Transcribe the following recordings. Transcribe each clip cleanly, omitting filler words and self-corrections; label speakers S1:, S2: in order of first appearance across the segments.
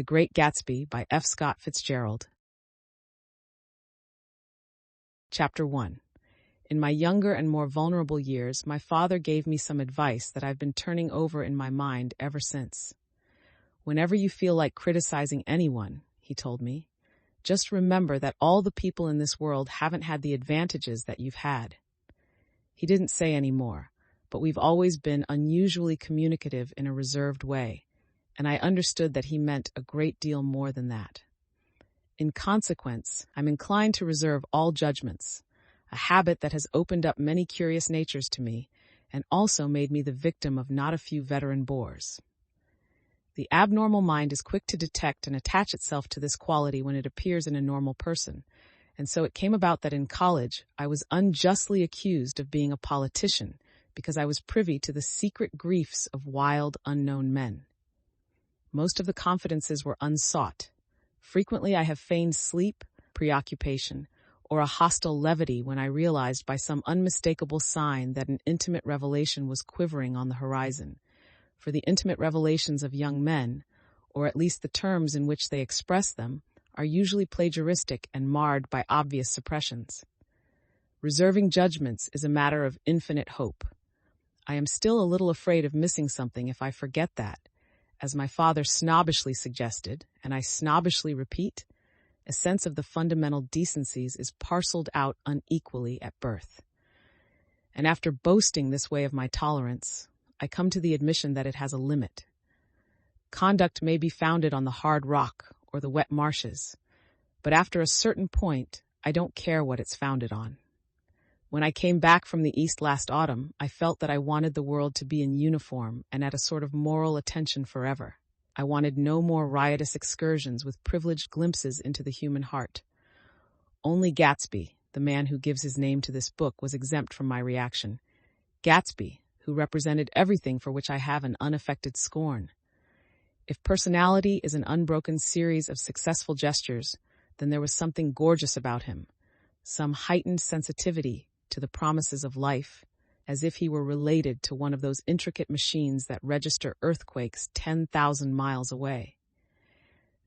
S1: The Great Gatsby by F. Scott Fitzgerald. Chapter 1. In my younger and more vulnerable years, my father gave me some advice that I've been turning over in my mind ever since. Whenever you feel like criticizing anyone, he told me, just remember that all the people in this world haven't had the advantages that you've had. He didn't say any more, but we've always been unusually communicative in a reserved way, and I understood that he meant a great deal more than that. In consequence, I'm inclined to reserve all judgments, a habit that has opened up many curious natures to me and also made me the victim of not a few veteran bores. The abnormal mind is quick to detect and attach itself to this quality when it appears in a normal person, and so it came about that in college I was unjustly accused of being a politician because I was privy to the secret griefs of wild, unknown men. Most of the confidences were unsought. Frequently I have feigned sleep, preoccupation, or a hostile levity when I realized by some unmistakable sign that an intimate revelation was quivering on the horizon. For the intimate revelations of young men, or at least the terms in which they express them, are usually plagiaristic and marred by obvious suppressions. Reserving judgments is a matter of infinite hope. I am still a little afraid of missing something if I forget that, as my father snobbishly suggested, and I snobbishly repeat, a sense of the fundamental decencies is parceled out unequally at birth. And after boasting this way of my tolerance, I come to the admission that it has a limit. Conduct may be founded on the hard rock or the wet marshes, but after a certain point, I don't care what it's founded on. When I came back from the East last autumn, I felt that I wanted the world to be in uniform and at a sort of moral attention forever. I wanted no more riotous excursions with privileged glimpses into the human heart. Only Gatsby, the man who gives his name to this book, was exempt from my reaction. Gatsby, who represented everything for which I have an unaffected scorn. If personality is an unbroken series of successful gestures, then there was something gorgeous about him, some heightened sensitivity to the promises of life, as if he were related to one of those intricate machines that register earthquakes 10,000 miles away.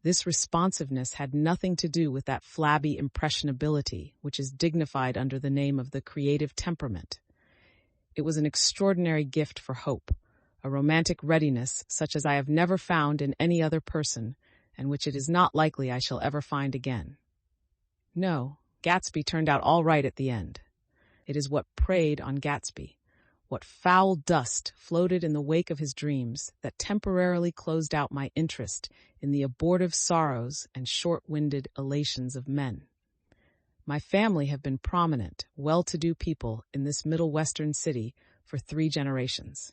S1: This responsiveness had nothing to do with that flabby impressionability which is dignified under the name of the creative temperament. It was an extraordinary gift for hope, a romantic readiness such as I have never found in any other person, and which it is not likely I shall ever find again. No, Gatsby turned out all right at the end. It is what preyed on Gatsby, what foul dust floated in the wake of his dreams that temporarily closed out my interest in the abortive sorrows and short-winded elations of men. My family have been prominent, well-to-do people in this Middle Western city for 3 generations.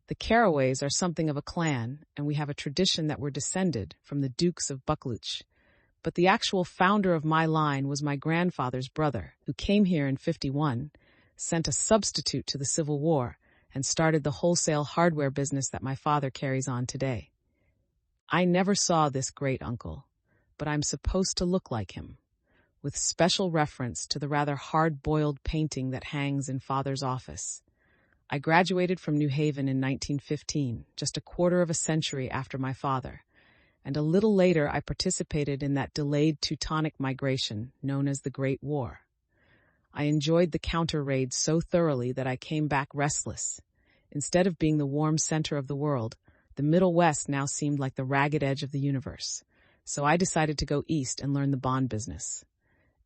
S1: The Carraways are something of a clan, and we have a tradition that we're descended from the Dukes of Buccleuch. But the actual founder of my line was my grandfather's brother, who came here in '51, sent a substitute to the Civil War, and started the wholesale hardware business that my father carries on today. I never saw this great uncle, but I'm supposed to look like him, with special reference to the rather hard-boiled painting that hangs in Father's office. I graduated from New Haven in 1915, just a quarter of a century after my father, and a little later I participated in that delayed Teutonic migration known as the Great War. I enjoyed the counter-raid so thoroughly that I came back restless. Instead of being the warm center of the world, the Middle West now seemed like the ragged edge of the universe, so I decided to go east and learn the bond business.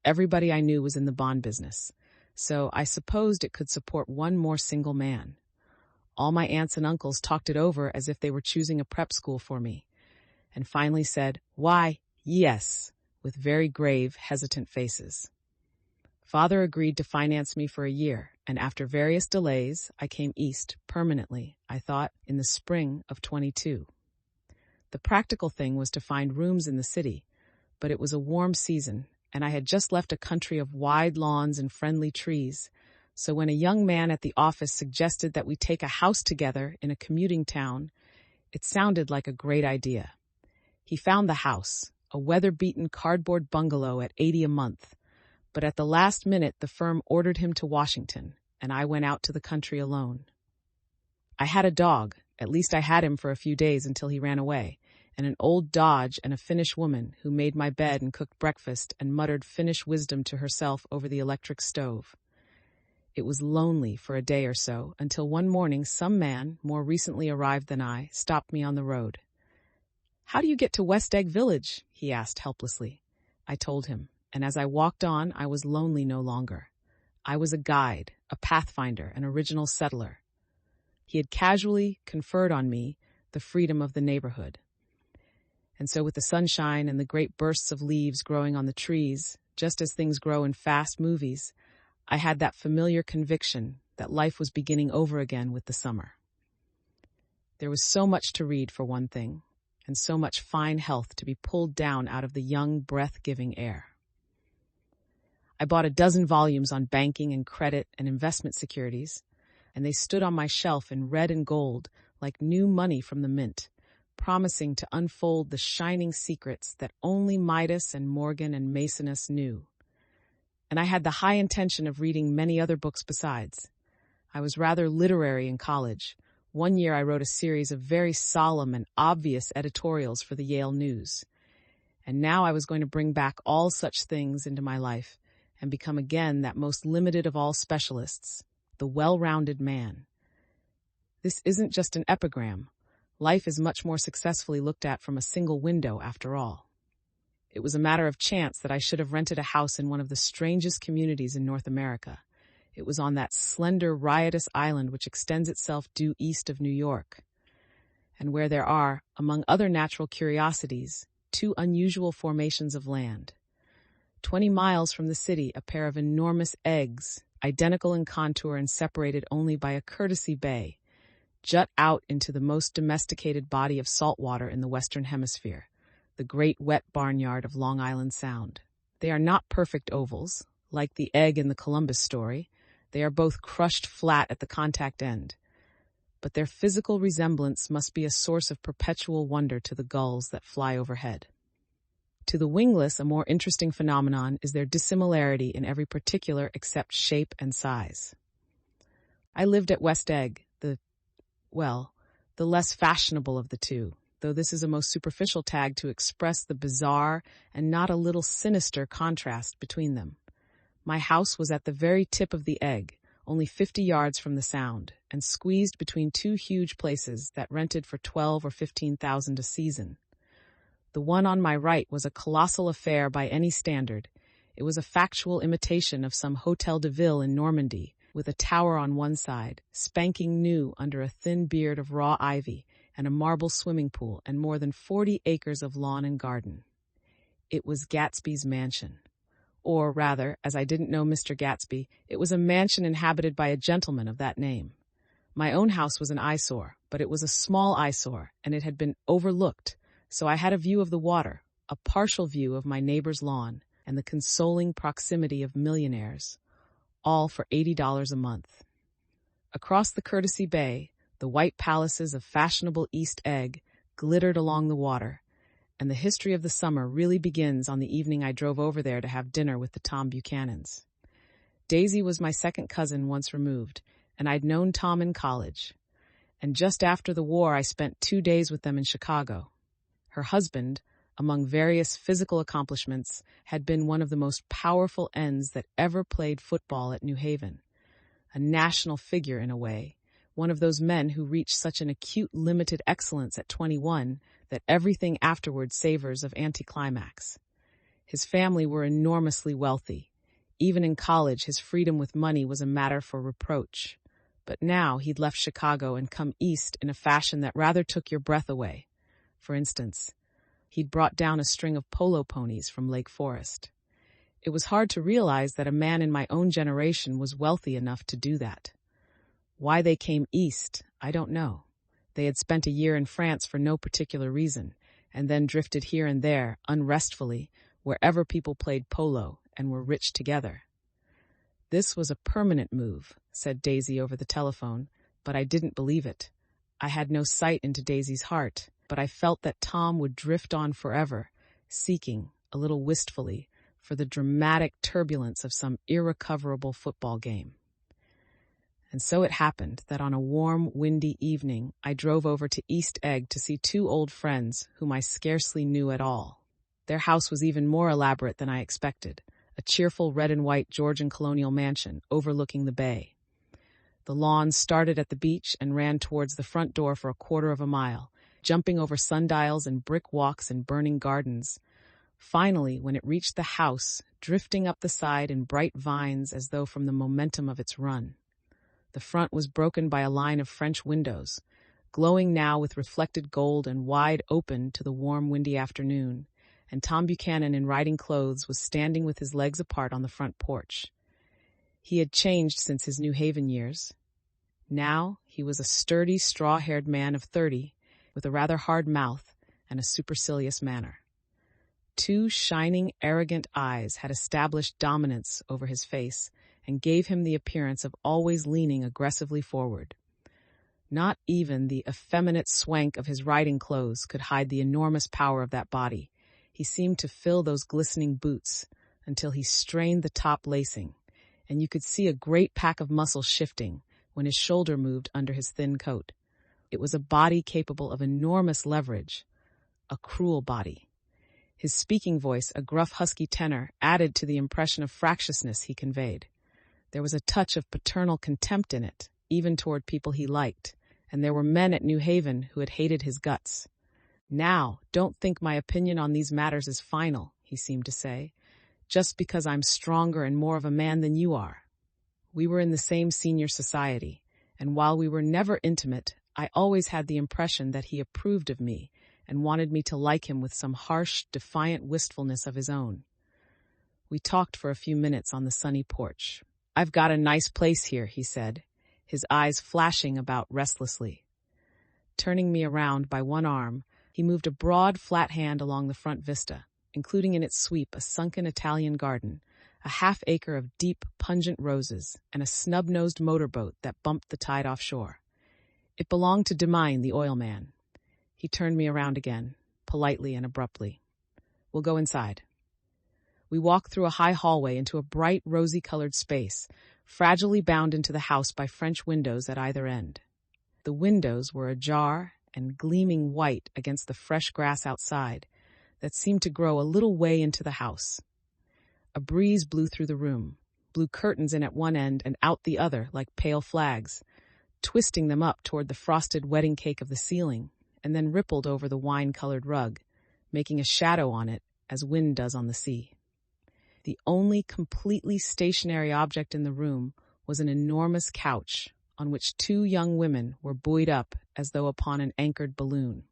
S1: Everybody I knew was in the bond business, so I supposed it could support one more single man. All my aunts and uncles talked it over as if they were choosing a prep school for me, and finally said, "Why, yes," with very grave, hesitant faces. Father agreed to finance me for a year, and after various delays, I came east permanently, I thought, in the spring of '22. The practical thing was to find rooms in the city, but it was a warm season, and I had just left a country of wide lawns and friendly trees, so when a young man at the office suggested that we take a house together in a commuting town, it sounded like a great idea. He found the house, a weather-beaten cardboard bungalow at $80 a month, but at the last minute the firm ordered him to Washington, and I went out to the country alone. I had a dog, at least I had him for a few days until he ran away, and an old Dodge and a Finnish woman who made my bed and cooked breakfast and muttered Finnish wisdom to herself over the electric stove. It was lonely for a day or so, until one morning some man, more recently arrived than I, stopped me on the road. "How do you get to West Egg Village?" he asked helplessly. I told him, and as I walked on, I was lonely no longer. I was a guide, a pathfinder, an original settler. He had casually conferred on me the freedom of the neighborhood. And so with the sunshine and the great bursts of leaves growing on the trees, just as things grow in fast movies, I had that familiar conviction that life was beginning over again with the summer. There was so much to read, for one thing, and so much fine health to be pulled down out of the young, breath-giving air. I bought a dozen volumes on banking and credit and investment securities, and they stood on my shelf in red and gold like new money from the mint, promising to unfold the shining secrets that only Midas and Morgan and Masoness knew. And I had the high intention of reading many other books besides. I was rather literary in college. One year I wrote a series of very solemn and obvious editorials for the Yale News. And now I was going to bring back all such things into my life and become again that most limited of all specialists, the well-rounded man. This isn't just an epigram. Life is much more successfully looked at from a single window, after all. It was a matter of chance that I should have rented a house in one of the strangest communities in North America. It was on that slender, riotous island which extends itself due east of New York, and where there are, among other natural curiosities, two unusual formations of land. 20 miles from the city, a pair of enormous eggs, identical in contour and separated only by a courtesy bay, jut out into the most domesticated body of salt water in the Western Hemisphere, the great wet barnyard of Long Island Sound. They are not perfect ovals, like the egg in the Columbus story. They are both crushed flat at the contact end. But their physical resemblance must be a source of perpetual wonder to the gulls that fly overhead. To the wingless, a more interesting phenomenon is their dissimilarity in every particular except shape and size. I lived at West Egg, the less fashionable of the two, though this is a most superficial tag to express the bizarre and not a little sinister contrast between them. My house was at the very tip of the egg, only 50 yards from the Sound, and squeezed between two huge places that rented for $12,000 or $15,000 a season. The one on my right was a colossal affair by any standard. It was a factual imitation of some Hotel de Ville in Normandy, with a tower on one side, spanking new under a thin beard of raw ivy, and a marble swimming pool, and more than 40 acres of lawn and garden. It was Gatsby's mansion. Or rather, as I didn't know Mr. Gatsby, it was a mansion inhabited by a gentleman of that name. My own house was an eyesore, but it was a small eyesore, and it had been overlooked, so I had a view of the water, a partial view of my neighbor's lawn, and the consoling proximity of millionaires, all for $80 a month. Across the Courtesy Bay, the white palaces of fashionable East Egg glittered along the water, and the history of the summer really begins on the evening I drove over there to have dinner with the Tom Buchanans. Daisy was my second cousin once removed, and I'd known Tom in college. And just after the war, I spent 2 days with them in Chicago. Her husband, among various physical accomplishments, had been one of the most powerful ends that ever played football at New Haven. A national figure in a way, one of those men who reach such an acute limited excellence at 21 that everything afterward savors of anticlimax. His family were enormously wealthy. Even in college, his freedom with money was a matter for reproach. But now he'd left Chicago and come east in a fashion that rather took your breath away. For instance, he'd brought down a string of polo ponies from Lake Forest. It was hard to realize that a man in my own generation was wealthy enough to do that. Why they came east, I don't know. They had spent a year in France for no particular reason, and then drifted here and there, unrestfully, wherever people played polo and were rich together. This was a permanent move, said Daisy over the telephone, but I didn't believe it. I had no sight into Daisy's heart, but I felt that Tom would drift on forever, seeking, a little wistfully, for the dramatic turbulence of some irrecoverable football game. And so it happened that on a warm, windy evening, I drove over to East Egg to see two old friends whom I scarcely knew at all. Their house was even more elaborate than I expected, a cheerful red and white Georgian colonial mansion overlooking the bay. The lawn started at the beach and ran towards the front door for a quarter of a mile, jumping over sundials and brick walks and burning gardens. Finally, when it reached the house, drifting up the side in bright vines as though from the momentum of its run. The front was broken by a line of French windows, glowing now with reflected gold and wide open to the warm, windy afternoon, and Tom Buchanan in riding clothes was standing with his legs apart on the front porch. He had changed since his New Haven years. Now he was a sturdy, straw-haired man of 30, with a rather hard mouth and a supercilious manner. Two shining, arrogant eyes had established dominance over his face and gave him the appearance of always leaning aggressively forward. Not even the effeminate swank of his riding clothes could hide the enormous power of that body. He seemed to fill those glistening boots until he strained the top lacing, and you could see a great pack of muscles shifting when his shoulder moved under his thin coat. It was a body capable of enormous leverage, a cruel body. His speaking voice, a gruff, husky tenor, added to the impression of fractiousness he conveyed. There was a touch of paternal contempt in it, even toward people he liked, and there were men at New Haven who had hated his guts. "Now, don't think my opinion on these matters is final," he seemed to say, "just because I'm stronger and more of a man than you are." We were in the same senior society, and while we were never intimate, I always had the impression that he approved of me and wanted me to like him with some harsh, defiant wistfulness of his own. We talked for a few minutes on the sunny porch. "I've got a nice place here," he said, his eyes flashing about restlessly. Turning me around by one arm, he moved a broad, flat hand along the front vista, including in its sweep a sunken Italian garden, a half-acre of deep, pungent roses, and a snub-nosed motorboat that bumped the tide offshore. It belonged to Demine, the oil man. He turned me around again, politely and abruptly. "We'll go inside." We walked through a high hallway into a bright, rosy-colored space, fragilely bound into the house by French windows at either end. The windows were ajar and gleaming white against the fresh grass outside that seemed to grow a little way into the house. A breeze blew through the room, blew curtains in at one end and out the other like pale flags, twisting them up toward the frosted wedding cake of the ceiling, and then rippled over the wine-colored rug, making a shadow on it as wind does on the sea. The only completely stationary object in the room was an enormous couch on which two young women were buoyed up as though upon an anchored balloon.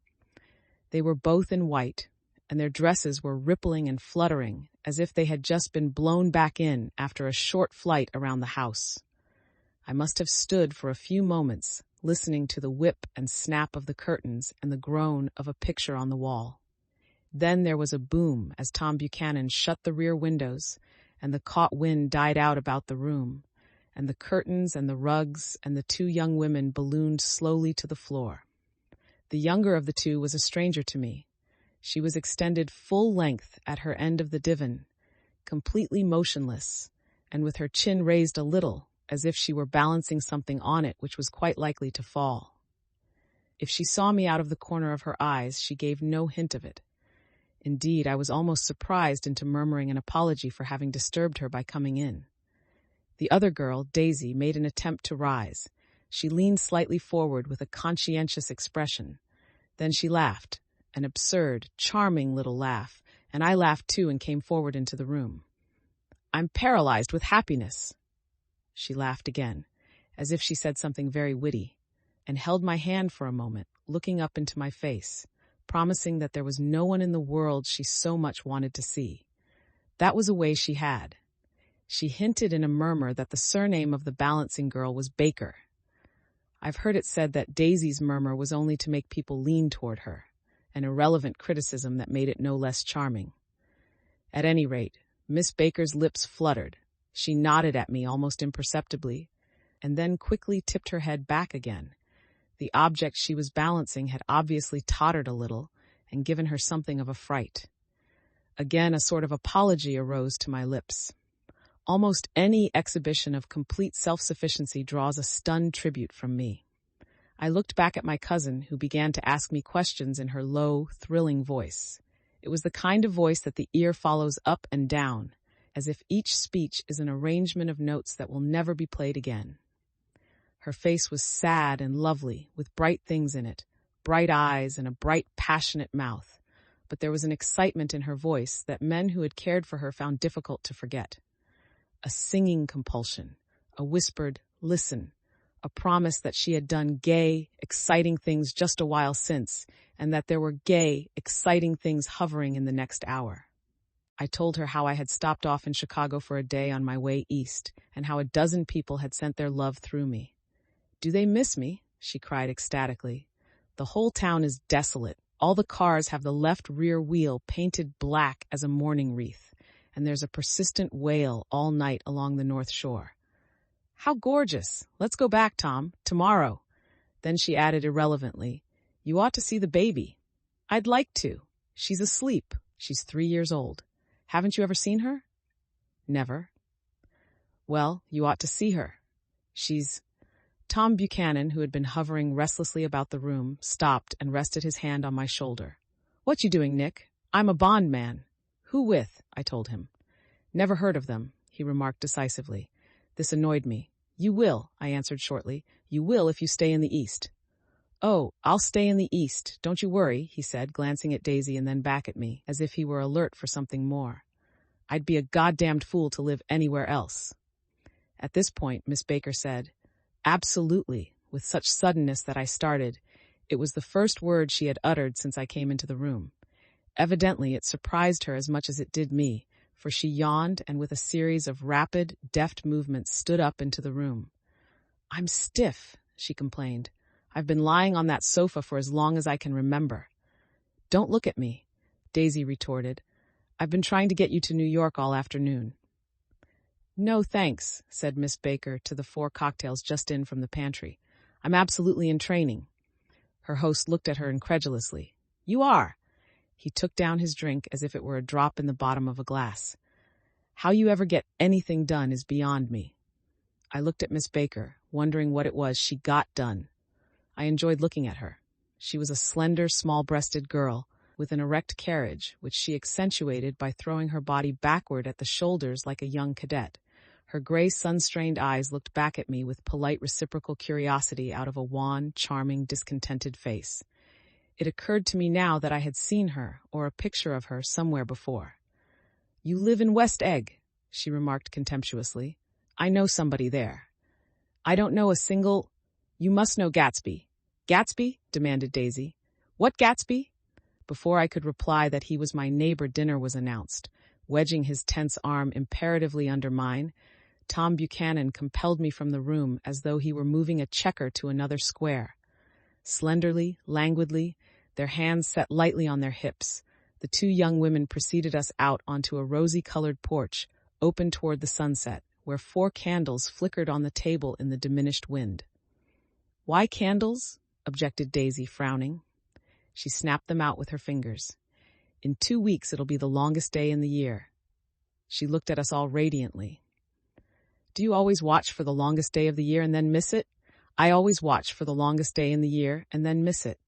S1: They were both in white, and their dresses were rippling and fluttering as if they had just been blown back in after a short flight around the house. I must have stood for a few moments, listening to the whip and snap of the curtains and the groan of a picture on the wall. Then there was a boom as Tom Buchanan shut the rear windows, and the caught wind died out about the room, and the curtains and the rugs and the two young women ballooned slowly to the floor. The younger of the two was a stranger to me. She was extended full length at her end of the divan, completely motionless, and with her chin raised a little, as if she were balancing something on it which was quite likely to fall. If she saw me out of the corner of her eyes, she gave no hint of it. Indeed, I was almost surprised into murmuring an apology for having disturbed her by coming in. The other girl, Daisy, made an attempt to rise. She leaned slightly forward with a conscientious expression. Then she laughed, an absurd, charming little laugh, and I laughed too and came forward into the room. "I'm paralyzed with happiness." She laughed again, as if she said something very witty, and held my hand for a moment, looking up into my face, promising that there was no one in the world she so much wanted to see. That was a way she had. She hinted in a murmur that the surname of the balancing girl was Baker. I've heard it said that Daisy's murmur was only to make people lean toward her, an irrelevant criticism that made it no less charming. At any rate, Miss Baker's lips fluttered. She nodded at me almost imperceptibly, and then quickly tipped her head back again. The object she was balancing had obviously tottered a little and given her something of a fright. Again, a sort of apology arose to my lips. Almost any exhibition of complete self-sufficiency draws a stunned tribute from me. I looked back at my cousin, who began to ask me questions in her low, thrilling voice. It was the kind of voice that the ear follows up and down, as if each speech is an arrangement of notes that will never be played again. Her face was sad and lovely, with bright things in it, bright eyes and a bright, passionate mouth. But there was an excitement in her voice that men who had cared for her found difficult to forget. A singing compulsion, a whispered, listen, a promise that she had done gay, exciting things just a while since, and that there were gay, exciting things hovering in the next hour. I told her how I had stopped off in Chicago for a day on my way east, and how a dozen people had sent their love through me. "Do they miss me?" she cried ecstatically. "The whole town is desolate. All the cars have the left rear wheel painted black as a mourning wreath, and there's a persistent wail all night along the North Shore. How gorgeous! Let's go back, Tom, tomorrow." Then she added irrelevantly, "You ought to see the baby." "I'd like to. She's asleep. She's 3 years old. Haven't you ever seen her?" "Never." "Well, you ought to see her. She's—" Tom Buchanan, who had been hovering restlessly about the room, stopped and rested his hand on my shoulder. "What you doing, Nick? I'm a bond man." "Who with?" I told him. "Never heard of them," he remarked decisively. This annoyed me. "You will," I answered shortly. "You will if you stay in the East." "Oh, I'll stay in the East, don't you worry," he said, glancing at Daisy and then back at me, as if he were alert for something more. "I'd be a goddamned fool to live anywhere else." At this point, Miss Baker said, "Absolutely," with such suddenness that I started. It was the first word she had uttered since I came into the room. Evidently, it surprised her as much as it did me, for she yawned and with a series of rapid, deft movements stood up into the room. "I'm stiff," she complained. "I've been lying on that sofa for as long as I can remember." "Don't look at me," Daisy retorted. "I've been trying to get you to New York all afternoon." "No, thanks," said Miss Baker to the 4 cocktails just in from the pantry. "I'm absolutely in training." Her host looked at her incredulously. "You are?" He took down his drink as if it were a drop in the bottom of a glass. "How you ever get anything done is beyond me." I looked at Miss Baker, wondering what it was she got done. I enjoyed looking at her. She was a slender, small-breasted girl with an erect carriage, which she accentuated by throwing her body backward at the shoulders like a young cadet. Her gray, sun-strained eyes looked back at me with polite reciprocal curiosity out of a wan, charming, discontented face. It occurred to me now that I had seen her, or a picture of her, somewhere before. "You live in West Egg," she remarked contemptuously. "I know somebody there." "I don't know a single—" "You must know Gatsby." "Gatsby?" demanded Daisy. "What Gatsby?" Before I could reply that he was my neighbor, dinner was announced. Wedging his tense arm imperatively under mine, Tom Buchanan compelled me from the room as though he were moving a checker to another square. Slenderly, languidly, their hands set lightly on their hips, the 2 young women preceded us out onto a rosy-colored porch, open toward the sunset, where 4 candles flickered on the table in the diminished wind. "Why candles?" objected Daisy, frowning. She snapped them out with her fingers. "In 2 weeks it'll be the longest day in the year." She looked at us all radiantly. "Do you always watch for the longest day of the year and then miss it?" "I always watch for the longest day in the year and then miss it."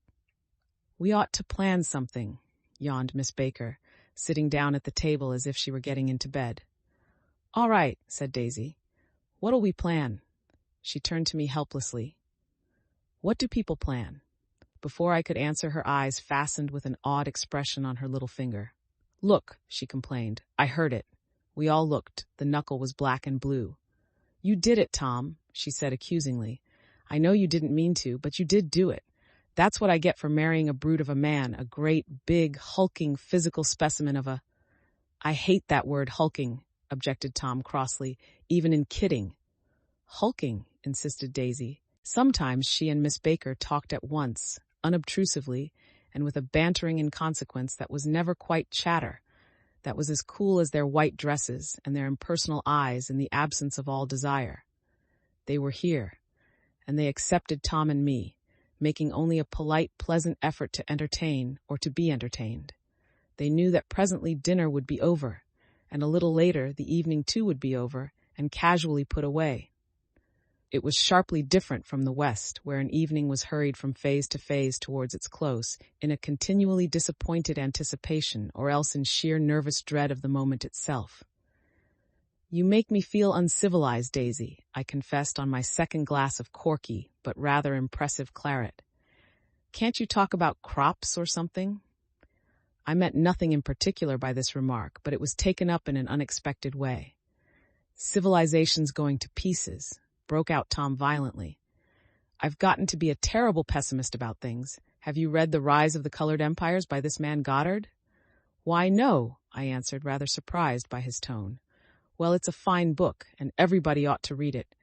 S1: "We ought to plan something," yawned Miss Baker, sitting down at the table as if she were getting into bed. "All right," said Daisy. "What'll we plan?" She turned to me helplessly. "What do people plan?" Before I could answer, her eyes fastened with an odd expression on her little finger. "Look," she complained. "I heard it." We all looked. The knuckle was black and blue. "You did it, Tom," she said accusingly. "I know you didn't mean to, but you did do it. That's what I get for marrying a brute of a man, a great, big, hulking, physical specimen of a—" "I hate that word, hulking," objected Tom crossly, "even in kidding." "Hulking," insisted Daisy. Sometimes she and Miss Baker talked at once, unobtrusively, and with a bantering inconsequence that was never quite chatter, that was as cool as their white dresses and their impersonal eyes in the absence of all desire. They were here, and they accepted Tom and me, making only a polite, pleasant effort to entertain or to be entertained. They knew that presently dinner would be over, and a little later the evening too would be over and casually put away. It was sharply different from the West, where an evening was hurried from phase to phase towards its close, in a continually disappointed anticipation or else in sheer nervous dread of the moment itself. "You make me feel uncivilized, Daisy," I confessed on my second glass of corky but rather impressive claret. "Can't you talk about crops or something?" I meant nothing in particular by this remark, but it was taken up in an unexpected way. "Civilization's going to pieces," broke out Tom violently. "I've gotten to be a terrible pessimist about things. Have you read The Rise of the Colored Empires by this man Goddard?" "Why, no," I answered, rather surprised by his tone. "Well, it's a fine book, and everybody ought to read it.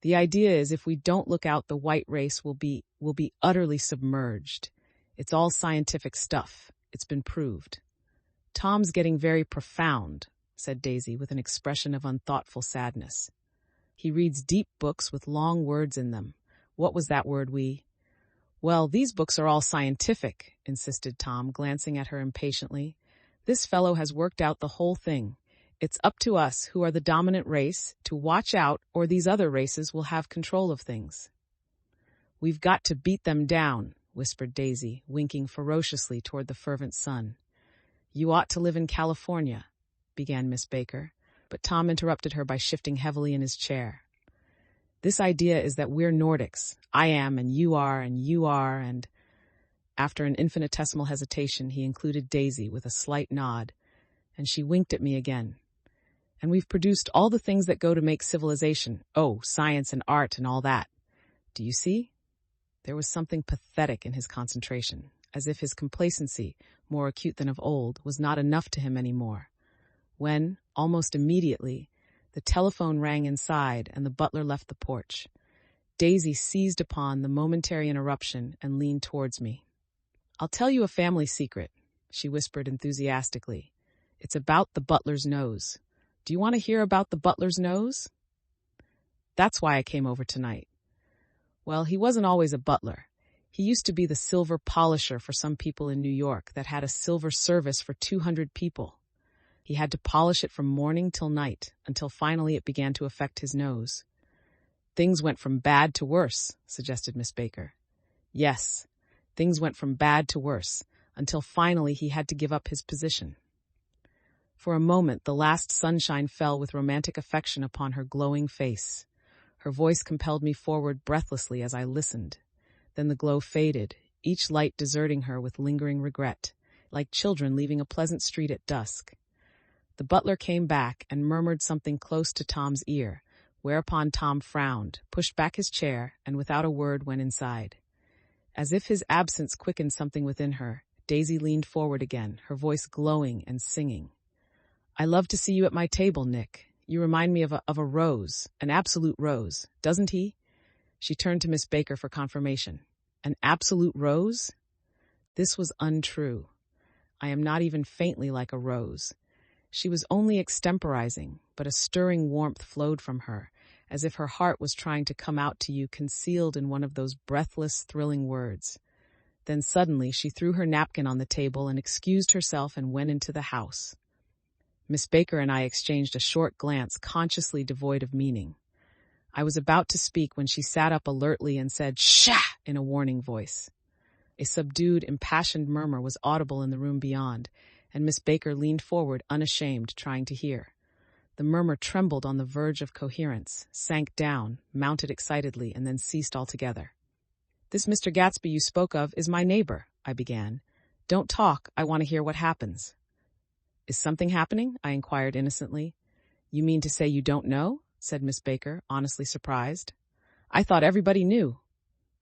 S1: The idea is if we don't look out, the white race will be utterly submerged. It's all scientific stuff. It's been proved." "Tom's getting very profound," said Daisy with an expression of unthoughtful sadness. "He reads deep books with long words in them. What was that word Well, these books are all scientific," insisted Tom, glancing at her impatiently. "This fellow has worked out the whole thing. It's up to us, who are the dominant race, to watch out, or these other races will have control of things." "We've got to beat them down," whispered Daisy, winking ferociously toward the fervent sun. "You ought to live in California," began Miss Baker, but Tom interrupted her by shifting heavily in his chair. "This idea is that we're Nordics. I am, and you are, and—" After an infinitesimal hesitation, he included Daisy with a slight nod, and she winked at me again. "And we've produced all the things that go to make civilization. Oh, science and art and all that. Do you see?" There was something pathetic in his concentration, as if his complacency, more acute than of old, was not enough to him anymore. When, almost immediately, the telephone rang inside and the butler left the porch, Daisy seized upon the momentary interruption and leaned towards me. "I'll tell you a family secret," she whispered enthusiastically. "It's about the butler's nose. Do you want to hear about the butler's nose?" "That's why I came over tonight." "Well, he wasn't always a butler. He used to be the silver polisher for some people in New York that had a silver service for 200 people. He had to polish it from morning till night, until finally it began to affect his nose." "Things went from bad to worse," suggested Miss Baker. "Yes, things went from bad to worse, until finally he had to give up his position." For a moment, the last sunshine fell with romantic affection upon her glowing face. Her voice compelled me forward breathlessly as I listened. Then the glow faded, each light deserting her with lingering regret, like children leaving a pleasant street at dusk. The butler came back and murmured something close to Tom's ear, whereupon Tom frowned, pushed back his chair, and without a word went inside. As if his absence quickened something within her, Daisy leaned forward again, her voice glowing and singing. "I love to see you at my table, Nick. You remind me of a rose, an absolute rose, doesn't he?" She turned to Miss Baker for confirmation. "An absolute rose?" This was untrue. I am not even faintly like a rose. She was only extemporizing, but a stirring warmth flowed from her, as if her heart was trying to come out to you concealed in one of those breathless, thrilling words. Then suddenly she threw her napkin on the table and excused herself and went into the house. Miss Baker and I exchanged a short glance consciously devoid of meaning. I was about to speak when she sat up alertly and said, "Shah!" in a warning voice. A subdued, impassioned murmur was audible in the room beyond, and Miss Baker leaned forward unashamed, trying to hear. The murmur trembled on the verge of coherence, sank down, mounted excitedly, and then ceased altogether. "This Mr. Gatsby you spoke of is my neighbor," I began. "Don't talk, I want to hear what happens." "Is something happening?" I inquired innocently. "You mean to say you don't know?" said Miss Baker, honestly surprised. "I thought everybody knew."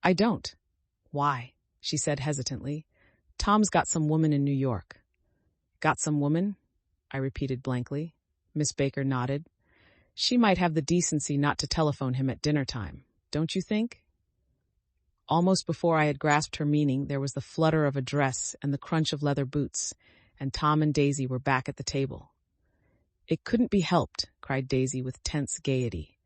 S1: "I don't." "Why?" she said hesitantly. "Tom's got some woman in New York." "Got some woman?" I repeated blankly. Miss Baker nodded. "She might have the decency not to telephone him at dinner time, don't you think?" Almost before I had grasped her meaning, there was the flutter of a dress and the crunch of leather boots, and Tom and Daisy were back at the table. "It couldn't be helped," cried Daisy with tense gaiety.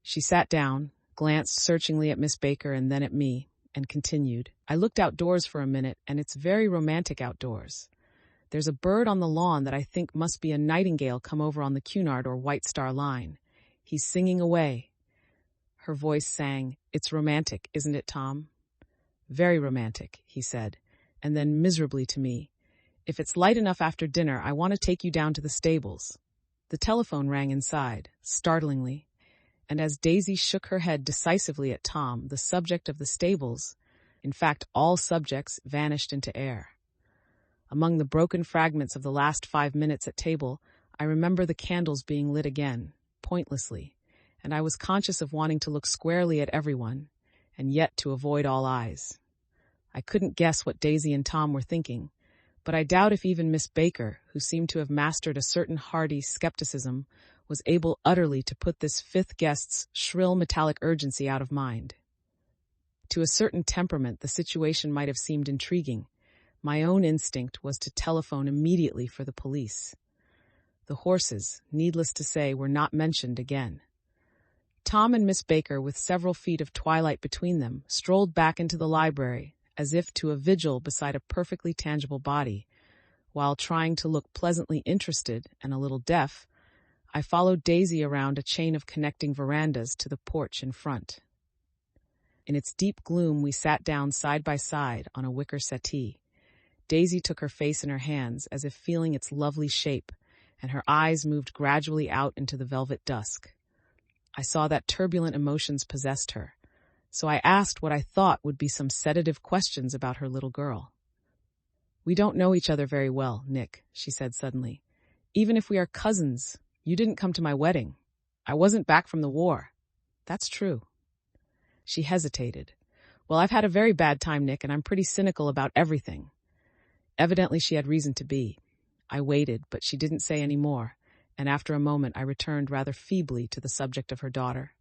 S1: She sat down, glanced searchingly at Miss Baker and then at me, and continued, "I looked outdoors for a minute, and it's very romantic outdoors. There's a bird on the lawn that I think must be a nightingale come over on the Cunard or White Star Line. He's singing away." Her voice sang, "It's romantic, isn't it, Tom?" "Very romantic," he said, and then miserably to me, "If it's light enough after dinner, I want to take you down to the stables." The telephone rang inside, startlingly, and as Daisy shook her head decisively at Tom, the subject of the stables, in fact all subjects, vanished into air. Among the broken fragments of the last 5 minutes at table, I remember the candles being lit again, pointlessly, and I was conscious of wanting to look squarely at everyone, and yet to avoid all eyes. I couldn't guess what Daisy and Tom were thinking, but I doubt if even Miss Baker, who seemed to have mastered a certain hardy skepticism, was able utterly to put this fifth guest's shrill metallic urgency out of mind. To a certain temperament, the situation might have seemed intriguing. My own instinct was to telephone immediately for the police. The horses, needless to say, were not mentioned again. Tom and Miss Baker, with several feet of twilight between them, strolled back into the library, as if to a vigil beside a perfectly tangible body. While trying to look pleasantly interested and a little deaf, I followed Daisy around a chain of connecting verandas to the porch in front. In its deep gloom, we sat down side by side on a wicker settee. Daisy took her face in her hands as if feeling its lovely shape, and her eyes moved gradually out into the velvet dusk. I saw that turbulent emotions possessed her, so I asked what I thought would be some sedative questions about her little girl. "We don't know each other very well, Nick," she said suddenly. "Even if we are cousins, you didn't come to my wedding. I wasn't back from the war." "That's true." She hesitated. "Well, I've had a very bad time, Nick, and I'm pretty cynical about everything." Evidently she had reason to be. I waited, but she didn't say any more, and after a moment I returned rather feebly to the subject of her daughter.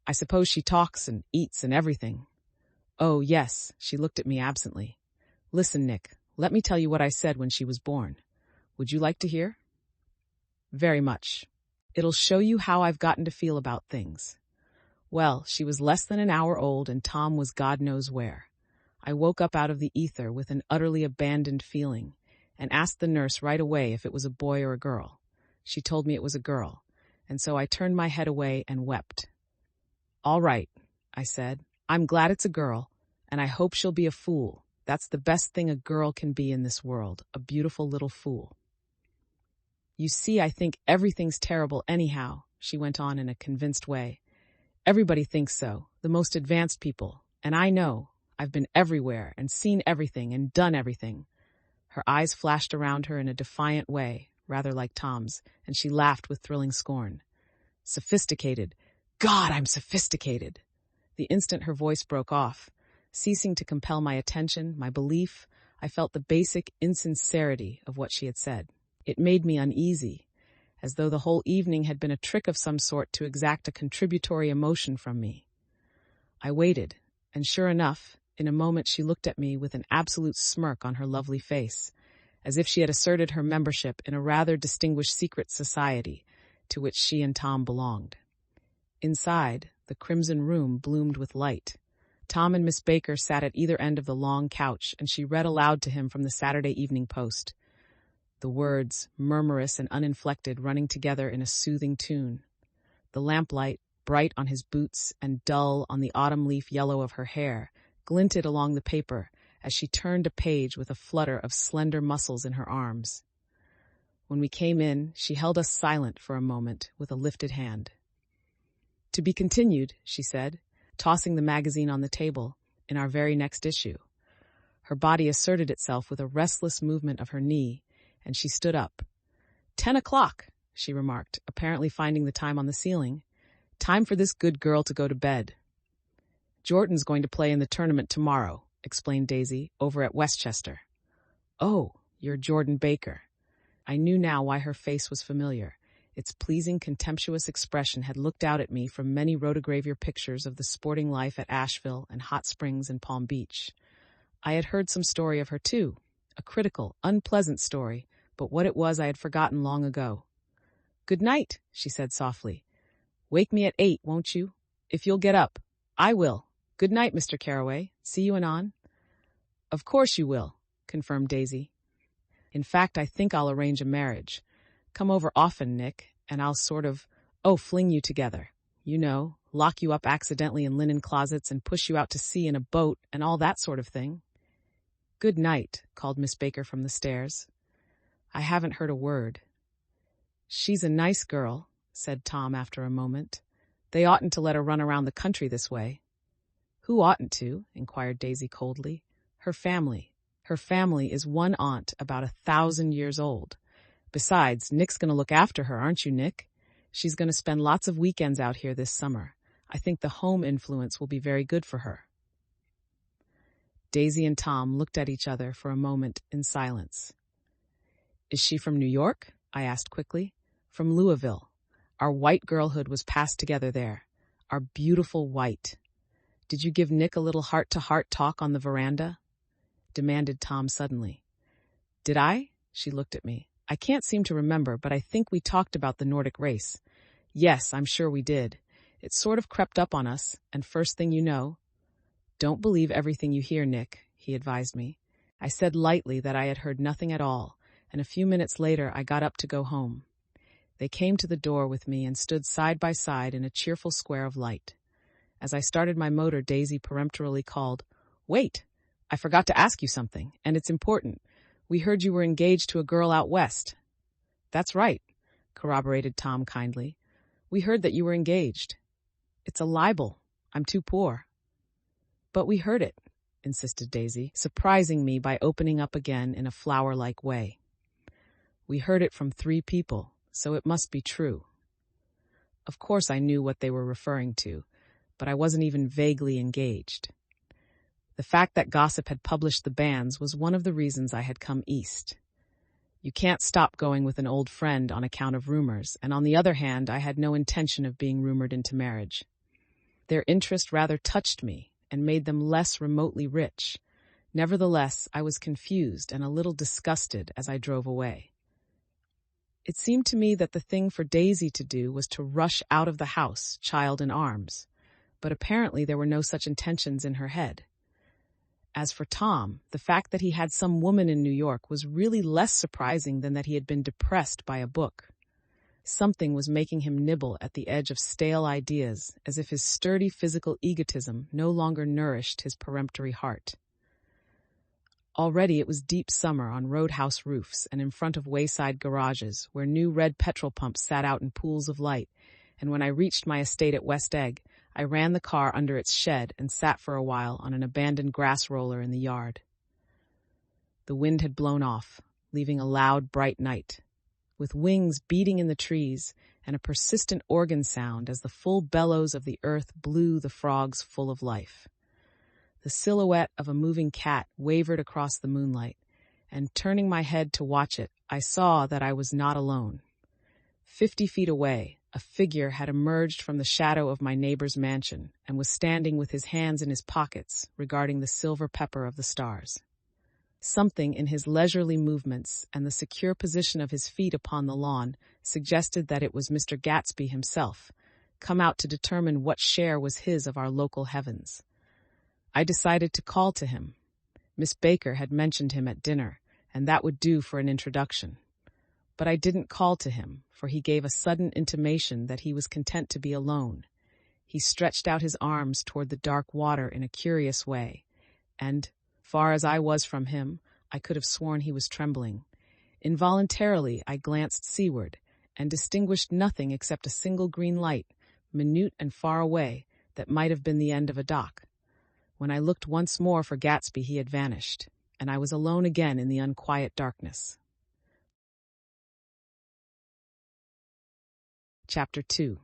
S1: "I suppose she talks and eats and everything." "Oh, yes," she looked at me absently. "Listen, Nick, let me tell you what I said when she was born. Would you like to hear?" "Very much. It'll show you how I've gotten to feel about things." Well, she was less than an hour old and Tom was God knows where. I woke up out of the ether with an utterly abandoned feeling and asked the nurse right away if it was a boy or a girl. She told me it was a girl, and so I turned my head away and wept. "All right," I said. "I'm glad it's a girl, and I hope she'll be a fool. That's the best thing a girl can be in this world, a beautiful little fool." "You see, I think everything's terrible anyhow," she went on in a convinced way. "Everybody thinks so, the most advanced people, and I know. I've been everywhere and seen everything and done everything." Her eyes flashed around her in a defiant way, rather like Tom's, and she laughed with thrilling scorn. "Sophisticated. God, I'm sophisticated." The instant her voice broke off, ceasing to compel my attention, my belief, I felt the basic insincerity of what she had said. It made me uneasy, as though the whole evening had been a trick of some sort to exact a contributory emotion from me. I waited, and sure enough, in a moment she looked at me with an absolute smirk on her lovely face, as if she had asserted her membership in a rather distinguished secret society to which she and Tom belonged. Inside, the crimson room bloomed with light. Tom and Miss Baker sat at either end of the long couch, and she read aloud to him from the Saturday Evening Post, the words, murmurous and uninflected, running together in a soothing tune. The lamplight, bright on his boots and dull on the autumn leaf yellow of her hair, glinted along the paper as she turned a page with a flutter of slender muscles in her arms. When we came in, she held us silent for a moment with a lifted hand. "To be continued," she said, tossing the magazine on the table, "in our very next issue." Her body asserted itself with a restless movement of her knee, and she stood up. 10 o'clock, she remarked, apparently finding the time on the ceiling. "Time for this good girl to go to bed." "Jordan's going to play in the tournament tomorrow," explained Daisy, "over at Westchester." "Oh, you're Jordan Baker." I knew now why her face was familiar. Its pleasing, contemptuous expression had looked out at me from many rotogravure pictures of the sporting life at Asheville and Hot Springs and Palm Beach. I had heard some story of her, too, a critical, unpleasant story, but what it was I had forgotten long ago. "Good night," she said softly. "Wake me at 8, won't you? If you'll get up." "I will. Good night, Mr. Carroway. See you anon." "Of course you will," confirmed Daisy. In fact, I think I'll arrange a marriage. Come over often, Nick, and I'll fling you together. You know, lock you up accidentally in linen closets and push you out to sea in a boat and all that sort of thing." "Good night," called Miss Baker from the stairs. I haven't heard a word. "She's a nice girl," said Tom after a moment. "They oughtn't to let her run around the country this way." "Who oughtn't to?" inquired Daisy coldly. "Her family. Her family is one aunt about 1,000 years old. Besides, Nick's going to look after her, aren't you, Nick? She's going to spend lots of weekends out here this summer. I think the home influence will be very good for her." Daisy and Tom looked at each other for a moment in silence. "Is she from New York?" I asked quickly. "From Louisville. Our white girlhood was passed together there. Our beautiful white. Did you give Nick a little heart-to-heart talk on the veranda?" demanded Tom suddenly. "Did I?" She looked at me. "I can't seem to remember, but I think we talked about the Nordic race. Yes, I'm sure we did. It sort of crept up on us, and first thing you know—" "Don't believe everything you hear, Nick," he advised me. I said lightly that I had heard nothing at all, and a few minutes later I got up to go home. They came to the door with me and stood side by side in a cheerful square of light. As I started my motor, Daisy peremptorily called, "Wait! I forgot to ask you something, and it's important. We heard you were engaged to a girl out west." "That's right," corroborated Tom kindly. "We heard that you were engaged." "It's a libel. I'm too poor." "But we heard it," insisted Daisy, surprising me by opening up again in a flower-like way. "We heard it from 3 people, so it must be true." Of course I knew what they were referring to, but I wasn't even vaguely engaged. The fact that gossip had published the banns was one of the reasons I had come east. You can't stop going with an old friend on account of rumors, and on the other hand, I had no intention of being rumored into marriage. Their interest rather touched me and made them less remotely rich. Nevertheless, I was confused and a little disgusted as I drove away. It seemed to me that the thing for Daisy to do was to rush out of the house, child in arms, but apparently there were no such intentions in her head. As for Tom, the fact that he had some woman in New York was really less surprising than that he had been depressed by a book. Something was making him nibble at the edge of stale ideas, as if his sturdy physical egotism no longer nourished his peremptory heart. Already it was deep summer on roadhouse roofs and in front of wayside garages, where new red petrol pumps sat out in pools of light, and when I reached my estate at West Egg, I ran the car under its shed and sat for a while on an abandoned grass roller in the yard. The wind had blown off, leaving a loud, bright night, with wings beating in the trees and a persistent organ sound as the full bellows of the earth blew the frogs full of life. The silhouette of a moving cat wavered across the moonlight, and turning my head to watch it, I saw that I was not alone. 50 feet away, a figure had emerged from the shadow of my neighbor's mansion and was standing with his hands in his pockets, regarding the silver pepper of the stars. Something in his leisurely movements and the secure position of his feet upon the lawn suggested that it was Mr. Gatsby himself, come out to determine what share was his of our local heavens. I decided to call to him. Miss Baker had mentioned him at dinner, and that would do for an introduction. But I didn't call to him, for he gave a sudden intimation that he was content to be alone. He stretched out his arms toward the dark water in a curious way, and, far as I was from him, I could have sworn he was trembling. Involuntarily, I glanced seaward, and distinguished nothing except a single green light, minute and far away, that might have been the end of a dock. When I looked once more for Gatsby, he had vanished, and I was alone again in the unquiet darkness. Chapter 2.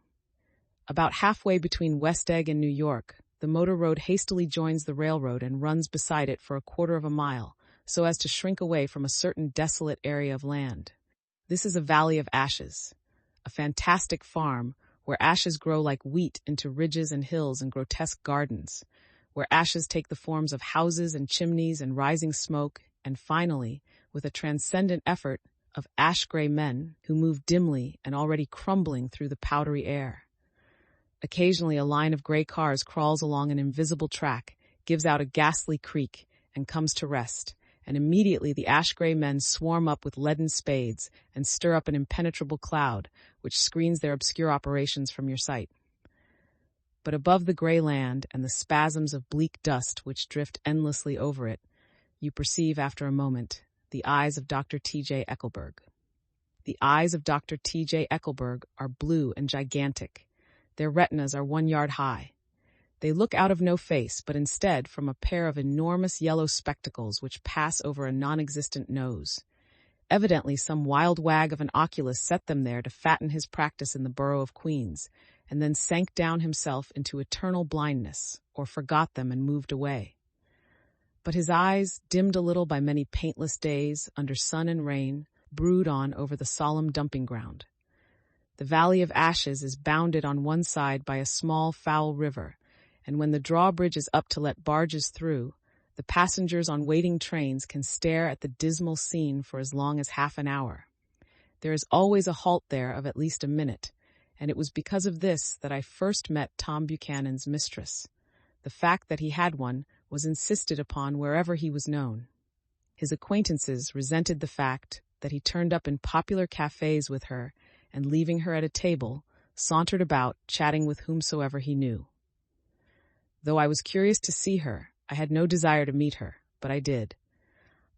S1: About halfway between West Egg and New York, the motor road hastily joins the railroad and runs beside it for a quarter of a mile, so as to shrink away from a certain desolate area of land. This is a valley of ashes, a fantastic farm where ashes grow like wheat into ridges and hills and grotesque gardens, where ashes take the forms of houses and chimneys and rising smoke, and finally, with a transcendent effort, of ash-gray men who move dimly and already crumbling through the powdery air. Occasionally, a line of gray cars crawls along an invisible track, gives out a ghastly creak, and comes to rest, and immediately the ash-gray men swarm up with leaden spades and stir up an impenetrable cloud, which screens their obscure operations from your sight. But above the gray land and the spasms of bleak dust which drift endlessly over it, you perceive after a moment the eyes of Dr. T.J. Eckelberg. The eyes of Dr. T.J. Eckelberg are blue and gigantic. Their retinas are 1 yard high. They look out of no face, but instead from a pair of enormous yellow spectacles which pass over a non-existent nose. Evidently some wild wag of an oculist set them there to fatten his practice in the borough of Queens, and then sank down himself into eternal blindness, or forgot them and moved away. But his eyes, dimmed a little by many paintless days, under sun and rain, brood on over the solemn dumping ground. The Valley of Ashes is bounded on one side by a small, foul river, and when the drawbridge is up to let barges through, the passengers on waiting trains can stare at the dismal scene for as long as half an hour. There is always a halt there of at least a minute, and it was because of this that I first met Tom Buchanan's mistress. The fact that he had one was insisted upon wherever he was known. His acquaintances resented the fact that he turned up in popular cafes with her and, leaving her at a table, sauntered about, chatting with whomsoever he knew. Though I was curious to see her, I had no desire to meet her, but I did.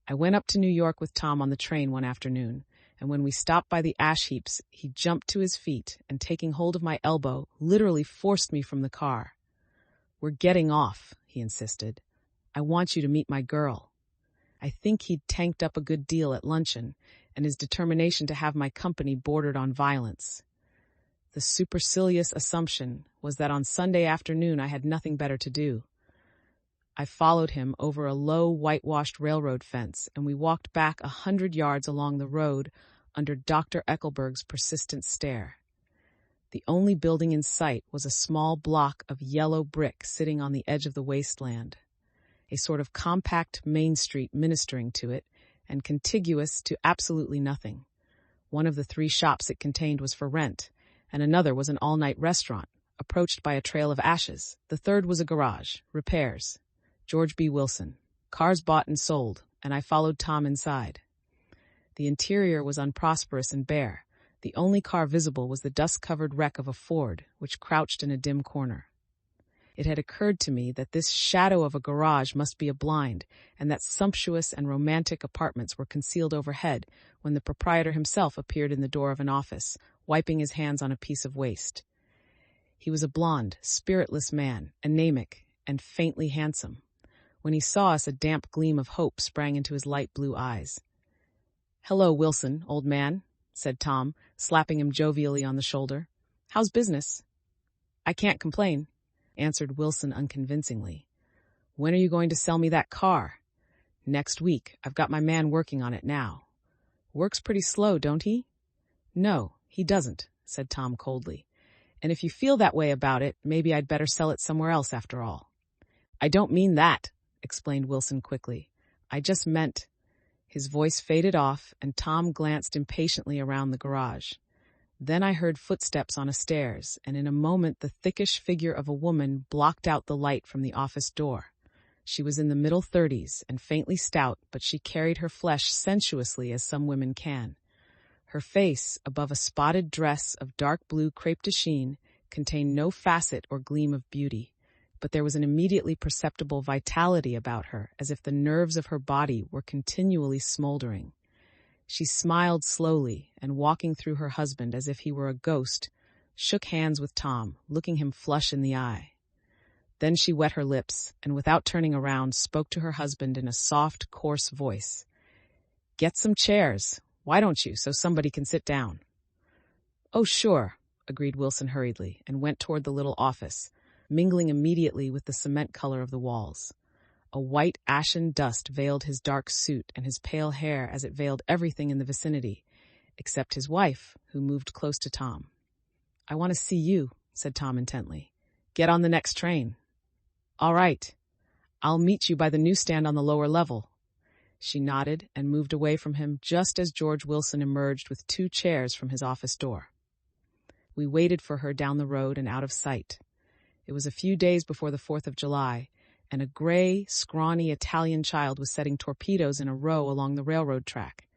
S1: I went up to New York with Tom on the train one afternoon, and when we stopped by the ash heaps, he jumped to his feet and, taking hold of my elbow, literally forced me from the car. "We're getting off," he insisted. "I want you to meet my girl." I think he'd tanked up a good deal at luncheon, and his determination to have my company bordered on violence. The supercilious assumption was that on Sunday afternoon I had nothing better to do. I followed him over a low, whitewashed railroad fence, and we walked back 100 yards along the road under Dr. Eckelberg's persistent stare. The only building in sight was a small block of yellow brick sitting on the edge of the wasteland, a sort of compact main street ministering to it, and contiguous to absolutely nothing. One of the 3 shops it contained was for rent, and another was an all-night restaurant, approached by a trail of ashes. The third was a garage, repairs. George B. Wilson. Cars bought and sold, and I followed Tom inside. The interior was unprosperous and bare. The only car visible was the dust-covered wreck of a Ford, which crouched in a dim corner. It had occurred to me that this shadow of a garage must be a blind, and that sumptuous and romantic apartments were concealed overhead when the proprietor himself appeared in the door of an office, wiping his hands on a piece of waste. He was a blond, spiritless man, anemic, and faintly handsome. When he saw us, a damp gleam of hope sprang into his light blue eyes. "Hello, Wilson, old man," said Tom, slapping him jovially on the shoulder. "How's business?" "I can't complain," answered Wilson unconvincingly. "When are you going to sell me that car?" "Next week. I've got my man working on it now." "Works pretty slow, don't he?" "No, he doesn't," said Tom coldly. "And if you feel that way about it, maybe I'd better sell it somewhere else after all." "I don't mean that," explained Wilson quickly. "I just meant—" His voice faded off, and Tom glanced impatiently around the garage. Then I heard footsteps on a stairs, and in a moment the thickish figure of a woman blocked out the light from the office door. She was in the middle 30s and faintly stout, but she carried her flesh sensuously as some women can. Her face, above a spotted dress of dark blue crepe de chine, contained no facet or gleam of beauty, but there was an immediately perceptible vitality about her, as if the nerves of her body were continually smoldering. She smiled slowly, and walking through her husband as if he were a ghost, shook hands with Tom, looking him flush in the eye. Then she wet her lips, and without turning around, spoke to her husband in a soft, coarse voice. "Get some chairs, why don't you, so somebody can sit down?" "Oh, sure," agreed Wilson hurriedly, and went toward the little office, mingling immediately with the cement color of the walls. A white ashen dust veiled his dark suit and his pale hair as it veiled everything in the vicinity, except his wife, who moved close to Tom. "I want to see you," said Tom intently. "Get on the next train." "All right. I'll meet you by the newsstand on the lower level." She nodded and moved away from him just as George Wilson emerged with 2 chairs from his office door. We waited for her down the road and out of sight. It was a few days before the 4th of July, and a gray, scrawny Italian child was setting torpedoes in a row along the railroad track.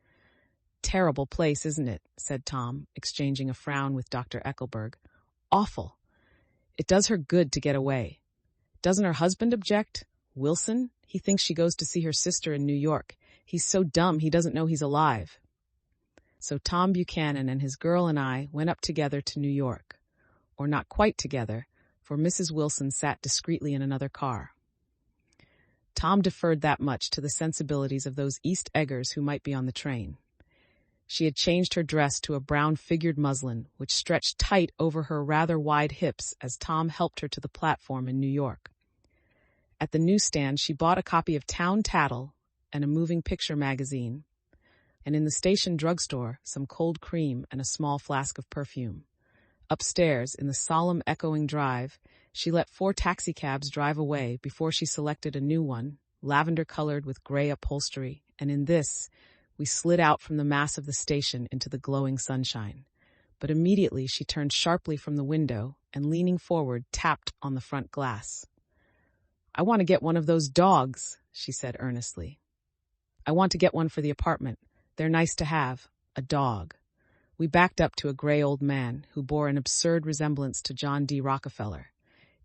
S1: "Terrible place, isn't it?" said Tom, exchanging a frown with Dr. Eckelberg. "Awful. It does her good to get away. Doesn't her husband object? Wilson? He thinks she goes to see her sister in New York. He's so dumb he doesn't know he's alive." So Tom Buchanan and his girl and I went up together to New York. Or not quite together, for Mrs. Wilson sat discreetly in another car. Tom deferred that much to the sensibilities of those East Eggers who might be on the train. She had changed her dress to a brown figured muslin, which stretched tight over her rather wide hips as Tom helped her to the platform in New York. At the newsstand, she bought a copy of Town Tattle and a moving picture magazine, and in the station drugstore, some cold cream and a small flask of perfume. Upstairs, in the solemn echoing drive, she let 4 taxicabs drive away before she selected a new one, lavender-colored with gray upholstery, and in this, we slid out from the mass of the station into the glowing sunshine. But immediately she turned sharply from the window and, leaning forward, tapped on the front glass. "I want to get one of those dogs," she said earnestly. "I want to get one for the apartment. They're nice to have. A dog." We backed up to a gray old man who bore an absurd resemblance to John D. Rockefeller.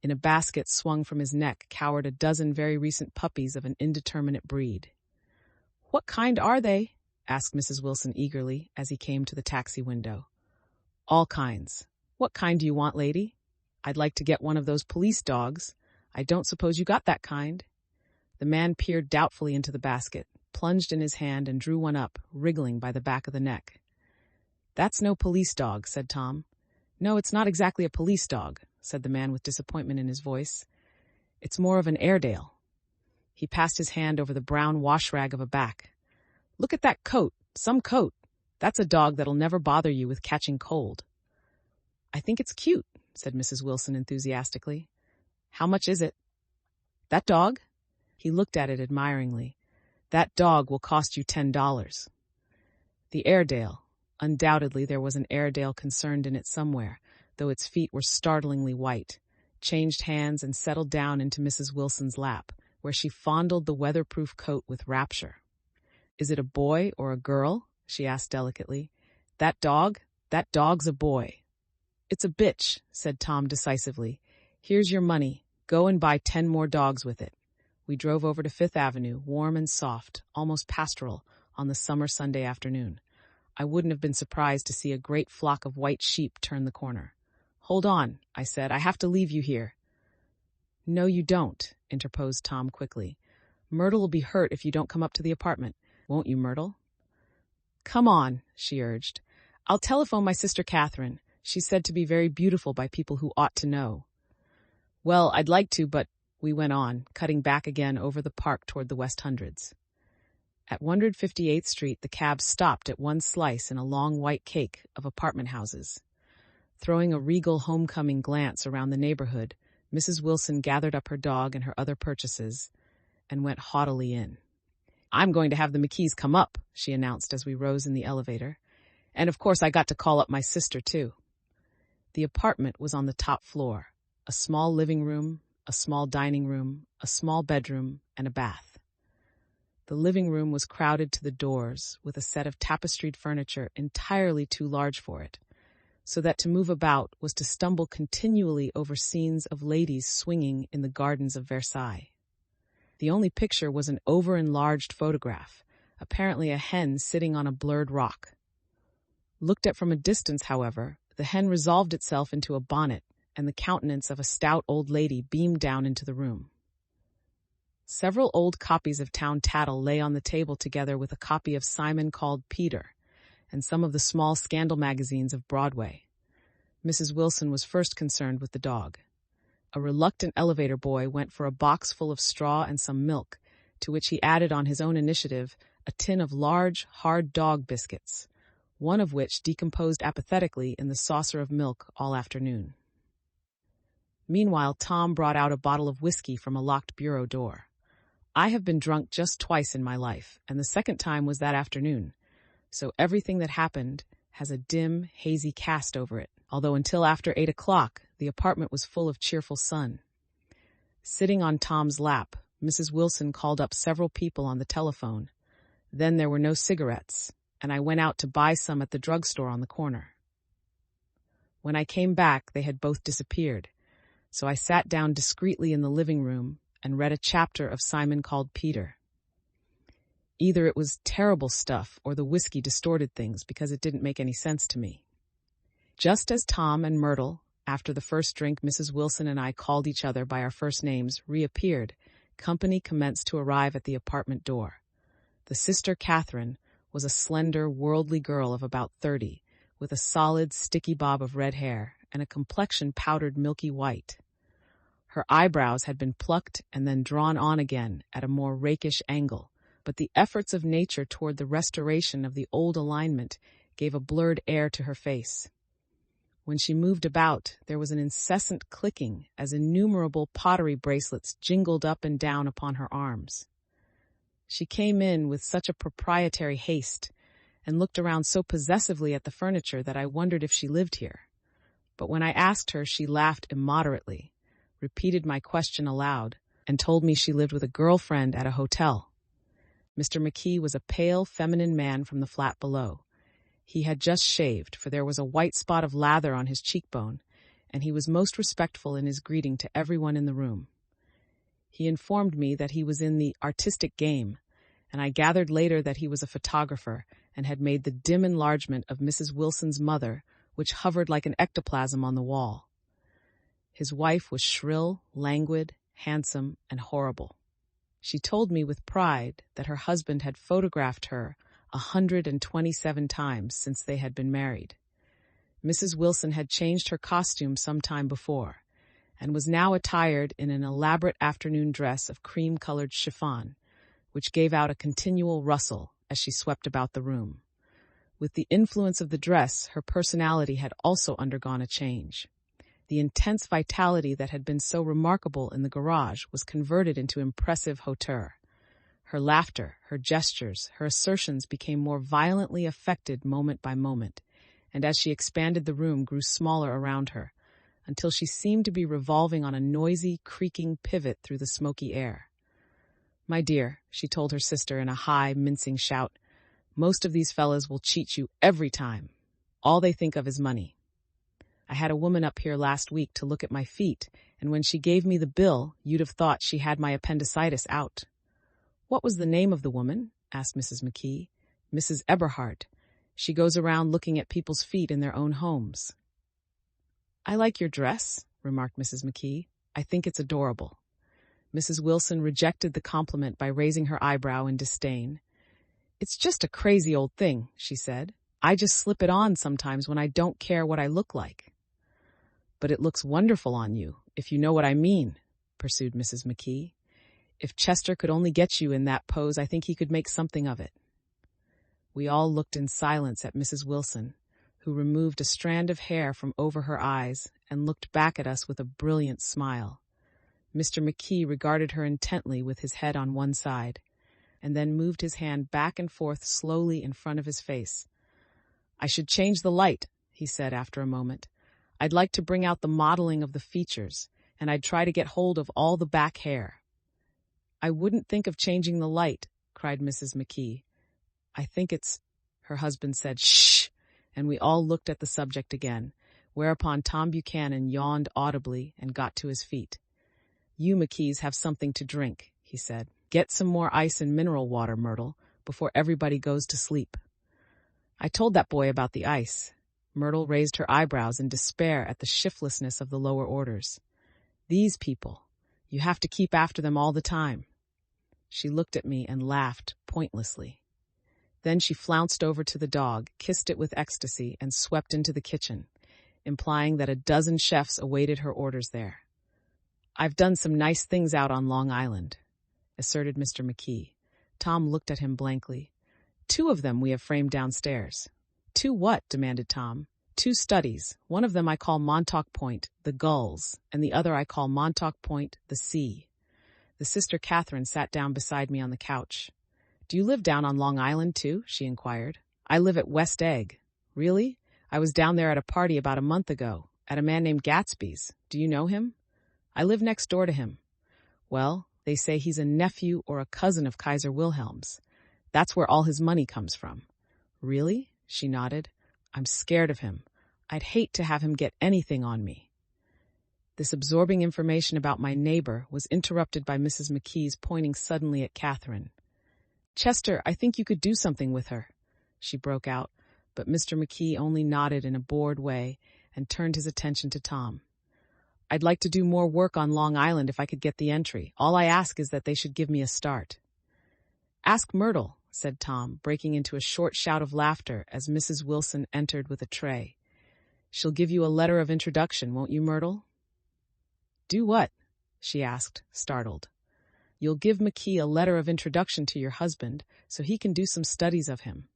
S1: In a basket swung from his neck cowered a dozen very recent puppies of an indeterminate breed. "What kind are they?" asked Mrs. Wilson eagerly as he came to the taxi window. "All kinds. What kind do you want, lady?" "I'd like to get one of those police dogs. I don't suppose you got that kind." The man peered doubtfully into the basket, plunged in his hand, and drew one up, wriggling by the back of the neck. "That's no police dog," said Tom. "No, it's not exactly a police dog," said the man with disappointment in his voice. "It's more of an Airedale." He passed his hand over the brown wash rag of a back. "Look at that coat, some coat. That's a dog that'll never bother you with catching cold." "I think it's cute," said Mrs. Wilson enthusiastically. "How much is it?" "That dog?" He looked at it admiringly. "That dog will cost you $10. The Airedale. Undoubtedly there was an Airedale concerned in it somewhere, though its feet were startlingly white, changed hands and settled down into Mrs. Wilson's lap, where she fondled the weatherproof coat with rapture. "Is it a boy or a girl?" she asked delicately. That dog's a boy." "It's a bitch," said Tom decisively. "Here's your money. Go and buy 10 more dogs with it." We drove over to Fifth Avenue, warm and soft, almost pastoral, on the summer Sunday afternoon. I wouldn't have been surprised to see a great flock of white sheep turn the corner. "Hold on," I said. "I have to leave you here." "No, you don't," interposed Tom quickly. "Myrtle will be hurt if you don't come up to the apartment. Won't you, Myrtle?" "Come on," she urged. "I'll telephone my sister Catherine. She's said to be very beautiful by people who ought to know." "Well, I'd like to, but—" we went on, cutting back again over the park toward the West Hundreds. At 158th Street, the cab stopped at one slice in a long white cake of apartment houses. Throwing a regal homecoming glance around the neighborhood, Mrs. Wilson gathered up her dog and her other purchases and went haughtily in. "I'm going to have the McKees come up," she announced as we rose in the elevator. "And of course I got to call up my sister, too." The apartment was on the top floor, a small living room, a small dining room, a small bedroom, and a bath. The living room was crowded to the doors with a set of tapestried furniture entirely too large for it, so that to move about was to stumble continually over scenes of ladies swinging in the gardens of Versailles. The only picture was an over-enlarged photograph, apparently a hen sitting on a blurred rock. Looked at from a distance, however, the hen resolved itself into a bonnet, and the countenance of a stout old lady beamed down into the room. Several old copies of Town Tattle lay on the table together with a copy of Simon Called Peter, and some of the small scandal magazines of Broadway. Mrs. Wilson was first concerned with the dog. A reluctant elevator boy went for a box full of straw and some milk, to which he added on his own initiative a tin of large, hard dog biscuits, one of which decomposed apathetically in the saucer of milk all afternoon. Meanwhile, Tom brought out a bottle of whiskey from a locked bureau door. I have been drunk just twice in my life, and the second time was that afternoon, so everything that happened has a dim, hazy cast over it, although until after 8 o'clock, the apartment was full of cheerful sun. Sitting on Tom's lap, Mrs. Wilson called up several people on the telephone. Then there were no cigarettes, and I went out to buy some at the drugstore on the corner. When I came back, they had both disappeared, so I sat down discreetly in the living room and read a chapter of Simon Called Peter. Either it was terrible stuff or the whiskey distorted things because it didn't make any sense to me. Just as Tom and Myrtle, after the first drink Mrs. Wilson and I called each other by our first names, reappeared, company commenced to arrive at the apartment door. The sister Catherine was a slender, worldly girl of about 30, with a solid, sticky bob of red hair and a complexion powdered milky white. Her eyebrows had been plucked and then drawn on again at a more rakish angle, but the efforts of nature toward the restoration of the old alignment gave a blurred air to her face. When she moved about, there was an incessant clicking as innumerable pottery bracelets jingled up and down upon her arms. She came in with such a proprietary haste and looked around so possessively at the furniture that I wondered if she lived here. But when I asked her, she laughed immoderately, repeated my question aloud, and told me she lived with a girlfriend at a hotel. Mr. McKee was a pale, feminine man from the flat below. He had just shaved, for there was a white spot of lather on his cheekbone, and he was most respectful in his greeting to everyone in the room. He informed me that he was in the artistic game, and I gathered later that he was a photographer and had made the dim enlargement of Mrs. Wilson's mother, which hovered like an ectoplasm on the wall. His wife was shrill, languid, handsome, and horrible. She told me with pride that her husband had photographed her 127 times since they had been married. Mrs. Wilson had changed her costume some time before, and was now attired in an elaborate afternoon dress of cream-colored chiffon, which gave out a continual rustle as she swept about the room. With the influence of the dress, her personality had also undergone a change. The intense vitality that had been so remarkable in the garage was converted into impressive hauteur. Her laughter, her gestures, her assertions became more violently affected moment by moment, and as she expanded the room grew smaller around her, until she seemed to be revolving on a noisy, creaking pivot through the smoky air. "My dear," she told her sister in a high, mincing shout, "most of these fellas will cheat you every time. All they think of is money. I had a woman up here last week to look at my feet, and when she gave me the bill, you'd have thought she had my appendicitis out." "What was the name of the woman?" asked Mrs. McKee. "Mrs. Eberhardt. She goes around looking at people's feet in their own homes." "I like your dress," remarked Mrs. McKee. "I think it's adorable." Mrs. Wilson rejected the compliment by raising her eyebrow in disdain. "It's just a crazy old thing," she said. "I just slip it on sometimes when I don't care what I look like." "But it looks wonderful on you, if you know what I mean," pursued Mrs. McKee. "If Chester could only get you in that pose, I think he could make something of it." We all looked in silence at Mrs. Wilson, who removed a strand of hair from over her eyes and looked back at us with a brilliant smile. Mr. McKee regarded her intently with his head on one side, and then moved his hand back and forth slowly in front of his face. "I should change the light," he said after a moment. "I'd like to bring out the modeling of the features, and I'd try to get hold of all the back hair." "I wouldn't think of changing the light," cried Mrs. McKee. "I think it's—" her husband said, "Shh!" and we all looked at the subject again, whereupon Tom Buchanan yawned audibly and got to his feet. "You McKees have something to drink," he said. "Get some more ice and mineral water, Myrtle, before everybody goes to sleep." I told that boy about the ice. Myrtle raised her eyebrows in despair at the shiftlessness of the lower orders. "These people. You have to keep after them all the time." She looked at me and laughed pointlessly. Then she flounced over to the dog, kissed it with ecstasy, and swept into the kitchen, implying that a dozen chefs awaited her orders there. "I've done some nice things out on Long Island," asserted Mr. McKee. Tom looked at him blankly. "2 of them we have framed downstairs." "2 what?" demanded Tom. "2 studies. One of them I call Montauk Point, the Gulls, and the other I call Montauk Point, the Sea." The sister Catherine sat down beside me on the couch. "Do you live down on Long Island, too?" she inquired. "I live at West Egg." "Really? I was down there at a party about a month ago, at a man named Gatsby's. Do you know him?" "I live next door to him." Well, they say he's a nephew or a cousin of Kaiser Wilhelm's. That's where all his money comes from. Really? She nodded. I'm scared of him. I'd hate to have him get anything on me. This absorbing information about my neighbor was interrupted by Mrs. McKee's pointing suddenly at Catherine. Chester, I think you could do something with her, she broke out, but Mr. McKee only nodded in a bored way and turned his attention to Tom. I'd like to do more work on Long Island if I could get the entry. All I ask is that they should give me a start. Ask Myrtle, said Tom, breaking into a short shout of laughter as Mrs. Wilson entered with a tray. She'll give you a letter of introduction, won't you, Myrtle? Do what? She asked, startled. You'll give McKee a letter of introduction to your husband so he can do some studies of him.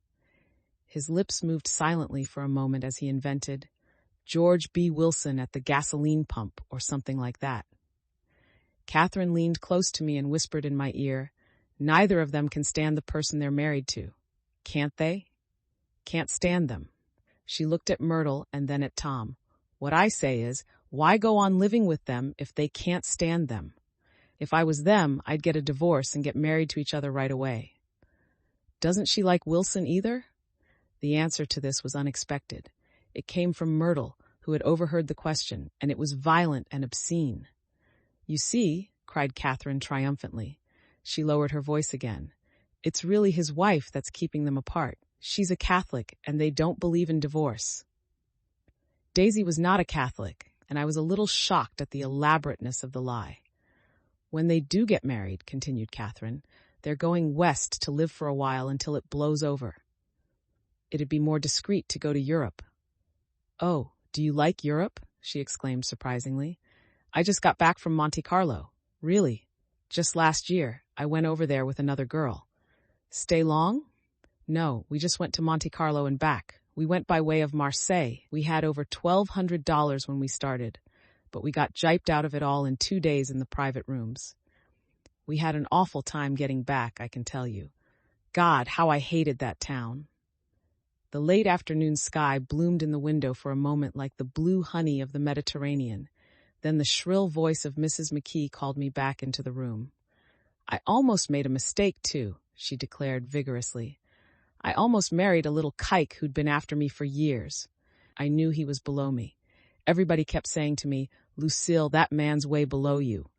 S1: His lips moved silently for a moment as he invented, George B. Wilson at the gasoline pump or something like that. Catherine leaned close to me and whispered in my ear, neither of them can stand the person they're married to. Can't they? Can't stand them. She looked at Myrtle and then at Tom. What I say is, why go on living with them if they can't stand them? If I was them, I'd get a divorce and get married to each other right away. Doesn't she like Wilson either? The answer to this was unexpected. It came from Myrtle, who had overheard the question, and it was violent and obscene. You see, cried Catherine triumphantly. She lowered her voice again. It's really his wife that's keeping them apart. She's a Catholic, and they don't believe in divorce. Daisy was not a Catholic, and I was a little shocked at the elaborateness of the lie. When they do get married, continued Catherine, they're going west to live for a while until it blows over. It'd be more discreet to go to Europe. Oh, do you like Europe? She exclaimed surprisingly. I just got back from Monte Carlo. Really? Just last year, I went over there with another girl. Stay long? No, we just went to Monte Carlo and back. We went by way of Marseille. We had over $1,200 when we started, but we got jiped out of it all in 2 days in the private rooms. We had an awful time getting back, I can tell you. God, how I hated that town. The late afternoon sky bloomed in the window for a moment like the blue honey of the Mediterranean. Then the shrill voice of Mrs. McKee called me back into the room. I almost made a mistake, too, she declared vigorously. I almost married a little kike who'd been after me for years. I knew he was below me. Everybody kept saying to me, Lucille, that man's way below you.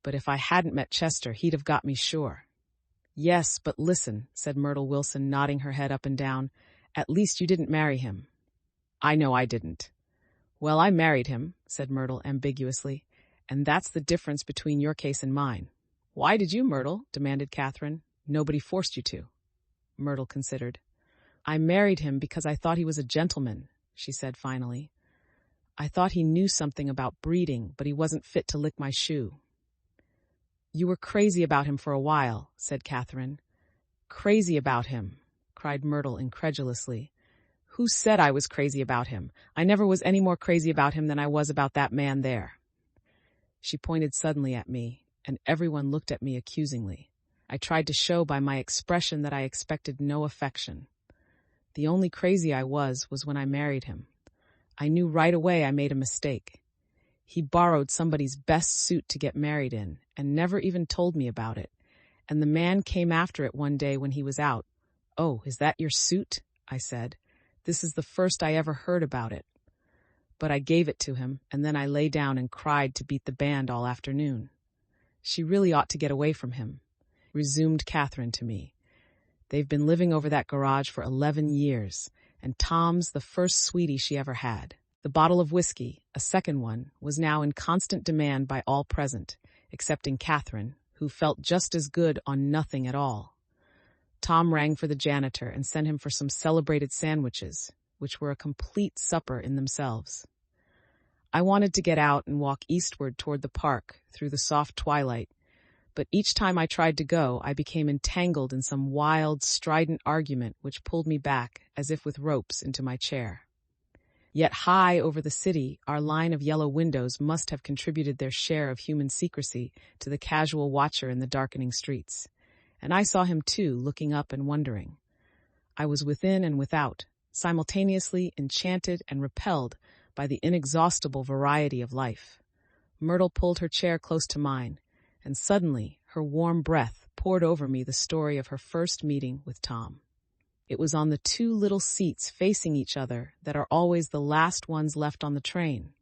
S1: But if I hadn't met Chester, he'd have got me sure. Yes, but listen, said Myrtle Wilson, nodding her head up and down. At least you didn't marry him. I know I didn't. Well, I married him, said Myrtle ambiguously, and that's the difference between your case and mine. Why did you, Myrtle? Demanded Catherine. Nobody forced you to. Myrtle considered. I married him because I thought he was a gentleman, she said finally. I thought he knew something about breeding, but he wasn't fit to lick my shoe. You were crazy about him for a while, said Catherine. Crazy about him, cried Myrtle incredulously. Who said I was crazy about him? I never was any more crazy about him than I was about that man there. She pointed suddenly at me, and everyone looked at me accusingly. I tried to show by my expression that I expected no affection. The only crazy I was when I married him. I knew right away I made a mistake. He borrowed somebody's best suit to get married in, and never even told me about it. And the man came after it one day when he was out. Oh, is that your suit? I said. This is the first I ever heard about it. But I gave it to him, and then I lay down and cried to beat the band all afternoon. She really ought to get away from him, resumed Catherine to me. They've been living over that garage for 11 years, and Tom's the first sweetie she ever had. The bottle of whiskey, a second one, was now in constant demand by all present, excepting Catherine, who felt just as good on nothing at all. Tom rang for the janitor and sent him for some celebrated sandwiches, which were a complete supper in themselves. I wanted to get out and walk eastward toward the park through the soft twilight, but each time I tried to go, I became entangled in some wild, strident argument which pulled me back, as if with ropes, into my chair. Yet high over the city, our line of yellow windows must have contributed their share of human secrecy to the casual watcher in the darkening streets. And I saw him too, looking up and wondering. I was within and without, simultaneously enchanted and repelled by the inexhaustible variety of life. Myrtle pulled her chair close to mine, and suddenly her warm breath poured over me the story of her first meeting with Tom. It was on the two little seats facing each other that are always the last ones left on the train.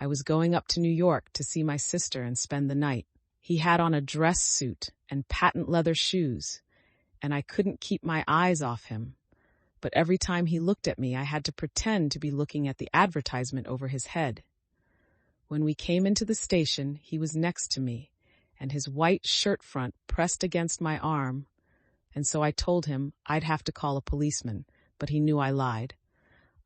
S1: I was going up to New York to see my sister and spend the night. He had on a dress suit and patent leather shoes, and I couldn't keep my eyes off him. But every time he looked at me, I had to pretend to be looking at the advertisement over his head. When we came into the station, he was next to me, and his white shirt front pressed against my arm, and so I told him I'd have to call a policeman, but he knew I lied.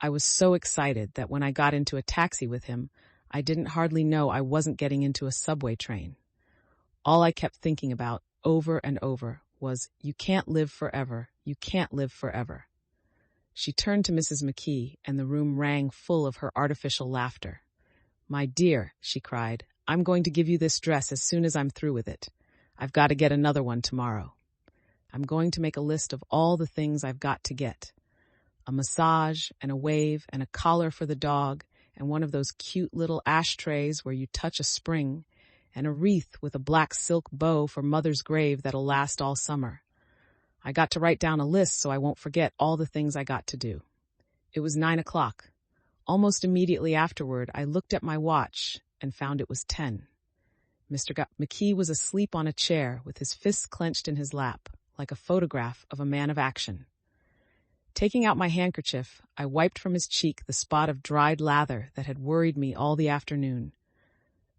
S1: I was so excited that when I got into a taxi with him, I didn't hardly know I wasn't getting into a subway train. All I kept thinking about, over and over, was, "You can't live forever. You can't live forever." She turned to Mrs. McKee, and the room rang full of her artificial laughter. "My dear," she cried, "I'm going to give you this dress as soon as I'm through with it. I've got to get another one tomorrow. I'm going to make a list of all the things I've got to get. A massage, and a wave, and a collar for the dog, and one of those cute little ashtrays where you touch a spring, and a wreath with a black silk bow for Mother's grave that'll last all summer. I got to write down a list so I won't forget all the things I got to do." It was 9 o'clock. Almost immediately afterward, I looked at my watch and found it was 10. Mr. McKee was asleep on a chair with his fists clenched in his lap, like a photograph of a man of action. Taking out my handkerchief, I wiped from his cheek the spot of dried lather that had worried me all the afternoon.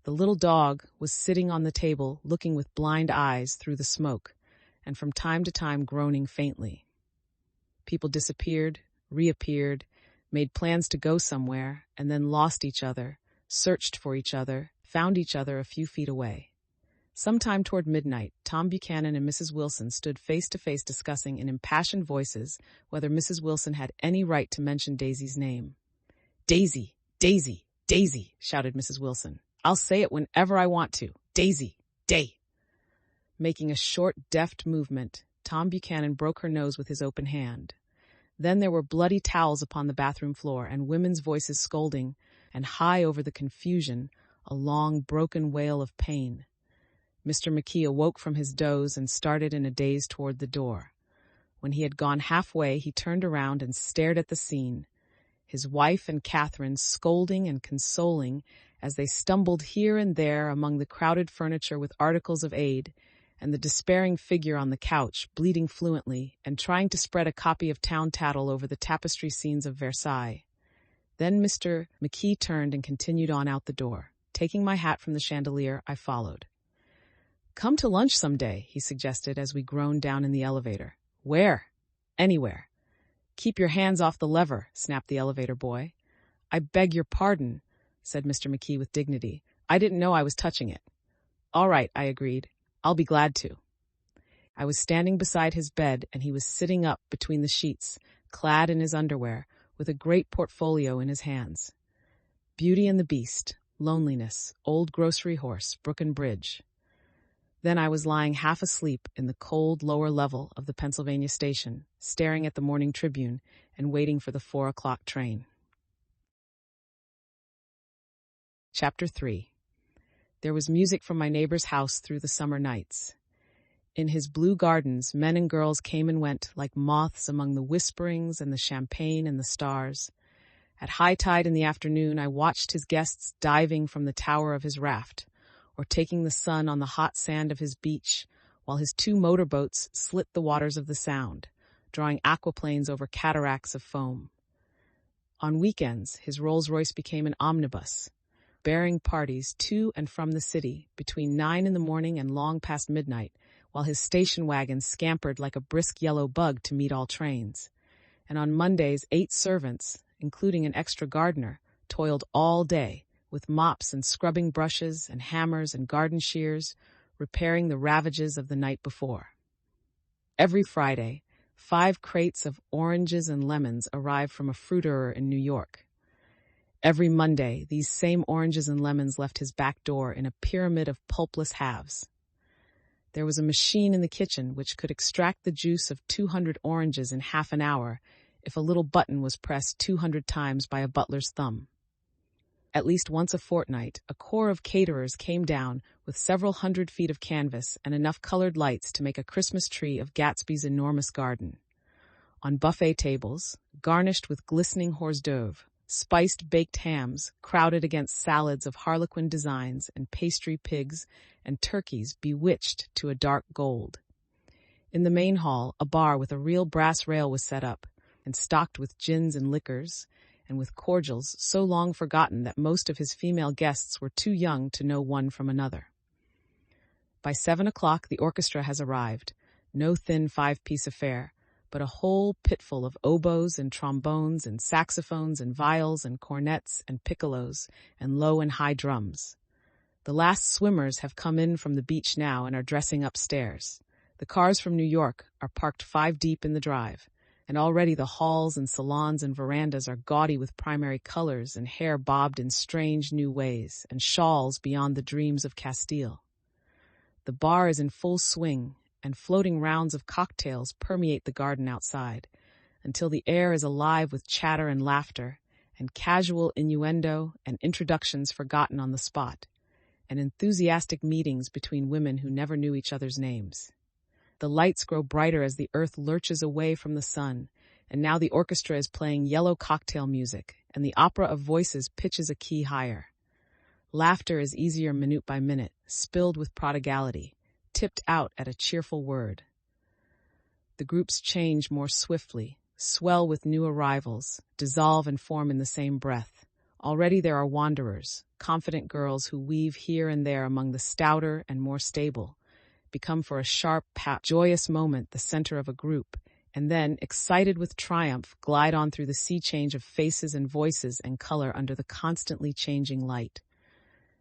S1: The little dog was sitting on the table, looking with blind eyes through the smoke, and from time to time groaning faintly. People disappeared, reappeared, made plans to go somewhere, and then lost each other, searched for each other, found each other a few feet away. Sometime toward midnight, Tom Buchanan and Mrs. Wilson stood face to face discussing in impassioned voices whether Mrs. Wilson had any right to mention Daisy's name. "Daisy, Daisy, Daisy," shouted Mrs. Wilson. "I'll say it whenever I want to. Daisy, Day." Making a short, deft movement, Tom Buchanan broke her nose with his open hand. Then there were bloody towels upon the bathroom floor and women's voices scolding, and high over the confusion, a long, broken wail of pain. Mr. McKee awoke from his doze and started in a daze toward the door. When he had gone halfway, he turned around and stared at the scene, his wife and Catherine scolding and consoling as they stumbled here and there among the crowded furniture with articles of aid, and the despairing figure on the couch, bleeding fluently and trying to spread a copy of Town Tattle over the tapestry scenes of Versailles. Then Mr. McKee turned and continued on out the door. Taking my hat from the chandelier, I followed. "Come to lunch someday," he suggested as we groaned down in the elevator. "Where?" "Anywhere." "Keep your hands off the lever," snapped the elevator boy. "I beg your pardon," said Mr. McKee with dignity. "I didn't know I was touching it." "All right," I agreed. "I'll be glad to." I was standing beside his bed, and he was sitting up between the sheets, clad in his underwear, with a great portfolio in his hands. Beauty and the Beast, Loneliness, Old Grocery Horse, Brooklyn Bridge. Then I was lying half asleep in the cold lower level of the Pennsylvania station, staring at the Morning Tribune and waiting for the 4 o'clock train. Chapter 3. There was music from my neighbor's house through the summer nights. In his blue gardens, men and girls came and went like moths among the whisperings and the champagne and the stars. At high tide in the afternoon, I watched his guests diving from the tower of his raft, or taking the sun on the hot sand of his beach, while his 2 motorboats slit the waters of the Sound, drawing aquaplanes over cataracts of foam. On weekends, his Rolls-Royce became an omnibus, bearing parties to and from the city between 9 in the morning and long past midnight, while his station wagon scampered like a brisk yellow bug to meet all trains. And on Mondays, 8 servants, including an extra gardener, toiled all day, with mops and scrubbing brushes and hammers and garden shears, repairing the ravages of the night before. Every Friday, 5 crates of oranges and lemons arrived from a fruiterer in New York. Every Monday, these same oranges and lemons left his back door in a pyramid of pulpless halves. There was a machine in the kitchen which could extract the juice of 200 oranges in half an hour if a little button was pressed 200 times by a butler's thumb. At least once a fortnight, a corps of caterers came down with several 100 feet of canvas and enough colored lights to make a Christmas tree of Gatsby's enormous garden. On buffet tables, garnished with glistening hors d'oeuvre, spiced baked hams crowded against salads of harlequin designs and pastry pigs and turkeys bewitched to a dark gold. In the main hall, a bar with a real brass rail was set up and stocked with gins and liquors, and with cordials so long forgotten that most of his female guests were too young to know one from another. By 7 o'clock, the orchestra has arrived, no thin 5-piece affair, but a whole pitful of oboes and trombones and saxophones and viols and cornets and piccolos and low and high drums. The last swimmers have come in from the beach now and are dressing upstairs. The cars from New York are parked 5 deep in the drive, and already the halls and salons and verandas are gaudy with primary colors and hair bobbed in strange new ways and shawls beyond the dreams of Castile. The bar is in full swing, and floating rounds of cocktails permeate the garden outside, until the air is alive with chatter and laughter, and casual innuendo and introductions forgotten on the spot, and enthusiastic meetings between women who never knew each other's names. The lights grow brighter as the earth lurches away from the sun, and now the orchestra is playing yellow cocktail music, and the opera of voices pitches a key higher. Laughter is easier minute by minute, spilled with prodigality, tipped out at a cheerful word. The groups change more swiftly, swell with new arrivals, dissolve and form in the same breath. Already there are wanderers, confident girls who weave here and there among the stouter and more stable, become for a sharp, joyous moment the center of a group, and then, excited with triumph, glide on through the sea change of faces and voices and color under the constantly changing light.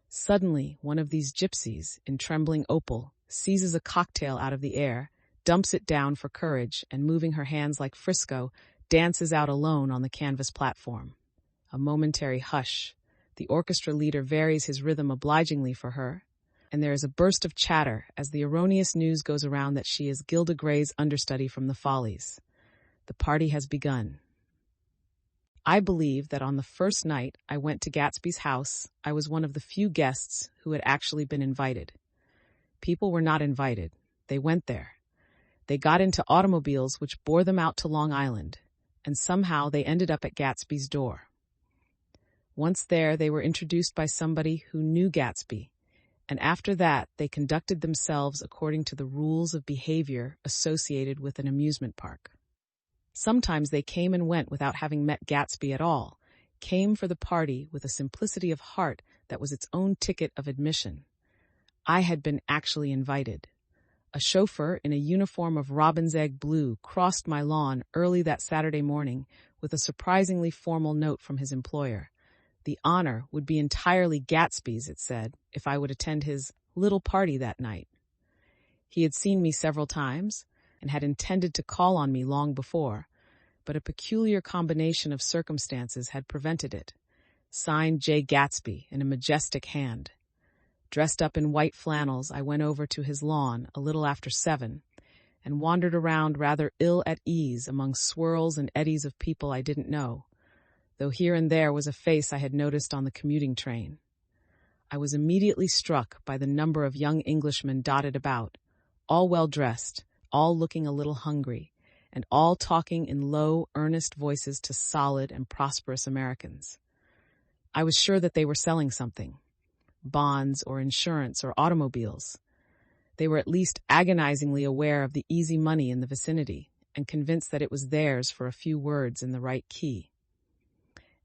S1: Suddenly, one of these gypsies, in trembling opal, seizes a cocktail out of the air, dumps it down for courage, and moving her hands like Frisco, dances out alone on the canvas platform. A momentary hush. The orchestra leader varies his rhythm obligingly for her, and there is a burst of chatter as the erroneous news goes around that she is Gilda Gray's understudy from the Follies. The party has begun. I believe that on the first night I went to Gatsby's house, I was one of the few guests who had actually been invited. People were not invited. They went there. They got into automobiles which bore them out to Long Island, and somehow they ended up at Gatsby's door. Once there, they were introduced by somebody who knew Gatsby, and after that, they conducted themselves according to the rules of behavior associated with an amusement park. Sometimes they came and went without having met Gatsby at all, came for the party with a simplicity of heart that was its own ticket of admission. I had been actually invited. A chauffeur in a uniform of robin's egg blue crossed my lawn early that Saturday morning with a surprisingly formal note from his employer. The honor would be entirely Gatsby's, it said, if I would attend his little party that night. He had seen me several times and had intended to call on me long before, but a peculiar combination of circumstances had prevented it. Signed J. Gatsby in a majestic hand. Dressed up in white flannels, I went over to his lawn a little after 7 and wandered around rather ill at ease among swirls and eddies of people I didn't know, though here and there was a face I had noticed on the commuting train. I was immediately struck by the number of young Englishmen dotted about, all well-dressed, all looking a little hungry, and all talking in low, earnest voices to solid and prosperous Americans. I was sure that they were selling something. Bonds or insurance or automobiles. They were at least agonizingly aware of the easy money in the vicinity and convinced that it was theirs for a few words in the right key.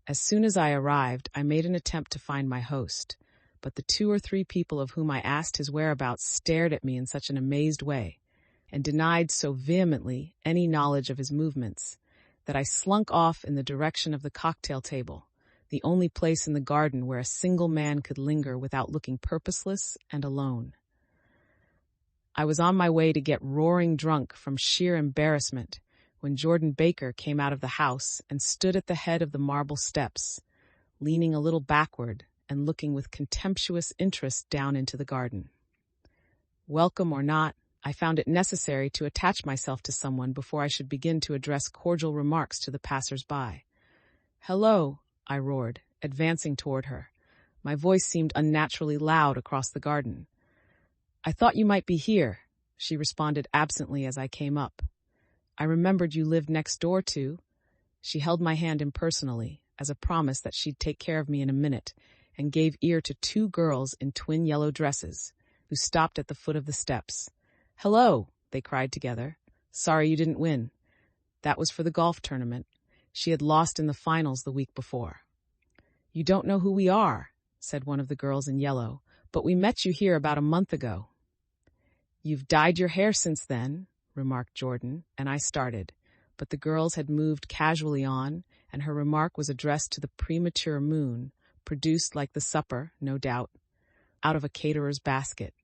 S1: As soon as I arrived, I made an attempt to find my host, but the 2 or 3 people of whom I asked his whereabouts stared at me in such an amazed way and denied so vehemently any knowledge of his movements that I slunk off in the direction of the cocktail table, the only place in the garden where a single man could linger without looking purposeless and alone. I was on my way to get roaring drunk from sheer embarrassment when Jordan Baker came out of the house and stood at the head of the marble steps, leaning a little backward and looking with contemptuous interest down into the garden. Welcome or not, I found it necessary to attach myself to someone before I should begin to address cordial remarks to the passers-by. "Hello," I roared, advancing toward her. My voice seemed unnaturally loud across the garden. "I thought you might be here," she responded absently as I came up. "I remembered you lived next door to—" She held my hand impersonally, as a promise that she'd take care of me in a minute, and gave ear to two girls in twin yellow dresses, who stopped at the foot of the steps. "Hello," they cried together. "Sorry you didn't win." That was for the golf tournament. She had lost in the finals the week before. "You don't know who we are," said one of the girls in yellow, "but we met you here about a month ago." "You've dyed your hair since then," remarked Jordan, and I started, but the girls had moved casually on, and her remark was addressed to the premature moon, produced like the supper, no doubt, out of a caterer's basket.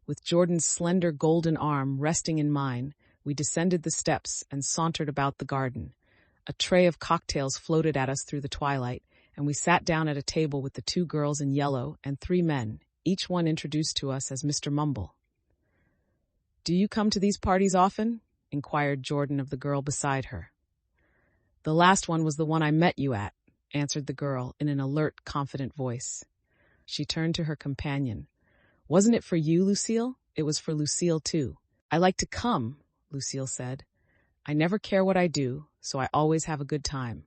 S1: With Jordan's slender golden arm resting in mine, we descended the steps and sauntered about the garden. A tray of cocktails floated at us through the twilight, and we sat down at a table with the two girls in yellow and three men, each one introduced to us as Mr. Mumble. "Do you come to these parties often?" inquired Jordan of the girl beside her. "The last one was the one I met you at," answered the girl in an alert, confident voice. She turned to her companion. "Wasn't it for you, Lucille? It was for Lucille, too." "I like to come," Lucille said. "I never care what I do, so I always have a good time.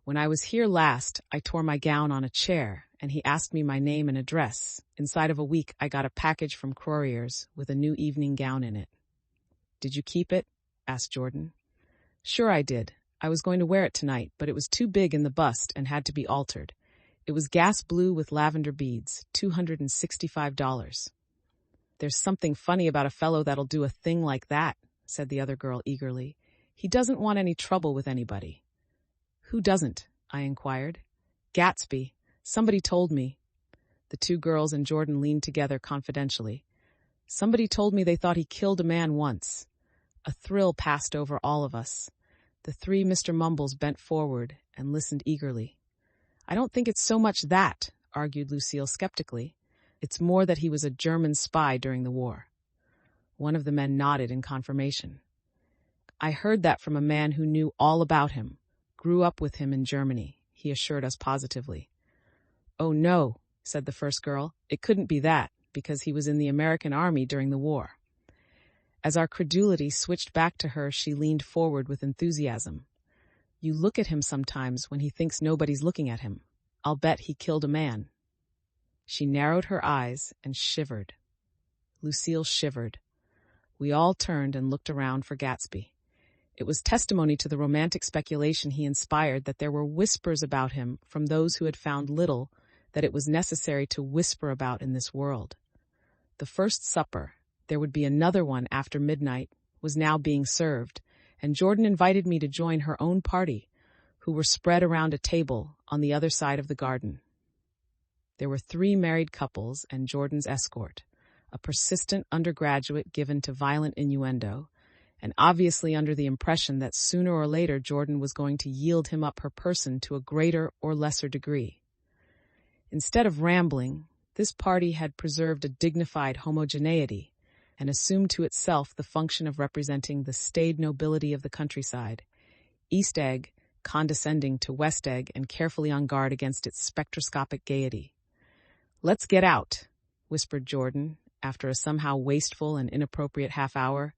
S1: When I was here last, I tore my gown on a chair, and he asked me my name and address. Inside of a week, I got a package from Crorier's with a new evening gown in it." "Did you keep it?" asked Jordan. "Sure I did. I was going to wear it tonight, but it was too big in the bust and had to be altered. It was gas blue with lavender beads, $265. "There's something funny about a fellow that'll do a thing like that," said the other girl eagerly. "He doesn't want any trouble with anybody." "Who doesn't?" I inquired. "Gatsby. Somebody told me." The two girls and Jordan leaned together confidentially. "Somebody told me they thought he killed a man once." A thrill passed over all of us. The three Mr. Mumbles bent forward and listened eagerly. "I don't think it's so much that," argued Lucille skeptically. "It's more that he was a German spy during the war." One of the men nodded in confirmation. "I heard that from a man who knew all about him, grew up with him in Germany," he assured us positively. "Oh no," said the first girl. "It couldn't be that, because he was in the American Army during the war." As our credulity switched back to her, she leaned forward with enthusiasm. "You look at him sometimes when he thinks nobody's looking at him. I'll bet he killed a man." She narrowed her eyes and shivered. Lucille shivered. We all turned and looked around for Gatsby. It was testimony to the romantic speculation he inspired that there were whispers about him from those who had found little that it was necessary to whisper about in this world. The first supper, there would be another one after midnight, was now being served, and Jordan invited me to join her own party, who were spread around a table on the other side of the garden. There were three married couples and Jordan's escort, a persistent undergraduate given to violent innuendo, and obviously under the impression that sooner or later Jordan was going to yield him up her person to a greater or lesser degree. Instead of rambling, this party had preserved a dignified homogeneity and assumed to itself the function of representing the staid nobility of the countryside, East Egg condescending to West Egg and carefully on guard against its spectroscopic gaiety. "Let's get out," whispered Jordan, after a somehow wasteful and inappropriate half-hour.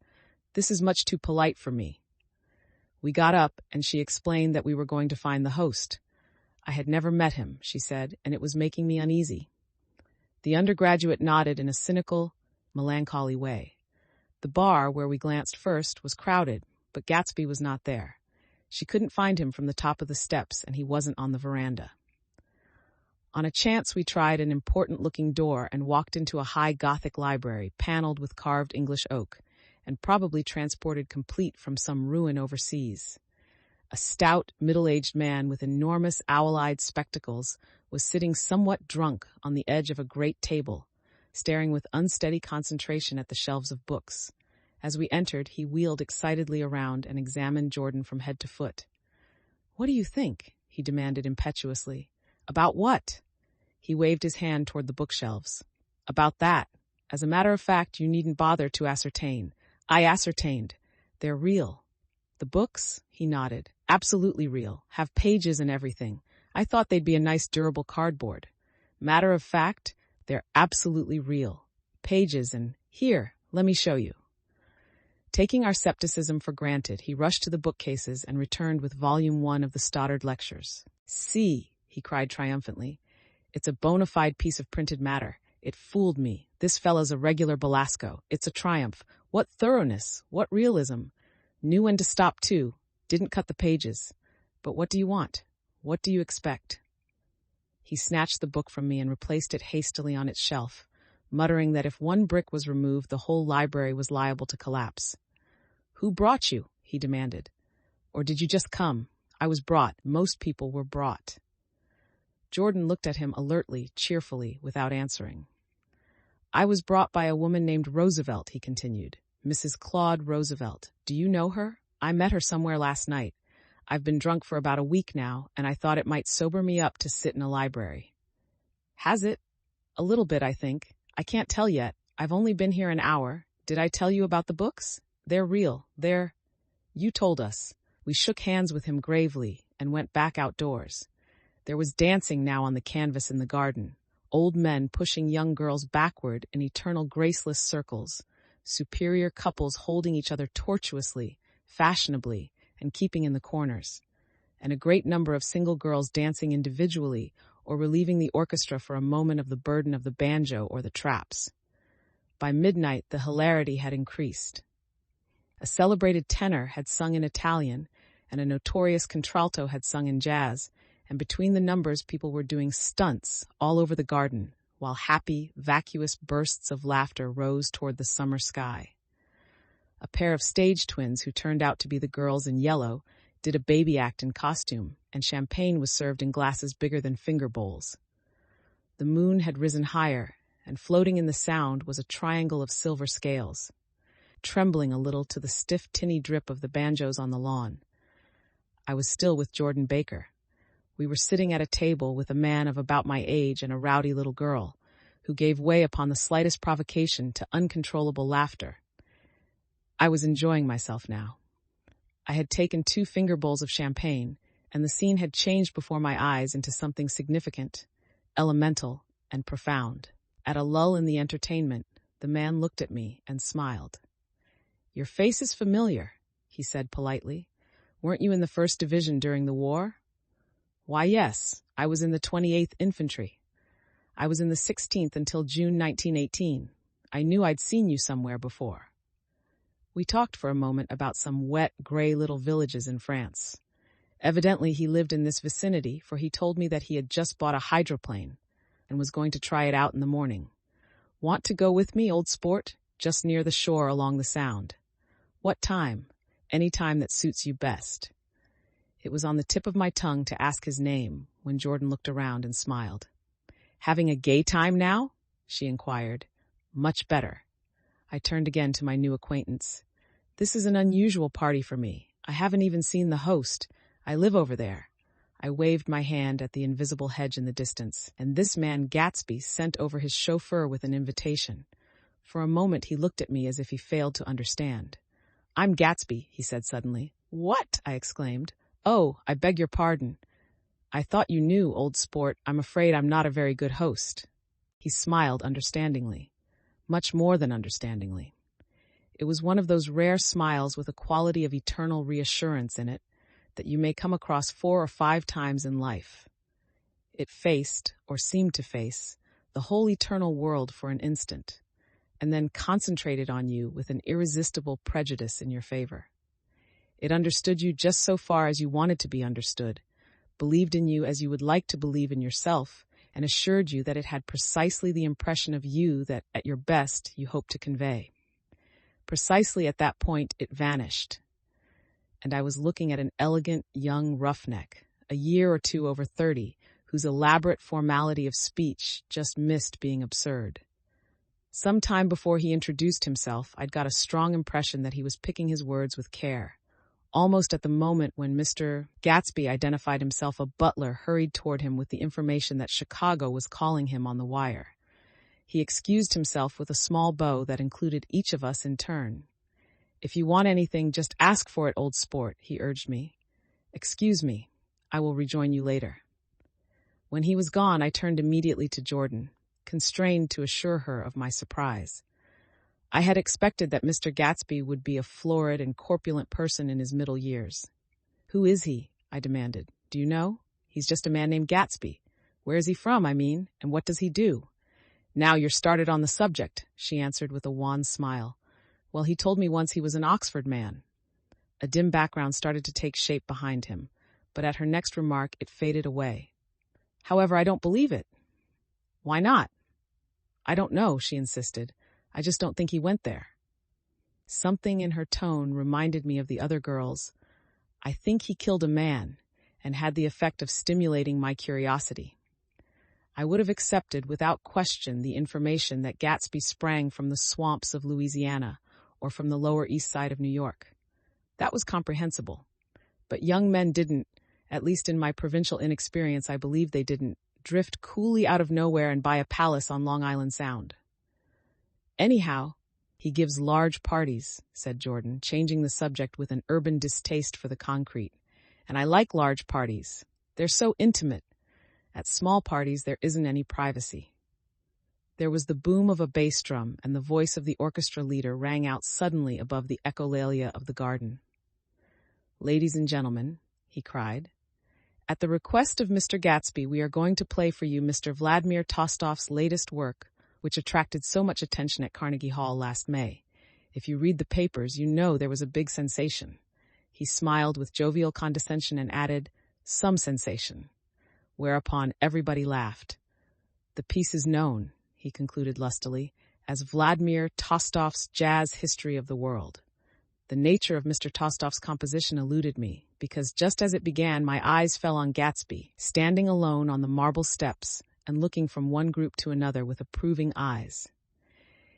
S1: "This is much too polite for me." We got up, and she explained that we were going to find the host. I had never met him, she said, and it was making me uneasy. The undergraduate nodded in a cynical, melancholy way. The bar, where we glanced first, was crowded, but Gatsby was not there. She couldn't find him from the top of the steps, and he wasn't on the veranda. On a chance, we tried an important-looking door and walked into a high Gothic library, paneled with carved English oak, and probably transported complete from some ruin overseas. A stout, middle-aged man with enormous owl-eyed spectacles was sitting somewhat drunk on the edge of a great table, staring with unsteady concentration at the shelves of books. As we entered, he wheeled excitedly around and examined Jordan from head to foot. "What do you think?" he demanded impetuously. "About what?" He waved his hand toward the bookshelves. "About that. As a matter of fact, you needn't bother to ascertain. I ascertained. They're real." "The books?" he nodded. "Absolutely real. Have pages and everything. I thought they'd be a nice durable cardboard." Matter of fact, they're absolutely real. Pages and, here, let me show you. Taking our skepticism for granted, he rushed to the bookcases and returned with Volume 1 of the Stoddard Lectures. See, he cried triumphantly. It's a bona fide piece of printed matter. It fooled me. This fella's a regular Belasco. It's a triumph. What thoroughness! What realism! Knew when to stop, too. Didn't cut the pages. But what do you want? What do you expect? He snatched the book from me and replaced it hastily on its shelf, muttering that if one brick was removed, the whole library was liable to collapse. Who brought you? He demanded. Or did you just come? I was brought. Most people were brought. Jordan looked at him alertly, cheerfully, without answering. I was brought by a woman named Roosevelt, he continued. Mrs. Claude Roosevelt. Do you know her? I met her somewhere last night. I've been drunk for about a week now, and I thought it might sober me up to sit in a library. Has it? A little bit, I think. I can't tell yet. I've only been here an hour. Did I tell you about the books? They're real. You told us. We shook hands with him gravely and went back outdoors. There was dancing now on the canvas in the garden. Old men pushing young girls backward in eternal graceless circles. Superior couples holding each other tortuously, fashionably, and keeping in the corners. And a great number of single girls dancing individually or relieving the orchestra for a moment of the burden of the banjo or the traps. By midnight, the hilarity had increased. A celebrated tenor had sung in Italian, and a notorious contralto had sung in jazz, and between the numbers people were doing stunts all over the garden, while happy, vacuous bursts of laughter rose toward the summer sky. A pair of stage twins who turned out to be the girls in yellow did a baby act in costume, and champagne was served in glasses bigger than finger bowls. The moon had risen higher, and floating in the sound was a triangle of silver scales, trembling a little to the stiff tinny drip of the banjos on the lawn. I was still with Jordan Baker. We were sitting at a table with a man of about my age and a rowdy little girl, who gave way upon the slightest provocation to uncontrollable laughter. I was enjoying myself now. I had taken 2 finger bowls of champagne, and the scene had changed before my eyes into something significant, elemental, and profound. At a lull in the entertainment, the man looked at me and smiled. Your face is familiar, he said politely. Weren't you in the 1st Division during the war? Why, yes, I was in the 28th Infantry. I was in the 16th until June 1918. I knew I'd seen you somewhere before. We talked for a moment about some wet, gray little villages in France. Evidently he lived in this vicinity, for he told me that he had just bought a hydroplane and was going to try it out in the morning. Want to go with me, old sport? Just near the shore along the Sound. What time? Any time that suits you best. It was on the tip of my tongue to ask his name when Jordan looked around and smiled. Having a gay time now? She inquired. Much better. I turned again to my new acquaintance. This is an unusual party for me. I haven't even seen the host. I live over there. I waved my hand at the invisible hedge in the distance, and this man Gatsby sent over his chauffeur with an invitation. For a moment he looked at me as if he failed to understand. I'm Gatsby, he said suddenly. What? I exclaimed. Oh, I beg your pardon. I thought you knew, old sport. I'm afraid I'm not a very good host. He smiled understandingly. Much more than understandingly. It was one of those rare smiles with a quality of eternal reassurance in it that you may come across 4 or 5 times in life. It faced, or seemed to face, the whole eternal world for an instant, and then concentrated on you with an irresistible prejudice in your favor. It understood you just so far as you wanted to be understood, believed in you as you would like to believe in yourself, and assured you that it had precisely the impression of you that, at your best, you hoped to convey. Precisely at that point, it vanished, and I was looking at an elegant young roughneck, a year or 2 over 30, whose elaborate formality of speech just missed being absurd. Some time before he introduced himself, I'd got a strong impression that he was picking his words with care. Almost at the moment when Mr. Gatsby identified himself, a butler hurried toward him with the information that Chicago was calling him on the wire. He excused himself with a small bow that included each of us in turn. If you want anything, just ask for it, old sport, he urged me. Excuse me. I will rejoin you later. When he was gone, I turned immediately to Jordan, constrained to assure her of my surprise. I had expected that Mr. Gatsby would be a florid and corpulent person in his middle years. "Who is he?" I demanded. "Do you know? He's just a man named Gatsby. Where is he from, I mean, and what does he do?" "Now you're started on the subject," she answered with a wan smile. "Well, he told me once he was an Oxford man." A dim background started to take shape behind him, but at her next remark it faded away. "However, I don't believe it." "Why not?" "I don't know," she insisted. "I just don't think he went there." Something in her tone reminded me of the other girls. I think he killed a man, and had the effect of stimulating my curiosity. I would have accepted without question the information that Gatsby sprang from the swamps of Louisiana or from the Lower East Side of New York. That was comprehensible. But young men didn't, at least in my provincial inexperience I believe they didn't, drift coolly out of nowhere and buy a palace on Long Island Sound. "Anyhow, he gives large parties," said Jordan, changing the subject with an urban distaste for the concrete. "And I like large parties. They're so intimate. At small parties, there isn't any privacy." There was the boom of a bass drum, and the voice of the orchestra leader rang out suddenly above the echolalia of the garden. "Ladies and gentlemen," he cried, "at the request of Mr. Gatsby, we are going to play for you Mr. Vladimir Tostof's latest work, which attracted so much attention at Carnegie Hall last May. If you read the papers, you know there was a big sensation." He smiled with jovial condescension and added, "some sensation," whereupon everybody laughed. "The piece is known," he concluded lustily, "as Vladimir Tostof's Jazz History of the World." The nature of Mr. Tostof's composition eluded me, because just as it began, my eyes fell on Gatsby, standing alone on the marble steps and looking from one group to another with approving eyes.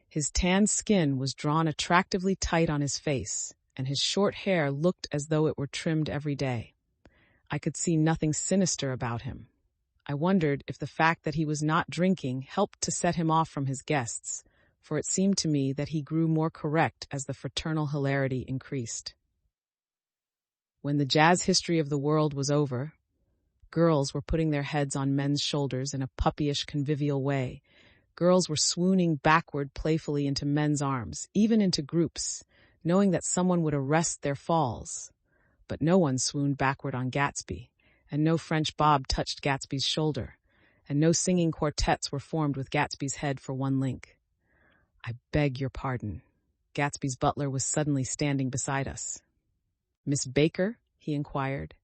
S1: His tanned skin was drawn attractively tight on his face, and his short hair looked as though it were trimmed every day. I could see nothing sinister about him. I wondered if the fact that he was not drinking helped to set him off from his guests, for it seemed to me that he grew more correct as the fraternal hilarity increased. When the Jazz History of the World was over, girls were putting their heads on men's shoulders in a puppyish, convivial way. Girls were swooning backward playfully into men's arms, even into groups, knowing that someone would arrest their falls. But no one swooned backward on Gatsby, and no French bob touched Gatsby's shoulder, and no singing quartets were formed with Gatsby's head for one link. "I beg your pardon." Gatsby's butler was suddenly standing beside us. "Miss Baker?" he inquired.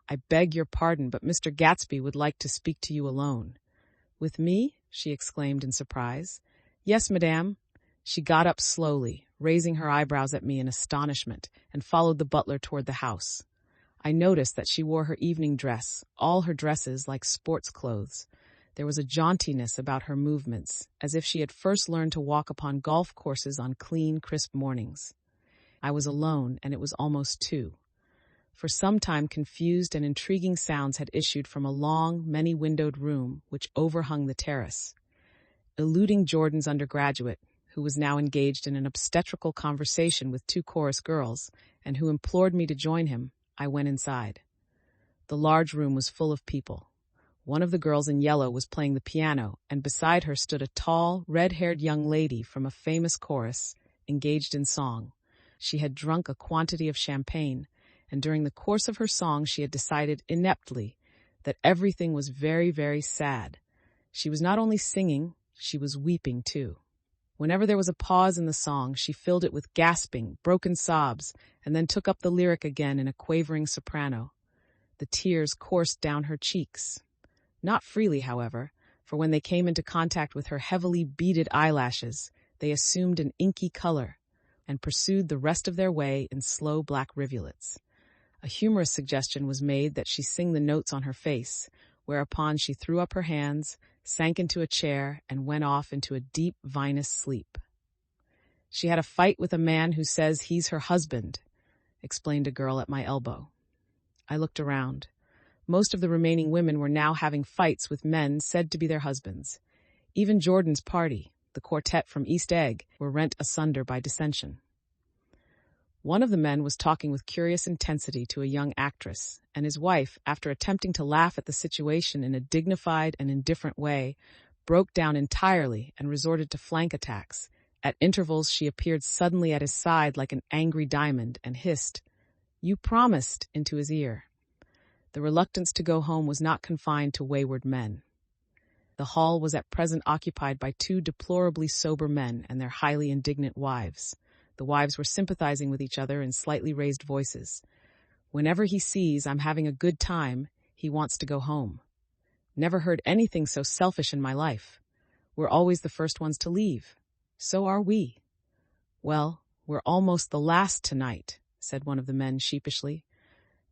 S1: "I beg your pardon, but Mr. Gatsby would like to speak to you alone." "With me?" she exclaimed in surprise. "Yes, madame." She got up slowly, raising her eyebrows at me in astonishment, and followed the butler toward the house. I noticed that she wore her evening dress, all her dresses like sports clothes. There was a jauntiness about her movements, as if she had first learned to walk upon golf courses on clean, crisp mornings. I was alone, and it was almost 2. For some time confused and intriguing sounds had issued from a long, many-windowed room which overhung the terrace. Eluding Jordan's undergraduate, who was now engaged in an obstetrical conversation with 2 chorus girls, and who implored me to join him, I went inside. The large room was full of people. One of the girls in yellow was playing the piano, and beside her stood a tall, red-haired young lady from a famous chorus, engaged in song. She had drunk a quantity of champagne, and during the course of her song she had decided ineptly that everything was very, very sad. She was not only singing, she was weeping too. Whenever there was a pause in the song, she filled it with gasping, broken sobs, and then took up the lyric again in a quavering soprano. The tears coursed down her cheeks. Not freely, however, for when they came into contact with her heavily beaded eyelashes, they assumed an inky color and pursued the rest of their way in slow black rivulets. A humorous suggestion was made that she sing the notes on her face, whereupon she threw up her hands, sank into a chair, and went off into a deep, vinous sleep. "She had a fight with a man who says he's her husband," explained a girl at my elbow. I looked around. Most of the remaining women were now having fights with men said to be their husbands. Even Jordan's party, the quartet from East Egg, were rent asunder by dissension. One of the men was talking with curious intensity to a young actress, and his wife, after attempting to laugh at the situation in a dignified and indifferent way, broke down entirely and resorted to flank attacks. At intervals, she appeared suddenly at his side like an angry diamond and hissed, "You promised," into his ear. The reluctance to go home was not confined to wayward men. The hall was at present occupied by two deplorably sober men and their highly indignant wives. The wives were sympathizing with each other in slightly raised voices. "Whenever he sees I'm having a good time, he wants to go home. Never heard anything so selfish in my life. We're always the first ones to leave. So are we." "Well, we're almost the last tonight," said one of the men sheepishly.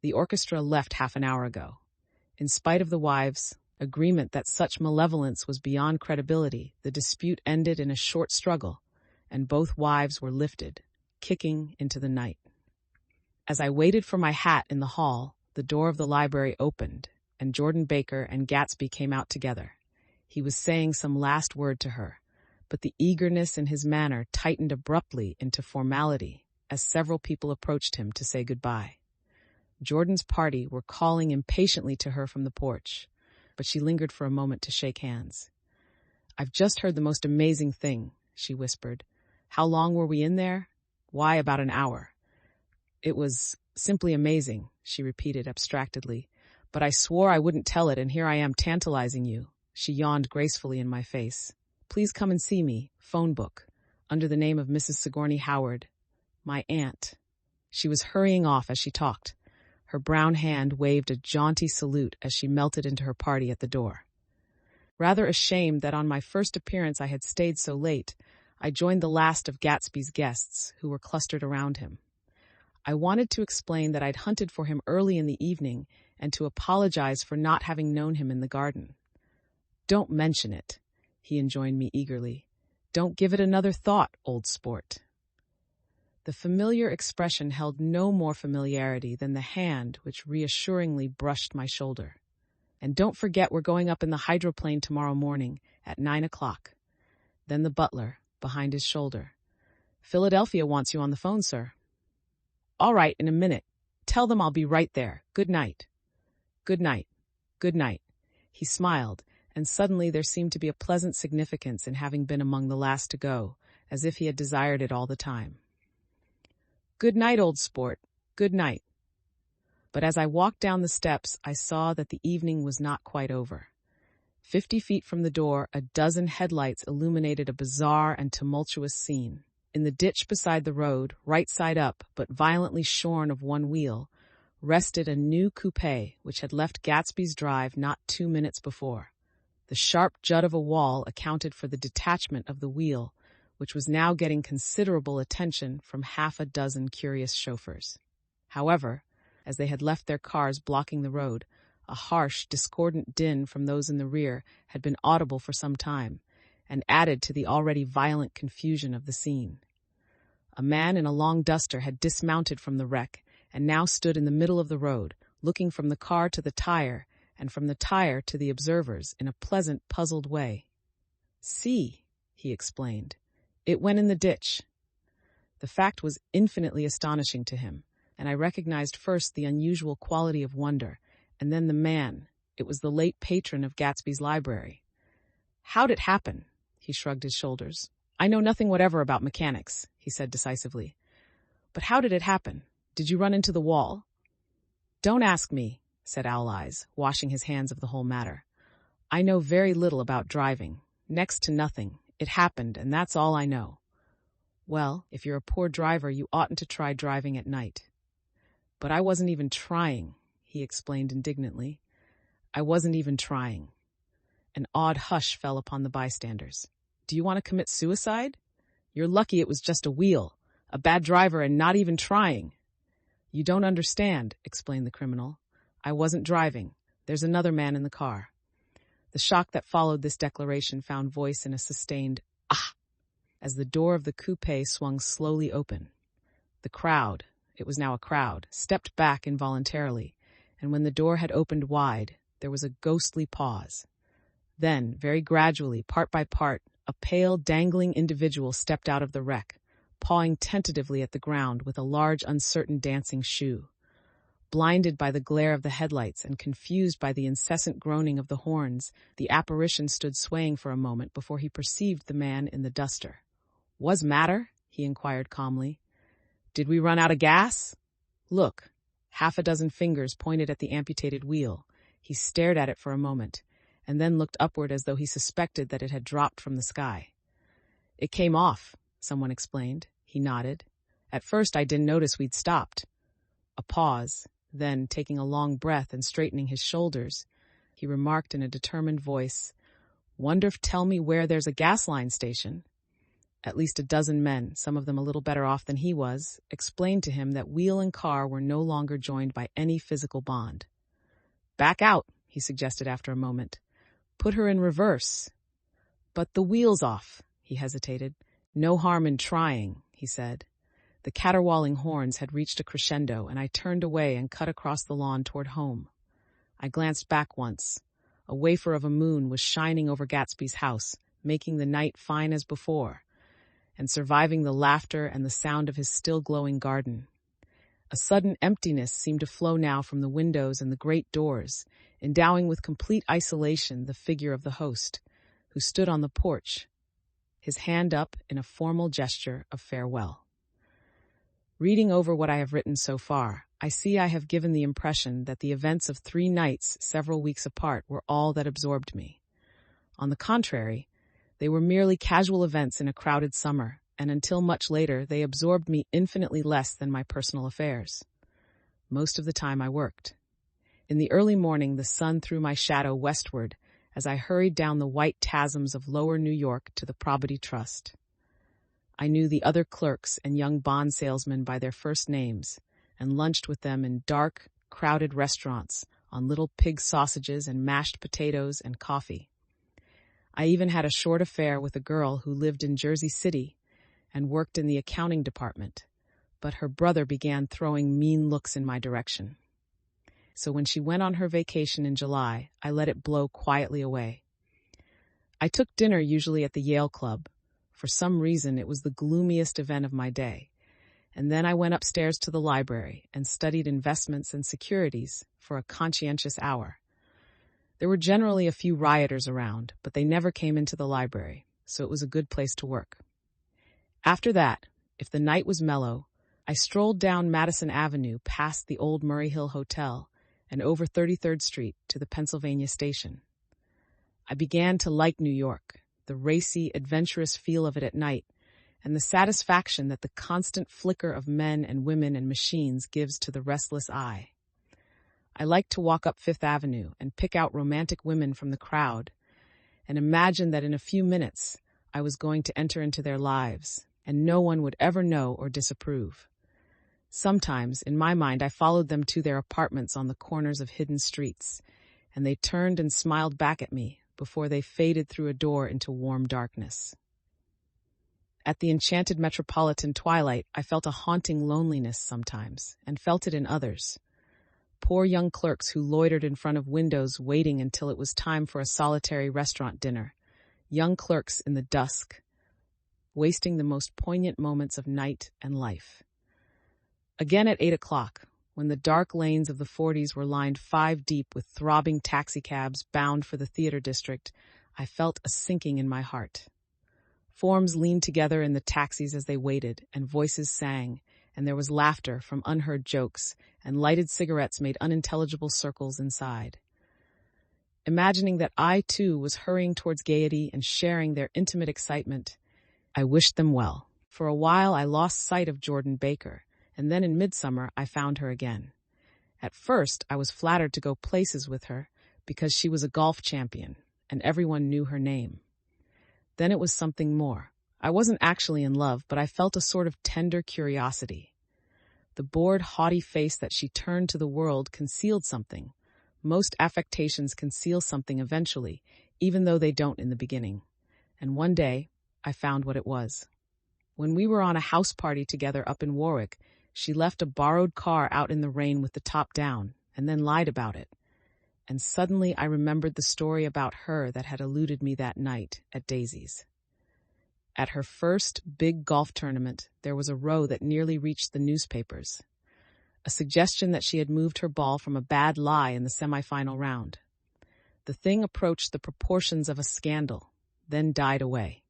S1: "The orchestra left half an hour ago." In spite of the wives' agreement that such malevolence was beyond credibility, the dispute ended in a short struggle, and both wives were lifted, kicking into the night. As I waited for my hat in the hall, the door of the library opened, and Jordan Baker and Gatsby came out together. He was saying some last word to her, but the eagerness in his manner tightened abruptly into formality as several people approached him to say goodbye. Jordan's party were calling impatiently to her from the porch, but she lingered for a moment to shake hands. "I've just heard the most amazing thing," she whispered. "How long were we in there?" "Why, about an hour." "It was simply amazing," she repeated abstractedly. "But I swore I wouldn't tell it, and here I am tantalizing you." She yawned gracefully in my face. "Please come and see me, phone book, under the name of Mrs. Sigourney Howard, my aunt." She was hurrying off as she talked. Her brown hand waved a jaunty salute as she melted into her party at the door. Rather ashamed that on my first appearance I had stayed so late, I joined the last of Gatsby's guests, who were clustered around him. I wanted to explain that I'd hunted for him early in the evening and to apologize for not having known him in the garden. "Don't mention it," he enjoined me eagerly. "Don't give it another thought, old sport." The familiar expression held no more familiarity than the hand which reassuringly brushed my shoulder. "And don't forget we're going up in the hydroplane tomorrow morning at 9 o'clock. Then the butler, behind his shoulder. "Philadelphia wants you on the phone, sir." "All right, in a minute. Tell them I'll be right there. Good night." "Good night. Good night." He smiled, and suddenly there seemed to be a pleasant significance in having been among the last to go, as if he had desired it all the time. "Good night, old sport. Good night." But as I walked down the steps, I saw that the evening was not quite over. 50 feet from the door, a dozen headlights illuminated a bizarre and tumultuous scene. In the ditch beside the road, right side up, but violently shorn of one wheel, rested a new coupe which had left Gatsby's drive not 2 minutes before. The sharp jut of a wall accounted for the detachment of the wheel, which was now getting considerable attention from half a dozen curious chauffeurs. However, as they had left their cars blocking the road, a harsh, discordant din from those in the rear had been audible for some time, and added to the already violent confusion of the scene. A man in a long duster had dismounted from the wreck and now stood in the middle of the road, looking from the car to the tire and from the tire to the observers in a pleasant, puzzled way. "See," he explained, "it went in the ditch." The fact was infinitely astonishing to him, and I recognized first the unusual quality of wonder, and then the man. It was the late patron of Gatsby's library. "How'd it happen?" He shrugged his shoulders. "I know nothing whatever about mechanics," he said decisively. "But how did it happen? Did you run into the wall?" "Don't ask me," said Owl Eyes, washing his hands of the whole matter. "I know very little about driving. Next to nothing. It happened, and that's all I know." "Well, if you're a poor driver, you oughtn't to try driving at night." "But I wasn't even trying," he explained indignantly. "I wasn't even trying." An odd hush fell upon the bystanders. "Do you want to commit suicide? You're lucky it was just a wheel, a bad driver, and not even trying." "You don't understand," explained the criminal. "I wasn't driving. There's another man in the car." The shock that followed this declaration found voice in a sustained "ah" as the door of the coupe swung slowly open. The crowd, it was now a crowd, stepped back involuntarily, and when the door had opened wide, there was a ghostly pause. Then, very gradually, part by part, a pale, dangling individual stepped out of the wreck, pawing tentatively at the ground with a large, uncertain dancing shoe. Blinded by the glare of the headlights and confused by the incessant groaning of the horns, the apparition stood swaying for a moment before he perceived the man in the duster. "What's matter?" he inquired calmly. "Did we run out of gas?" "Look." Half a dozen fingers pointed at the amputated wheel. He stared at it for a moment, and then looked upward as though he suspected that it had dropped from the sky. "It came off," someone explained. He nodded. "At first I didn't notice we'd stopped." A pause. Then, taking a long breath and straightening his shoulders, he remarked in a determined voice, "Wonder if tell me where there's a gas line station." At least a dozen men, some of them a little better off than he was, explained to him that wheel and car were no longer joined by any physical bond. "Back out," he suggested after a moment. "Put her in reverse." "But the wheel's off," he hesitated. "No harm in trying," he said. The caterwauling horns had reached a crescendo, and I turned away and cut across the lawn toward home. I glanced back once. A wafer of a moon was shining over Gatsby's house, making the night fine as before, and surviving the laughter and the sound of his still glowing garden. A sudden emptiness seemed to flow now from the windows and the great doors, endowing with complete isolation the figure of the host, who stood on the porch, his hand up in a formal gesture of farewell. Reading over what I have written so far, I see I have given the impression that the events of 3 nights several weeks apart were all that absorbed me. On the contrary, they were merely casual events in a crowded summer, and until much later they absorbed me infinitely less than my personal affairs. Most of the time I worked. In the early morning the sun threw my shadow westward as I hurried down the white chasms of lower New York to the Probity Trust. I knew the other clerks and young bond salesmen by their first names, and lunched with them in dark, crowded restaurants on little pig sausages and mashed potatoes and coffee. I even had a short affair with a girl who lived in Jersey City and worked in the accounting department, but her brother began throwing mean looks in my direction. So when she went on her vacation in July, I let it blow quietly away. I took dinner usually at the Yale Club. For some reason, it was the gloomiest event of my day. And then I went upstairs to the library and studied investments and securities for a conscientious hour. There were generally a few rioters around, but they never came into the library, so it was a good place to work. After that, if the night was mellow, I strolled down Madison Avenue past the old Murray Hill Hotel and over 33rd Street to the Pennsylvania Station. I began to like New York, the racy, adventurous feel of it at night, and the satisfaction that the constant flicker of men and women and machines gives to the restless eye. I liked to walk up Fifth Avenue and pick out romantic women from the crowd, and imagine that in a few minutes I was going to enter into their lives, and no one would ever know or disapprove. Sometimes, in my mind, I followed them to their apartments on the corners of hidden streets, and they turned and smiled back at me before they faded through a door into warm darkness. At the enchanted metropolitan twilight, I felt a haunting loneliness sometimes, and felt it in others. Poor young clerks who loitered in front of windows waiting until it was time for a solitary restaurant dinner. Young clerks in the dusk, wasting the most poignant moments of night and life. Again at 8 o'clock, when the dark lanes of the 40s were lined 5 deep with throbbing taxicabs bound for the theater district, I felt a sinking in my heart. Forms leaned together in the taxis as they waited, and voices sang, and there was laughter from unheard jokes, and lighted cigarettes made unintelligible circles inside. Imagining that I, too, was hurrying towards gaiety and sharing their intimate excitement, I wished them well. For a while I lost sight of Jordan Baker, and then in midsummer I found her again. At first I was flattered to go places with her because she was a golf champion, and everyone knew her name. Then it was something more. I wasn't actually in love, but I felt a sort of tender curiosity. The bored, haughty face that she turned to the world concealed something. Most affectations conceal something eventually, even though they don't in the beginning. And one day, I found what it was. When we were on a house party together up in Warwick, she left a borrowed car out in the rain with the top down, and then lied about it. And suddenly I remembered the story about her that had eluded me that night at Daisy's. At her first big golf tournament, there was a row that nearly reached the newspapers. A suggestion that she had moved her ball from a bad lie in the semifinal round. The thing approached the proportions of a scandal, then died away.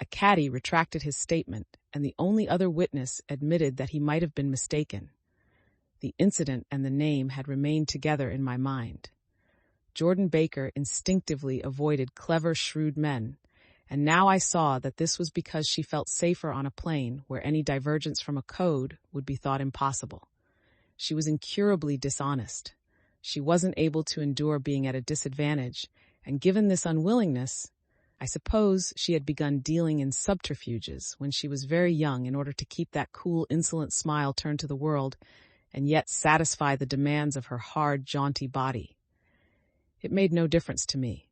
S1: A caddy retracted his statement, and the only other witness admitted that he might have been mistaken. The incident and the name had remained together in my mind. Jordan Baker instinctively avoided clever, shrewd men, and now I saw that this was because she felt safer on a plane where any divergence from a code would be thought impossible. She was incurably dishonest. She wasn't able to endure being at a disadvantage, and given this unwillingness, I suppose she had begun dealing in subterfuges when she was very young in order to keep that cool, insolent smile turned to the world and yet satisfy the demands of her hard, jaunty body. It made no difference to me.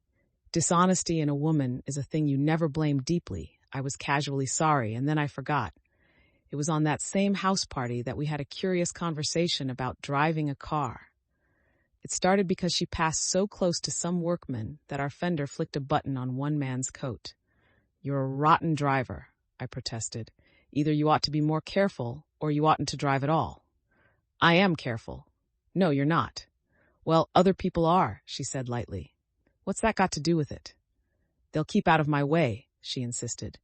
S1: Dishonesty in a woman is a thing you never blame deeply. I was casually sorry, and then I forgot. It was on that same house party that we had a curious conversation about driving a car. It started because she passed so close to some workman that our fender flicked a button on one man's coat. "You're a rotten driver," I protested. "Either you ought to be more careful, or you oughtn't to drive at all." "I am careful." "No, you're not." "Well, other people are," she said lightly. "What's that got to do with it?" "They'll keep out of my way," she insisted.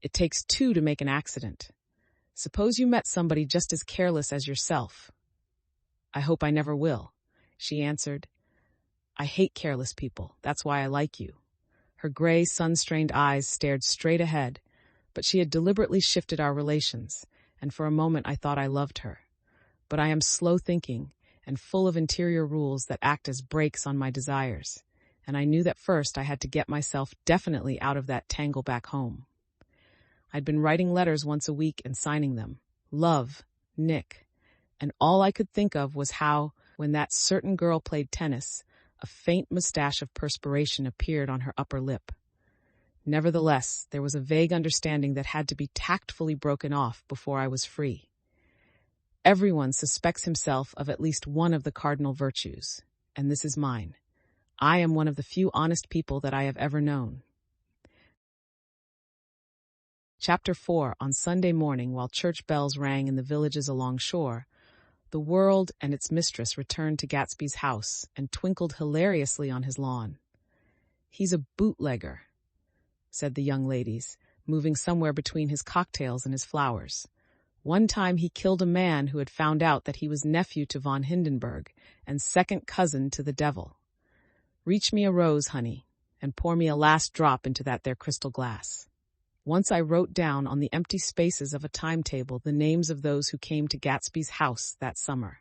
S1: "It takes two to make an accident. Suppose you met somebody just as careless as yourself." "I hope I never will," she answered. "I hate careless people. That's why I like you." Her gray, sun-strained eyes stared straight ahead, but she had deliberately shifted our relations, and for a moment I thought I loved her. But I am slow-thinking and full of interior rules that act as brakes on my desires, and I knew that first I had to get myself definitely out of that tangle back home. I'd been writing letters once a week and signing them. Love, Nick. And all I could think of was how, when that certain girl played tennis, a faint mustache of perspiration appeared on her upper lip. Nevertheless, there was a vague understanding that had to be tactfully broken off before I was free. Everyone suspects himself of at least one of the cardinal virtues, and this is mine. I am one of the few honest people that I have ever known. Chapter 4. On Sunday morning, while church bells rang in the villages along shore, the world and its mistress returned to Gatsby's house and twinkled hilariously on his lawn. "He's a bootlegger," said the young ladies, moving somewhere between his cocktails and his flowers. "One time he killed a man who had found out that he was nephew to von Hindenburg and second cousin to the devil. Reach me a rose, honey, and pour me a last drop into that there crystal glass." Once I wrote down on the empty spaces of a timetable the names of those who came to Gatsby's house that summer.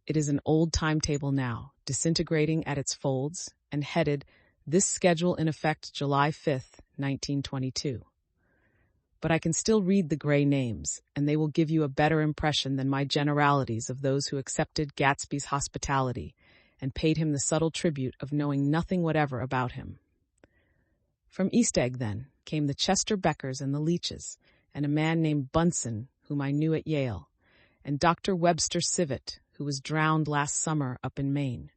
S1: It is an old timetable now, disintegrating at its folds, and headed, "This schedule in effect July 5th, 1922. But I can still read the gray names, and they will give you a better impression than my generalities of those who accepted Gatsby's hospitality and paid him the subtle tribute of knowing nothing whatever about him. From East Egg, then, came the Chester Beckers and the Leaches, and a man named Bunsen, whom I knew at Yale, and Dr. Webster Civet, who was drowned last summer up in Maine,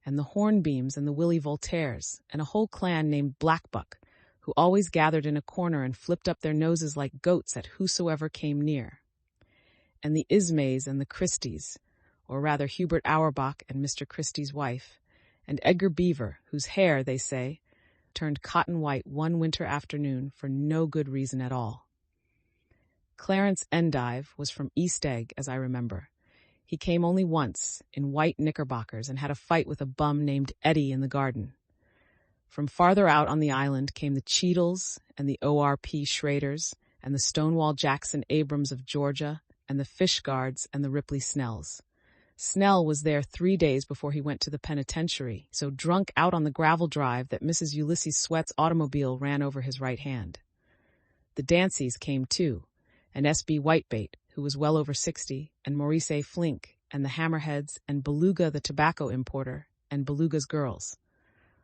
S1: and the Hornbeams and the Willie Voltaires, and a whole clan named Blackbuck, who always gathered in a corner and flipped up their noses like goats at whosoever came near, and the Ismays and the Christies, or rather Hubert Auerbach and Mr. Christie's wife, and Edgar Beaver, whose hair, they say, turned cotton white one winter afternoon for no good reason at all. Clarence Endive was from East Egg, as I remember. He came only once, in white knickerbockers, and had a fight with a bum named Eddie in the garden. From farther out on the island came the Cheadles and the O.R.P. Schraders and the Stonewall Jackson Abrams of Georgia and the Fishguards and the Ripley Snells. Snell was there 3 days before he went to the penitentiary, so drunk out on the gravel drive that Mrs. Ulysses Sweat's automobile ran over his right hand. The Danceys came too, and S.B. Whitebait, who was well over 60, and Maurice A. Flink, and the Hammerheads, and Beluga the tobacco importer, and Beluga's girls.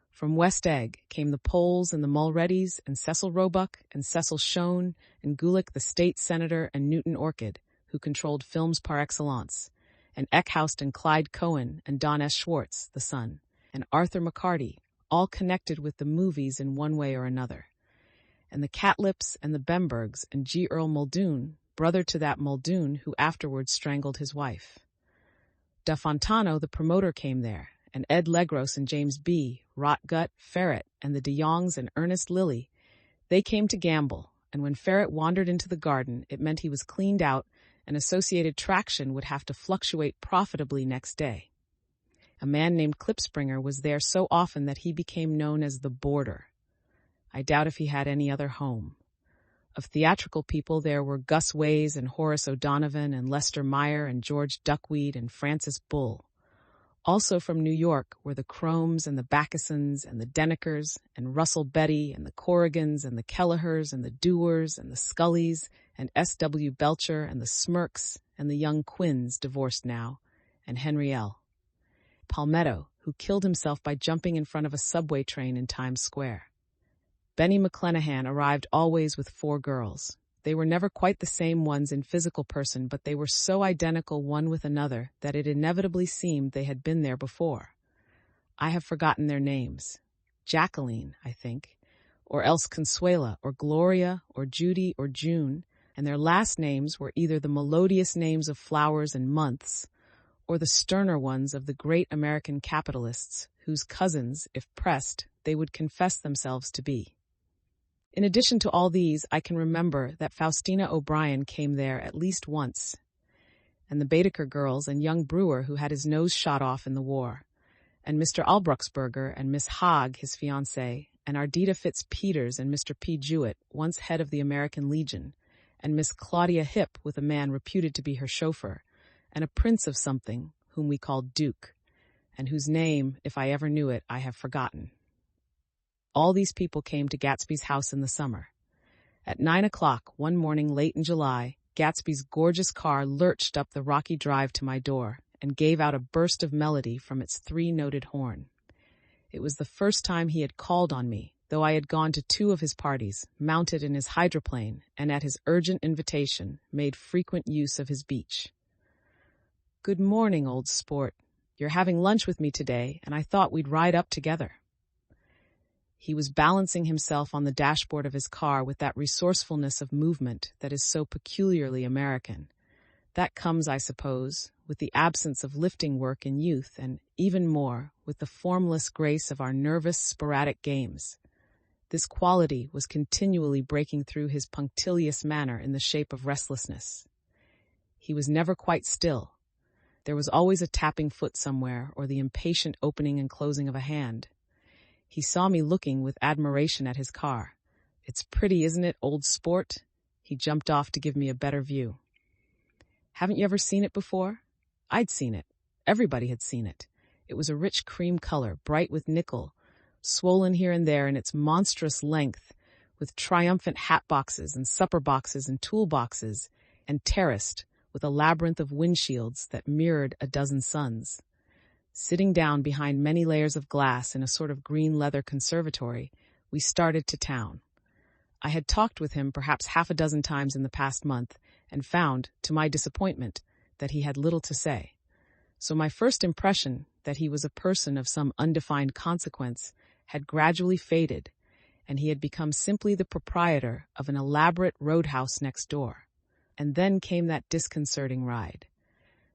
S1: From West Egg came the Poles and the Mulreadys, and Cecil Roebuck, and Cecil Schoen, and Gulick the state senator, and Newton Orchid, who controlled films par excellence, and Eckhoust and Clyde Cohen and Don S. Schwartz, the son, and Arthur McCarty, all connected with the movies in one way or another. and the Catlips and the Bembergs and G. Earl Muldoon, brother to that Muldoon who afterwards strangled his wife. Da Fontano, the promoter, came there, and Ed Legros and James B., Rotgut, Ferret, and the de Jongs and Ernest Lilly. They came to gamble, and when Ferret wandered into the garden, it meant he was cleaned out, and Associated Traction would have to fluctuate profitably next day. A man named Klipspringer was there so often that he became known as the Boarder. I doubt if he had any other home. Of theatrical people, there were Gus Ways and Horace O'Donovan and Lester Meyer and George Duckweed and Francis Bull. Also from New York were the Chromes and the Backesons and the Denekers and Russell Betty and the Corrigans and the Kelleher's and the Dewars and the Scullys and S.W. Belcher and the Smirks and the young Quinns, divorced now, and Henry L. Palmetto, who killed himself by jumping in front of a subway train in Times Square. Benny McClenahan arrived always with 4 girls. They were never quite the same ones in physical person, but they were so identical one with another that it inevitably seemed they had been there before. I have forgotten their names. Jacqueline, I think, or else Consuela, or Gloria, or Judy, or June, and their last names were either the melodious names of flowers and months, or the sterner ones of the great American capitalists, whose cousins, if pressed, they would confess themselves to be. In addition to all these, I can remember that Faustina O'Brien came there at least once, and the Baedeker girls and young Brewer who had his nose shot off in the war, and Mr. Albrucksberger and Miss Haag, his fiancée, and Ardita Fitz-Peters and Mr. P. Jewett, once head of the American Legion, and Miss Claudia Hipp with a man reputed to be her chauffeur, and a prince of something whom we called Duke, and whose name, if I ever knew it, I have forgotten. All these people came to Gatsby's house in the summer. At 9 o'clock one morning late in July, Gatsby's gorgeous car lurched up the rocky drive to my door and gave out a burst of melody from its 3-noted horn. It was the first time he had called on me, though I had gone to 2 of his parties, mounted in his hydroplane, and at his urgent invitation, made frequent use of his beach. "Good morning, old sport. You're having lunch with me today, and I thought we'd ride up together." He was balancing himself on the dashboard of his car with that resourcefulness of movement that is so peculiarly American. That comes, I suppose, with the absence of lifting work in youth and, even more, with the formless grace of our nervous, sporadic games. This quality was continually breaking through his punctilious manner in the shape of restlessness. He was never quite still. There was always a tapping foot somewhere or the impatient opening and closing of a hand. He saw me looking with admiration at his car. "It's pretty, isn't it, old sport?" He jumped off to give me a better view. "Haven't you ever seen it before?" I'd seen it. Everybody had seen it. It was a rich cream color, bright with nickel, swollen here and there in its monstrous length, with triumphant hat boxes and supper boxes and tool boxes, and terraced with a labyrinth of windshields that mirrored a dozen suns. Sitting down behind many layers of glass in a sort of green leather conservatory, we started to town. I had talked with him perhaps half a dozen times in the past month, and found, to my disappointment, that he had little to say. So my first impression that he was a person of some undefined consequence had gradually faded, and he had become simply the proprietor of an elaborate roadhouse next door. And then came that disconcerting ride.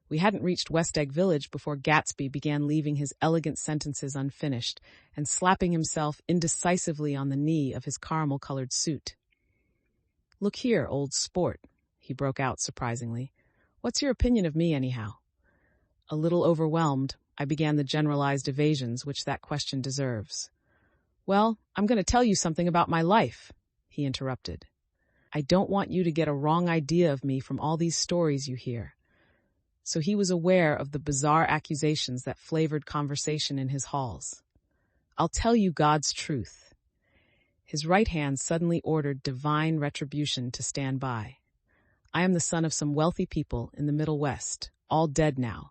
S1: We hadn't reached West Egg Village before Gatsby began leaving his elegant sentences unfinished and slapping himself indecisively on the knee of his caramel-colored suit. "Look here, old sport," he broke out surprisingly. "What's your opinion of me, anyhow?" A little overwhelmed, I began the generalized evasions which that question deserves. "Well, I'm going to tell you something about my life," he interrupted. "I don't want you to get a wrong idea of me from all these stories you hear." So he was aware of the bizarre accusations that flavored conversation in his halls. "I'll tell you God's truth." His right hand suddenly ordered divine retribution to stand by. "I am the son of some wealthy people in the Middle West, all dead now.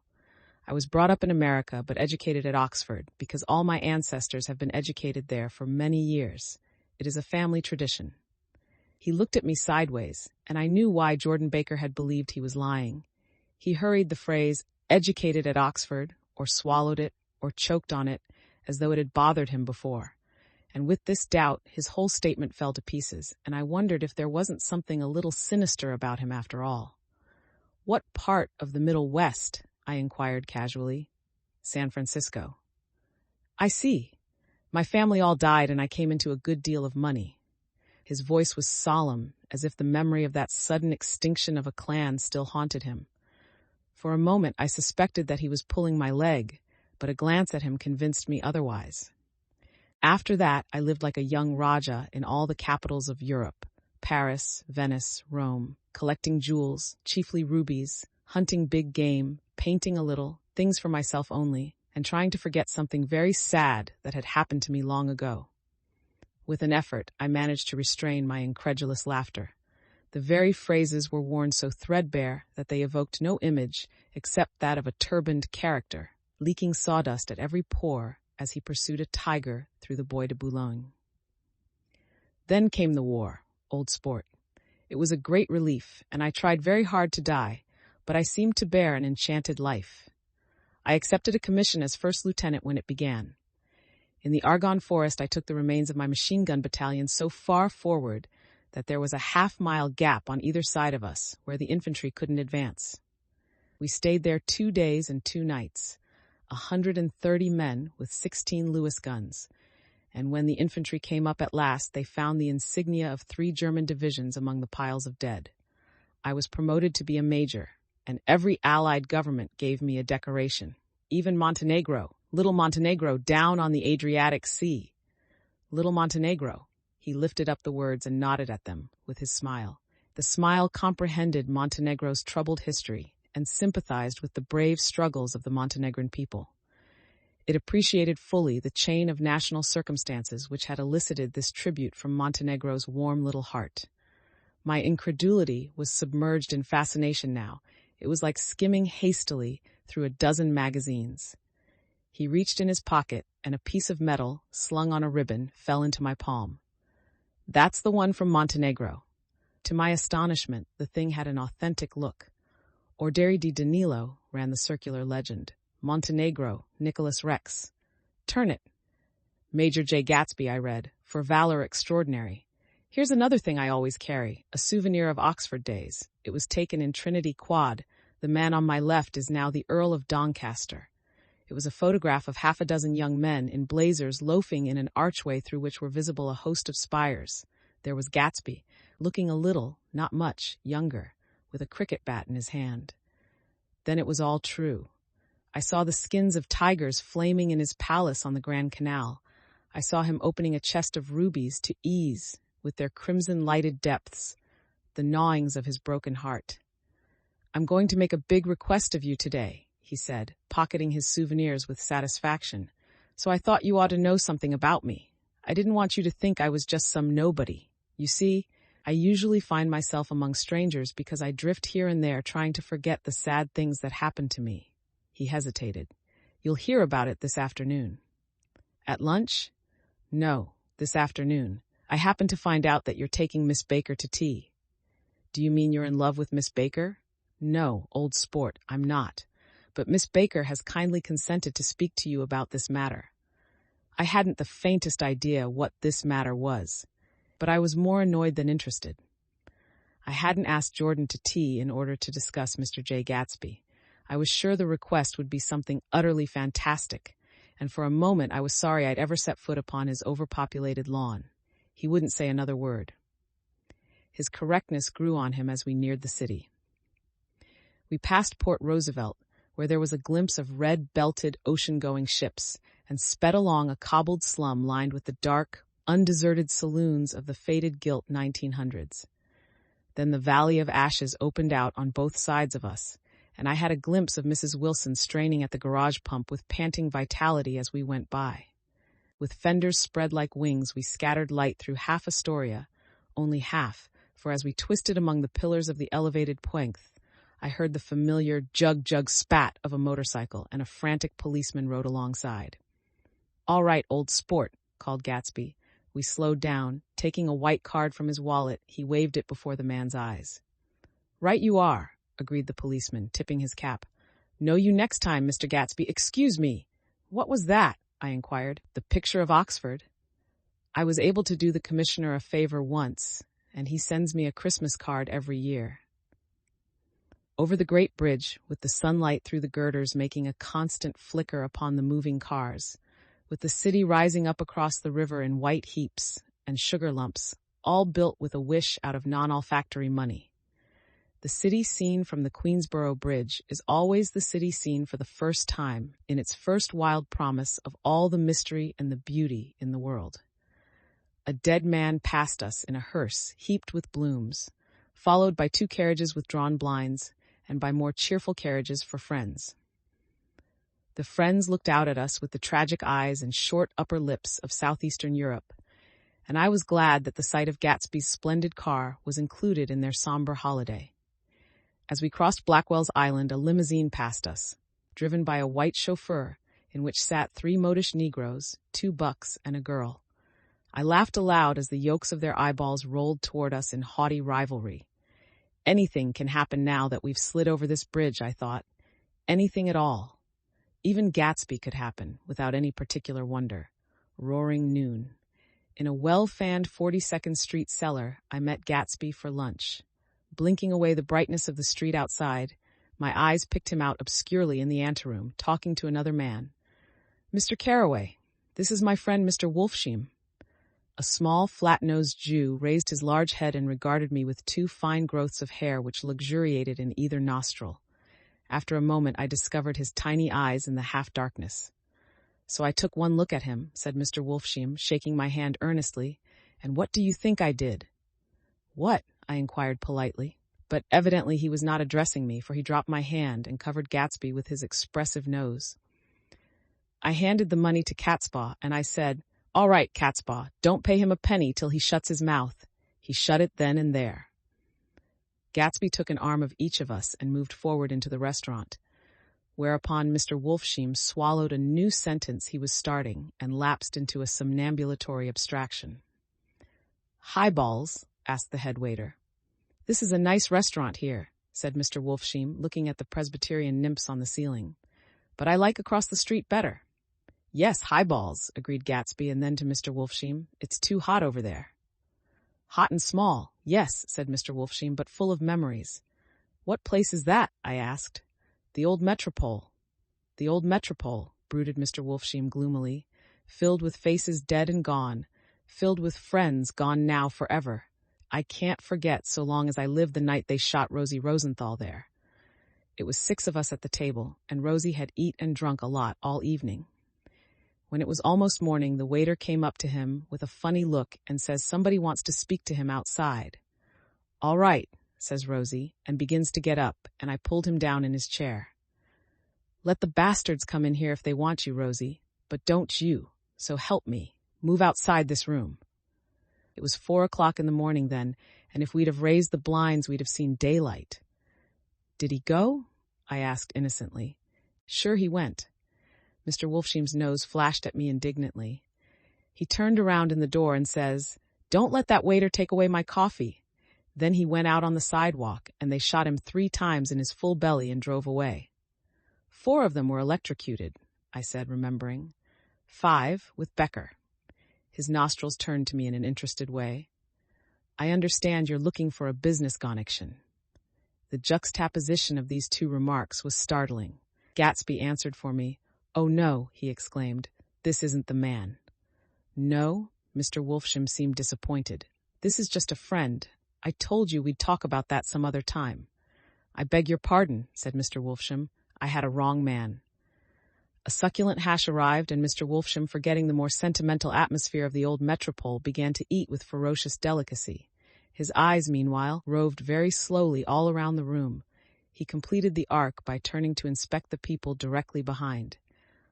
S1: I was brought up in America but educated at Oxford because all my ancestors have been educated there for many years. It is a family tradition." He looked at me sideways, and I knew why Jordan Baker had believed he was lying. He hurried the phrase, "educated at Oxford," or swallowed it, or choked on it, as though it had bothered him before, And with this doubt, his whole statement fell to pieces, and I wondered if there wasn't something a little sinister about him after all. "What part of the Middle West?" I inquired casually. "San Francisco." "I see. My family all died and I came into a good deal of money." His voice was solemn, as if the memory of that sudden extinction of a clan still haunted him. For a moment I suspected that he was pulling my leg, but a glance at him convinced me otherwise. "After that, I lived like a young Raja in all the capitals of Europe, Paris, Venice, Rome, collecting jewels, chiefly rubies, hunting big game, painting a little, things for myself only, and trying to forget something very sad that had happened to me long ago." With an effort, I managed to restrain my incredulous laughter. The very phrases were worn so threadbare that they evoked no image except that of a turbaned character, leaking sawdust at every pore as he pursued a tiger through the Bois de Boulogne. Then came the war, old sport. It was a great relief, and I tried very hard to die, but I seemed to bear an enchanted life. I accepted a commission as first lieutenant when it began. In the Argonne Forest, I took the remains of my machine gun battalion so far forward that there was a half-mile gap on either side of us where the infantry couldn't advance. We stayed there 2 days and 2 nights, 130 men with 16 Lewis guns, and when the infantry came up at last, they found the insignia of 3 German divisions among the piles of dead. I was promoted to be a major, and every Allied government gave me a decoration. Even Montenegro, little Montenegro, down on the Adriatic Sea. Little Montenegro. He lifted up the words and nodded at them with his smile. The smile comprehended Montenegro's troubled history and sympathized with the brave struggles of the Montenegrin people. It appreciated fully the chain of national circumstances which had elicited this tribute from Montenegro's warm little heart. My incredulity was submerged in fascination now. It was like skimming hastily through a dozen magazines. He reached in his pocket, and a piece of metal, slung on a ribbon, fell into my palm. "That's the one from Montenegro." To my astonishment, the thing had an authentic look. "Orderi di Danilo," ran the circular legend. "Montenegro, Nicholas Rex." "Turn it." "Major J. Gatsby," I read, "for valor extraordinary. Here's another thing I always carry, a souvenir of Oxford days. It was taken in Trinity Quad. The man on my left is now the Earl of Doncaster." It was a photograph of half a dozen young men in blazers loafing in an archway through which were visible a host of spires. There was Gatsby, looking a little, not much, younger, with a cricket bat in his hand. Then it was all true. I saw the skins of tigers flaming in his palace on the Grand Canal. I saw him opening a chest of rubies to ease, with their crimson-lighted depths, the gnawings of his broken heart. "I'm going to make a big request of you today," he said, pocketing his souvenirs with satisfaction. "So I thought you ought to know something about me. I didn't want you to think I was just some nobody. You see, I usually find myself among strangers because I drift here and there trying to forget the sad things that happened to me." He hesitated. "You'll hear about it this afternoon." "At lunch?" "No, this afternoon. I happened to find out that you're taking Miss Baker to tea." "Do you mean you're in love with Miss Baker?" "No, old sport, I'm not. But Miss Baker has kindly consented to speak to you about this matter." I hadn't the faintest idea what this matter was, but I was more annoyed than interested. I hadn't asked Jordan to tea in order to discuss Mr. J. Gatsby. I was sure the request would be something utterly fantastic, and for a moment I was sorry I'd ever set foot upon his overpopulated lawn. He wouldn't say another word. His correctness grew on him as we neared the city. We passed Port Roosevelt, where there was a glimpse of red-belted ocean-going ships, and sped along a cobbled slum lined with the dark, undeserted saloons of the faded gilt 1900s. Then the Valley of Ashes opened out on both sides of us, and I had a glimpse of Mrs. Wilson straining at the garage pump with panting vitality as we went by. With fenders spread like wings, we scattered light through half Astoria, only half, for as we twisted among the pillars of the elevated Pointe, I heard the familiar jug-jug spat of a motorcycle, and a frantic policeman rode alongside. "All right, old sport," called Gatsby. We slowed down. Taking a white card from his wallet, he waved it before the man's eyes. "Right you are," agreed the policeman, tipping his cap. "Know you next time, Mr. Gatsby. Excuse me." "What was that?" I inquired. "The picture of Oxford." I was able to do the commissioner a favor once, and he sends me a Christmas card every year. Over the Great Bridge, with the sunlight through the girders making a constant flicker upon the moving cars, with the city rising up across the river in white heaps and sugar lumps, all built with a wish out of non-olfactory money. The city seen from the Queensboro Bridge is always the city seen for the first time, in its first wild promise of all the mystery and the beauty in the world. A dead man passed us in a hearse heaped with blooms, followed by 2 carriages with drawn blinds, and by more cheerful carriages for friends. The friends looked out at us with the tragic eyes and short upper lips of southeastern Europe, and I was glad that the sight of Gatsby's splendid car was included in their somber holiday. As we crossed Blackwell's Island, a limousine passed us, driven by a white chauffeur in which sat 3 modish Negroes, 2 bucks, and a girl. I laughed aloud as the yolks of their eyeballs rolled toward us in haughty rivalry. Anything can happen now that we've slid over this bridge, I thought. Anything at all. Even Gatsby could happen, without any particular wonder. Roaring noon. In a well-fanned 42nd Street cellar, I met Gatsby for lunch. Blinking away the brightness of the street outside, my eyes picked him out obscurely in the anteroom, talking to another man. "Mr. Carroway, this is my friend Mr. Wolfsheim." A small, flat-nosed Jew raised his large head and regarded me with 2 fine growths of hair which luxuriated in either nostril. After a moment, I discovered his tiny eyes in the half-darkness. "So I took one look at him," said Mr. Wolfsheim, shaking my hand earnestly, "and what do you think I did?" "What?" I inquired politely. But evidently he was not addressing me, for he dropped my hand and covered Gatsby with his expressive nose. I handed the money to Catspaw, and I said, "All right, Catspaw, don't pay him a penny till he shuts his mouth." He shut it then and there. Gatsby took an arm of each of us and moved forward into the restaurant, whereupon Mr. Wolfsheim swallowed a new sentence he was starting and lapsed into a somnambulatory abstraction. "Highballs?" asked the head waiter. "This is a nice restaurant here," said Mr. Wolfsheim, looking at the Presbyterian nymphs on the ceiling. "But I like across the street better." "Yes, highballs," agreed Gatsby, and then to Mr. Wolfsheim, "It's too hot over there." "Hot and small, yes," said Mr. Wolfsheim, "but full of memories." "What place is that?" I asked. "The old Metropole." "The old Metropole," brooded Mr. Wolfsheim gloomily, "filled with faces dead and gone, filled with friends gone now forever. I can't forget so long as I live the night they shot Rosie Rosenthal there." It was 6 of us at the table, and Rosie had eat and drunk a lot all evening. When it was almost morning, the waiter came up to him with a funny look and says somebody wants to speak to him outside. "All right," says Rosie, and begins to get up, and I pulled him down in his chair. "Let the bastards come in here if they want you, Rosie, but don't you, so help me. Move outside this room." It was 4 o'clock in the morning then, and if we'd have raised the blinds, we'd have seen daylight. "Did he go?" I asked innocently. "Sure he went." Mr. Wolfsheim's nose flashed at me indignantly. He turned around in the door and says, "Don't let that waiter take away my coffee." Then he went out on the sidewalk, and they shot him 3 times in his full belly and drove away. 4 of them were electrocuted, I said, remembering. 5 with Becker. His nostrils turned to me in an interested way. "I understand you're looking for a business connection." The juxtaposition of these 2 remarks was startling. Gatsby answered for me. "Oh no," he exclaimed, "this isn't the man." "No?" Mr. Wolfsheim seemed disappointed. "This is just a friend. I told you we'd talk about that some other time." "I beg your pardon," said Mr. Wolfsheim. "I had a wrong man." A succulent hash arrived, and Mr. Wolfsheim, forgetting the more sentimental atmosphere of the old Metropole, began to eat with ferocious delicacy. His eyes, meanwhile, roved very slowly all around the room. He completed the arc by turning to inspect the people directly behind.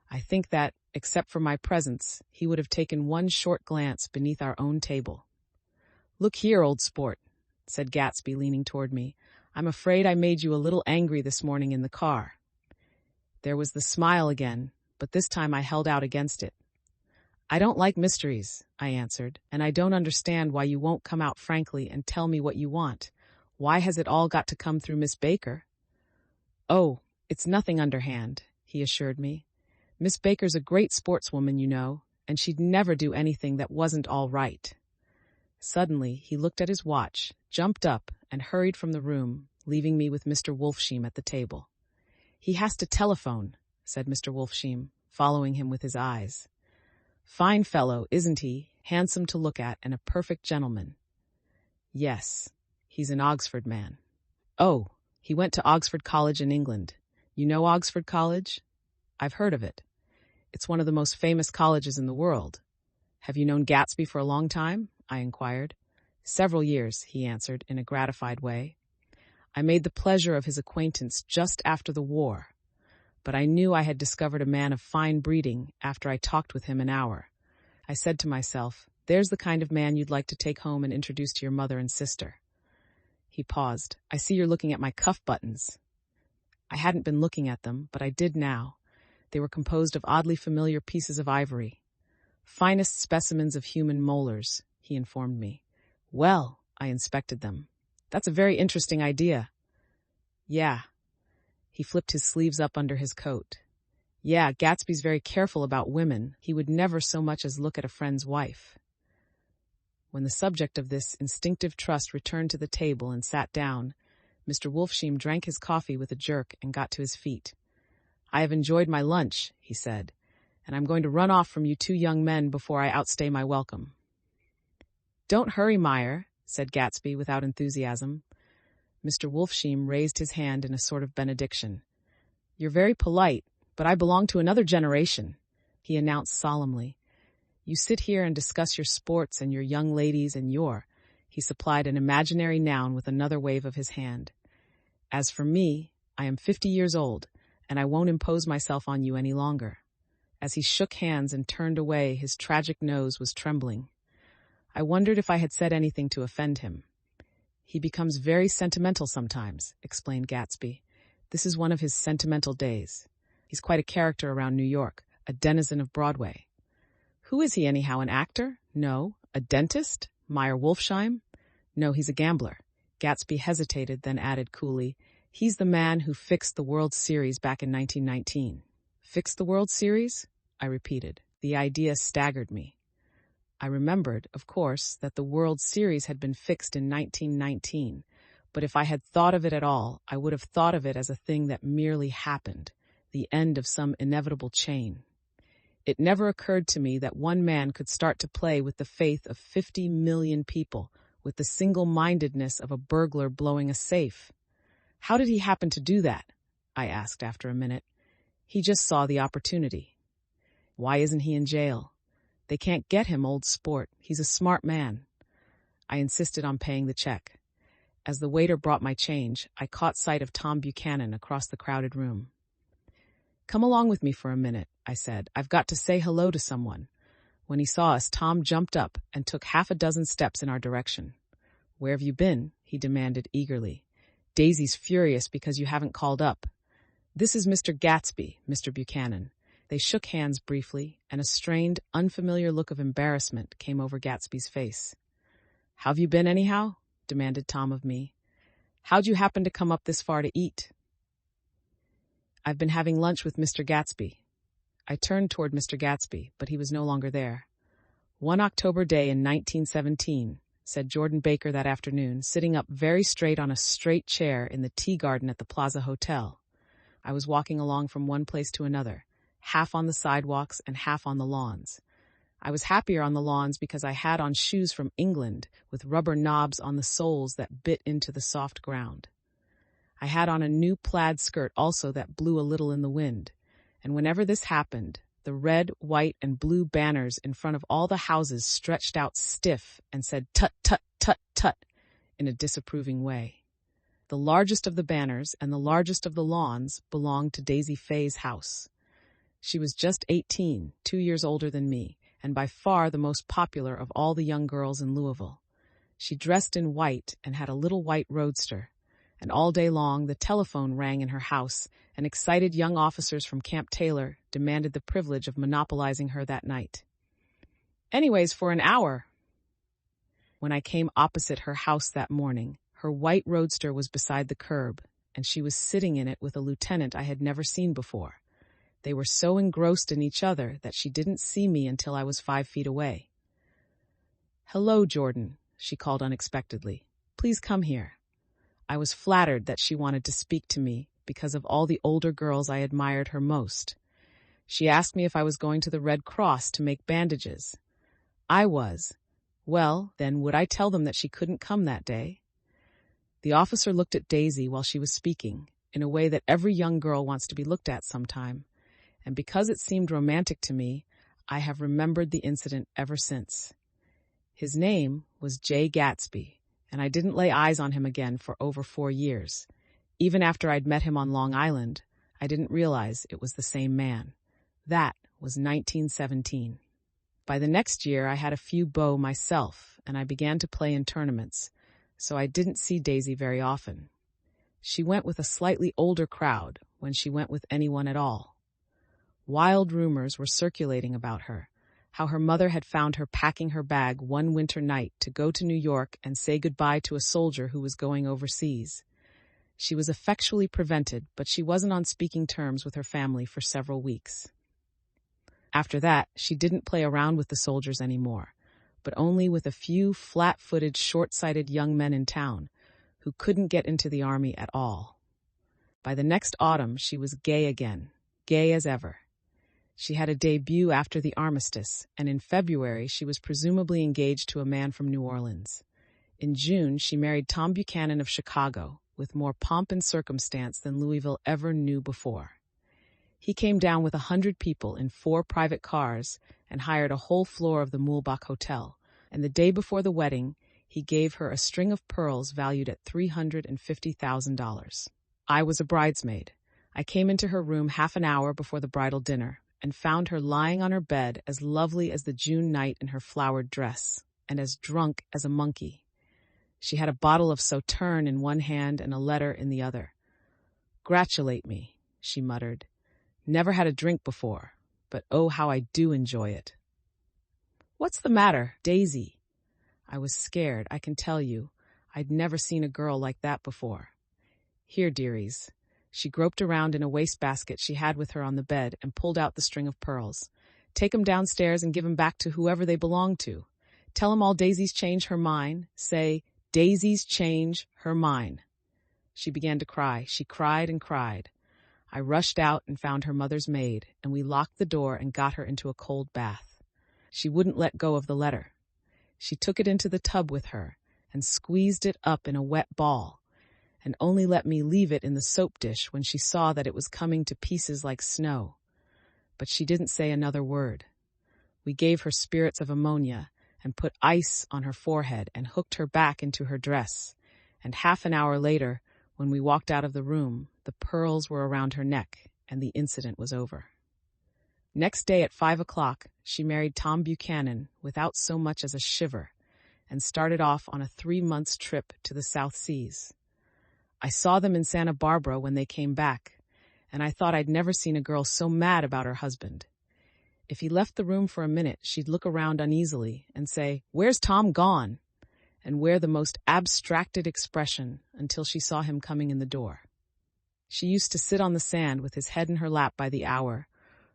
S1: I think that, except for my presence, he would have taken one short glance beneath our own table. "Look here, old sport," said Gatsby, leaning toward me. "I'm afraid I made you a little angry this morning in the car." There was the smile again, but this time I held out against it. "I don't like mysteries," I answered, "and I don't understand why you won't come out frankly and tell me what you want. Why has it all got to come through Miss Baker?" "Oh, it's nothing underhand," he assured me. "Miss Baker's a great sportswoman, you know, and she'd never do anything that wasn't all right. Suddenly, he looked at his watch, jumped up, and hurried from the room, leaving me with Mr. Wolfsheim at the table. "He has to telephone," said Mr. Wolfsheim, following him with his eyes. "Fine fellow, isn't he? Handsome to look at and a perfect gentleman." "Yes, he's an Oxford man." "Oh, he went to Oxford College in England. You know Oxford College?" "I've heard of it. It's one of the most famous colleges in the world." "Have you known Gatsby for a long time?" I inquired. "Several years," he answered in a gratified way. "I made the pleasure of his acquaintance just after the war, but I knew I had discovered a man of fine breeding after I talked with him an hour. I said to myself, there's the kind of man you'd like to take home and introduce to your mother and sister." He paused. "I see you're looking at my cuff buttons." I hadn't been looking at them, but I did now. They were composed of oddly familiar pieces of ivory. "Finest specimens of human molars," he informed me. "Well," I inspected them. "That's a very interesting idea." "Yeah." He flipped his sleeves up under his coat. "Yeah, Gatsby's very careful about women. He would never so much as look at a friend's wife." When the subject of this instinctive trust returned to the table and sat down, Mr. Wolfsheim drank his coffee with a jerk and got to his feet. "I have enjoyed my lunch," he said, "and I'm going to run off from you two young men before I outstay my welcome." "Don't hurry, Meyer," said Gatsby without enthusiasm. Mr. Wolfsheim raised his hand in a sort of benediction. "You're very polite, but I belong to another generation," he announced solemnly. "You sit here and discuss your sports and your young ladies and he supplied an imaginary noun with another wave of his hand. "As for me, I am 50 years old, and I won't impose myself on you any longer." As he shook hands and turned away, his tragic nose was trembling. I wondered if I had said anything to offend him. "He becomes very sentimental sometimes," explained Gatsby. "This is one of his sentimental days. He's quite a character around New York, a denizen of Broadway." "Who is he anyhow, an actor?" "No." "A dentist? Meyer Wolfsheim?" "No, he's a gambler." Gatsby hesitated, then added coolly, "He's the man who fixed the World Series back in 1919. "Fixed the World Series?" I repeated. The idea staggered me. I remembered, of course, that the World Series had been fixed in 1919, but if I had thought of it at all, I would have thought of it as a thing that merely happened, the end of some inevitable chain. It never occurred to me that one man could start to play with the faith of 50 million people, with the single-mindedness of a burglar blowing a safe. "How did he happen to do that?" I asked after a minute. "He just saw the opportunity." "Why isn't he in jail?" "They can't get him, old sport. He's a smart man." I insisted on paying the check. As the waiter brought my change, I caught sight of Tom Buchanan across the crowded room. "Come along with me for a minute," I said. "I've got to say hello to someone." When he saw us, Tom jumped up and took half a dozen steps in our direction. "Where have you been?" he demanded eagerly. "Daisy's furious because you haven't called up." "This is Mr. Gatsby, Mr. Buchanan." They shook hands briefly, and a strained, unfamiliar look of embarrassment came over Gatsby's face. "How've you been, anyhow?" demanded Tom of me. "How'd you happen to come up this far to eat?" "I've been having lunch with Mr. Gatsby." I turned toward Mr. Gatsby, but he was no longer there. "One October day in 1917, said Jordan Baker that afternoon, sitting up very straight on a straight chair in the tea garden at the Plaza Hotel. I was walking along from one place to another, half on the sidewalks and half on the lawns. I was happier on the lawns because I had on shoes from England with rubber knobs on the soles that bit into the soft ground. I had on a new plaid skirt also that blew a little in the wind, and whenever this happened, the red, white, and blue banners in front of all the houses stretched out stiff and said tut, tut, tut, tut in a disapproving way. The largest of the banners and the largest of the lawns belonged to Daisy Fay's house. She was just 18, 2 years older than me, and by far the most popular of all the young girls in Louisville. She dressed in white and had a little white roadster, and all day long the telephone rang in her house, and excited young officers from Camp Taylor demanded the privilege of monopolizing her that night. Anyways, for an hour. When I came opposite her house that morning, her white roadster was beside the curb, and she was sitting in it with a lieutenant I had never seen before. They were so engrossed in each other that she didn't see me until I was 5 feet away. "Hello, Jordan," she called unexpectedly. "Please come here." I was flattered that she wanted to speak to me because of all the older girls I admired her most. She asked me if I was going to the Red Cross to make bandages. I was. Well, then would I tell them that she couldn't come that day? The officer looked at Daisy while she was speaking, in a way that every young girl wants to be looked at sometime, and because it seemed romantic to me, I have remembered the incident ever since. His name was Great Gatsby, and I didn't lay eyes on him again for over 4 years. Even after I'd met him on Long Island, I didn't realize it was the same man. That was 1917. By the next year, I had a few beaux myself, and I began to play in tournaments, so I didn't see Daisy very often. She went with a slightly older crowd when she went with anyone at all. Wild rumors were circulating about her, how her mother had found her packing her bag one winter night to go to New York and say goodbye to a soldier who was going overseas. She was effectually prevented, but she wasn't on speaking terms with her family for several weeks. After that, she didn't play around with the soldiers anymore, but only with a few flat-footed, short-sighted young men in town who couldn't get into the army at all. By the next autumn, she was gay again, gay as ever. She had a debut after the armistice, and in February she was presumably engaged to a man from New Orleans. In June, she married Tom Buchanan of Chicago, with more pomp and circumstance than Louisville ever knew before. He came down with 100 people in 4 private cars and hired a whole floor of the Muhlbach Hotel, and the day before the wedding, he gave her a string of pearls valued at $350,000. I was a bridesmaid. I came into her room half an hour before the bridal dinner and found her lying on her bed as lovely as the June night in her flowered dress, and as drunk as a monkey. She had a bottle of Sauterne in one hand and a letter in the other. "Gratulate me," she muttered. "Never had a drink before, but oh, how I do enjoy it." "What's the matter, Daisy?" I was scared, I can tell you. I'd never seen a girl like that before. "Here, dearies." She groped around in a wastebasket she had with her on the bed and pulled out the string of pearls. "Take 'em downstairs and give 'em back to whoever they belong to. Tell 'em all Daisy's changed her mind. Say, Daisy's changed her mind." She began to cry. She cried and cried. I rushed out and found her mother's maid, and we locked the door and got her into a cold bath. She wouldn't let go of the letter. She took it into the tub with her and squeezed it up in a wet ball, and only let me leave it in the soap dish when she saw that it was coming to pieces like snow. But she didn't say another word. We gave her spirits of ammonia and put ice on her forehead and hooked her back into her dress, and half an hour later, when we walked out of the room, the pearls were around her neck, and the incident was over. Next day at 5 o'clock, she married Tom Buchanan without so much as a shiver, and started off on a 3-month trip to the South Seas. I saw them in Santa Barbara when they came back, and I thought I'd never seen a girl so mad about her husband. If he left the room for a minute, she'd look around uneasily and say, "Where's Tom gone?" and wear the most abstracted expression until she saw him coming in the door. She used to sit on the sand with his head in her lap by the hour,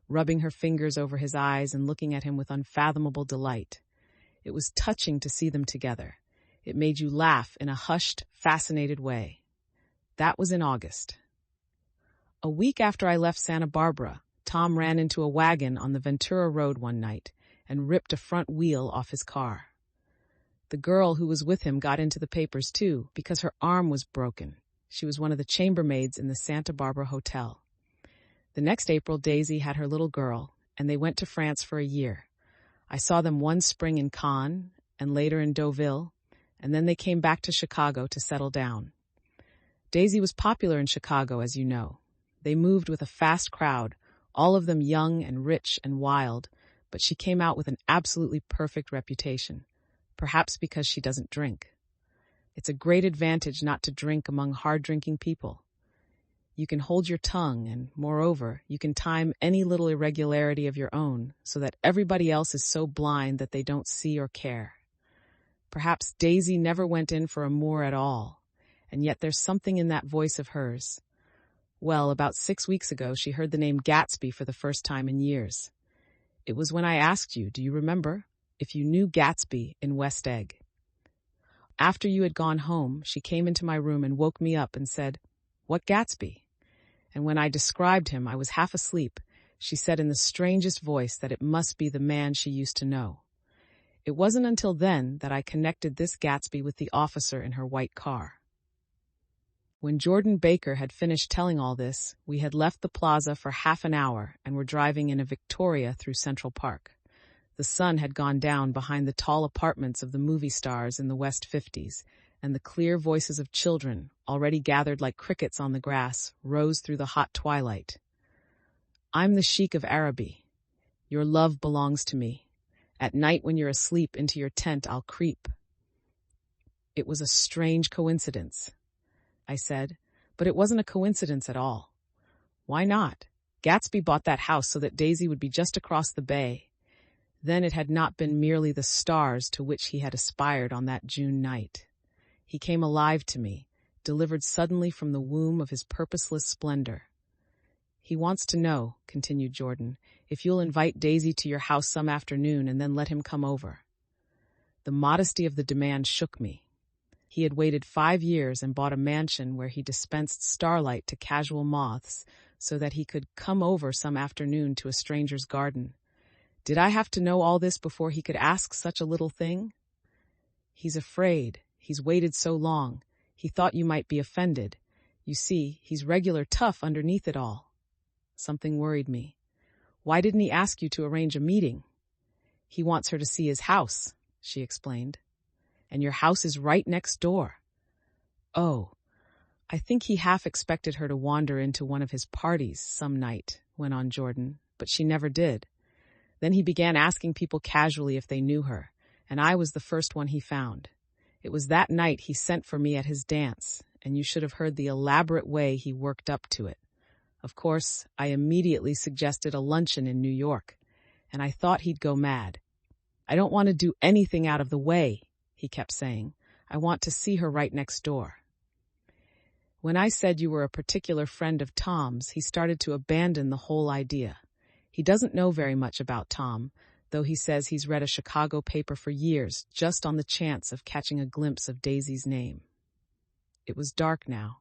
S1: rubbing her fingers over his eyes and looking at him with unfathomable delight. It was touching to see them together. It made you laugh in a hushed, fascinated way. That was in August. A week after I left Santa Barbara, Tom ran into a wagon on the Ventura Road one night and ripped a front wheel off his car. The girl who was with him got into the papers too, because her arm was broken. She was one of the chambermaids in the Santa Barbara Hotel. The next April, Daisy had her little girl, and they went to France for a year. I saw them one spring in Cannes, and later in Deauville, and then they came back to Chicago to settle down. Daisy was popular in Chicago, as you know. They moved with a fast crowd, all of them young and rich and wild, but she came out with an absolutely perfect reputation, perhaps because she doesn't drink. It's a great advantage not to drink among hard-drinking people. You can hold your tongue, and moreover, you can time any little irregularity of your own so that everybody else is so blind that they don't see or care. Perhaps Daisy never went in for amour at all, and yet there's something in that voice of hers. Well, about 6 weeks ago, she heard the name Gatsby for the first time in years. It was when I asked you, do you remember, if you knew Gatsby in West Egg. After you had gone home, she came into my room and woke me up and said, "What Gatsby?" And when I described him, I was half asleep. She said in the strangest voice that it must be the man she used to know. It wasn't until then that I connected this Gatsby with the officer in her white car. When Jordan Baker had finished telling all this, we had left the plaza for half an hour and were driving in a Victoria through Central Park. The sun had gone down behind the tall apartments of the movie stars in the West 50s, and the clear voices of children, already gathered like crickets on the grass, rose through the hot twilight. I'm the Sheik of Araby. Your love belongs to me. At night when you're asleep, into your tent I'll creep. It was a strange coincidence, I said, but it wasn't a coincidence at all. Why not? Gatsby bought that house so that Daisy would be just across the bay. Then it had not been merely the stars to which he had aspired on that June night. He came alive to me, delivered suddenly from the womb of his purposeless splendor. He wants to know, continued Jordan, if you'll invite Daisy to your house some afternoon and then let him come over. The modesty of the demand shook me. He had waited 5 years and bought a mansion where he dispensed starlight to casual moths so that he could come over some afternoon to a stranger's garden. Did I have to know all this before he could ask such a little thing? He's afraid. He's waited so long. He thought you might be offended. You see, he's regular tough underneath it all. Something worried me. Why didn't he ask you to arrange a meeting? He wants her to see his house, she explained. And your house is right next door. Oh, I think he half expected her to wander into one of his parties some night, went on Jordan, but she never did. Then he began asking people casually if they knew her, and I was the first one he found. It was that night he sent for me at his dance, and you should have heard the elaborate way he worked up to it. Of course, I immediately suggested a luncheon in New York, and I thought he'd go mad. I don't want to do anything out of the way, he kept saying. I want to see her right next door. When I said you were a particular friend of Tom's, he started to abandon the whole idea. He doesn't know very much about Tom, though he says he's read a Chicago paper for years just on the chance of catching a glimpse of Daisy's name. It was dark now,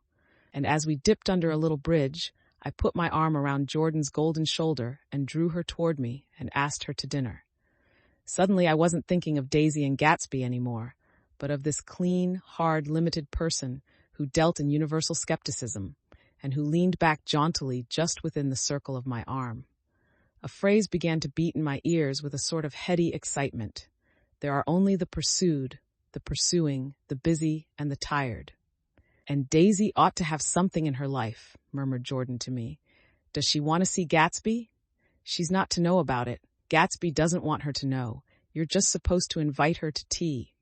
S1: and as we dipped under a little bridge, I put my arm around Jordan's golden shoulder and drew her toward me and asked her to dinner. Suddenly I wasn't thinking of Daisy and Gatsby anymore, but of this clean, hard, limited person who dealt in universal skepticism and who leaned back jauntily just within the circle of my arm. A phrase began to beat in my ears with a sort of heady excitement. There are only the pursued, the pursuing, the busy, and the tired. And Daisy ought to have something in her life, murmured Jordan to me. Does she want to see Gatsby? She's not to know about it. Gatsby doesn't want her to know. You're just supposed to invite her to tea.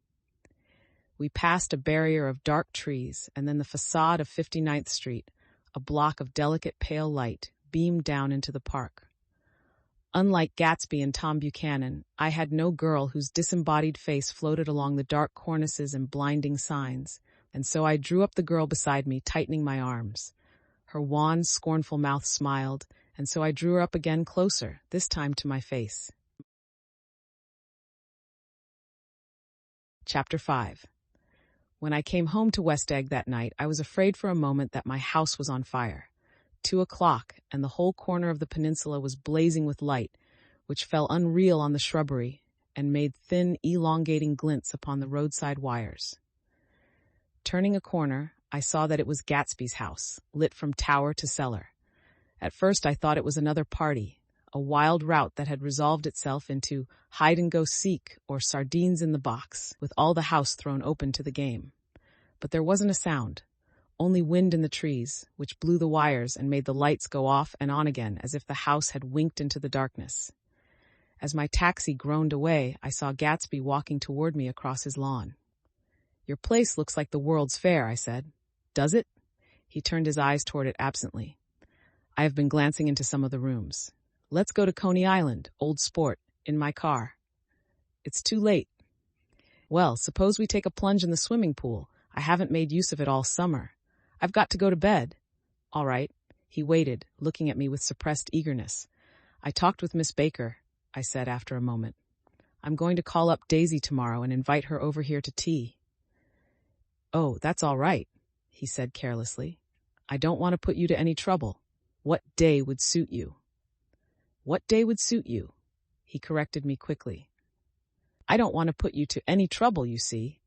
S1: We passed a barrier of dark trees, and then the facade of 59th Street, a block of delicate pale light, beamed down into the park. Unlike Gatsby and Tom Buchanan, I had no girl whose disembodied face floated along the dark cornices and blinding signs, and so I drew up the girl beside me, tightening my arms. Her wan, scornful mouth smiled, and so I drew her up again closer, this time to my face. Chapter 5. When I came home to West Egg that night, I was afraid for a moment that my house was on fire. 2 o'clock, and the whole corner of the peninsula was blazing with light, which fell unreal on the shrubbery and made thin, elongating glints upon the roadside wires. Turning a corner, I saw that it was Gatsby's house, lit from tower to cellar. At first I thought it was another party, a wild rout that had resolved itself into hide-and-go-seek or sardines in the box, with all the house thrown open to the game. But there wasn't a sound, only wind in the trees, which blew the wires and made the lights go off and on again as if the house had winked into the darkness. As my taxi groaned away, I saw Gatsby walking toward me across his lawn. "Your place looks like the World's Fair," I said. "Does it?" He turned his eyes toward it absently. "I have been glancing into some of the rooms. Let's go to Coney Island, old sport, in my car." "It's too late." "Well, suppose we take a plunge in the swimming pool. I haven't made use of it all summer. I've got to go to bed." "All right." He waited, looking at me with suppressed eagerness. "I talked with Miss Baker," I said after a moment. "I'm going to call up Daisy tomorrow and invite her over here to tea." "Oh, that's all right," he said carelessly. "I don't want to put you to any trouble. What day would suit you?" "What day would suit you?" He corrected me quickly. "I don't want to put you to any trouble, you see."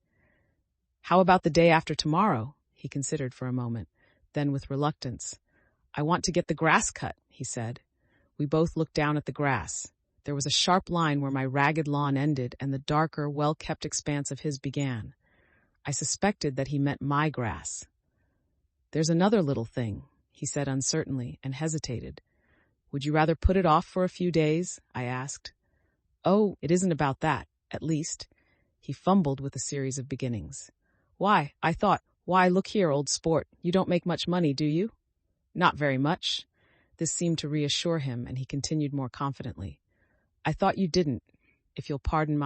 S1: "How about the day after tomorrow?" He considered for a moment. Then with reluctance, "I want to get the grass cut," he said. We both looked down at the grass. There was a sharp line where my ragged lawn ended and the darker, well-kept expanse of his began. I suspected that he meant my grass. "There's another little thing," he said uncertainly, and hesitated. "Would you rather put it off for a few days?" I asked. "Oh, it isn't about that, at least." He fumbled with a series of beginnings. "Why, look here, old sport, you don't make much money, do you?" "Not very much." This seemed to reassure him, and he continued more confidently. "I thought you didn't, if you'll pardon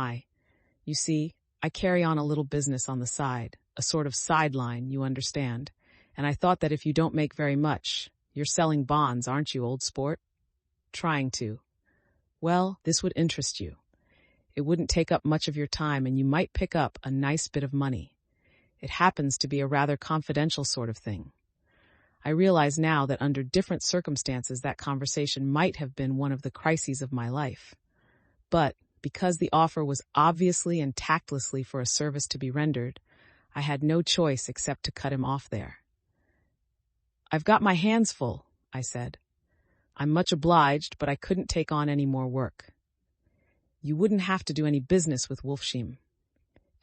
S1: you see, I carry on a little business on the side, a sort of sideline, you understand, and I thought that if you don't make very much, you're selling bonds, aren't you, old sport?" "Trying to." "Well, this would interest you. It wouldn't take up much of your time, and you might pick up a nice bit of money. It happens to be a rather confidential sort of thing." I realize now that under different circumstances that conversation might have been one of the crises of my life. But because the offer was obviously and tactlessly for a service to be rendered, I had no choice except to cut him off there. "I've got my hands full," I said. "I'm much obliged, but I couldn't take on any more work." "You wouldn't have to do any business with Wolfsheim."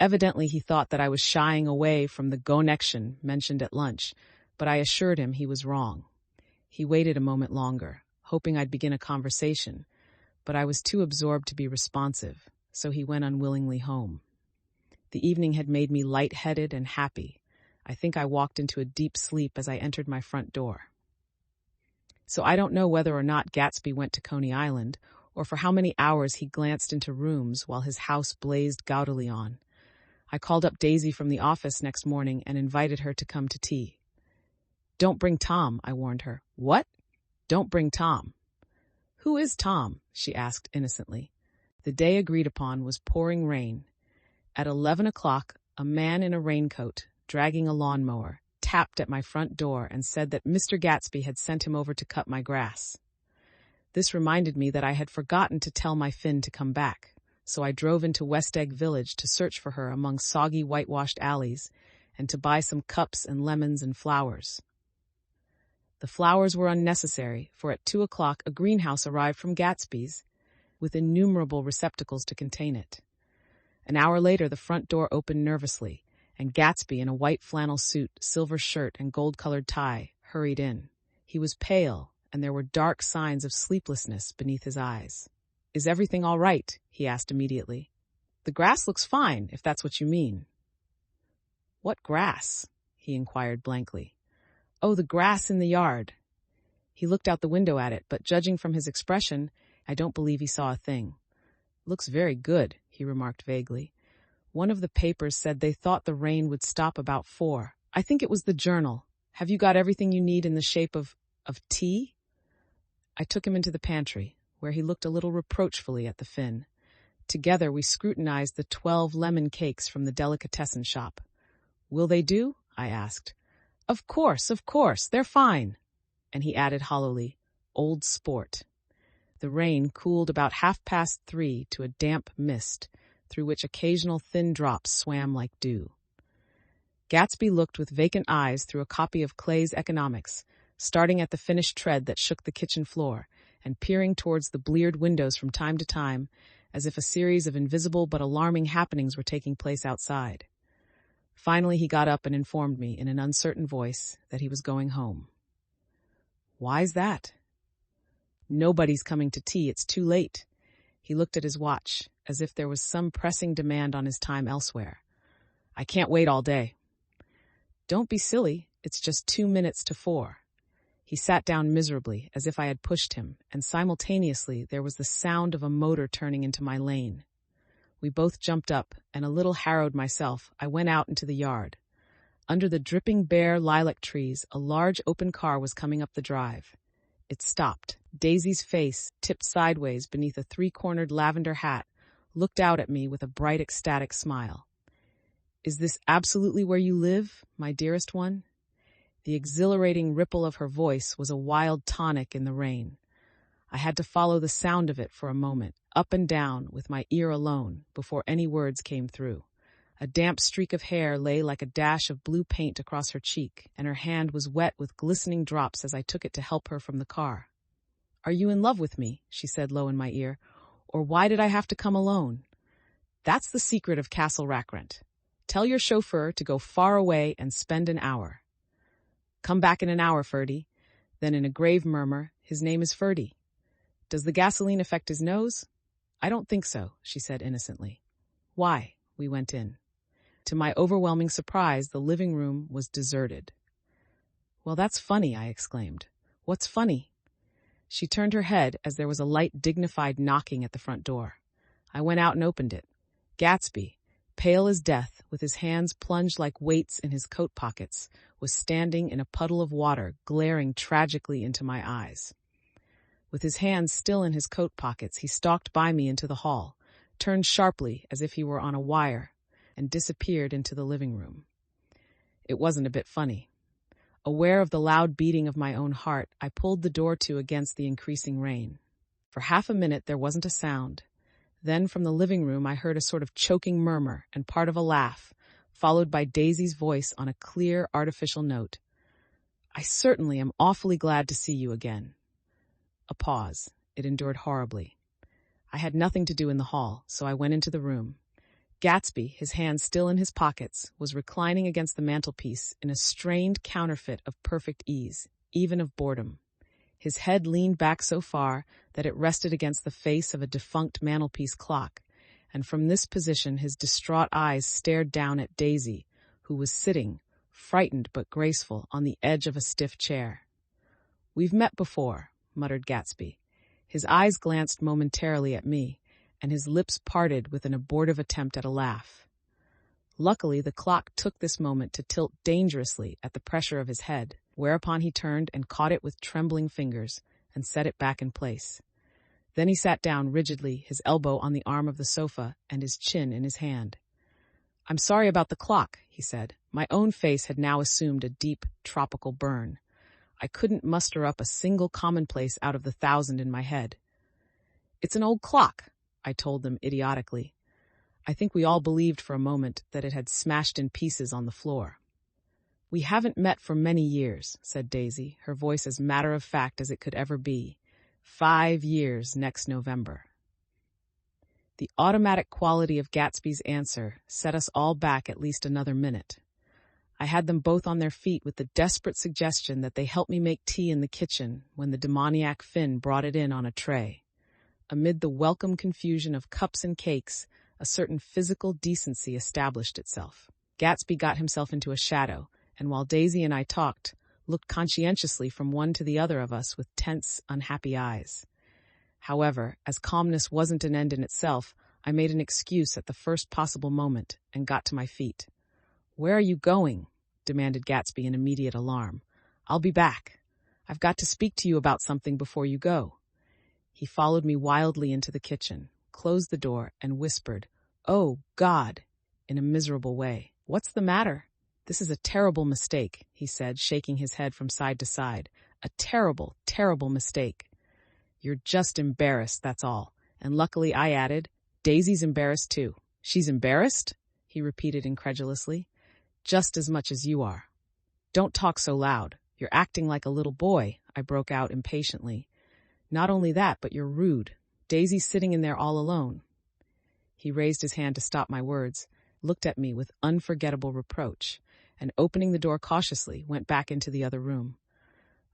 S1: Evidently he thought that I was shying away from the connection mentioned at lunch, but I assured him he was wrong. He waited a moment longer, hoping I'd begin a conversation, but I was too absorbed to be responsive, so he went unwillingly home. The evening had made me light-headed and happy. I think I walked into a deep sleep as I entered my front door. So I don't know whether or not Gatsby went to Coney Island, or for how many hours he glanced into rooms while his house blazed gaudily on. I called up Daisy from the office next morning and invited her to come to tea. "Don't bring Tom," I warned her. "What?" "Don't bring Tom." "Who is Tom?" she asked innocently. The day agreed upon was pouring rain. At 11 o'clock, a man in a raincoat, dragging a lawnmower, tapped at my front door and said that Mr. Gatsby had sent him over to cut my grass. This reminded me that I had forgotten to tell my Finn to come back, so I drove into West Egg Village to search for her among soggy whitewashed alleys and to buy some cups and lemons and flowers. The flowers were unnecessary, for at 2 o'clock a greenhouse arrived from Gatsby's, with innumerable receptacles to contain it. An hour later the front door opened nervously, and Gatsby, in a white flannel suit, silver shirt, and gold-colored tie, hurried in. He was pale, and there were dark signs of sleeplessness beneath his eyes. "Is everything all right?" he asked immediately. "The grass looks fine, if that's what you mean." "What grass?" he inquired blankly. "Oh, the grass in the yard." He looked out the window at it, but judging from his expression, I don't believe he saw a thing. "Looks very good," he remarked vaguely. "One of the papers said they thought the rain would stop about 4. I think it was the Journal. Have you got everything you need in the shape of tea?" I took him into the pantry, where he looked a little reproachfully at the Finn. Together we scrutinized the 12 lemon cakes from the delicatessen shop. "Will they do?" I asked. Of course, they're fine." And he added hollowly, "Old sport." The rain cooled about 3:30 to a damp mist, through which occasional thin drops swam like dew. Gatsby looked with vacant eyes through a copy of Clay's Economics, starting at the finished tread that shook the kitchen floor, and peering towards the bleared windows from time to time, as if a series of invisible but alarming happenings were taking place outside. Finally, he got up and informed me in an uncertain voice that he was going home. "Why's that?" "Nobody's coming to tea. It's too late." He looked at his watch, as if there was some pressing demand on his time elsewhere. "I can't wait all day." "Don't be silly. It's just 2 minutes to 4. He sat down miserably, as if I had pushed him, and simultaneously there was the sound of a motor turning into my lane. We both jumped up, and a little harrowed myself, I went out into the yard. Under the dripping bare lilac trees, a large open car was coming up the drive. It stopped. Daisy's face, tipped sideways beneath a three-cornered lavender hat, looked out at me with a bright, ecstatic smile. "Is this absolutely where you live, my dearest one?" The exhilarating ripple of her voice was a wild tonic in the rain. I had to follow the sound of it for a moment, up and down, with my ear alone, before any words came through. A damp streak of hair lay like a dash of blue paint across her cheek, and her hand was wet with glistening drops as I took it to help her from the car. "Are you in love with me?" she said low in my ear. "Or why did I have to come alone? That's the secret of Castle Rackrent. Tell your chauffeur to go far away and spend an hour." "Come back in an hour, Ferdy." Then in a grave murmur, "His name is Ferdy. Does the gasoline affect his nose?" "I don't think so," she said innocently. "Why?" We went in. To my overwhelming surprise, the living room was deserted. "Well, that's funny," I exclaimed. "What's funny?" She turned her head as there was a light, dignified knocking at the front door. I went out and opened it. Gatsby, pale as death, with his hands plunged like weights in his coat pockets, was standing in a puddle of water, glaring tragically into my eyes. With his hands still in his coat pockets, he stalked by me into the hall, turned sharply as if he were on a wire, and disappeared into the living room. It wasn't a bit funny. Aware of the loud beating of my own heart, I pulled the door to against the increasing rain. For half a minute there wasn't a sound. Then from the living room I heard a sort of choking murmur and part of a laugh, followed by Daisy's voice on a clear, artificial note. "I certainly am awfully glad to see you again." A pause. It endured horribly. I had nothing to do in the hall, so I went into the room. Gatsby, his hands still in his pockets, was reclining against the mantelpiece in a strained counterfeit of perfect ease, even of boredom. His head leaned back so far that it rested against the face of a defunct mantelpiece clock, and from this position his distraught eyes stared down at Daisy, who was sitting, frightened but graceful, on the edge of a stiff chair. "We've met before," muttered Gatsby. His eyes glanced momentarily at me, and his lips parted with an abortive attempt at a laugh. Luckily, the clock took this moment to tilt dangerously at the pressure of his head, whereupon he turned and caught it with trembling fingers and set it back in place. Then he sat down rigidly, his elbow on the arm of the sofa and his chin in his hand. "I'm sorry about the clock," he said. My own face had now assumed a deep, tropical burn. I couldn't muster up a single commonplace out of the 1,000 in my head. "It's an old clock," I told them idiotically. I think we all believed for a moment that it had smashed in pieces on the floor. "We haven't met for many years," said Daisy, her voice as matter-of-fact as it could ever be. 5 years next November. The automatic quality of Gatsby's answer set us all back at least another minute. I had them both on their feet with the desperate suggestion that they help me make tea in the kitchen when the demoniac Finn brought it in on a tray. Amid the welcome confusion of cups and cakes, a certain physical decency established itself. Gatsby got himself into a shadow, and while Daisy and I talked, looked conscientiously from one to the other of us with tense, unhappy eyes. However, as calmness wasn't an end in itself, I made an excuse at the first possible moment and got to my feet. "Where are you going?" demanded Gatsby in immediate alarm. "I'll be back. I've got to speak to you about something before you go." He followed me wildly into the kitchen, closed the door, and whispered, "Oh, God," in a miserable way. "What's the matter?" "This is a terrible mistake," he said, shaking his head from side to side. "A terrible, terrible mistake. You're just embarrassed, that's all." And luckily, I added, "Daisy's embarrassed too." "She's embarrassed?" he repeated incredulously. "Just as much as you are." "Don't talk so loud. You're acting like a little boy," I broke out impatiently. "Not only that, but you're rude. Daisy's sitting in there all alone." He raised his hand to stop my words, looked at me with unforgettable reproach, and opening the door cautiously, went back into the other room.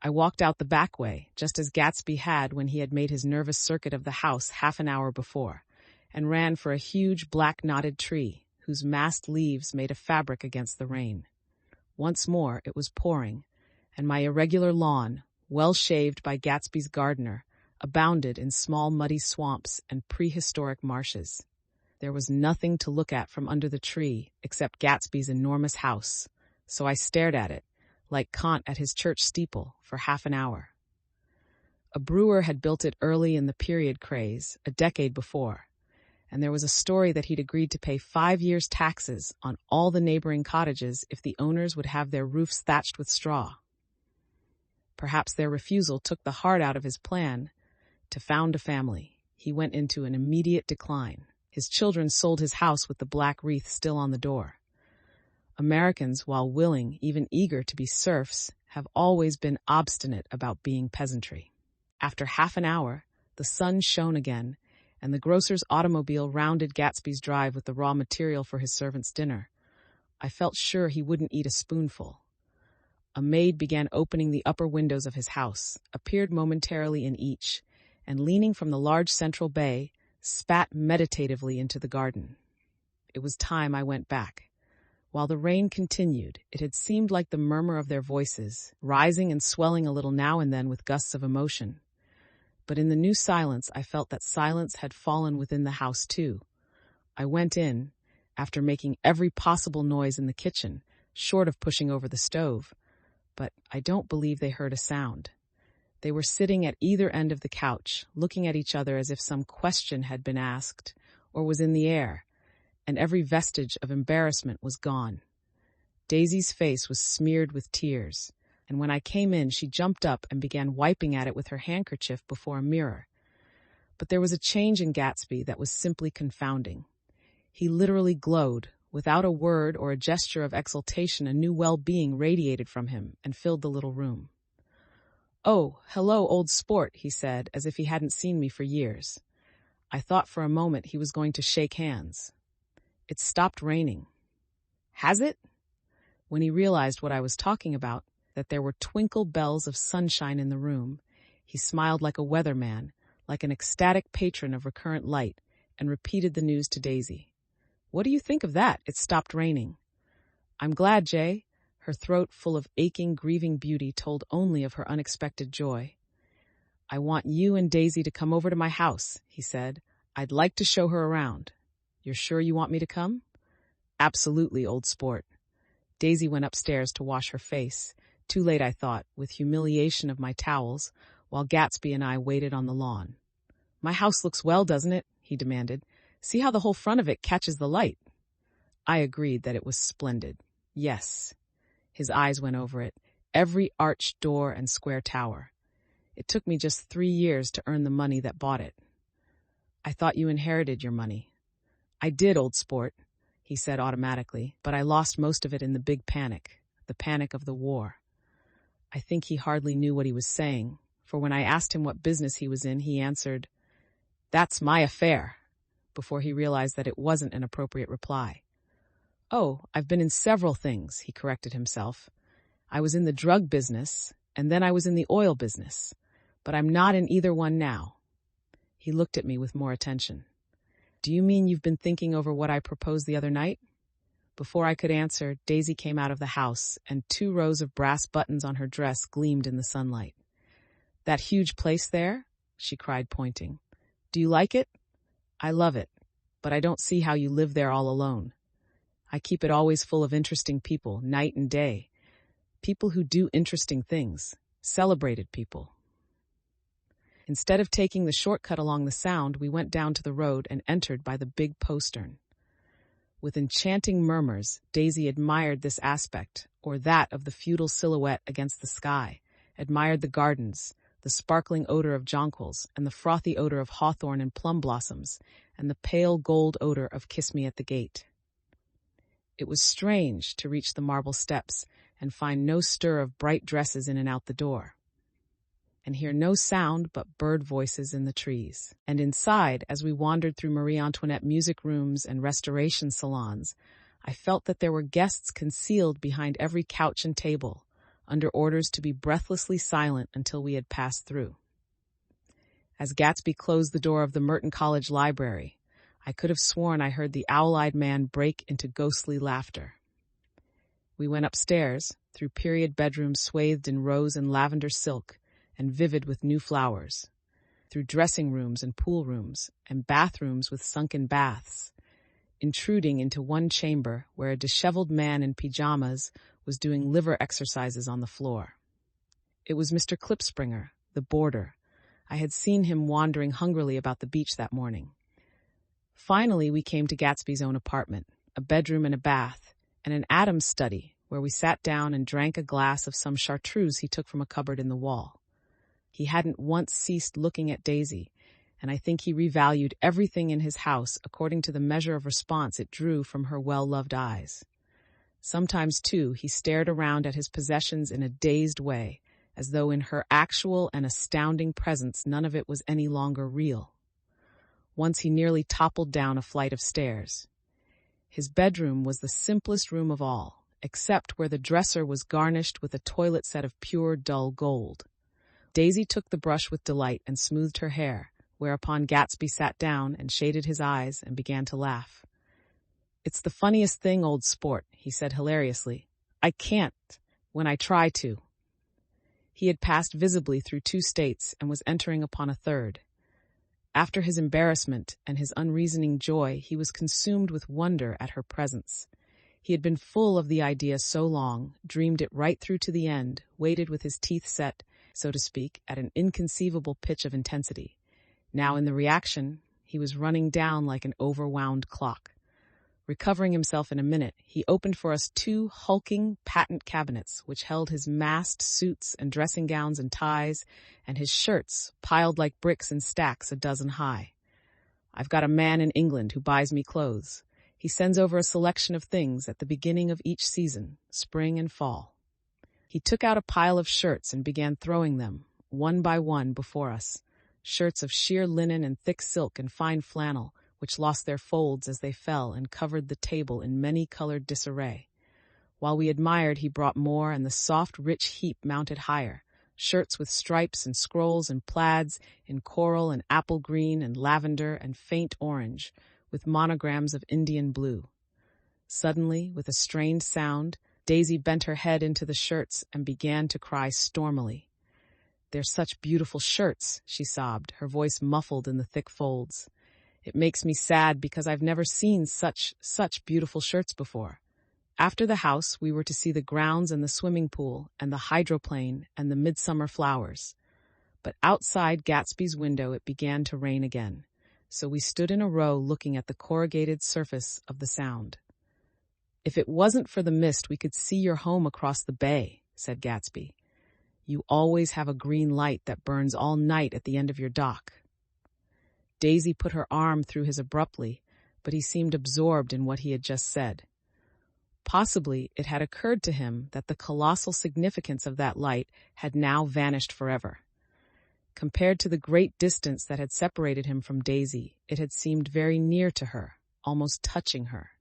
S1: I walked out the back way, just as Gatsby had when he had made his nervous circuit of the house half an hour before, and ran for a huge black knotted tree, whose massed leaves made a fabric against the rain. Once more it was pouring, and my irregular lawn, well shaved by Gatsby's gardener, abounded in small muddy swamps and prehistoric marshes. There was nothing to look at from under the tree except Gatsby's enormous house, so I stared at it, like Kant at his church steeple, for half an hour. A brewer had built it early in the period craze, a decade before, and there was a story that he'd agreed to pay 5 years' taxes on all the neighboring cottages if the owners would have their roofs thatched with straw. Perhaps their refusal took the heart out of his plan to found a family. He went into an immediate decline. His children sold his house with the black wreath still on the door. Americans, while willing, even eager to be serfs, have always been obstinate about being peasantry. After half an hour, the sun shone again, and the grocer's automobile rounded Gatsby's drive with the raw material for his servant's dinner. I felt sure he wouldn't eat a spoonful. A maid began opening the upper windows of his house, appeared momentarily in each, and leaning from the large central bay, spat meditatively into the garden. It was time I went back. While the rain continued, it had seemed like the murmur of their voices, rising and swelling a little now and then with gusts of emotion. But in the new silence, I felt that silence had fallen within the house too. I went in, after making every possible noise in the kitchen, short of pushing over the stove, but I don't believe they heard a sound. They were sitting at either end of the couch, looking at each other as if some question had been asked or was in the air, and every vestige of embarrassment was gone. Daisy's face was smeared with tears, and when I came in, she jumped up and began wiping at it with her handkerchief before a mirror. But there was a change in Gatsby that was simply confounding. He literally glowed. Without a word or a gesture of exultation, a new well-being radiated from him and filled the little room. "Oh, hello, old sport," he said, as if he hadn't seen me for years. I thought for a moment he was going to shake hands. "It stopped raining." "Has it?" When he realized what I was talking about, that there were twinkle bells of sunshine in the room, he smiled like a weatherman, like an ecstatic patron of recurrent light, and repeated the news to Daisy. "What do you think of that? It stopped raining." "I'm glad, Jay." Her throat, full of aching, grieving beauty, told only of her unexpected joy. "I want you and Daisy to come over to my house," he said. "I'd like to show her around." "You're sure you want me to come?" "Absolutely, old sport." Daisy went upstairs to wash her face, too late, I thought, with humiliation of my towels, while Gatsby and I waited on the lawn. "My house looks well, doesn't it?" he demanded. "See how the whole front of it catches the light." I agreed that it was splendid. Yes. His eyes went over it, every arched door and square tower. It took me just 3 years to earn the money that bought it. "I thought you inherited your money." "I did, old sport," he said automatically, "but I lost most of it in the big panic, the panic of the war." I think he hardly knew what he was saying, for when I asked him what business he was in, he answered, "That's my affair," before he realized that it wasn't an appropriate reply. "Oh, I've been in several things," he corrected himself. "I was in the drug business, and then I was in the oil business, but I'm not in either one now." He looked at me with more attention. "Do you mean you've been thinking over what I proposed the other night?" Before I could answer, Daisy came out of the house, and 2 rows of brass buttons on her dress gleamed in the sunlight. "That huge place there?" she cried, pointing. "Do you like it?" "I love it, but I don't see how you live there all alone. I keep it always full of interesting people, night and day. People who do interesting things. Celebrated people." Instead of taking the shortcut along the Sound, we went down to the road and entered by the big postern. With enchanting murmurs, Daisy admired this aspect, or that of the feudal silhouette against the sky, admired the gardens, the sparkling odor of jonquils, and the frothy odor of hawthorn and plum blossoms, and the pale gold odor of Kiss Me at the Gate. It was strange to reach the marble steps and find no stir of bright dresses in and out the door, and hear no sound but bird voices in the trees. And inside, as we wandered through Marie Antoinette music rooms and restoration salons, I felt that there were guests concealed behind every couch and table, under orders to be breathlessly silent until we had passed through. As Gatsby closed the door of the Merton College library, I could have sworn I heard the owl-eyed man break into ghostly laughter. We went upstairs, through period bedrooms swathed in rose and lavender silk, and vivid with new flowers, through dressing rooms and pool rooms, and bathrooms with sunken baths, intruding into one chamber where a disheveled man in pajamas was doing liver exercises on the floor. It was Mr. Klipspringer, the boarder. I had seen him wandering hungrily about the beach that morning. Finally, we came to Gatsby's own apartment, a bedroom and a bath, and an Adams study, where we sat down and drank a glass of some chartreuse he took from a cupboard in the wall. He hadn't once ceased looking at Daisy, and I think he revalued everything in his house according to the measure of response it drew from her well-loved eyes. Sometimes, too, he stared around at his possessions in a dazed way, as though in her actual and astounding presence none of it was any longer real. Once he nearly toppled down a flight of stairs. His bedroom was the simplest room of all, except where the dresser was garnished with a toilet set of pure, dull gold. Daisy took the brush with delight and smoothed her hair, whereupon Gatsby sat down and shaded his eyes and began to laugh. "It's the funniest thing, old sport," he said hilariously. "I can't, when I try to." He had passed visibly through 2 states and was entering upon a third. After his embarrassment and his unreasoning joy, he was consumed with wonder at her presence. He had been full of the idea so long, dreamed it right through to the end, waited with his teeth set, so to speak, at an inconceivable pitch of intensity. Now in the reaction, he was running down like an overwound clock. Recovering himself in a minute, he opened for us 2 hulking patent cabinets, which held his massed suits and dressing gowns and ties, and his shirts, piled like bricks in stacks a dozen high. "I've got a man in England who buys me clothes. He sends over a selection of things at the beginning of each season, spring and fall." He took out a pile of shirts and began throwing them, one by one, before us. Shirts of sheer linen and thick silk and fine flannel, which lost their folds as they fell and covered the table in many-colored disarray. While we admired, he brought more, and the soft, rich heap mounted higher. Shirts with stripes and scrolls and plaids in coral and apple green and lavender and faint orange, with monograms of Indian blue. Suddenly, with a strained sound, Daisy bent her head into the shirts and began to cry stormily. "They're such beautiful shirts," she sobbed, her voice muffled in the thick folds. "It makes me sad because I've never seen such beautiful shirts before." After the house, we were to see the grounds and the swimming pool and the hydroplane and the midsummer flowers. But outside Gatsby's window it began to rain again, so we stood in a row looking at the corrugated surface of the Sound. "If it wasn't for the mist, we could see your home across the bay," said Gatsby. "You always have a green light that burns all night at the end of your dock." Daisy put her arm through his abruptly, but he seemed absorbed in what he had just said. Possibly it had occurred to him that the colossal significance of that light had now vanished forever. Compared to the great distance that had separated him from Daisy, it had seemed very near to her, almost touching her.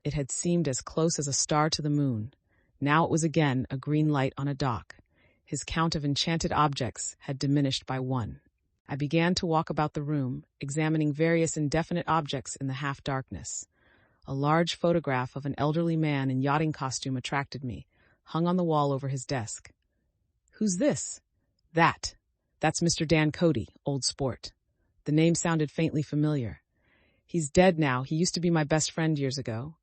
S1: It had seemed as close as a star to the moon. Now it was again a green light on a dock. His count of enchanted objects had diminished by 1. I began to walk about the room, examining various indefinite objects in the half-darkness. A large photograph of an elderly man in yachting costume attracted me, hung on the wall over his desk. "Who's this?" That's Mr. Dan Cody, old sport." The name sounded faintly familiar. "He's dead now. He used to be my best friend years ago."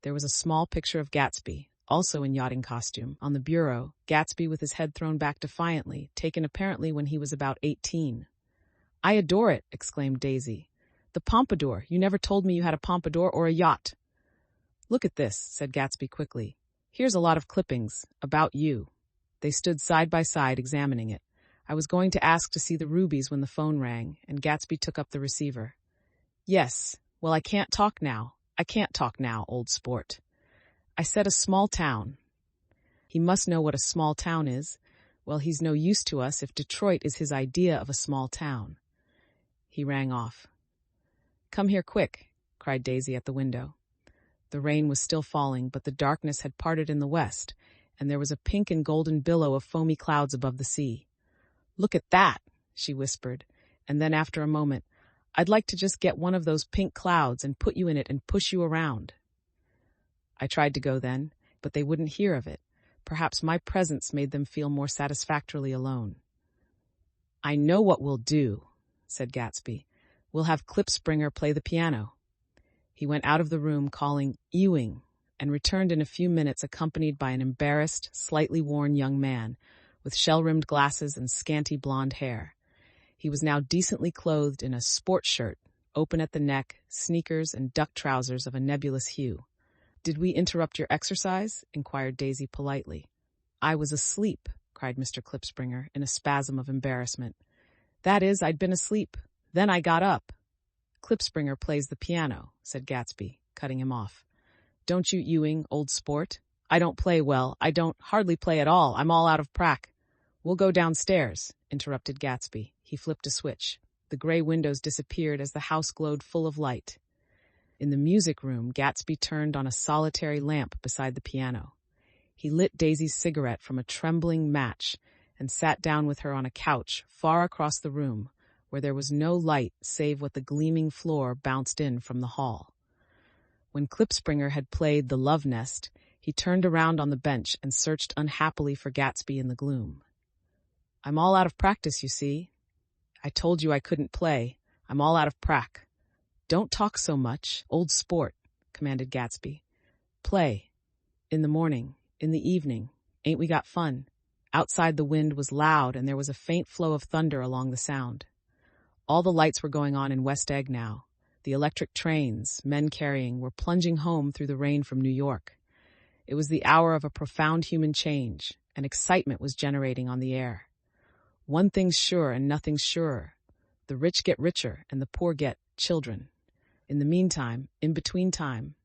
S1: There was a small picture of Gatsby, also in yachting costume, on the bureau, Gatsby with his head thrown back defiantly, taken apparently when he was about 18. "I adore it," exclaimed Daisy. "The pompadour. You never told me you had a pompadour or a yacht." "Look at this," said Gatsby quickly. "Here's a lot of clippings about you." They stood side by side examining it. I was going to ask to see the rubies when the phone rang, and Gatsby took up the receiver. "Yes. Well, I can't talk now, old sport. I said a small town." He must know what a small town is. Well, he's no use to us if Detroit is his idea of a small town. He rang off. "Come here quick," cried Daisy at the window. The rain was still falling, but the darkness had parted in the west, and there was a pink and golden billow of foamy clouds above the sea. "Look at that," she whispered, and then after a moment, "I'd like to just get one of those pink clouds and put you in it and push you around." I tried to go then, but they wouldn't hear of it. Perhaps my presence made them feel more satisfactorily alone. "I know what we'll do," said Gatsby. "We'll have Klipspringer play the piano." He went out of the room calling, "Ewing," and returned in a few minutes accompanied by an embarrassed, slightly worn young man with shell-rimmed glasses and scanty blonde hair. He was now decently clothed in a sports shirt, open at the neck, sneakers, and duck trousers of a nebulous hue. "Did we interrupt your exercise?" inquired Daisy politely. "I was asleep," cried Mr. Klipspringer in a spasm of embarrassment. "That is, I'd been asleep. Then I got up." "Klipspringer plays the piano," said Gatsby, cutting him off. "Don't you, Ewing, old sport?" "I don't play well. I don't hardly play at all. I'm all out of prac." "We'll go downstairs," interrupted Gatsby. He flipped a switch. The gray windows disappeared as the house glowed full of light. In the music room, Gatsby turned on a solitary lamp beside the piano. He lit Daisy's cigarette from a trembling match and sat down with her on a couch far across the room, where there was no light save what the gleaming floor bounced in from the hall. When Klipspringer had played The Love Nest, he turned around on the bench and searched unhappily for Gatsby in the gloom. "I'm all out of practice, you see." "I told you I couldn't play. I'm all out of prac." "Don't talk so much, old sport," commanded Gatsby. "Play. In the morning, in the evening. Ain't we got fun?" Outside the wind was loud and there was a faint flow of thunder along the sound. All the lights were going on in West Egg now. The electric trains, men carrying, were plunging home through the rain from New York. It was the hour of a profound human change, and excitement was generating on the air. One thing's sure and nothing's surer. The rich get richer and the poor get children. In the meantime, in between time,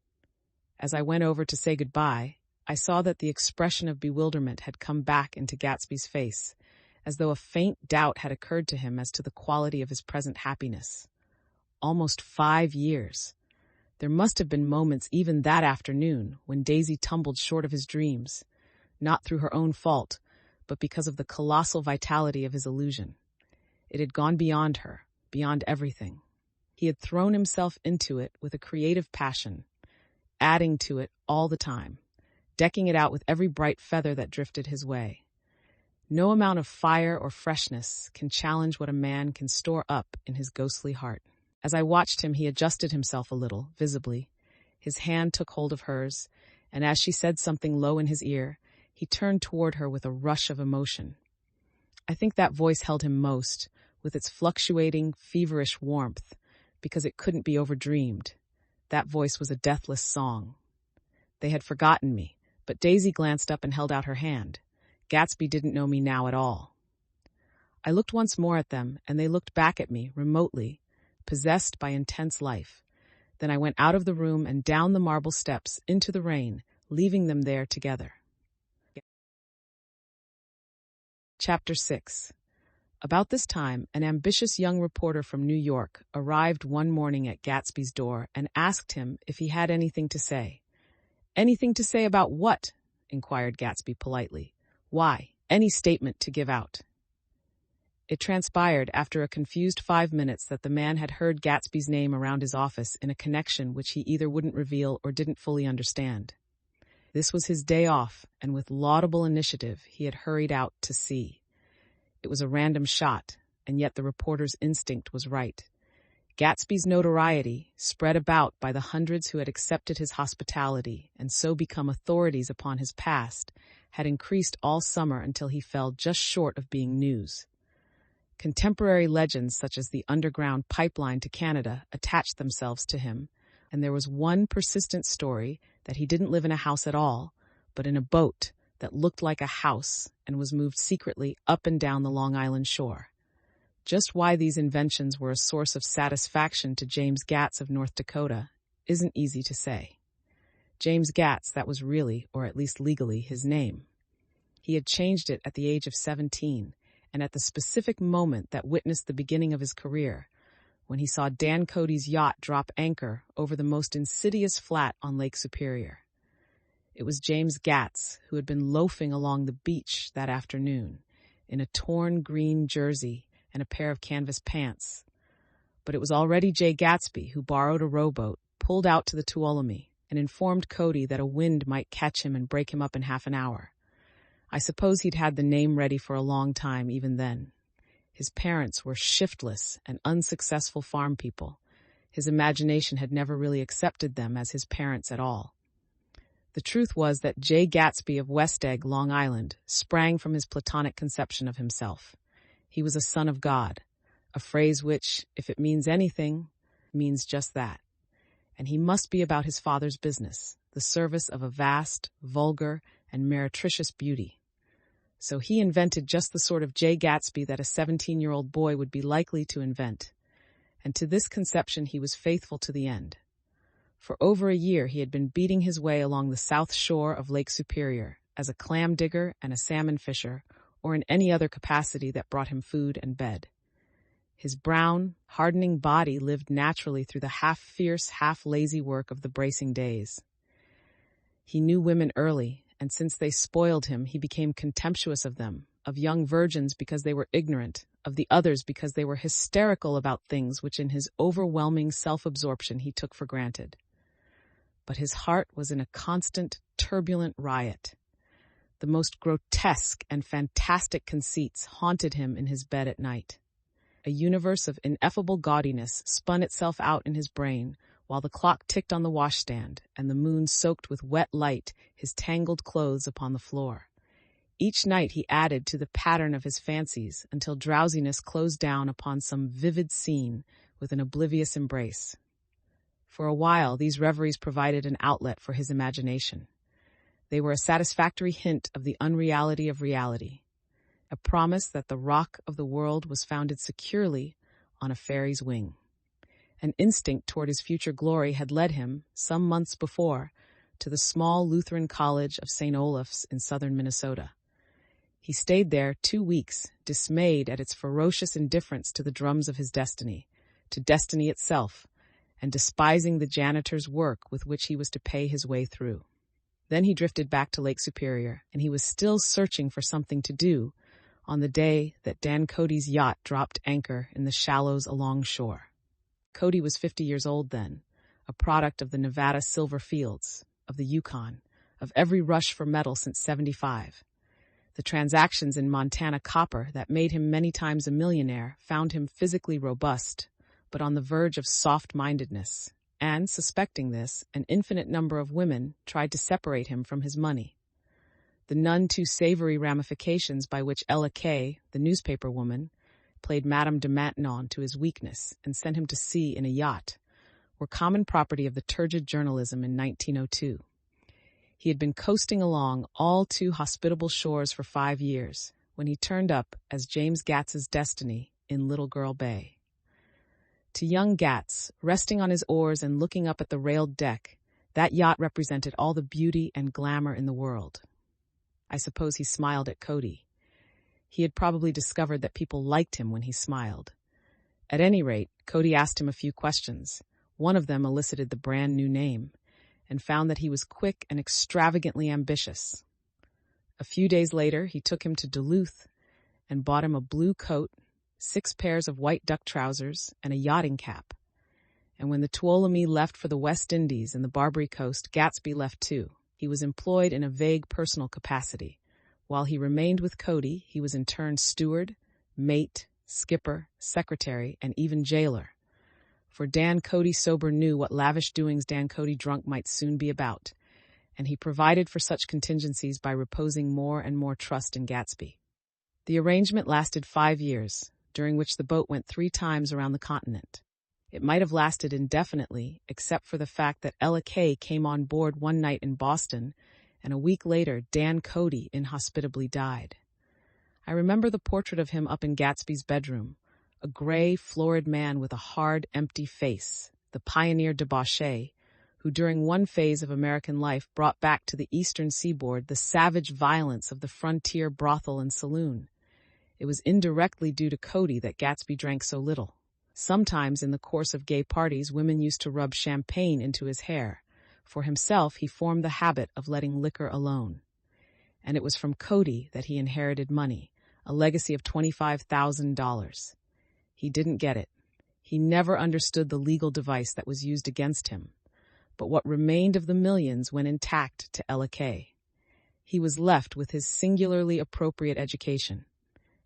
S1: as I went over to say goodbye, I saw that the expression of bewilderment had come back into Gatsby's face, as though a faint doubt had occurred to him as to the quality of his present happiness. Almost 5 years. There must have been moments even that afternoon when Daisy tumbled short of his dreams, not through her own fault, but because of the colossal vitality of his illusion. It had gone beyond her, beyond everything. He had thrown himself into it with a creative passion, adding to it all the time, decking it out with every bright feather that drifted his way. No amount of fire or freshness can challenge what a man can store up in his ghostly heart. As I watched him, he adjusted himself a little, visibly. His hand took hold of hers, and as she said something low in his ear, he turned toward her with a rush of emotion. I think that voice held him most, with its fluctuating, feverish warmth, because it couldn't be overdreamed. That voice was a deathless song. They had forgotten me, but Daisy glanced up and held out her hand. Gatsby didn't know me now at all. I looked once more at them, and they looked back at me, remotely, possessed by intense life. Then I went out of the room and down the marble steps into the rain, leaving them there together. Chapter 6. About this time, an ambitious young reporter from New York arrived one morning at Gatsby's door and asked him if he had anything to say. "Anything to say about what?" inquired Gatsby politely. "Why, any statement to give out." It transpired after a confused 5 minutes that the man had heard Gatsby's name around his office in a connection which he either wouldn't reveal or didn't fully understand. This was his day off, and with laudable initiative he had hurried out to see. It was a random shot, and yet the reporter's instinct was right. Gatsby's notoriety, spread about by the hundreds who had accepted his hospitality and so become authorities upon his past, had increased all summer until he fell just short of being news. Contemporary legends such as the underground pipeline to Canada attached themselves to him, and there was one persistent story that he didn't live in a house at all, but in a boat that looked like a house and was moved secretly up and down the Long Island shore. Just why these inventions were a source of satisfaction to James Gatz of North Dakota isn't easy to say. James Gatz, that was really, or at least legally, his name. He had changed it at the age of 17, and at the specific moment that witnessed the beginning of his career, when he saw Dan Cody's yacht drop anchor over the most insidious flat on Lake Superior. It was James Gatz who had been loafing along the beach that afternoon in a torn green jersey and a pair of canvas pants. But it was already Jay Gatsby who borrowed a rowboat, pulled out to the Tuolumne, and informed Cody that a wind might catch him and break him up in half an hour. I suppose he'd had the name ready for a long time even then. His parents were shiftless and unsuccessful farm people. His imagination had never really accepted them as his parents at all. The truth was that J. Gatsby of West Egg, Long Island, sprang from his platonic conception of himself. He was a son of God, a phrase which, if it means anything, means just that. And he must be about his father's business, the service of a vast, vulgar, and meretricious beauty. So he invented just the sort of J. Gatsby that a 17-year-old boy would be likely to invent. And to this conception he was faithful to the end. For over a year he had been beating his way along the south shore of Lake Superior as a clam digger and a salmon fisher, or in any other capacity that brought him food and bed. His brown, hardening body lived naturally through the half-fierce, half-lazy work of the bracing days. He knew women early, and since they spoiled him, he became contemptuous of them, of young virgins because they were ignorant, of the others because they were hysterical about things which in his overwhelming self-absorption he took for granted. But his heart was in a constant, turbulent riot. The most grotesque and fantastic conceits haunted him in his bed at night. A universe of ineffable gaudiness spun itself out in his brain, while the clock ticked on the washstand and the moon soaked with wet light his tangled clothes upon the floor. Each night he added to the pattern of his fancies until drowsiness closed down upon some vivid scene with an oblivious embrace. For a while, these reveries provided an outlet for his imagination. They were a satisfactory hint of the unreality of reality, a promise that the rock of the world was founded securely on a fairy's wing. An instinct toward his future glory had led him, some months before, to the small Lutheran College of St. Olaf's in southern Minnesota. He stayed there 2 weeks, dismayed at its ferocious indifference to the drums of his destiny, to destiny itself, and despising the janitor's work with which he was to pay his way through. Then he drifted back to Lake Superior, and he was still searching for something to do on the day that Dan Cody's yacht dropped anchor in the shallows along shore. Cody was 50 years old then, a product of the Nevada silver fields, of the Yukon, of every rush for metal since '75. The transactions in Montana copper that made him many times a millionaire found him physically robust, but on the verge of soft-mindedness, and, suspecting this, an infinite number of women tried to separate him from his money. The none too savory ramifications by which Ella Kay, the newspaper woman, played Madame de Maintenon to his weakness and sent him to sea in a yacht, were common property of the turgid journalism in 1902. He had been coasting along all too hospitable shores for 5 years, when he turned up as James Gats's destiny in Little Girl Bay. To young Gats, resting on his oars and looking up at the railed deck, that yacht represented all the beauty and glamour in the world. I suppose he smiled at Cody. He had probably discovered that people liked him when he smiled. At any rate, Cody asked him a few questions. One of them elicited the brand new name, and found that he was quick and extravagantly ambitious. A few days later, he took him to Duluth and bought him a blue coat, 6 pairs of white duck trousers, and a yachting cap. And when the Tuolumne left for the West Indies and the Barbary Coast, Gatsby left too. He was employed in a vague personal capacity. While he remained with Cody, he was in turn steward, mate, skipper, secretary, and even jailer. For Dan Cody sober knew what lavish doings Dan Cody drunk might soon be about, and he provided for such contingencies by reposing more and more trust in Gatsby. The arrangement lasted 5 years, during which the boat went 3 times around the continent. It might have lasted indefinitely, except for the fact that Ella Kay came on board one night in Boston, and a week later Dan Cody inhospitably died. I remember the portrait of him up in Gatsby's bedroom, a gray, florid man with a hard, empty face, the pioneer debauchee, who during one phase of American life brought back to the eastern seaboard the savage violence of the frontier brothel and saloon. It was indirectly due to Cody that Gatsby drank so little. Sometimes in the course of gay parties, women used to rub champagne into his hair. For himself, he formed the habit of letting liquor alone. And it was from Cody that he inherited money, a legacy of $25,000. He didn't get it. He never understood the legal device that was used against him. But what remained of the millions went intact to Ella Kay. He was left with his singularly appropriate education.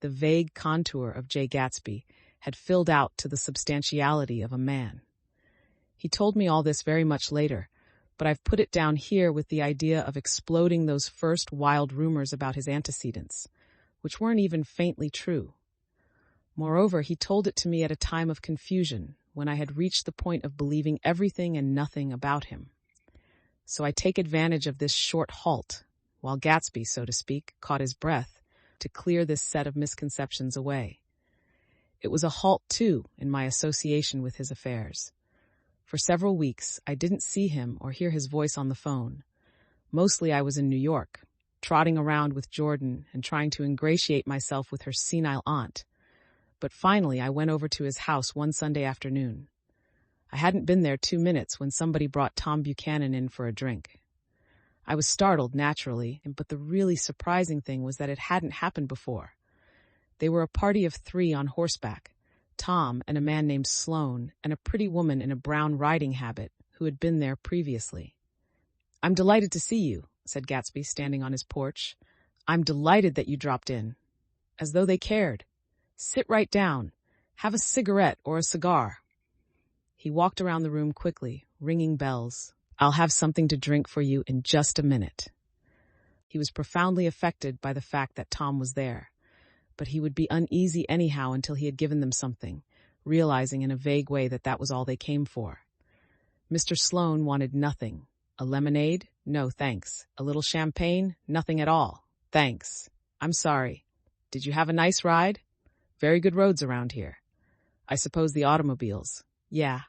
S1: The vague contour of J. Gatsby had filled out to the substantiality of a man. He told me all this very much later, but I've put it down here with the idea of exploding those first wild rumors about his antecedents, which weren't even faintly true. Moreover, he told it to me at a time of confusion, when I had reached the point of believing everything and nothing about him. So I take advantage of this short halt, while Gatsby, so to speak, caught his breath, to clear this set of misconceptions away. It was a halt, too, in my association with his affairs. For several weeks, I didn't see him or hear his voice on the phone. Mostly I was in New York, trotting around with Jordan and trying to ingratiate myself with her senile aunt. But finally, I went over to his house one Sunday afternoon. I hadn't been there 2 minutes when somebody brought Tom Buchanan in for a drink. I was startled, naturally, but the really surprising thing was that it hadn't happened before. They were a party of 3 on horseback, Tom and a man named Sloane and a pretty woman in a brown riding habit who had been there previously. "I'm delighted to see you," said Gatsby, standing on his porch. "I'm delighted that you dropped in." As though they cared. "Sit right down. Have a cigarette or a cigar." He walked around the room quickly, ringing bells. "I'll have something to drink for you in just a minute." He was profoundly affected by the fact that Tom was there, but he would be uneasy anyhow until he had given them something, realizing in a vague way that that was all they came for. Mr. Sloane wanted nothing. A lemonade? No, thanks. A little champagne? Nothing at all. Thanks. I'm sorry. Did you have a nice ride? Very good roads around here. I suppose the automobiles. Yeah.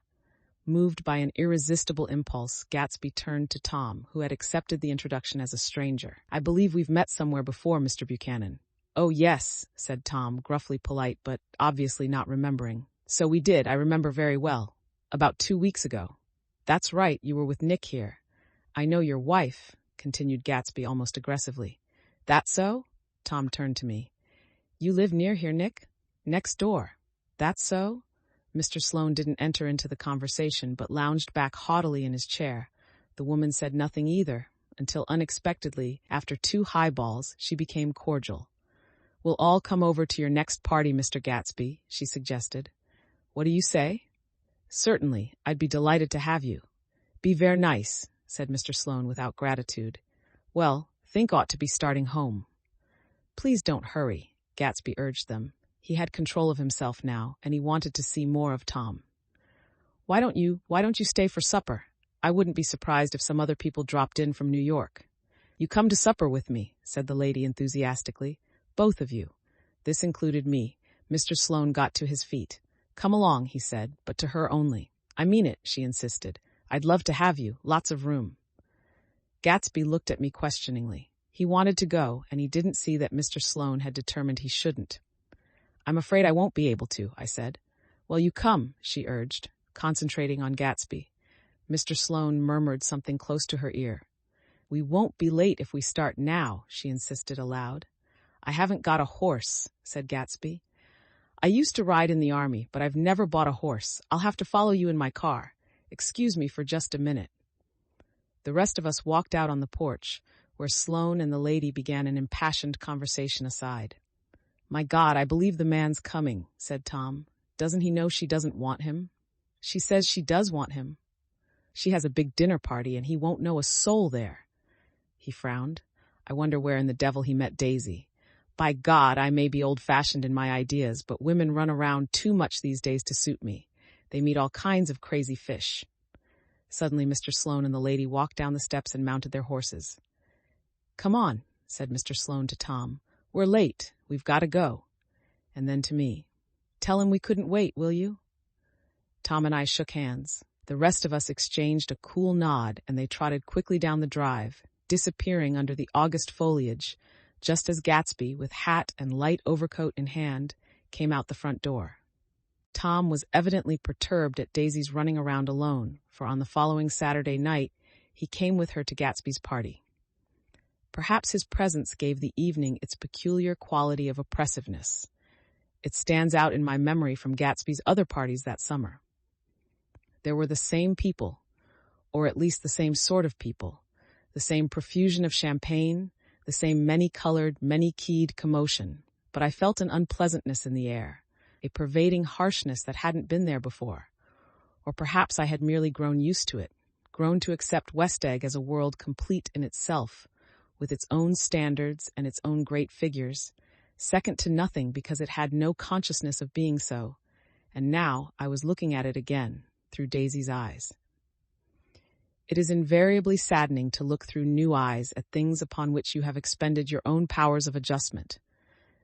S1: Moved by an irresistible impulse, Gatsby turned to Tom, who had accepted the introduction as a stranger. "I believe we've met somewhere before, Mr. Buchanan." "Oh, yes," said Tom, gruffly polite, but obviously not remembering. "So we did, I remember very well. About 2 weeks ago." "That's right, you were with Nick here." "I know your wife," continued Gatsby almost aggressively. "That so?" Tom turned to me. "You live near here, Nick?" "Next door." "That so?" Mr. Sloane didn't enter into the conversation, but lounged back haughtily in his chair. The woman said nothing either, until unexpectedly, after 2 highballs, she became cordial. "We'll all come over to your next party, Mr. Gatsby," she suggested. "What do you say?" "Certainly, I'd be delighted to have you." "Be ver nice," said Mr. Sloane without gratitude. "Well, think ought to be starting home." "Please don't hurry," Gatsby urged them. He had control of himself now, and he wanted to see more of Tom. Why don't you stay for supper? I wouldn't be surprised if some other people dropped in from New York." "You come to supper with me," said the lady enthusiastically. "Both of you." This included me. Mr. Sloane got to his feet. "Come along," he said, but to her only. "I mean it," she insisted. "I'd love to have you. Lots of room." Gatsby looked at me questioningly. He wanted to go, and he didn't see that Mr. Sloane had determined he shouldn't. "I'm afraid I won't be able to," I said. "Well, you come," she urged, concentrating on Gatsby. Mr. Sloane murmured something close to her ear. "We won't be late if we start now," she insisted aloud. "I haven't got a horse," said Gatsby. "I used to ride in the army, but I've never bought a horse. I'll have to follow you in my car. Excuse me for just a minute." The rest of us walked out on the porch, where Sloane and the lady began an impassioned conversation aside. "My God, I believe the man's coming," said Tom. "Doesn't he know she doesn't want him?" "She says she does want him. She has a big dinner party, and he won't know a soul there." He frowned. I wonder where in the devil he met Daisy. By God, I may be old-fashioned in my ideas, but women run around too much these days to suit me. They meet all kinds of crazy fish. Suddenly, Mr. Sloane and the lady walked down the steps and mounted their horses. "Come on," said Mr. Sloane to Tom. "We're late. We've got to go." And then to me, "Tell him we couldn't wait, will you?" Tom and I shook hands. The rest of us exchanged a cool nod, and they trotted quickly down the drive, disappearing under the August foliage, just as Gatsby, with hat and light overcoat in hand, came out the front door. Tom was evidently perturbed at Daisy's running around alone, for on the following Saturday night, he came with her to Gatsby's party. Perhaps his presence gave the evening its peculiar quality of oppressiveness. It stands out in my memory from Gatsby's other parties that summer. There were the same people, or at least the same sort of people, the same profusion of champagne, the same many-colored, many-keyed commotion, but I felt an unpleasantness in the air, a pervading harshness that hadn't been there before. Or perhaps I had merely grown used to it, grown to accept West Egg as a world complete in itself, with its own standards and its own great figures, second to nothing because it had no consciousness of being so, and now I was looking at it again, through Daisy's eyes. It is invariably saddening to look through new eyes at things upon which you have expended your own powers of adjustment.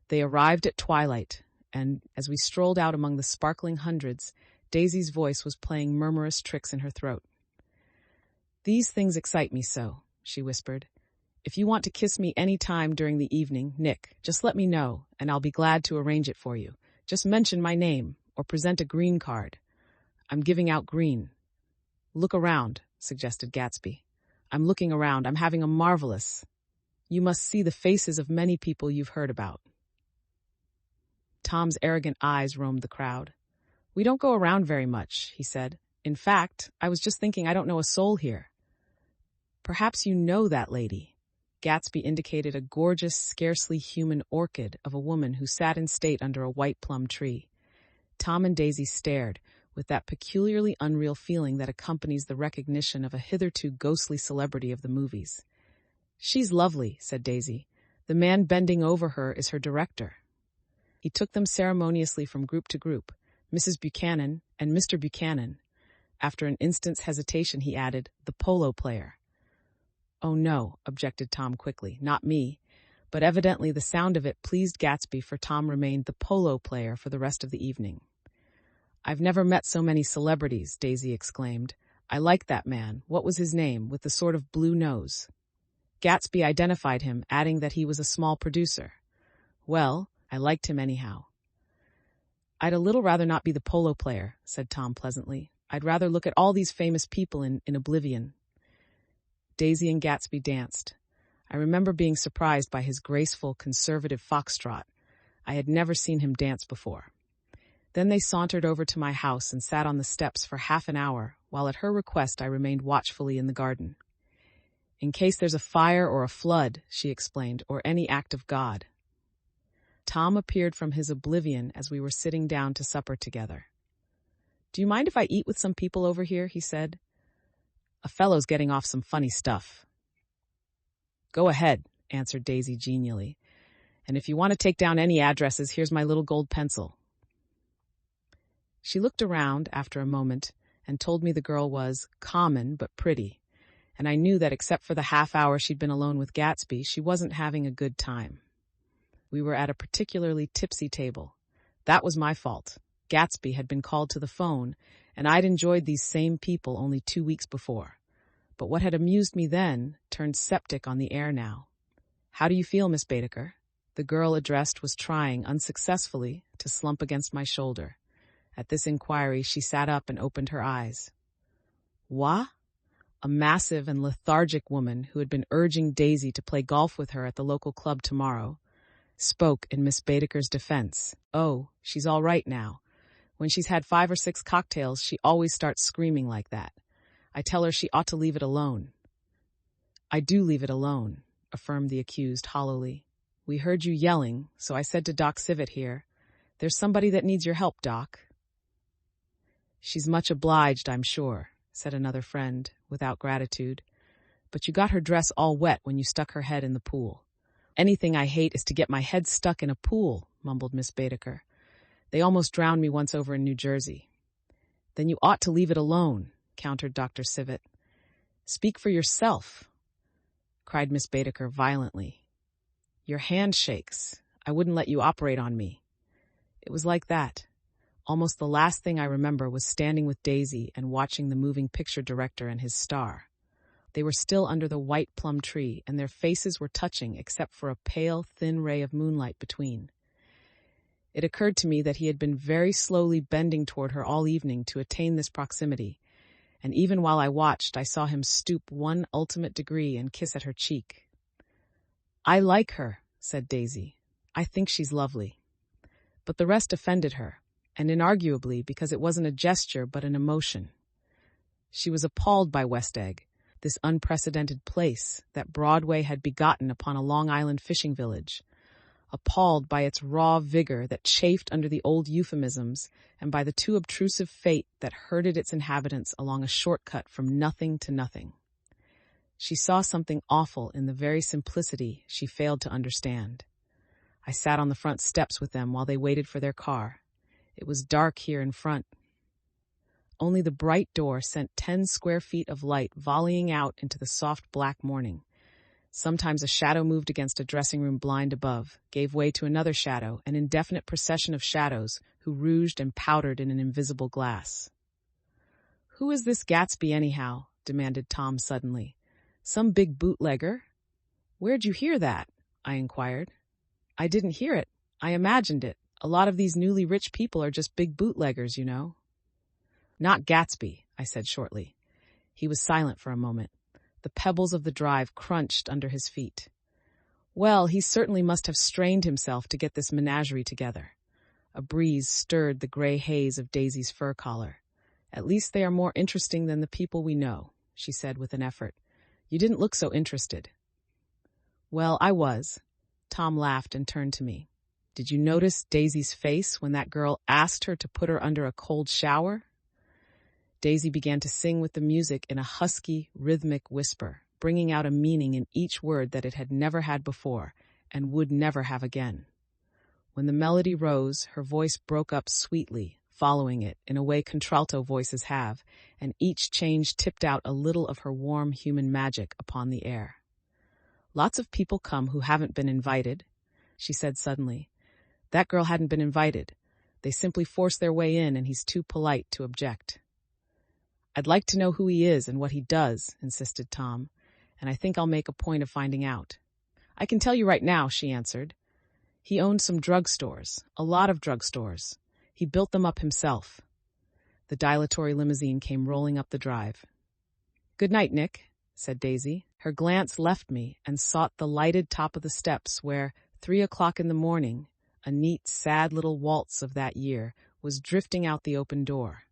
S1: They arrived at twilight, and, as we strolled out among the sparkling hundreds, Daisy's voice was playing murmurous tricks in her throat. "These things excite me so," she whispered. "If you want to kiss me any time during the evening, Nick, just let me know, and I'll be glad to arrange it for you. Just mention my name, or present a green card. I'm giving out green." "Look around," suggested Gatsby. "I'm looking around. I'm having a marvelous. You must see the faces of many people you've heard about." Tom's arrogant eyes roamed the crowd. "We don't go around very much," he said. "In fact, I was just thinking I don't know a soul here." "Perhaps you know that lady." Gatsby indicated a gorgeous, scarcely human orchid of a woman who sat in state under a white plum tree. Tom and Daisy stared, with that peculiarly unreal feeling that accompanies the recognition of a hitherto ghostly celebrity of the movies. "She's lovely," said Daisy. "The man bending over her is her director." He took them ceremoniously from group to group, Mrs. Buchanan and Mr. Buchanan. After an instant's hesitation, he added, "The polo player." "Oh no," objected Tom quickly, "not me." But evidently the sound of it pleased Gatsby, for Tom remained the polo player for the rest of the evening. "I've never met so many celebrities," Daisy exclaimed. "I like that man. What was his name, with the sort of blue nose?" Gatsby identified him, adding that he was a small producer. "Well, I liked him anyhow." "I'd a little rather not be the polo player," said Tom pleasantly. "I'd rather look at all these famous people in oblivion." Daisy and Gatsby danced. I remember being surprised by his graceful, conservative foxtrot. I had never seen him dance before. Then they sauntered over to my house and sat on the steps for half an hour, while at her request I remained watchfully in the garden. "In case there's a fire or a flood," she explained, "or any act of God." Tom appeared from his oblivion as we were sitting down to supper together. "Do you mind if I eat with some people over here?" he said. "A fellow's getting off some funny stuff." "Go ahead," answered Daisy genially. "And if you want to take down any addresses, here's my little gold pencil." She looked around after a moment and told me the girl was common but pretty, and I knew that except for the half hour she'd been alone with Gatsby, she wasn't having a good time. We were at a particularly tipsy table. That was my fault. Gatsby had been called to the phone, and I'd enjoyed these same people only 2 weeks before. But what had amused me then turned septic on the air now. "How do you feel, Miss Baedeker?" The girl addressed was trying, unsuccessfully, to slump against my shoulder. At this inquiry, she sat up and opened her eyes. "What?" A massive and lethargic woman, who had been urging Daisy to play golf with her at the local club tomorrow, spoke in Miss Baedeker's defense. "Oh, she's all right now. When she's had 5 or 6 cocktails, she always starts screaming like that. I tell her she ought to leave it alone." "I do leave it alone," affirmed the accused hollowly. "We heard you yelling, so I said to Doc Civet here, 'There's somebody that needs your help, Doc.'" "She's much obliged, I'm sure," said another friend, without gratitude. "But you got her dress all wet when you stuck her head in the pool." "Anything I hate is to get my head stuck in a pool," mumbled Miss Baedeker. "They almost drowned me once over in New Jersey." "Then you ought to leave it alone," countered Dr. Civet. "Speak for yourself," cried Miss Baedeker violently. "Your hand shakes. I wouldn't let you operate on me." It was like that. Almost the last thing I remember was standing with Daisy and watching the moving picture director and his star. They were still under the white plum tree, and their faces were touching except for a pale, thin ray of moonlight between. It occurred to me that he had been very slowly bending toward her all evening to attain this proximity, and even while I watched, I saw him stoop one ultimate degree and kiss at her cheek. "I like her," said Daisy. "I think she's lovely." But the rest offended her, and inarguably because it wasn't a gesture but an emotion. She was appalled by West Egg, this unprecedented place that Broadway had begotten upon a Long Island fishing village, appalled by its raw vigor that chafed under the old euphemisms and by the too obtrusive fate that herded its inhabitants along a shortcut from nothing to nothing. She saw something awful in the very simplicity she failed to understand. I sat on the front steps with them while they waited for their car. It was dark here in front. Only the bright door sent 10 square feet of light volleying out into the soft black morning. Sometimes a shadow moved against a dressing room blind above, gave way to another shadow, an indefinite procession of shadows who rouged and powdered in an invisible glass. "Who is this Gatsby anyhow?" demanded Tom suddenly. "Some big bootlegger?" "Where'd you hear that?" I inquired. "I didn't hear it. I imagined it. A lot of these newly rich people are just big bootleggers, you know." "Not Gatsby," I said shortly. He was silent for a moment. The pebbles of the drive crunched under his feet. "Well, he certainly must have strained himself to get this menagerie together." A breeze stirred the gray haze of Daisy's fur collar. "At least they are more interesting than the people we know," she said with an effort. "You didn't look so interested." "Well, I was." Tom laughed and turned to me. "Did you notice Daisy's face when that girl asked her to put her under a cold shower?" Daisy began to sing with the music in a husky, rhythmic whisper, bringing out a meaning in each word that it had never had before and would never have again. When the melody rose, her voice broke up sweetly, following it in a way contralto voices have, and each change tipped out a little of her warm human magic upon the air. "Lots of people come who haven't been invited," she said suddenly. "That girl hadn't been invited. They simply force their way in and he's too polite to object." "I'd like to know who he is and what he does," insisted Tom, "and I think I'll make a point of finding out." "I can tell you right now," she answered. "He owned some drugstores, a lot of drugstores. He built them up himself." The dilatory limousine came rolling up the drive. "Good night, Nick," said Daisy. Her glance left me and sought the lighted top of the steps where, 3 o'clock in the morning, a neat, sad little waltz of that year, was drifting out the open door.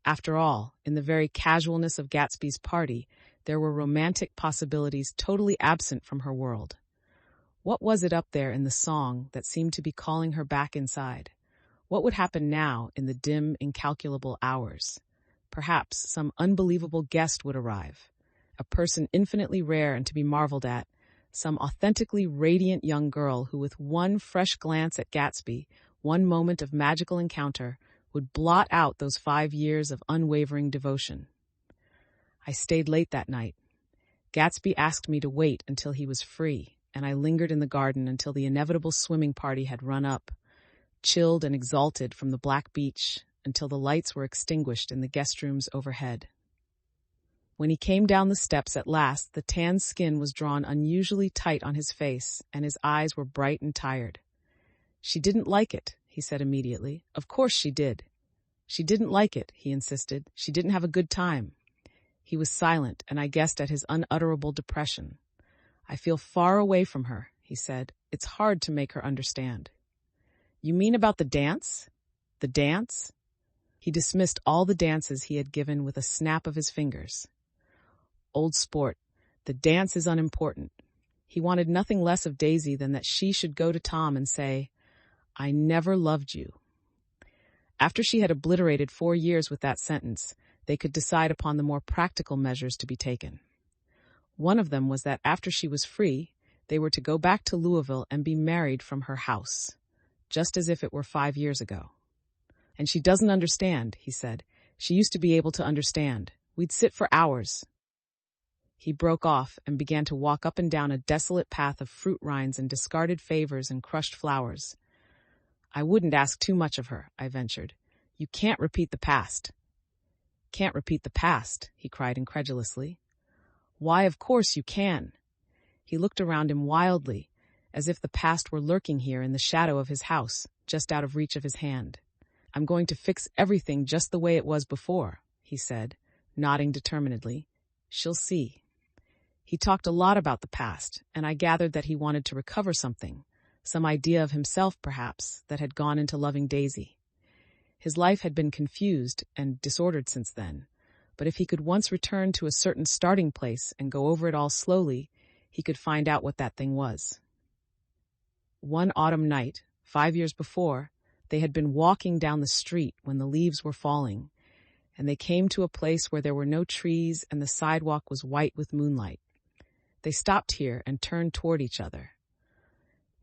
S1: After all, in the very casualness of Gatsby's party, there were romantic possibilities totally absent from her world. What was it up there in the song that seemed to be calling her back inside? What would happen now in the dim, incalculable hours? Perhaps some unbelievable guest would arrive, a person infinitely rare and to be marveled at, some authentically radiant young girl who, with one fresh glance at Gatsby, one moment of magical encounter, would blot out those 5 years of unwavering devotion. I stayed late that night. Gatsby asked me to wait until he was free, and I lingered in the garden until the inevitable swimming party had run up, chilled and exalted from the black beach, until the lights were extinguished in the guest rooms overhead. When he came down the steps at last, the tanned skin was drawn unusually tight on his face, and his eyes were bright and tired. "She didn't like it," he said immediately. "Of course she did." "She didn't like it," he insisted. "She didn't have a good time." He was silent, and I guessed at his unutterable depression. "I feel far away from her," he said. "It's hard to make her understand." "You mean about the dance?" "The dance?" He dismissed all the dances he had given with a snap of his fingers. "Old sport. The dance is unimportant." He wanted nothing less of Daisy than that she should go to Tom and say, "I never loved you." After she had obliterated 4 years with that sentence, they could decide upon the more practical measures to be taken. One of them was that after she was free, they were to go back to Louisville and be married from her house, just as if it were 5 years ago. "And she doesn't understand," he said. "She used to be able to understand. We'd sit for hours." He broke off and began to walk up and down a desolate path of fruit rinds and discarded favors and crushed flowers. "I wouldn't ask too much of her," I ventured. "You can't repeat the past." "Can't repeat the past?" he cried incredulously. "Why, of course you can." He looked around him wildly, as if the past were lurking here in the shadow of his house, just out of reach of his hand. "I'm going to fix everything just the way it was before," he said, nodding determinedly. "She'll see." He talked a lot about the past, and I gathered that he wanted to recover something, some idea of himself, perhaps, that had gone into loving Daisy. His life had been confused and disordered since then, but if he could once return to a certain starting place and go over it all slowly, he could find out what that thing was. one autumn night, 5 years before, they had been walking down the street when the leaves were falling, and they came to a place where there were no trees and the sidewalk was white with moonlight. They stopped here and turned toward each other.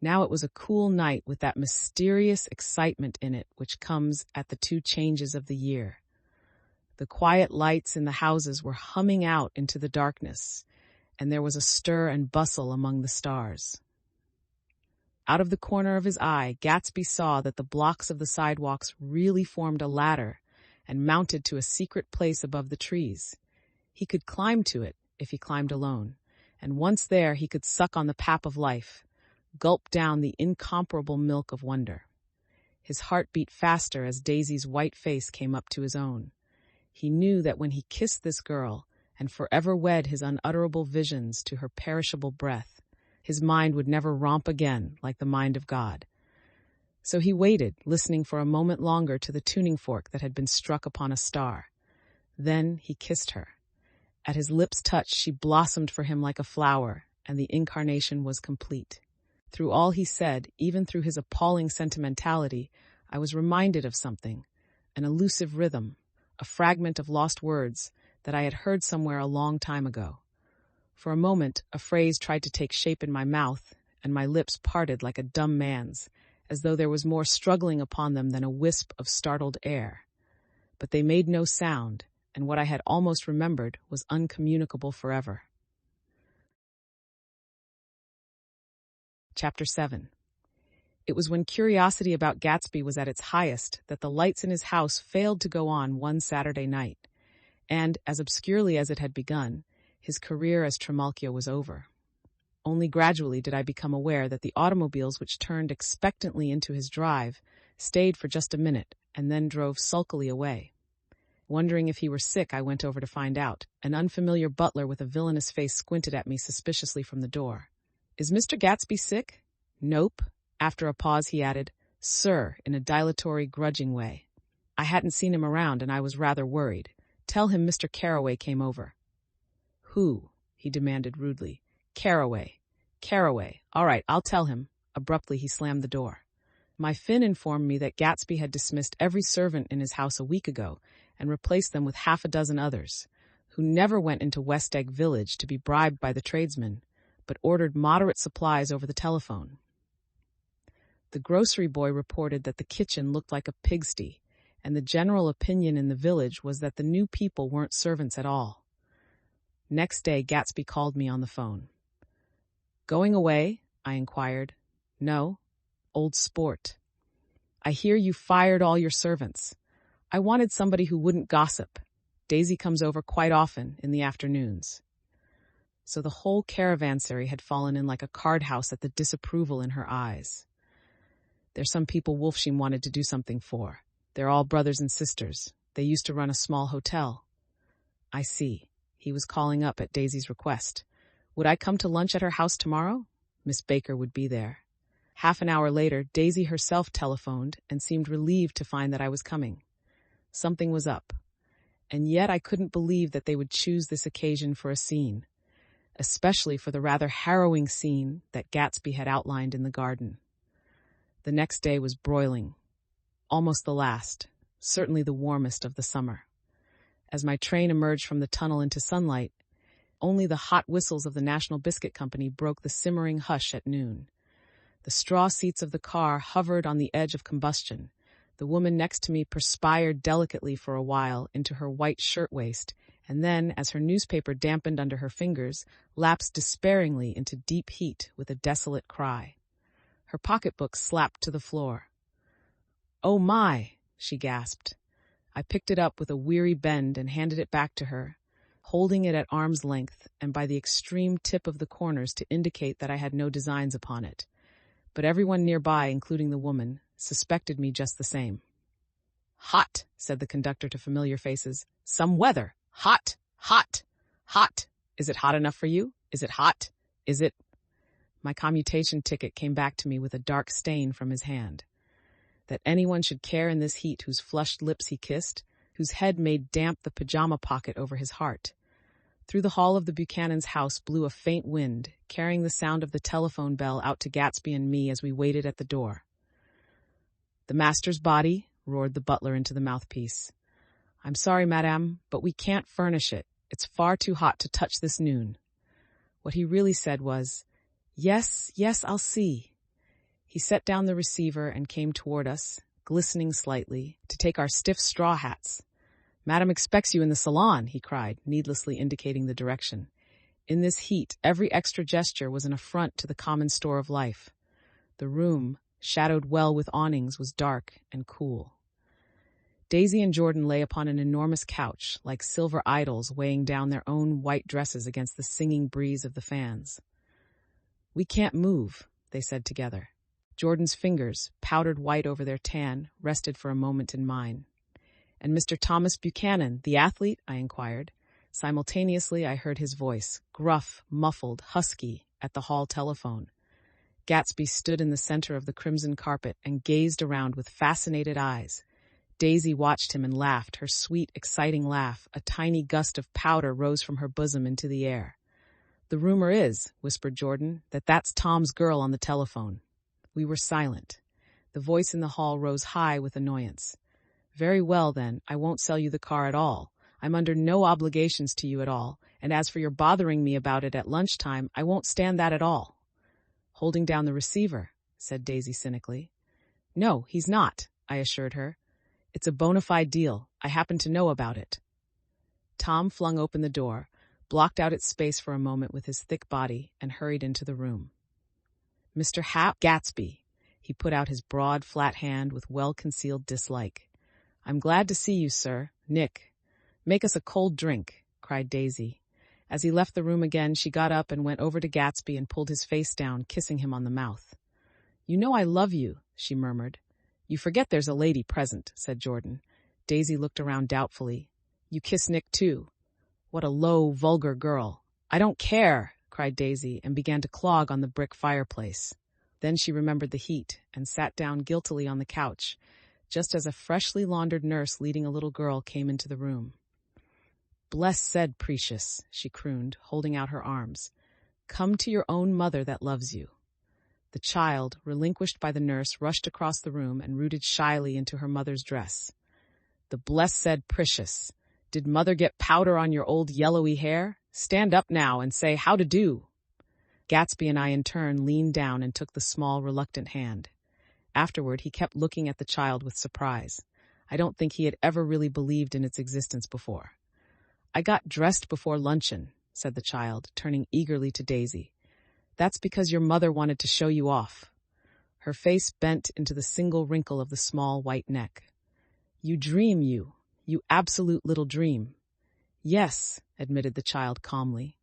S1: Now it was a cool night with that mysterious excitement in it which comes at the two changes of the year. The quiet lights in the houses were humming out into the darkness, and there was a stir and bustle among the stars. Out of the corner of his eye, Gatsby saw that the blocks of the sidewalks really formed a ladder and mounted to a secret place above the trees. He could climb to it if he climbed alone, and once there he could suck on the pap of life, gulp down the incomparable milk of wonder. His heart beat faster as Daisy's white face came up to his own. He knew that when he kissed this girl and forever wed his unutterable visions to her perishable breath, his mind would never romp again like the mind of God. So he waited, listening for a moment longer to the tuning fork that had been struck upon a star. Then he kissed her. At his lips' touch, she blossomed for him like a flower, and the incarnation was complete. Through all he said, even through his appalling sentimentality, I was reminded of something, an elusive rhythm, a fragment of lost words that I had heard somewhere a long time ago. For a moment, a phrase tried to take shape in my mouth, and my lips parted like a dumb man's, as though there was more struggling upon them than a wisp of startled air. But they made no sound, and what I had almost remembered was uncommunicable forever. Chapter 7. It was when curiosity about Gatsby was at its highest that the lights in his house failed to go on one Saturday night, and, as obscurely as it had begun, his career as Trimalchio was over. Only gradually did I become aware that the automobiles which turned expectantly into his drive stayed for just a minute and then drove sulkily away. Wondering if he were sick, I went over to find out. An unfamiliar butler with a villainous face squinted at me suspiciously from the door. "Is Mr. Gatsby sick?" "Nope." After a pause, he added, "Sir," in a dilatory, grudging way. I hadn't seen him around, and I was rather worried. "Tell him Mr. Carroway came over." "Who?" he demanded rudely. "Carroway. Carroway. All right, I'll tell him." Abruptly, he slammed the door. My Finn informed me that Gatsby had dismissed every servant in his house a week ago and replaced them with half a dozen others, who never went into West Egg Village to be bribed by the tradesmen, but ordered moderate supplies over the telephone. The grocery boy reported that the kitchen looked like a pigsty, and the general opinion in the village was that the new people weren't servants at all. Next day, Gatsby called me on the phone. "Going away?" I inquired. "No. Old sport. I hear you fired all your servants. I wanted somebody who wouldn't gossip. Daisy comes over quite often in the afternoons." So the whole caravanserai had fallen in like a card house at the disapproval in her eyes. "There's some people Wolfsheim wanted to do something for. They're all brothers and sisters. They used to run a small hotel." "I see." He was calling up at Daisy's request. Would I come to lunch at her house tomorrow? Miss Baker would be there. Half an hour later, Daisy herself telephoned and seemed relieved to find that I was coming. Something was up. And yet I couldn't believe that they would choose this occasion for a scene, especially for the rather harrowing scene that Gatsby had outlined in the garden. The next day was broiling, almost the last, certainly the warmest of the summer. As my train emerged from the tunnel into sunlight, only the hot whistles of the National Biscuit Company broke the simmering hush at noon. The straw seats of the car hovered on the edge of combustion. The woman next to me perspired delicately for a while into her white shirtwaist, and then, as her newspaper dampened under her fingers, lapsed despairingly into deep heat with a desolate cry. Her pocketbook slapped to the floor. "Oh my!" she gasped. I picked it up with a weary bend and handed it back to her, holding it at arm's length and by the extreme tip of the corners to indicate that I had no designs upon it. But everyone nearby, including the woman, suspected me just the same. "Hot," said the conductor to familiar faces. "Some weather. Hot, hot, hot. Is it hot enough for you? Is it hot? Is it—" My commutation ticket came back to me with a dark stain from his hand. That anyone should care in this heat whose flushed lips he kissed, whose head made damp the pajama pocket over his heart. Through the hall of the Buchanan's house blew a faint wind, carrying the sound of the telephone bell out to Gatsby and me as we waited at the door. "The master's body?" roared the butler into the mouthpiece. "I'm sorry, madame, but we can't furnish it. It's far too hot to touch this noon." What he really said was, "Yes, yes, I'll see." He set down the receiver and came toward us, glistening slightly, to take our stiff straw hats. "Madame expects you in the salon," he cried, needlessly indicating the direction. In this heat, every extra gesture was an affront to the common store of life. The room, shadowed well with awnings, was dark and cool. Daisy and Jordan lay upon an enormous couch, like silver idols weighing down their own white dresses against the singing breeze of the fans. "We can't move," they said together. Jordan's fingers, powdered white over their tan, rested for a moment in mine. "And Mr. Thomas Buchanan, the athlete?" I inquired. Simultaneously, I heard his voice, gruff, muffled, husky, at the hall telephone. Gatsby stood in the center of the crimson carpet and gazed around with fascinated eyes. Daisy watched him and laughed, her sweet, exciting laugh. A tiny gust of powder rose from her bosom into the air. "The rumor is," whispered Jordan, "that that's Tom's girl on the telephone." We were silent. The voice in the hall rose high with annoyance. "Very well, then, I won't sell you the car at all. I'm under no obligations to you at all, and as for your bothering me about it at lunchtime, I won't stand that at all." "Holding down the receiver," said Daisy cynically. "No, he's not," I assured her. "It's a bona fide deal. I happen to know about it." Tom flung open the door, blocked out its space for a moment with his thick body, and hurried into the room. "Mr. Gatsby," he put out his broad, flat hand with well-concealed dislike. "I'm glad to see you, sir. Nick, make us a cold drink," cried Daisy. As he left the room again, she got up and went over to Gatsby and pulled his face down, kissing him on the mouth. "You know I love you," she murmured. "You forget there's a lady present," said Jordan. Daisy looked around doubtfully. "You kiss Nick, too." "What a low, vulgar girl." "I don't care," cried Daisy, and began to clog on the brick fireplace. Then she remembered the heat and sat down guiltily on the couch, just as a freshly laundered nurse leading a little girl came into the room. "Bless said Precious," she crooned, holding out her arms. "Come to your own mother that loves you." The child, relinquished by the nurse, rushed across the room and rooted shyly into her mother's dress. "The bless said Precious. Did mother get powder on your old yellowy hair? Stand up now and say how to do." Gatsby and I in turn leaned down and took the small, reluctant hand. Afterward, he kept looking at the child with surprise. I don't think he had ever really believed in its existence before. "I got dressed before luncheon," said the child, turning eagerly to Daisy. "That's because your mother wanted to show you off." Her face bent into the single wrinkle of the small white neck. "You dream, you absolute little dream." "Yes," admitted the child calmly.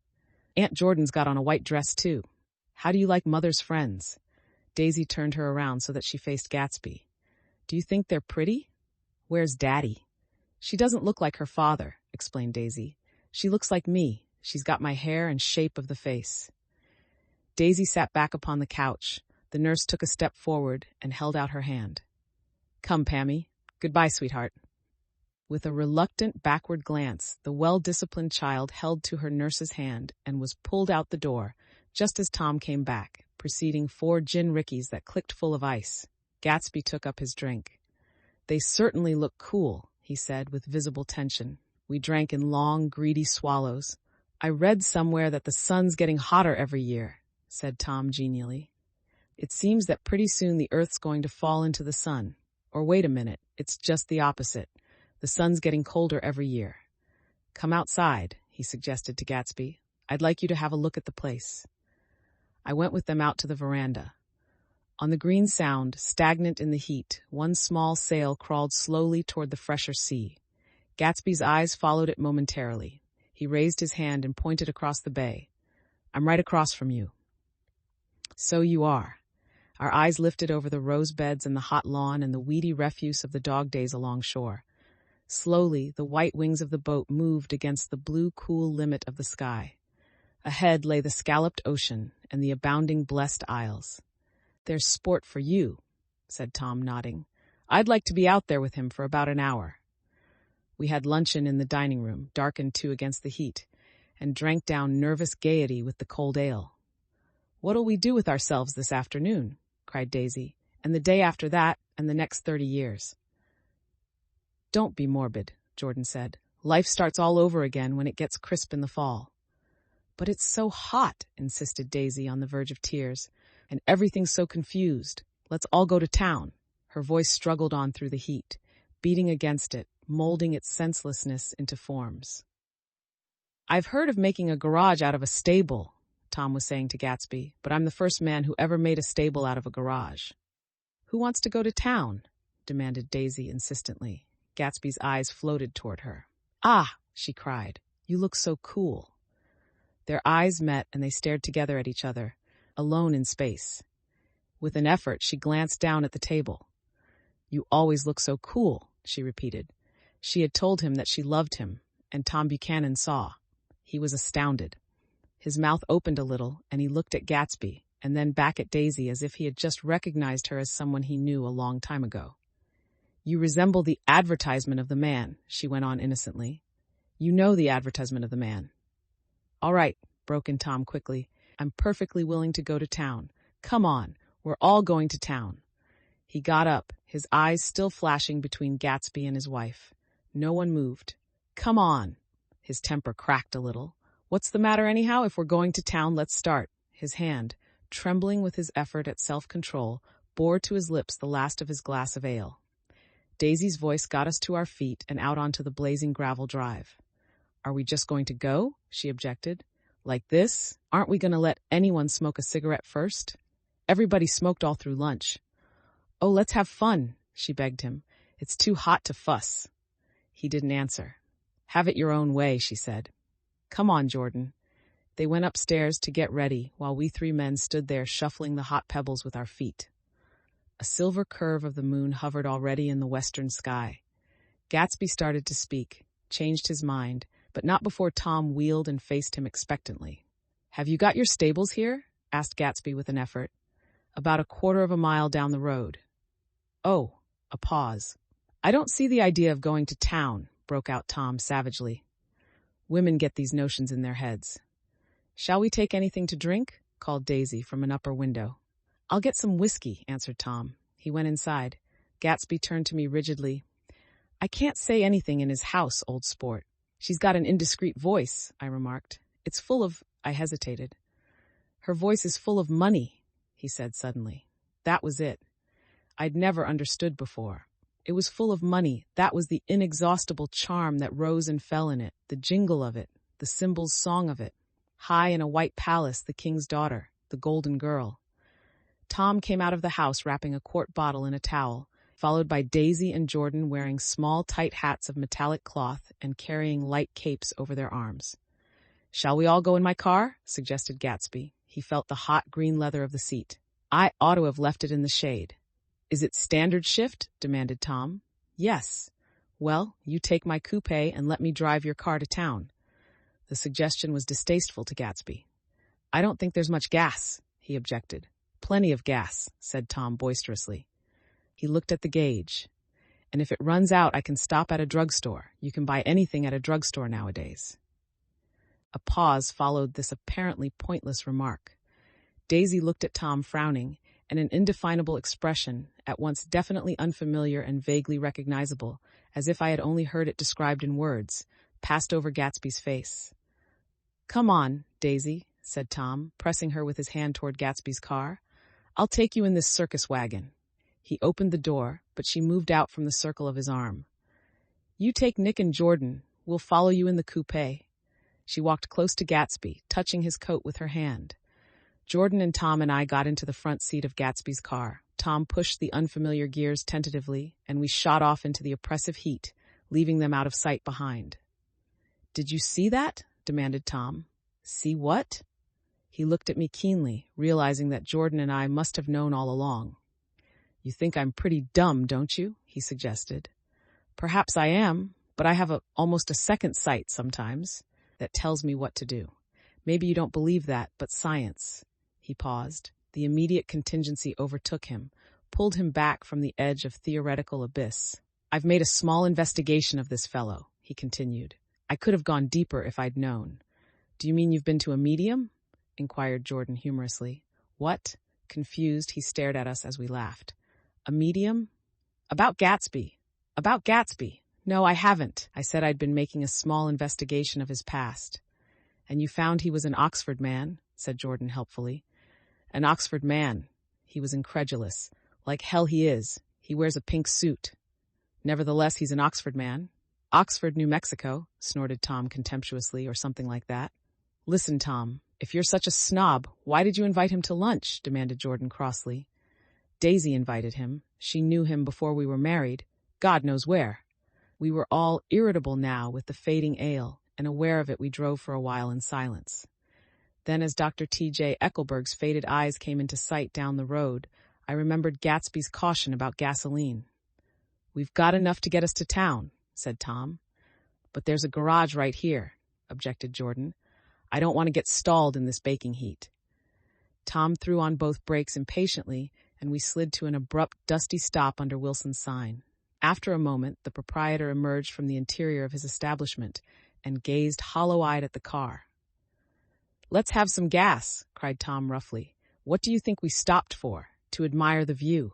S1: "Aunt Jordan's got on a white dress, too. How do you like mother's friends?" Daisy turned her around so that she faced Gatsby. "Do you think they're pretty? Where's Daddy?" "She doesn't look like her father," explained Daisy. "She looks like me. She's got my hair and shape of the face." Daisy sat back upon the couch. The nurse took a step forward and held out her hand. "Come, Pammy. Goodbye, sweetheart." With a reluctant backward glance, the well-disciplined child held to her nurse's hand and was pulled out the door, just as Tom came back, preceding 4 gin rickeys that clicked full of ice. Gatsby took up his drink. "They certainly look cool," he said with visible tension. We drank in long, greedy swallows. "I read somewhere that the sun's getting hotter every year," said Tom genially. "It seems that pretty soon the Earth's going to fall into the sun. Or wait a minute, it's just the opposite. The sun's getting colder every year. Come outside," he suggested to Gatsby. "I'd like you to have a look at the place." I went with them out to the veranda. On the green sound, stagnant in the heat, one small sail crawled slowly toward the fresher sea. Gatsby's eyes followed it momentarily. He raised his hand and pointed across the bay. "I'm right across from you." "So you are." Our eyes lifted over the rose beds and the hot lawn and the weedy refuse of the dog days along shore. Slowly, the white wings of the boat moved against the blue, cool limit of the sky. Ahead lay the scalloped ocean and the abounding blessed isles. "There's sport for you," said Tom, nodding. "I'd like to be out there with him for about an hour." We had luncheon in the dining room, darkened too against the heat, and drank down nervous gaiety with the cold ale. "What'll we do with ourselves this afternoon?" cried Daisy, "and the day after that, and the next 30 years. "Don't be morbid," Jordan said. "Life starts all over again when it gets crisp in the fall." "But it's so hot," insisted Daisy, on the verge of tears, "and everything's so confused. Let's all go to town." Her voice struggled on through the heat, beating against it, molding its senselessness into forms. "I've heard of making a garage out of a stable," Tom was saying to Gatsby, "but I'm the first man who ever made a stable out of a garage." "Who wants to go to town?" demanded Daisy insistently. Gatsby's eyes floated toward her. "Ah," she cried, "you look so cool." Their eyes met and they stared together at each other, alone in space. With an effort, she glanced down at the table. "You always look so cool," she repeated. She had told him that she loved him, and Tom Buchanan saw. He was astounded. His mouth opened a little, and he looked at Gatsby, and then back at Daisy as if he had just recognized her as someone he knew a long time ago. "You resemble the advertisement of the man," she went on innocently. "You know the advertisement of the man." "All right," broke in Tom quickly. "I'm perfectly willing to go to town. Come on, we're all going to town." He got up, his eyes still flashing between Gatsby and his wife. No one moved. "Come on." His temper cracked a little. "What's the matter anyhow? If we're going to town, let's start." His hand, trembling with his effort at self-control, bore to his lips the last of his glass of ale. Daisy's voice got us to our feet and out onto the blazing gravel drive. "Are we just going to go?" she objected. "Like this? Aren't we going to let anyone smoke a cigarette first? Everybody smoked all through lunch." "Oh, let's have fun," she begged him. "It's too hot to fuss." He didn't answer. "Have it your own way," she said. "Come on, Jordan." They went upstairs to get ready while we three men stood there shuffling the hot pebbles with our feet. A silver curve of the moon hovered already in the western sky. Gatsby started to speak, changed his mind, but not before Tom wheeled and faced him expectantly. "Have you got your stables here?" asked Gatsby with an effort. "About a quarter of a mile down the road." "Oh," a pause. "I don't see the idea of going to town," broke out Tom savagely. Women get these notions in their heads. "Shall we take anything to drink?" called Daisy from an upper window. "I'll get some whiskey," answered Tom. He went inside. Gatsby turned to me rigidly. "I can't say anything in his house, old sport." "She's got an indiscreet voice," I remarked. "It's full of—" I hesitated. "Her voice is full of money," he said suddenly. That was it. I'd never understood before. It was full of money. That was the inexhaustible charm that rose and fell in it, the jingle of it, the symbol's song of it. High in a white palace, the king's daughter, the golden girl. Tom came out of the house wrapping a quart bottle in a towel, followed by Daisy and Jordan wearing small, tight hats of metallic cloth and carrying light capes over their arms. "Shall we all go in my car?" suggested Gatsby. He felt the hot green leather of the seat. "I ought to have left it in the shade." "Is it standard shift?" demanded Tom. "Yes." "Well, you take my coupe and let me drive your car to town." The suggestion was distasteful to Gatsby. "I don't think there's much gas," he objected. "Plenty of gas," said Tom boisterously. He looked at the gauge. "And if it runs out, I can stop at a drugstore. You can buy anything at a drugstore nowadays." A pause followed this apparently pointless remark. Daisy looked at Tom frowning, and an indefinable expression, at once definitely unfamiliar and vaguely recognizable, as if I had only heard it described in words, passed over Gatsby's face. "Come on, Daisy," said Tom, pressing her with his hand toward Gatsby's car. "I'll take you in this circus wagon." He opened the door, but she moved out from the circle of his arm. "You take Nick and Jordan. We'll follow you in the coupe." She walked close to Gatsby, touching his coat with her hand. Jordan and Tom and I got into the front seat of Gatsby's car. Tom pushed the unfamiliar gears tentatively, and we shot off into the oppressive heat, leaving them out of sight behind. "Did you see that?" demanded Tom. "See what?" He looked at me keenly, realizing that Jordan and I must have known all along. "You think I'm pretty dumb, don't you?" he suggested. "Perhaps I am, but I have almost a second sight sometimes that tells me what to do. Maybe you don't believe that, but science." He paused. The immediate contingency overtook him, pulled him back from the edge of theoretical abyss. "I've made a small investigation of this fellow," he continued. "I could have gone deeper if I'd known. Do you mean you've been to a medium? Inquired Jordan humorously. What? Confused, he stared at us as we laughed. A medium? About Gatsby. About Gatsby. No, I haven't. I said I'd been making a small investigation of his past. And you found he was an Oxford man? Said Jordan helpfully. An Oxford man. He was incredulous. Like hell he is. He wears a pink suit. Nevertheless, he's an Oxford man. Oxford, New Mexico, snorted Tom contemptuously, or something like that. Listen, Tom, if you're such a snob, why did you invite him to lunch? Demanded Jordan crossly. Daisy invited him. She knew him before we were married. God knows where. We were all irritable now with the fading ale, and aware of it we drove for a while in silence. Then as Dr. T.J. Eckelberg's faded eyes came into sight down the road, I remembered Gatsby's caution about gasoline. We've got enough to get us to town, said Tom. But there's a garage right here, objected Jordan. I don't want to get stalled in this baking heat. Tom threw on both brakes impatiently, and we slid to an abrupt, dusty stop under Wilson's sign. After a moment, the proprietor emerged from the interior of his establishment and gazed hollow-eyed at the car. Let's have some gas, cried Tom roughly. What do you think we stopped for? To admire the view.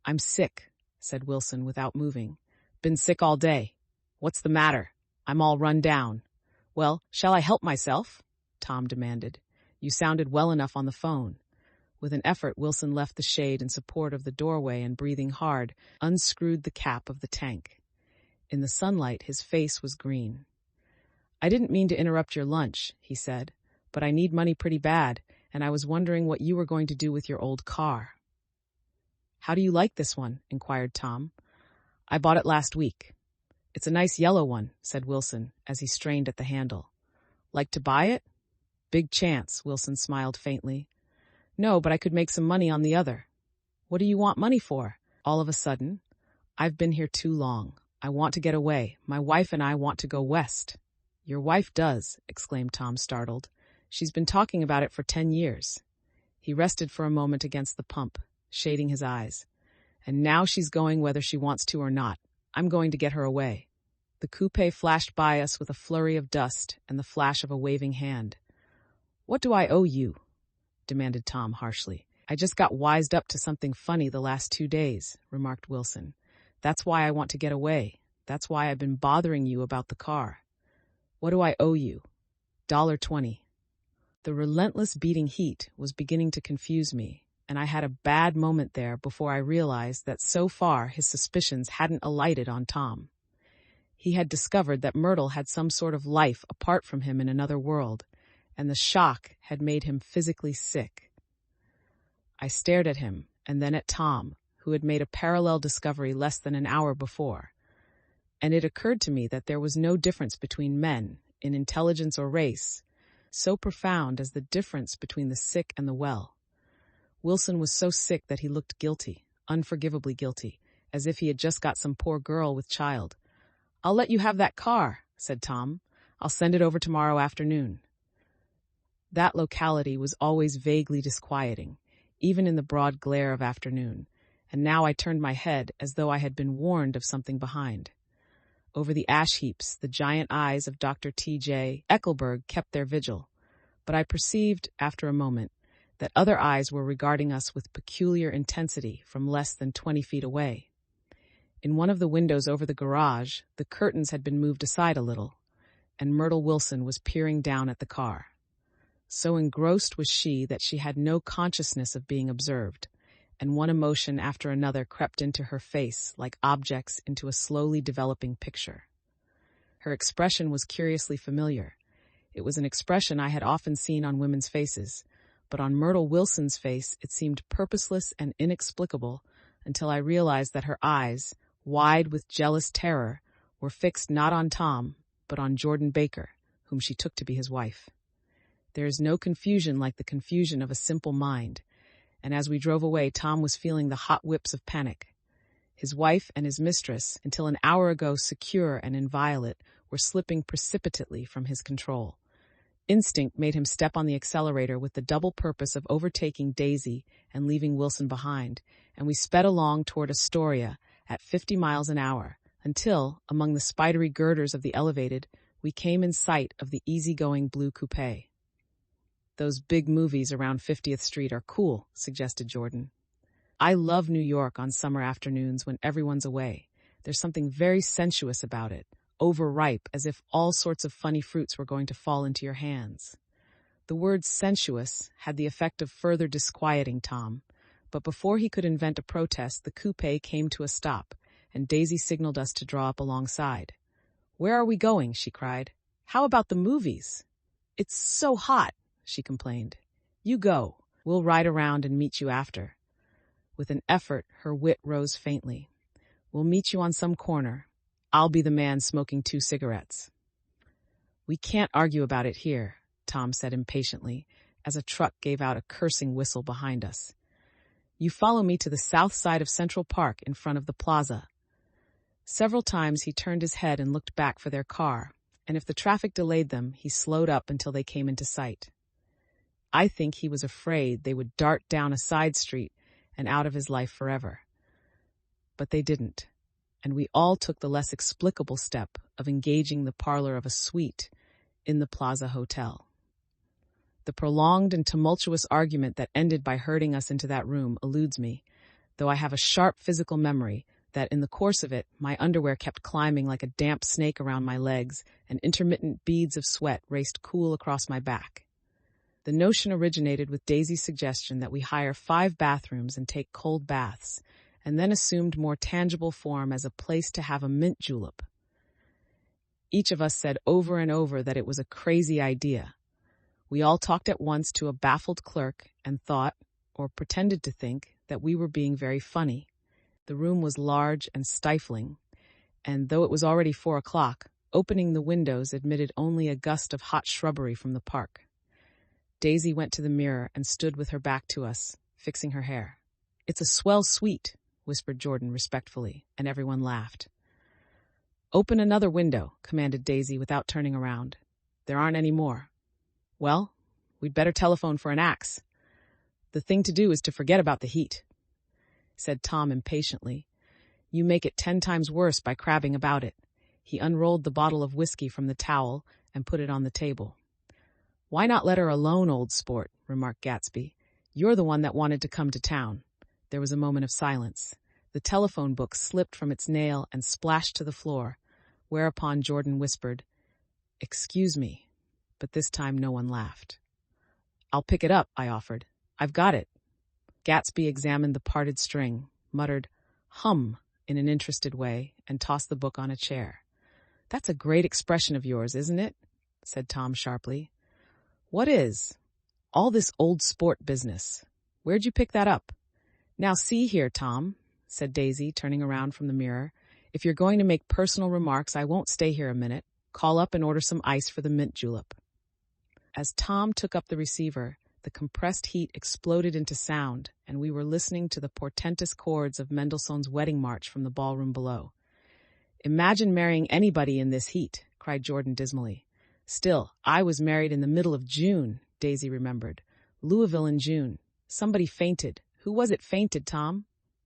S1: I'm sick, said Wilson without moving. Been sick all day. What's the matter? I'm all run down. Well, shall I help myself? Tom demanded. You sounded well enough on the phone. With an effort, Wilson left the shade in support of the doorway and, breathing hard, unscrewed the cap of the tank. In the sunlight, his face was green. I didn't mean to interrupt your lunch, he said, but I need money pretty bad, and I was wondering what you were going to do with your old car. How do you like this one? Inquired Tom. I bought it last week. It's a nice yellow one, said Wilson, as he strained at the handle. Like to buy it? Big chance, Wilson smiled faintly. No, but I could make some money on the other. What do you want money for? All of a sudden, I've been here too long. I want to get away. My wife and I want to go west. Your wife does, exclaimed Tom, startled. She's been talking about it for 10 years. He rested for a moment against the pump, shading his eyes. And now she's going whether she wants to or not. I'm going to get her away. The coupe flashed by us with a flurry of dust and the flash of a waving hand. What do I owe you? Demanded Tom harshly. I just got wised up to something funny the last 2 days, remarked Wilson. That's why I want to get away. That's why I've been bothering you about the car. What do I owe you? $1.20. The relentless beating heat was beginning to confuse me, and I had a bad moment there before I realized that so far his suspicions hadn't alighted on Tom. He had discovered that Myrtle had some sort of life apart from him in another world, and the shock had made him physically sick. I stared at him, and then at Tom, who had made a parallel discovery less than an hour before. And it occurred to me that there was no difference between men, in intelligence or race, so profound as the difference between the sick and the well. Wilson was so sick that he looked guilty, unforgivably guilty, as if he had just got some poor girl with child. I'll let you have that car, said Tom. I'll send it over tomorrow afternoon. That locality was always vaguely disquieting, even in the broad glare of afternoon, and now I turned my head as though I had been warned of something behind. Over the ash heaps, the giant eyes of Dr. T.J. Eckelberg kept their vigil, but I perceived, after a moment, that other eyes were regarding us with peculiar intensity from less than 20 feet away. In one of the windows over the garage, the curtains had been moved aside a little, and Myrtle Wilson was peering down at the car. So engrossed was she that she had no consciousness of being observed, and one emotion after another crept into her face like objects into a slowly developing picture. Her expression was curiously familiar. It was an expression I had often seen on women's faces, but on Myrtle Wilson's face it seemed purposeless and inexplicable until I realized that her eyes, wide with jealous terror, were fixed not on Tom, but on Jordan Baker, whom she took to be his wife. There is no confusion like the confusion of a simple mind, and as we drove away, Tom was feeling the hot whips of panic. His wife and his mistress, until an hour ago secure and inviolate, were slipping precipitately from his control. Instinct made him step on the accelerator with the double purpose of overtaking Daisy and leaving Wilson behind, and we sped along toward Astoria at 50 miles an hour, until, among the spidery girders of the elevated, we came in sight of the easygoing blue coupe. "Those big movies around 50th Street are cool," suggested Jordan. "I love New York on summer afternoons when everyone's away. There's something very sensuous about it, overripe, as if all sorts of funny fruits were going to fall into your hands." The word sensuous had the effect of further disquieting Tom, but before he could invent a protest, the coupe came to a stop, and Daisy signaled us to draw up alongside. "Where are we going?" she cried. "How about the movies?" "It's so hot," she complained. "You go. We'll ride around and meet you after." With an effort, her wit rose faintly. "We'll meet you on some corner. I'll be the man smoking 2 cigarettes. "We can't argue about it here," Tom said impatiently, as a truck gave out a cursing whistle behind us. "You follow me to the south side of Central Park in front of the plaza." Several times he turned his head and looked back for their car, and if the traffic delayed them, he slowed up until they came into sight. I think he was afraid they would dart down a side street and out of his life forever. But they didn't, and we all took the less explicable step of engaging the parlor of a suite in the Plaza Hotel. The prolonged and tumultuous argument that ended by herding us into that room eludes me, though I have a sharp physical memory that in the course of it, my underwear kept climbing like a damp snake around my legs, and intermittent beads of sweat raced cool across my back. The notion originated with Daisy's suggestion that we hire 5 bathrooms and take cold baths, and then assumed more tangible form as a place to have a mint julep. Each of us said over and over that it was a crazy idea. We all talked at once to a baffled clerk and thought, or pretended to think, that we were being very funny. The room was large and stifling, and though it was already 4 o'clock, opening the windows admitted only a gust of hot shrubbery from the park. Daisy went to the mirror and stood with her back to us, fixing her hair. "It's a swell suite," whispered Jordan respectfully, and everyone laughed. "Open another window," commanded Daisy without turning around. "There aren't any more." "Well, we'd better telephone for an axe. The thing to do is to forget about the heat," said Tom impatiently. "You make it 10 times worse by crabbing about it." He unrolled the bottle of whiskey from the towel and put it on the table. "Why not let her alone, old sport?" remarked Gatsby. "You're the one that wanted to come to town." There was a moment of silence. The telephone book slipped from its nail and splashed to the floor, whereupon Jordan whispered, "Excuse me," but this time no one laughed. "I'll pick it up," I offered. "I've got it." Gatsby examined the parted string, muttered, "Hum," in an interested way, and tossed the book on a chair. "That's a great expression of yours, isn't it?" said Tom sharply. "What is?" "All this old sport business. Where'd you pick that up?" "Now see here, Tom," said Daisy, turning around from the mirror. "If you're going to make personal remarks, I won't stay here a minute. Call up and order some ice for the mint julep." As Tom took up the receiver, the compressed heat exploded into sound, and we were listening to the portentous chords of Mendelssohn's Wedding March from the ballroom below. "Imagine marrying anybody in this heat," cried Jordan dismally. "Still, I was married in the middle of June," Daisy remembered. "Louisville in June. Somebody fainted. Who was it fainted, Tom?"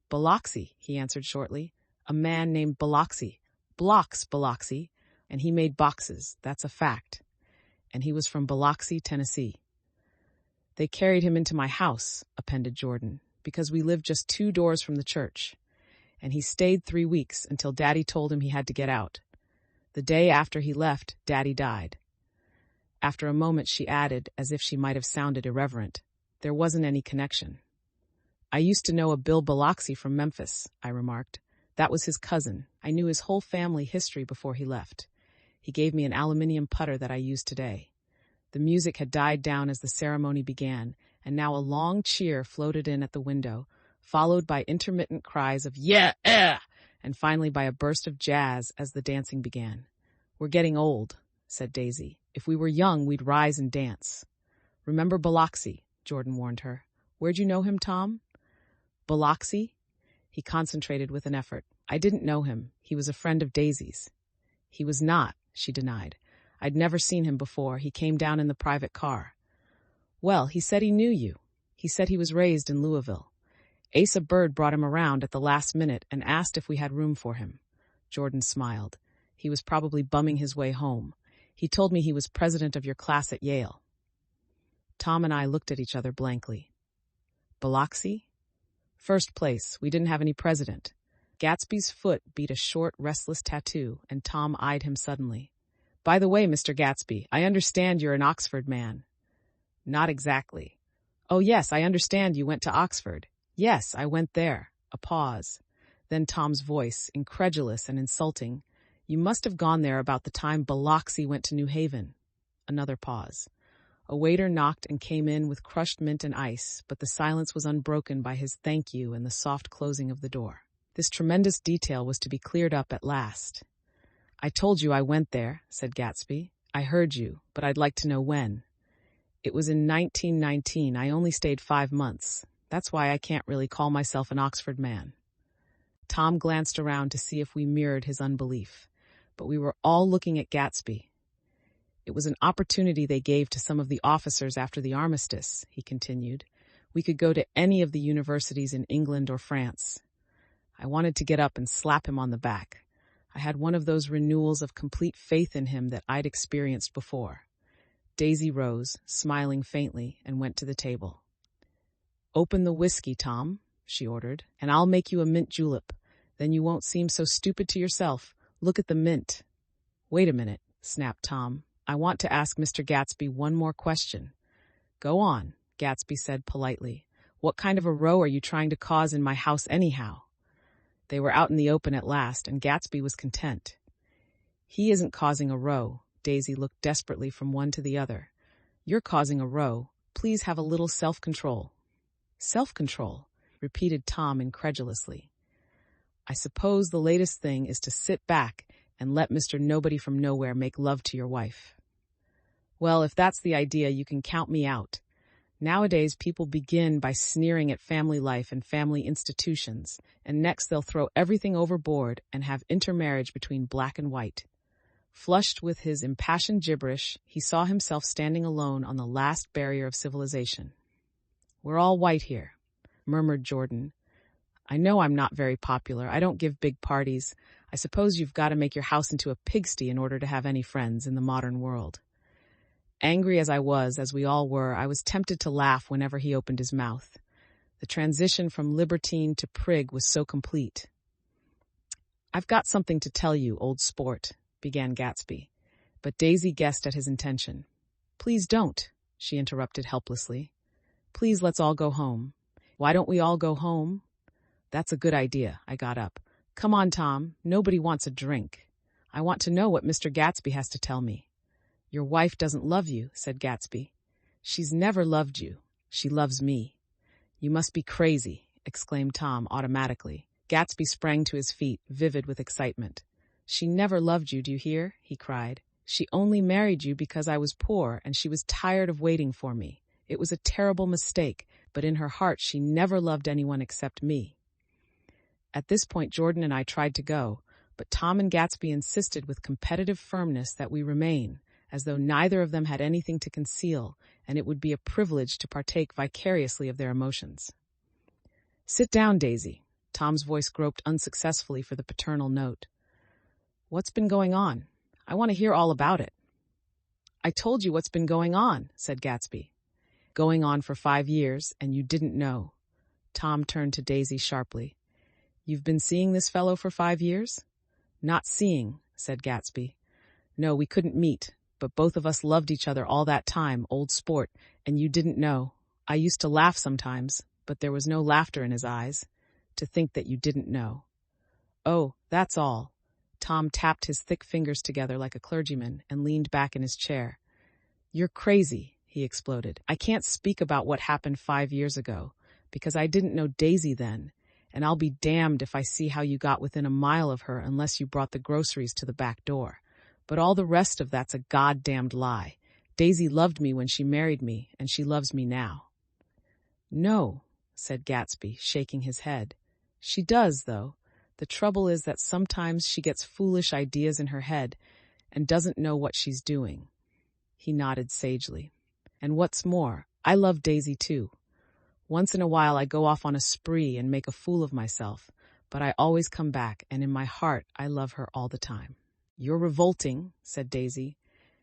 S1: "Biloxi," he answered shortly. "A man named Biloxi. Blocks Biloxi. And he made boxes. That's a fact. And he was from Biloxi, Tennessee." "They carried him into my house," appended Jordan, "because we lived just 2 doors from the church. And he stayed 3 weeks until Daddy told him he had to get out. The day after he left, Daddy died." After a moment, she added, as if she might have sounded irreverent, "There wasn't any connection." "I used to know a Bill Biloxi from Memphis," I remarked. "That was his cousin. I knew his whole family history before he left. He gave me an aluminium putter that I use today." The music had died down as the ceremony began, and now a long cheer floated in at the window, followed by intermittent cries of "Yeah, and finally by a burst of jazz as the dancing began. "We're getting old," said Daisy. "If we were young, we'd rise and dance." "Remember Biloxi," Jordan warned her. "Where'd you know him, Tom?" "Biloxi?" He concentrated with an effort. "I didn't know him. He was a friend of Daisy's." "He was not," she denied. "I'd never seen him before. He came down in the private car." "Well, he said he knew you. He said he was raised in Louisville. Asa Bird brought him around at the last minute and asked if we had room for him." Jordan smiled. "He was probably bumming his way home. He told me he was president of your class at Yale. Tom and I looked at each other blankly. Biloxi? First place. We didn't have any president. Gatsby's foot beat a short, restless tattoo, and Tom eyed him suddenly. By the way, Mr. Gatsby, I understand you're an Oxford man. Not exactly. Oh, yes, I understand you went to Oxford. Yes, I went there. A pause. Then Tom's voice, incredulous and insulting. You must have gone there about the time Biloxi went to New Haven. Another pause. A waiter knocked and came in with crushed mint and ice, but the silence was unbroken by his thank you and the soft closing of the door. This tremendous detail was to be cleared up at last. I told you I went there, said Gatsby. I heard you, but I'd like to know when. It was in 1919. I only stayed 5 months. That's why I can't really call myself an Oxford man. Tom glanced around to see if we mirrored his unbelief, but we were all looking at Gatsby. It was an opportunity they gave to some of the officers after the armistice, he continued. We could go to any of the universities in England or France. I wanted to get up and slap him on the back. I had one of those renewals of complete faith in him that I'd experienced before. Daisy rose, smiling faintly, and went to the table. Open the whiskey, Tom, she ordered, and I'll make you a mint julep. Then you won't seem so stupid to yourself. Look at the mint. Wait a minute, snapped Tom. I want to ask Mr. Gatsby one more question. Go on, Gatsby said politely. What kind of a row are you trying to cause in my house anyhow? They were out in the open at last, and Gatsby was content. He isn't causing a row. Daisy looked desperately from one to the other. You're causing a row. Please have a little self-control. Self-control, repeated Tom incredulously. I suppose the latest thing is to sit back and let Mr. Nobody from Nowhere make love to your wife. Well, if that's the idea, you can count me out. Nowadays, people begin by sneering at family life and family institutions, and next they'll throw everything overboard and have intermarriage between black and white. Flushed with his impassioned gibberish, he saw himself standing alone on the last barrier of civilization. We're all white here, murmured Jordan. I know I'm not very popular. I don't give big parties. I suppose you've got to make your house into a pigsty in order to have any friends in the modern world. Angry as I was, as we all were, I was tempted to laugh whenever he opened his mouth. The transition from libertine to prig was so complete. I've got something to tell you, old sport, began Gatsby, but Daisy guessed at his intention. Please don't, she interrupted helplessly. Please, let's all go home. Why don't we all go home? That's a good idea, I got up. Come on, Tom, nobody wants a drink. I want to know what Mr. Gatsby has to tell me. Your wife doesn't love you, said Gatsby. She's never loved you. She loves me. You must be crazy, exclaimed Tom automatically. Gatsby sprang to his feet, vivid with excitement. She never loved you, do you hear? He cried. She only married you because I was poor and she was tired of waiting for me. It was a terrible mistake, but in her heart she never loved anyone except me. At this point, Jordan and I tried to go, but Tom and Gatsby insisted with competitive firmness that we remain, as though neither of them had anything to conceal, and it would be a privilege to partake vicariously of their emotions. Sit down, Daisy. Tom's voice groped unsuccessfully for the paternal note. What's been going on? I want to hear all about it. I told you what's been going on, said Gatsby. Going on for 5 years, and you didn't know. Tom turned to Daisy sharply. You've been seeing this fellow for 5 years? Not seeing, said Gatsby. No, we couldn't meet, but both of us loved each other all that time, old sport, and you didn't know. I used to laugh sometimes, but there was no laughter in his eyes. To think that you didn't know. Oh, that's all. Tom tapped his thick fingers together like a clergyman and leaned back in his chair. You're crazy, he exploded. I can't speak about what happened 5 years ago, because I didn't know Daisy then, and I'll be damned if I see how you got within a mile of her unless you brought the groceries to the back door. But all the rest of that's a goddamned lie. Daisy loved me when she married me, and she loves me now. No, said Gatsby, shaking his head. She does, though. The trouble is that sometimes she gets foolish ideas in her head and doesn't know what she's doing. He nodded sagely. And what's more, I love Daisy too. Once in a while I go off on a spree and make a fool of myself, but I always come back, and in my heart I love her all the time. You're revolting, said Daisy.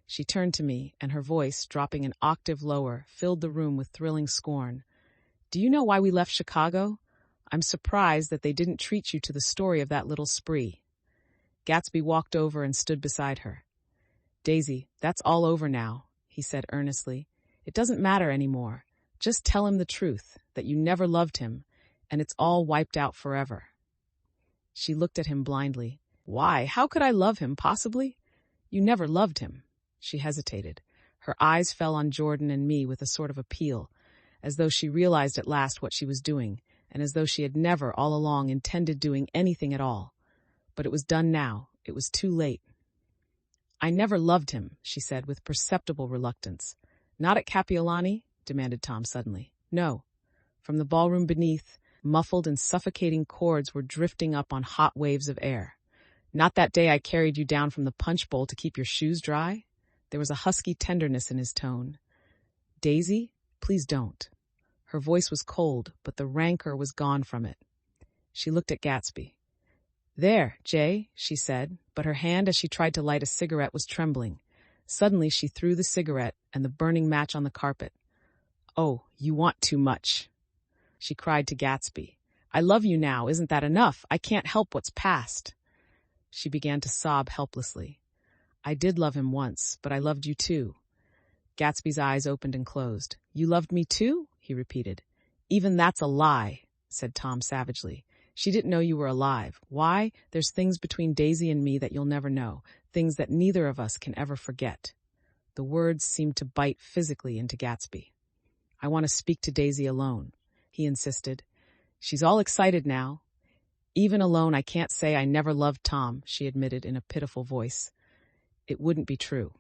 S1: She turned to me, and her voice, dropping an octave lower, filled the room with thrilling scorn. Do you know why we left Chicago? I'm surprised that they didn't treat you to the story of that little spree. Gatsby walked over and stood beside her. Daisy, that's all over now, he said earnestly. It doesn't matter anymore. Just tell him the truth, that you never loved him, and it's all wiped out forever. She looked at him blindly. Why? How could I love him, possibly? You never loved him. She hesitated. Her eyes fell on Jordan and me with a sort of appeal, as though she realized at last what she was doing, and as though she had never, all along, intended doing anything at all. But it was done now. It was too late. I never loved him, she said with perceptible reluctance. Not at Kapiolani? Demanded Tom suddenly. No. From the ballroom beneath, muffled and suffocating chords were drifting up on hot waves of air. Not that day I carried you down from the punch bowl to keep your shoes dry? There was a husky tenderness in his tone. Daisy, please don't. Her voice was cold, but the rancor was gone from it. She looked at Gatsby. There, Jay, she said, but her hand as she tried to light a cigarette was trembling. Suddenly she threw the cigarette and the burning match on the carpet. Oh, you want too much, she cried to Gatsby. I love you now, isn't that enough? I can't help what's past. She began to sob helplessly. I did love him once, but I loved you too. Gatsby's eyes opened and closed. You loved me too? He repeated. Even that's a lie, said Tom savagely. She didn't know you were alive. Why? There's things between Daisy and me that you'll never know, things that neither of us can ever forget. The words seemed to bite physically into Gatsby. I want to speak to Daisy alone, he insisted. She's all excited now. Even alone, I can't say I never loved Tom, she admitted in a pitiful voice. It wouldn't be true.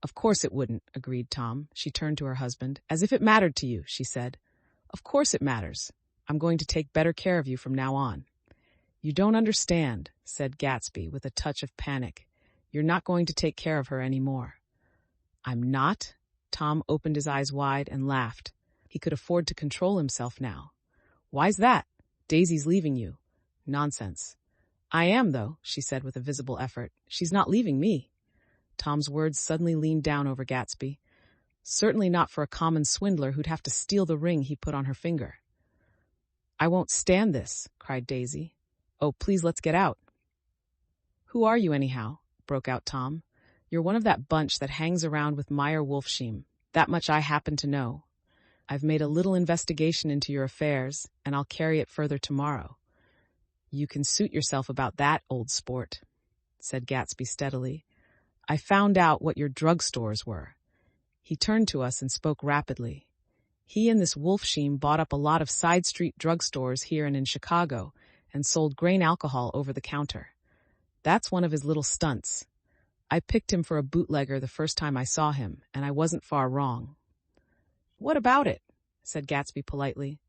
S1: Of course it wouldn't, agreed Tom. She turned to her husband. As if it mattered to you, she said. Of course it matters. I'm going to take better care of you from now on. You don't understand, said Gatsby with a touch of panic. You're not going to take care of her anymore. I'm not? Tom opened his eyes wide and laughed. He could afford to control himself now. Why's that? Daisy's leaving you. Nonsense. I am, though, she said with a visible effort. She's not leaving me. Tom's words suddenly leaned down over Gatsby. Certainly not for a common swindler who'd have to steal the ring he put on her finger. I won't stand this, cried Daisy. Oh, please, let's get out. Who are you, anyhow? Broke out Tom. You're one of that bunch that hangs around with Meyer Wolfsheim. That much I happen to know. I've made a little investigation into your affairs, and I'll carry it further tomorrow. You can suit yourself about that, old sport, said Gatsby steadily. I found out what your drugstores were. He turned to us and spoke rapidly. He and this Wolfsheim bought up a lot of side street drugstores here and in Chicago and sold grain alcohol over the counter. That's one of his little stunts. I picked him for a bootlegger the first time I saw him, and I wasn't far wrong. What about it? Said Gatsby politely.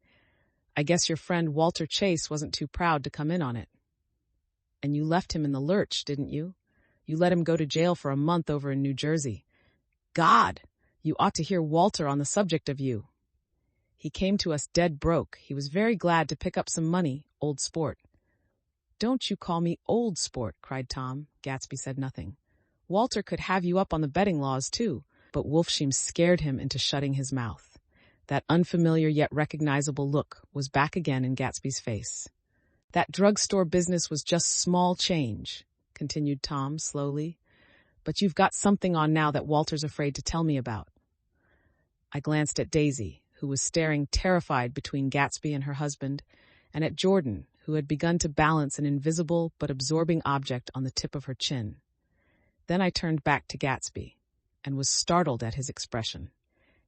S1: I guess your friend Walter Chase wasn't too proud to come in on it. And you left him in the lurch, didn't you? You let him go to jail for a month over in New Jersey. God! You ought to hear Walter on the subject of you. He came to us dead broke. He was very glad to pick up some money, old sport. Don't you call me old sport, cried Tom. Gatsby said nothing. Walter could have you up on the betting laws, too, but Wolfsheim scared him into shutting his mouth. That unfamiliar yet recognizable look was back again in Gatsby's face. That drugstore business was just small change, continued Tom slowly. But you've got something on now that Walter's afraid to tell me about. I glanced at Daisy, who was staring terrified between Gatsby and her husband, and at Jordan, who had begun to balance an invisible but absorbing object on the tip of her chin. Then I turned back to Gatsby, and was startled at his expression.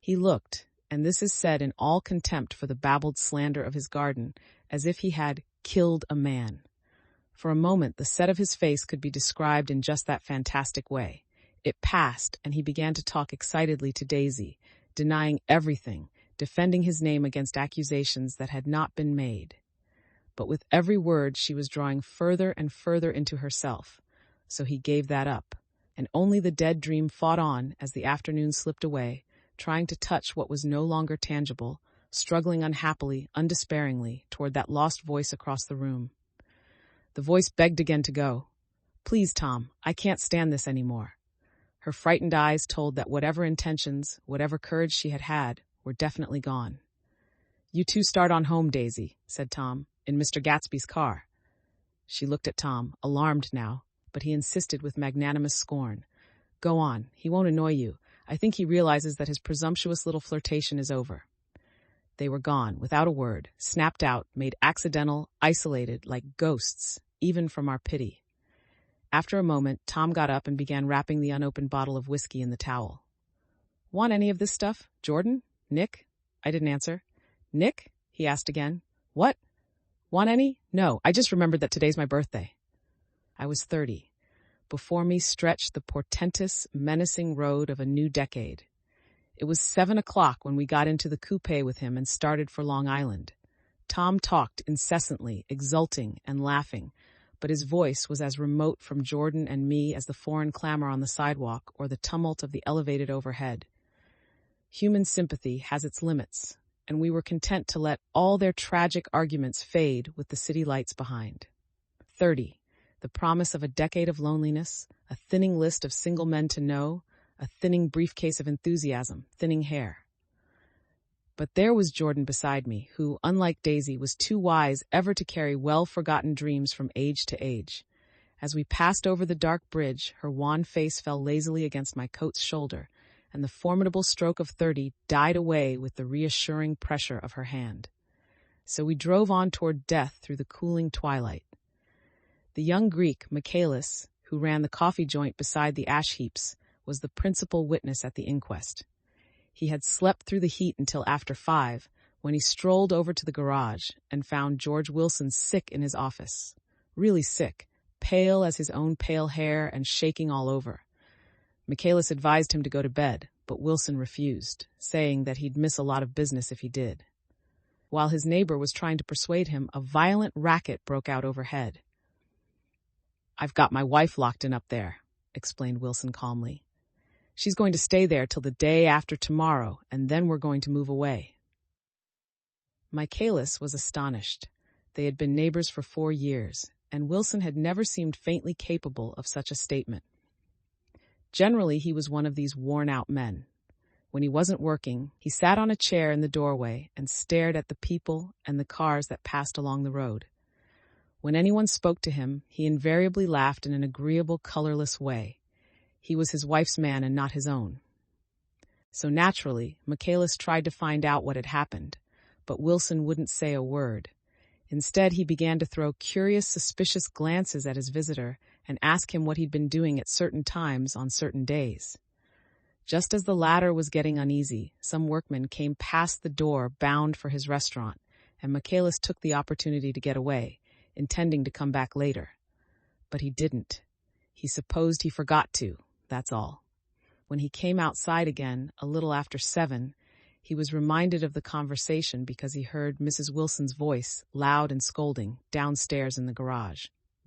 S1: He looked, and this is said in all contempt for the babbled slander of his garden, as if he had killed a man. For a moment, the set of his face could be described in just that fantastic way. It passed, and he began to talk excitedly to Daisy, denying everything, defending his name against accusations that had not been made. But with every word, she was drawing further and further into herself, so he gave that up, and only the dead dream fought on as the afternoon slipped away, trying to touch what was no longer tangible, struggling unhappily, undespairingly, toward that lost voice across the room. The voice begged again to go. Please, Tom, I can't stand this anymore. Her frightened eyes told that whatever intentions, whatever courage she had had, were definitely gone. "You two start on home, Daisy," said Tom, "in Mr. Gatsby's car." She looked at Tom, alarmed now, but he insisted with magnanimous scorn. "Go on, he won't annoy you. I think he realizes that his presumptuous little flirtation is over." They were gone, without a word, snapped out, made accidental, isolated, like ghosts, even from our pity. After a moment, Tom got up and began wrapping the unopened bottle of whiskey in the towel. "Want any of this stuff, Jordan? Nick?" I didn't answer. "Nick?" he asked again. "What? Want any? No, I just remembered that today's my birthday." I was 30. Before me stretched the portentous, menacing road of a new decade. It was 7 o'clock when we got into the coupe with him and started for Long Island. Tom talked incessantly, exulting and laughing, but his voice was as remote from Jordan and me as the foreign clamor on the sidewalk or the tumult of the elevated overhead. Human sympathy has its limits, and we were content to let all their tragic arguments fade with the city lights behind. 30, the promise of a decade of loneliness, a thinning list of single men to know, a thinning briefcase of enthusiasm, thinning hair. But there was Jordan beside me, who, unlike Daisy, was too wise ever to carry well-forgotten dreams from age to age. As we passed over the dark bridge, her wan face fell lazily against my coat's shoulder, and the formidable stroke of 30 died away with the reassuring pressure of her hand. So we drove on toward death through the cooling twilight. The young Greek, Michaelis, who ran the coffee joint beside the ash heaps, was the principal witness at the inquest. He had slept through the heat until after 5, when he strolled over to the garage and found George Wilson sick in his office. Really sick, pale as his own pale hair and shaking all over. Michaelis advised him to go to bed, but Wilson refused, saying that he'd miss a lot of business if he did. While his neighbor was trying to persuade him, a violent racket broke out overhead. "I've got my wife locked in up there," explained Wilson calmly. "She's going to stay there till the day after tomorrow, and then we're going to move away." Michaelis was astonished. They had been neighbors for 4 years, and Wilson had never seemed faintly capable of such a statement. Generally, he was one of these worn-out men. When he wasn't working, he sat on a chair in the doorway and stared at the people and the cars that passed along the road. When anyone spoke to him, he invariably laughed in an agreeable, colorless way. He was his wife's man and not his own. So naturally, Michaelis tried to find out what had happened, but Wilson wouldn't say a word. Instead, he began to throw curious, suspicious glances at his visitor and ask him what he'd been doing at certain times on certain days. Just as the latter was getting uneasy, some workmen came past the door bound for his restaurant, and Michaelis took the opportunity to get away, intending to come back later. But he didn't. He supposed he forgot to, that's all. When he came outside again, a little after 7, he was reminded of the conversation because he heard Mrs. Wilson's voice, loud and scolding, downstairs in the garage.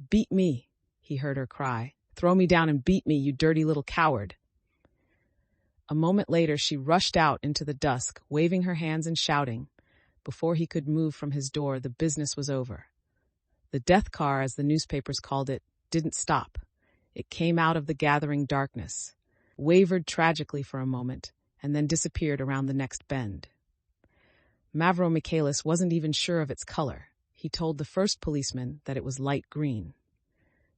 S1: "Beat me," he heard her cry. "Throw me down and beat me, you dirty little coward." A moment later, she rushed out into the dusk, waving her hands and shouting. Before he could move from his door, the business was over. The death car, as the newspapers called it, didn't stop. It came out of the gathering darkness, wavered tragically for a moment, and then disappeared around the next bend. Mavro Michaelis wasn't even sure of its color. He told the first policeman that it was light green.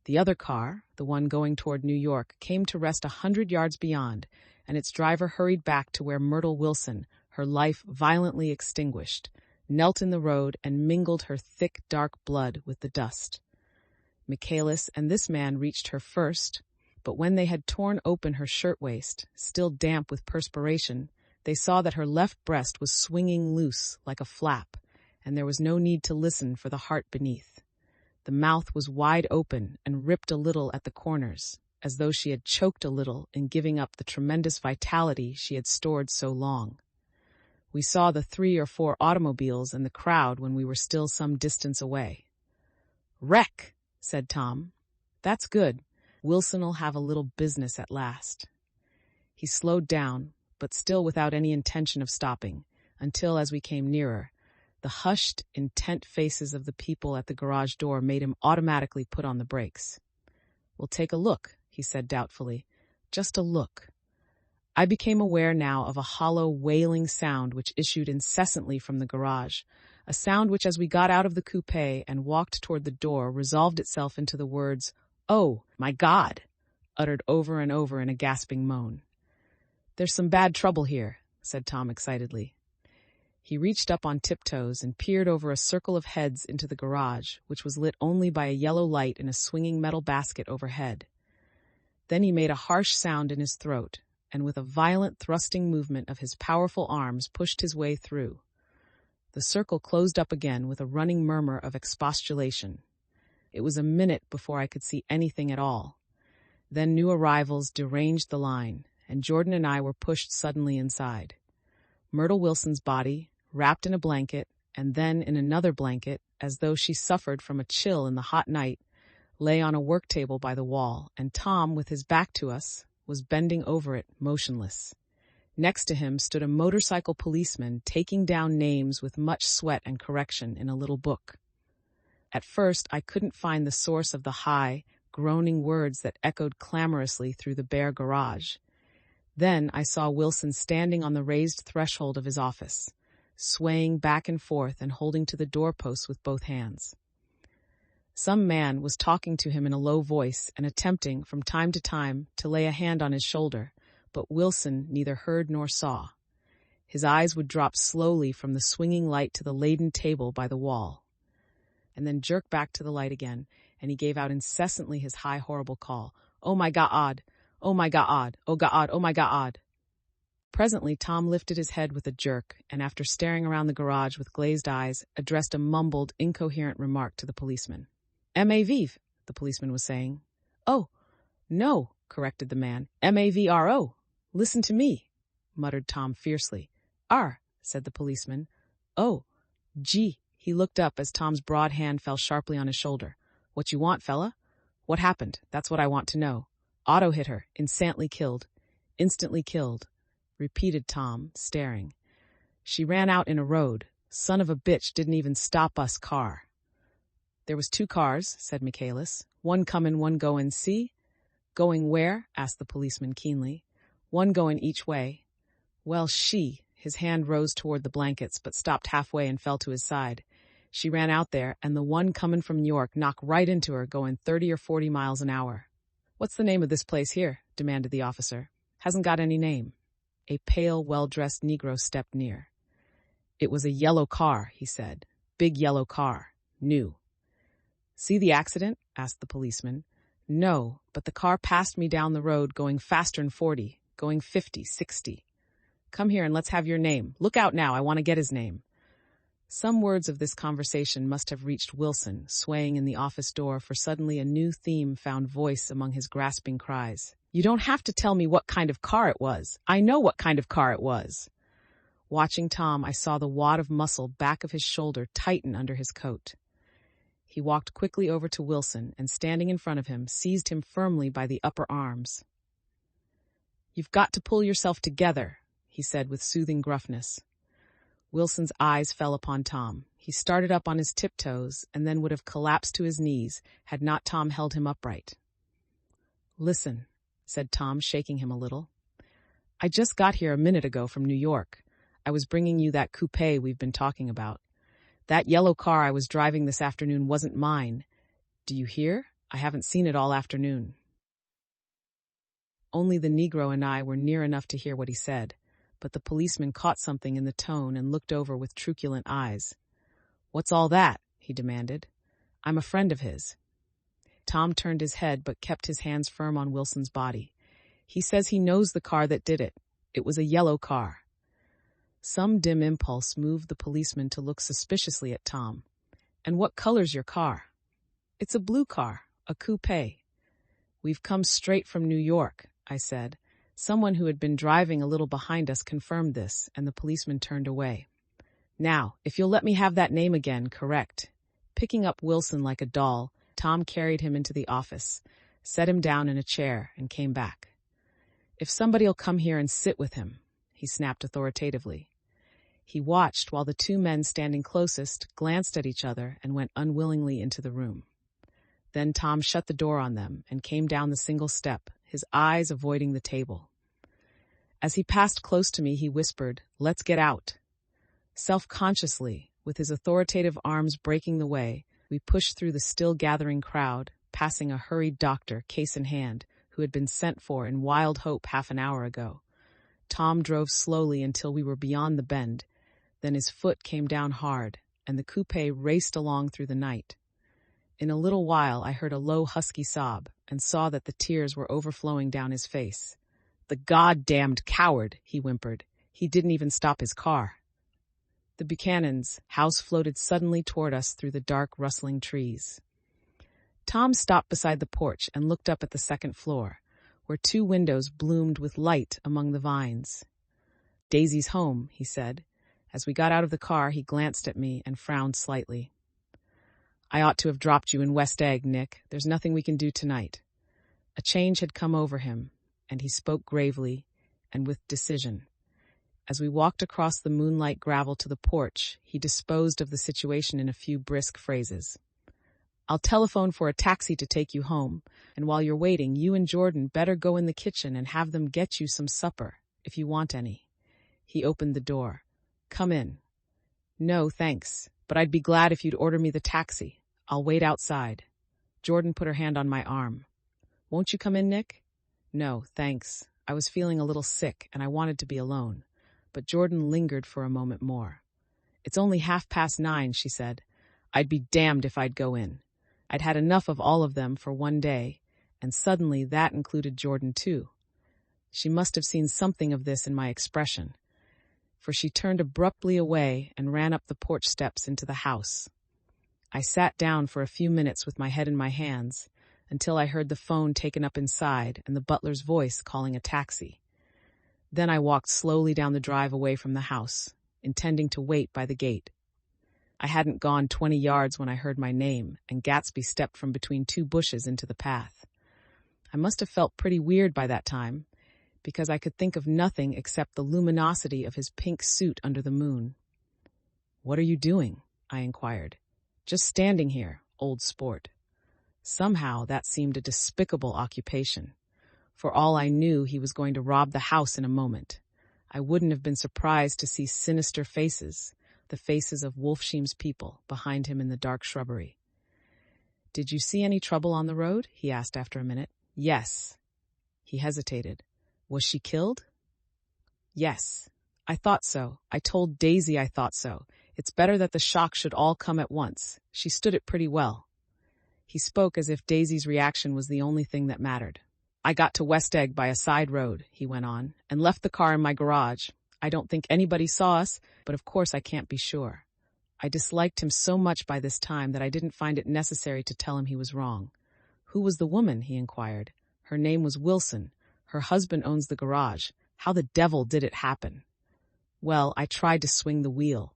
S1: The other car, the one going toward New York, came to rest 100 yards beyond, and its driver hurried back to where Myrtle Wilson, her life violently extinguished, knelt in the road and mingled her thick, dark blood with the dust. Michaelis and this man reached her first, but when they had torn open her shirtwaist, still damp with perspiration, they saw that her left breast was swinging loose like a flap, and there was no need to listen for the heart beneath. The mouth was wide open and ripped a little at the corners, as though she had choked a little in giving up the tremendous vitality she had stored so long. We saw the 3 or 4 automobiles and the crowd when we were still some distance away. "Wreck," said Tom. "That's good. Wilson'll have a little business at last." He slowed down, but still without any intention of stopping, until, as we came nearer, the hushed, intent faces of the people at the garage door made him automatically put on the brakes. "We'll take a look," he said doubtfully, just a look. I became aware now of a hollow, wailing sound which issued incessantly from the garage, a sound which, as we got out of the coupe and walked toward the door, resolved itself into the words, "Oh, my God!" uttered over and over in a gasping moan. "There's some bad trouble here," said Tom excitedly. He reached up on tiptoes and peered over a circle of heads into the garage, which was lit only by a yellow light in a swinging metal basket overhead. Then he made a harsh sound in his throat, and with a violent thrusting movement of his powerful arms pushed his way through. The circle closed up again with a running murmur of expostulation. It was a minute before I could see anything at all. Then new arrivals deranged the line, and Jordan and I were pushed suddenly inside. Myrtle Wilson's body, wrapped in a blanket, and then in another blanket, as though she suffered from a chill in the hot night, lay on a work table by the wall, and Tom, with his back to us, was bending over it, motionless. Next to him stood a motorcycle policeman taking down names with much sweat and correction in a little book. At first, I couldn't find the source of the high, groaning words that echoed clamorously through the bare garage. Then I saw Wilson standing on the raised threshold of his office, swaying back and forth and holding to the doorpost with both hands. Some man was talking to him in a low voice and attempting, from time to time, to lay a hand on his shoulder, but Wilson neither heard nor saw. His eyes would drop slowly from the swinging light to the laden table by the wall, and then jerk back to the light again, and he gave out incessantly his high, horrible call, "Oh my God! Oh my God! Oh God! Oh my God!" Presently Tom lifted his head with a jerk, and after staring around the garage with glazed eyes, addressed a mumbled, incoherent remark to the policeman. "M.A.V.", the policeman was saying. "Oh, no," corrected the man. "M.A.V.R.O. Listen to me," muttered Tom fiercely. "R," said the policeman. "Oh, gee." He looked up as Tom's broad hand fell sharply on his shoulder. "What you want, fella? What happened? That's what I want to know." "Auto hit her. Instantly killed," repeated Tom, staring. "She ran out in a road. Son of a bitch didn't even stop us car." "There was 2 cars," said Michaelis. "One comin', one goin', see?" "Going where?" asked the policeman keenly. "One going each way." "Well, his hand rose toward the blankets, but stopped halfway and fell to his side. "She ran out there, and the one comin' from New York knocked right into her, going 30 or 40 miles an hour." "What's the name of this place here?" demanded the officer. "Hasn't got any name." A pale, well-dressed Negro stepped near. "It was a yellow car," he said. "Big yellow car. New." "See the accident?" asked the policeman. "No, but the car passed me down the road going faster'n 40, going 50, 60. Come here and let's have your name. Look out now, I want to get his name." Some words of this conversation must have reached Wilson, swaying in the office door, for suddenly a new theme found voice among his grasping cries. "You don't have to tell me what kind of car it was. I know what kind of car it was." Watching Tom, I saw the wad of muscle back of his shoulder tighten under his coat. He walked quickly over to Wilson and, standing in front of him, seized him firmly by the upper arms. "You've got to pull yourself together," he said with soothing gruffness. Wilson's eyes fell upon Tom. He started up on his tiptoes and then would have collapsed to his knees had not Tom held him upright. "Listen," said Tom, shaking him a little. "I just got here a minute ago from New York. I was bringing you that coupe we've been talking about. That yellow car I was driving this afternoon wasn't mine. Do you hear? I haven't seen it all afternoon." Only the Negro and I were near enough to hear what he said, but the policeman caught something in the tone and looked over with truculent eyes. "What's all that?" he demanded. "I'm a friend of his." Tom turned his head but kept his hands firm on Wilson's body. "He says he knows the car that did it. It was a yellow car." Some dim impulse moved the policeman to look suspiciously at Tom. "And what color's your car?" "It's a blue car, a coupe." "We've come straight from New York," I said. Someone who had been driving a little behind us confirmed this, and the policeman turned away. "Now, if you'll let me have that name again, correct." Picking up Wilson like a doll, Tom carried him into the office, set him down in a chair, and came back. "If somebody'll come here and sit with him," he snapped authoritatively. He watched while the 2 men standing closest glanced at each other and went unwillingly into the room. Then Tom shut the door on them and came down the single step, his eyes avoiding the table. As he passed close to me, he whispered, "Let's get out." Self-consciously, with his authoritative arms breaking the way, we pushed through the still-gathering crowd, passing a hurried doctor, case in hand, who had been sent for in wild hope half an hour ago. Tom drove slowly until we were beyond the bend. Then his foot came down hard, and the coupe raced along through the night. In a little while, I heard a low, husky sob and saw that the tears were overflowing down his face. "The goddamned coward," he whimpered. "He didn't even stop his car." The Buchanan's house floated suddenly toward us through the dark, rustling trees. Tom stopped beside the porch and looked up at the second floor, where 2 windows bloomed with light among the vines. "Daisy's home," he said. As we got out of the car, he glanced at me and frowned slightly. "I ought to have dropped you in West Egg, Nick. There's nothing we can do tonight." A change had come over him, and he spoke gravely and with decision. As we walked across the moonlight gravel to the porch, he disposed of the situation in a few brisk phrases. "I'll telephone for a taxi to take you home, and while you're waiting, you and Jordan better go in the kitchen and have them get you some supper, if you want any." He opened the door. "Come in." "No, thanks, but I'd be glad if you'd order me the taxi. I'll wait outside." Jordan put her hand on my arm. "Won't you come in, Nick?" "No, thanks. I was feeling a little sick, and I wanted to be alone." But Jordan lingered for a moment more. "It's only 9:30, she said. "I'd be damned if I'd go in. I'd had enough of all of them for one day, and suddenly that included Jordan too." She must have seen something of this in my expression, for she turned abruptly away and ran up the porch steps into the house. I sat down for a few minutes with my head in my hands, until I heard the phone taken up inside and the butler's voice calling a taxi. Then I walked slowly down the drive away from the house, intending to wait by the gate. I hadn't gone 20 yards when I heard my name, and Gatsby stepped from between 2 bushes into the path. I must have felt pretty weird by that time, because I could think of nothing except the luminosity of his pink suit under the moon. "What are you doing?" I inquired. "Just standing here, old sport." Somehow that seemed a despicable occupation. For all I knew, he was going to rob the house in a moment. I wouldn't have been surprised to see sinister faces, the faces of Wolfsheim's people, behind him in the dark shrubbery. "Did you see any trouble on the road?" he asked after a minute. "Yes." He hesitated. "Was she killed?" "Yes. I thought so. I told Daisy I thought so. It's better that the shock should all come at once. She stood it pretty well." He spoke as if Daisy's reaction was the only thing that mattered. "I got to West Egg by a side road," he went on, "and left the car in my garage. I don't think anybody saw us, but of course I can't be sure." I disliked him so much by this time that I didn't find it necessary to tell him he was wrong. "Who was the woman?" he inquired. "Her name was Wilson. Her husband owns the garage. How the devil did it happen?" "Well, I tried to swing the wheel."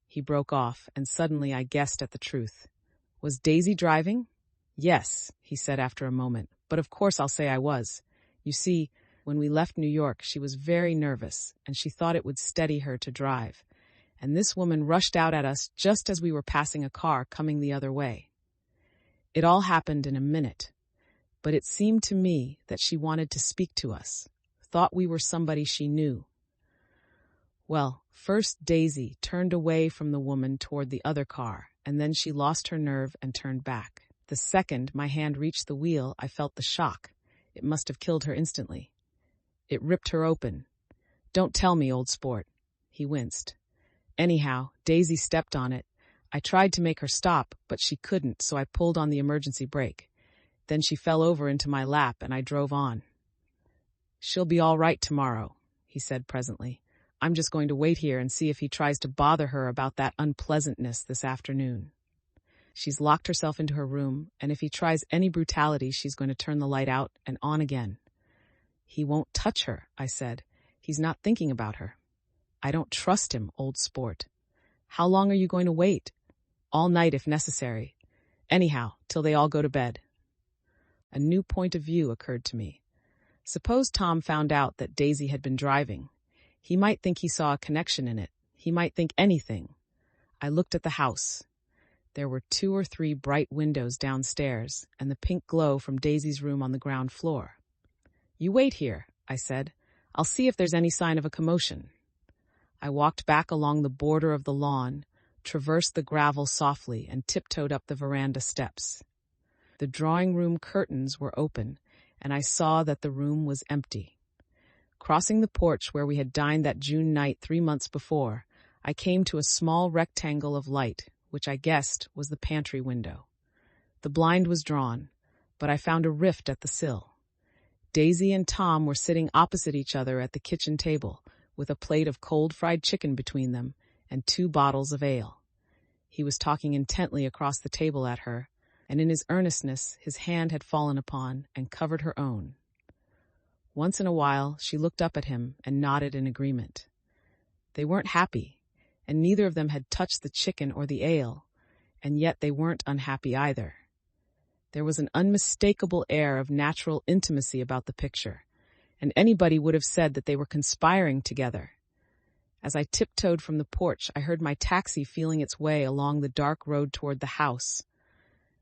S1: He broke off, and suddenly I guessed at the truth. "Was Daisy driving?" "Yes," he said after a moment, "but of course I'll say I was. You see, when we left New York, she was very nervous, and she thought it would steady her to drive. And this woman rushed out at us just as we were passing a car coming the other way. It all happened in a minute, but it seemed to me that she wanted to speak to us, thought we were somebody she knew. Well, first Daisy turned away from the woman toward the other car, and then she lost her nerve and turned back. The second my hand reached the wheel, I felt the shock. It must have killed her instantly. It ripped her open. Don't tell me, old sport. He winced. Anyhow, Daisy stepped on it. I tried to make her stop, but she couldn't, so I pulled on the emergency brake. Then she fell over into my lap, and I drove on. She'll be all right tomorrow, he said presently. I'm just going to wait here and see if he tries to bother her about that unpleasantness this afternoon. She's locked herself into her room, and if he tries any brutality, she's going to turn the light out and on again. He won't touch her, I said. He's not thinking about her. I don't trust him, old sport. How long are you going to wait? All night if necessary. Anyhow, till they all go to bed. A new point of view occurred to me. Suppose Tom found out that Daisy had been driving. He might think he saw a connection in it. He might think anything. I looked at the house. There were 2 or 3 bright windows downstairs, and the pink glow from Daisy's room on the ground floor. "You wait here," I said. "I'll see if there's any sign of a commotion." I walked back along the border of the lawn, traversed the gravel softly, and tiptoed up the veranda steps. The drawing room curtains were open, and I saw that the room was empty. Crossing the porch where we had dined that June night 3 months before, I came to a small rectangle of light, which I guessed was the pantry window. The blind was drawn, but I found a rift at the sill. Daisy and Tom were sitting opposite each other at the kitchen table, with a plate of cold fried chicken between them and 2 bottles of ale. He was talking intently across the table at her, and in his earnestness his hand had fallen upon and covered her own. Once in a while she looked up at him and nodded in agreement. They weren't happy, and neither of them had touched the chicken or the ale, and yet they weren't unhappy either. There was an unmistakable air of natural intimacy about the picture, and anybody would have said that they were conspiring together. As I tiptoed from the porch, I heard my taxi feeling its way along the dark road toward the house.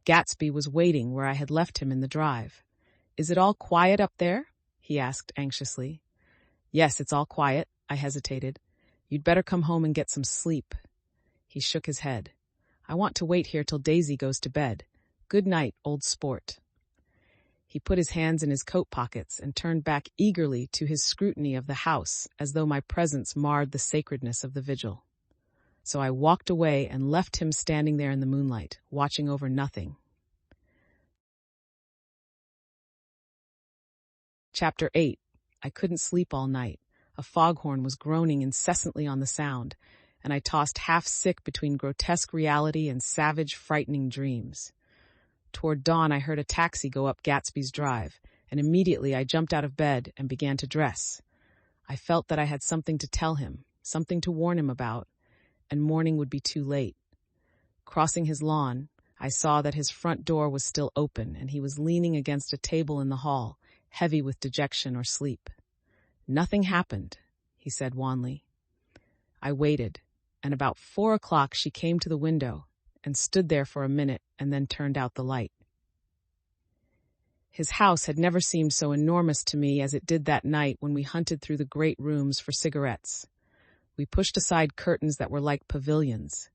S1: Gatsby was waiting where I had left him in the drive. "Is it all quiet up there?" he asked anxiously. "Yes, it's all quiet," I hesitated. "You'd better come home and get some sleep." He shook his head. "I want to wait here till Daisy goes to bed. Good night, old sport." He put his hands in his coat pockets and turned back eagerly to his scrutiny of the house, as though my presence marred the sacredness of the vigil. So I walked away and left him standing there in the moonlight, watching over nothing. Chapter 8. I couldn't sleep all night. A foghorn was groaning incessantly on the sound, and I tossed half-sick between grotesque reality and savage, frightening dreams. Toward dawn, I heard a taxi go up Gatsby's drive, and immediately I jumped out of bed and began to dress. I felt that I had something to tell him, something to warn him about, and morning would be too late. Crossing his lawn, I saw that his front door was still open, and he was leaning against a table in the hall, heavy with dejection or sleep. "Nothing happened," he said wanly. I waited, and about 4 o'clock she came to the window and stood there for a minute and then turned out the light. His house had never seemed so enormous to me as it did that night when we hunted through the great rooms for cigarettes. We pushed aside curtains that were like pavilions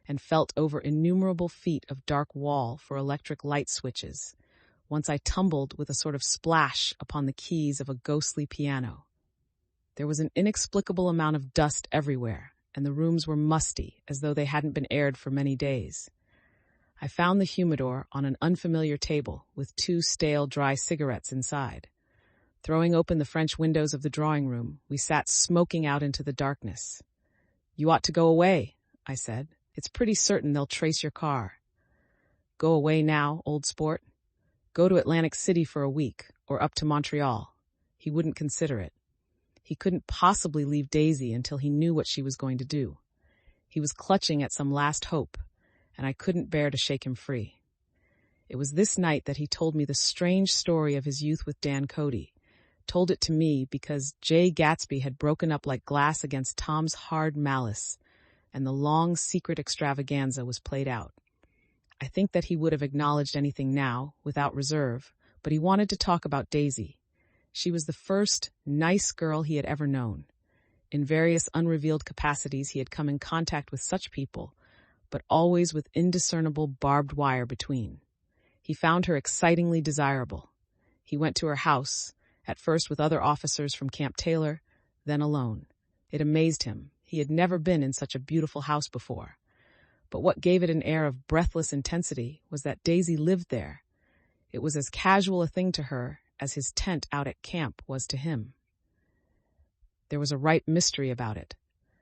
S1: and felt over innumerable feet of dark wall for electric light switches. Once I tumbled with a sort of splash upon the keys of a ghostly piano. There was an inexplicable amount of dust everywhere, and the rooms were musty, as though they hadn't been aired for many days. I found the humidor on an unfamiliar table with 2 stale, dry cigarettes inside. Throwing open the French windows of the drawing room, we sat smoking out into the darkness. "You ought to go away," I said. "It's pretty certain they'll trace your car." "Go away now, old sport. Go to Atlantic City for a week, or up to Montreal." He wouldn't consider it. He couldn't possibly leave Daisy until he knew what she was going to do. He was clutching at some last hope, and I couldn't bear to shake him free. It was this night that he told me the strange story of his youth with Dan Cody. Told it to me because J. Gatsby had broken up like glass against Tom's hard malice, and the long secret extravaganza was played out. I think that he would have acknowledged anything now, without reserve, but he wanted to talk about Daisy. She was the first nice girl he had ever known. In various unrevealed capacities he had come in contact with such people, but always with indiscernible barbed wire between. He found her excitingly desirable. He went to her house, at first with other officers from Camp Taylor, then alone. It amazed him. He had never been in such a beautiful house before. But what gave it an air of breathless intensity was that Daisy lived there. It was as casual a thing to her as his tent out at camp was to him. There was a ripe mystery about it,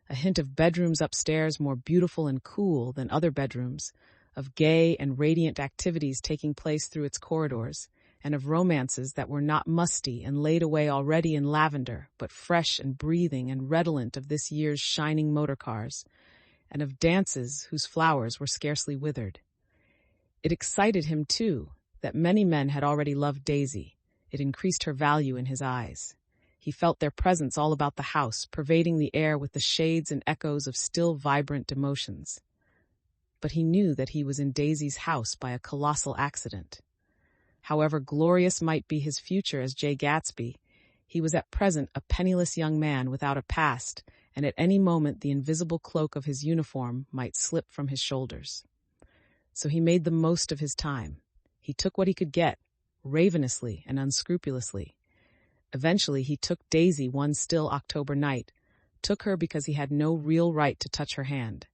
S1: a hint of bedrooms upstairs more beautiful and cool than other bedrooms, of gay and radiant activities taking place through its corridors, and of romances that were not musty and laid away already in lavender, but fresh and breathing and redolent of this year's shining motor cars, and of dances whose flowers were scarcely withered. It excited him, too, that many men had already loved Daisy. It increased her value in his eyes. He felt their presence all about the house, pervading the air with the shades and echoes of still vibrant emotions. But he knew that he was in Daisy's house by a colossal accident. However glorious might be his future as J. Gatsby, He was at present a penniless young man without a past, and at any moment the invisible cloak of his uniform might slip from his shoulders. So he made the most of his time. He took what he could get, ravenously and unscrupulously. Eventually he took Daisy one still October night, took her because he had no real right to touch her hand.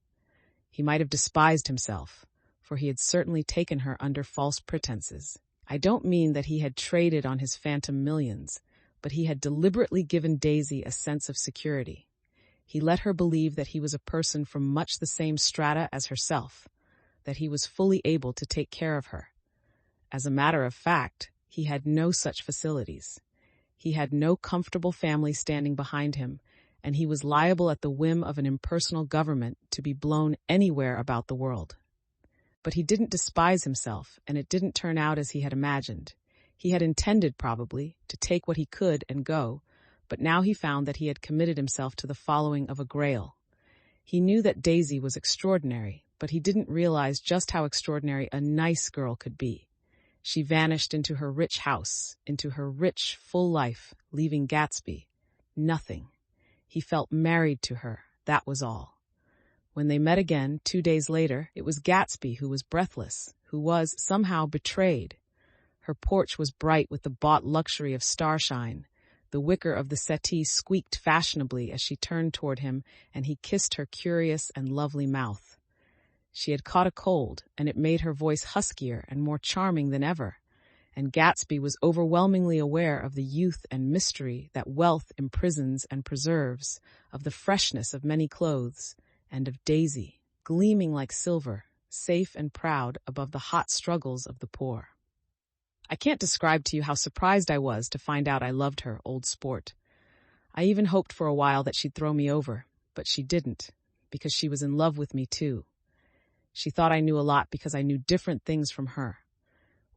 S1: He might have despised himself, for he had certainly taken her under false pretenses. I don't mean that he had traded on his phantom millions, but he had deliberately given Daisy a sense of security. He let her believe that he was a person from much the same strata as herself, that he was fully able to take care of her. As a matter of fact, he had no such facilities. He had no comfortable family standing behind him, and he was liable at the whim of an impersonal government to be blown anywhere about the world. But he didn't despise himself, and it didn't turn out as he had imagined. He had intended, probably, to take what he could and go, but now he found that he had committed himself to the following of a grail. He knew that Daisy was extraordinary, but he didn't realize just how extraordinary a nice girl could be. She vanished into her rich house, into her rich, full life, leaving Gatsby. Nothing. He felt married to her, that was all. When they met again, 2 days later, it was Gatsby who was breathless, who was, somehow, betrayed. Her porch was bright with the bought luxury of starshine. The wicker of the settee squeaked fashionably as she turned toward him, and he kissed her curious and lovely mouth. She had caught a cold, and it made her voice huskier and more charming than ever, and Gatsby was overwhelmingly aware of the youth and mystery that wealth imprisons and preserves, of the freshness of many clothes, and of Daisy, gleaming like silver, safe and proud above the hot struggles of the poor. I can't describe to you how surprised I was to find out I loved her, old sport. I even hoped for a while that she'd throw me over, but she didn't, because she was in love with me too. She thought I knew a lot because I knew different things from her.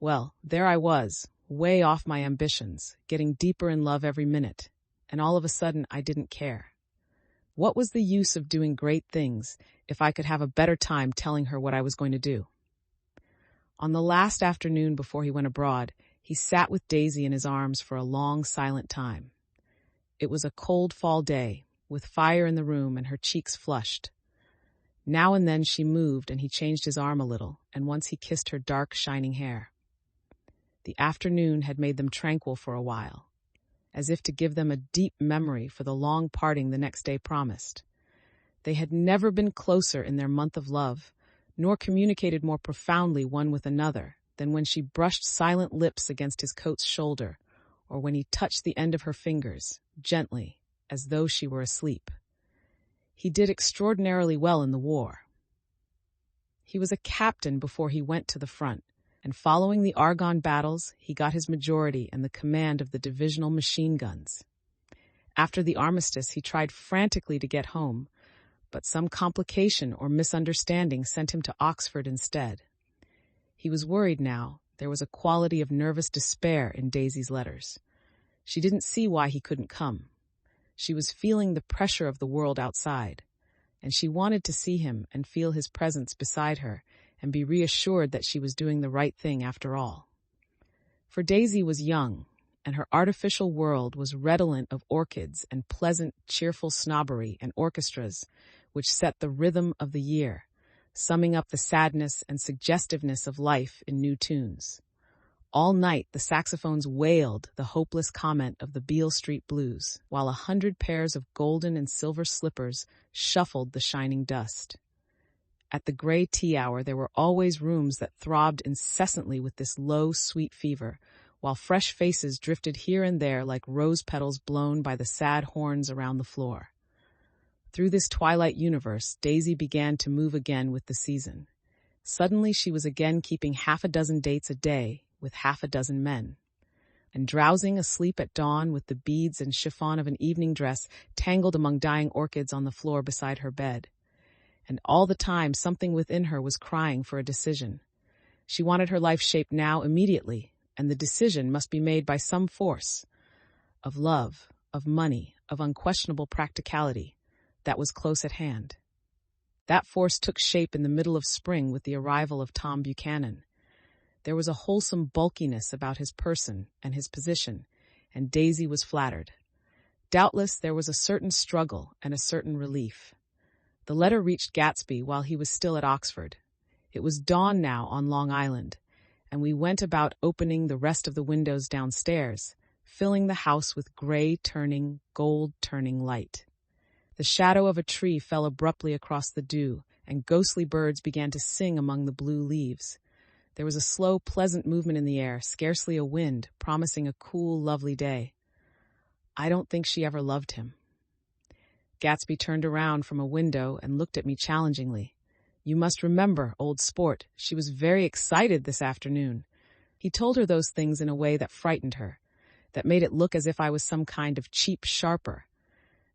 S1: Well, there I was, way off my ambitions, getting deeper in love every minute, and all of a sudden I didn't care. What was the use of doing great things if I could have a better time telling her what I was going to do? On the last afternoon before he went abroad, he sat with Daisy in his arms for a long, silent time. It was a cold fall day, with fire in the room and her cheeks flushed. Now and then she moved and he changed his arm a little, and once he kissed her dark, shining hair. The afternoon had made them tranquil for a while, as if to give them a deep memory for the long parting the next day promised. They had never been closer in their month of love, nor communicated more profoundly one with another than when she brushed silent lips against his coat's shoulder, or when he touched the end of her fingers, gently, as though she were asleep. He did extraordinarily well in the war. He was a captain before he went to the front, and following the Argonne battles, he got his majority and the command of the divisional machine guns. After the armistice, he tried frantically to get home, but some complication or misunderstanding sent him to Oxford instead. He was worried now. There was a quality of nervous despair in Daisy's letters. She didn't see why he couldn't come. She was feeling the pressure of the world outside, and she wanted to see him and feel his presence beside her and be reassured that she was doing the right thing after all. For Daisy was young, and her artificial world was redolent of orchids and pleasant, cheerful snobbery and orchestras, which set the rhythm of the year, summing up the sadness and suggestiveness of life in new tunes. All night the saxophones wailed the hopeless comment of the Beale Street Blues, while 100 pairs of golden and silver slippers shuffled the shining dust. At the gray tea hour there were always rooms that throbbed incessantly with this low, sweet fever, while fresh faces drifted here and there like rose petals blown by the sad horns around the floor. Through this twilight universe, Daisy began to move again with the season. Suddenly she was again keeping 6 dates a day with 6 men, and drowsing asleep at dawn with the beads and chiffon of an evening dress tangled among dying orchids on the floor beside her bed. And all the time something within her was crying for a decision. She wanted her life shaped now, immediately, and the decision must be made by some force of love, of money, of unquestionable practicality that was close at hand. That force took shape in the middle of spring with the arrival of Tom Buchanan. There was a wholesome bulkiness about his person and his position, and Daisy was flattered. Doubtless there was a certain struggle and a certain relief. The letter reached Gatsby while he was still at Oxford. It was dawn now on Long Island, and we went about opening the rest of the windows downstairs, filling the house with gray-turning, gold-turning light. The shadow of a tree fell abruptly across the dew, and ghostly birds began to sing among the blue leaves. There was a slow, pleasant movement in the air, scarcely a wind, promising a cool, lovely day. I don't think she ever loved him. Gatsby turned around from a window and looked at me challengingly. You must remember, old sport, she was very excited this afternoon. He told her those things in a way that frightened her, that made it look as if I was some kind of cheap sharper.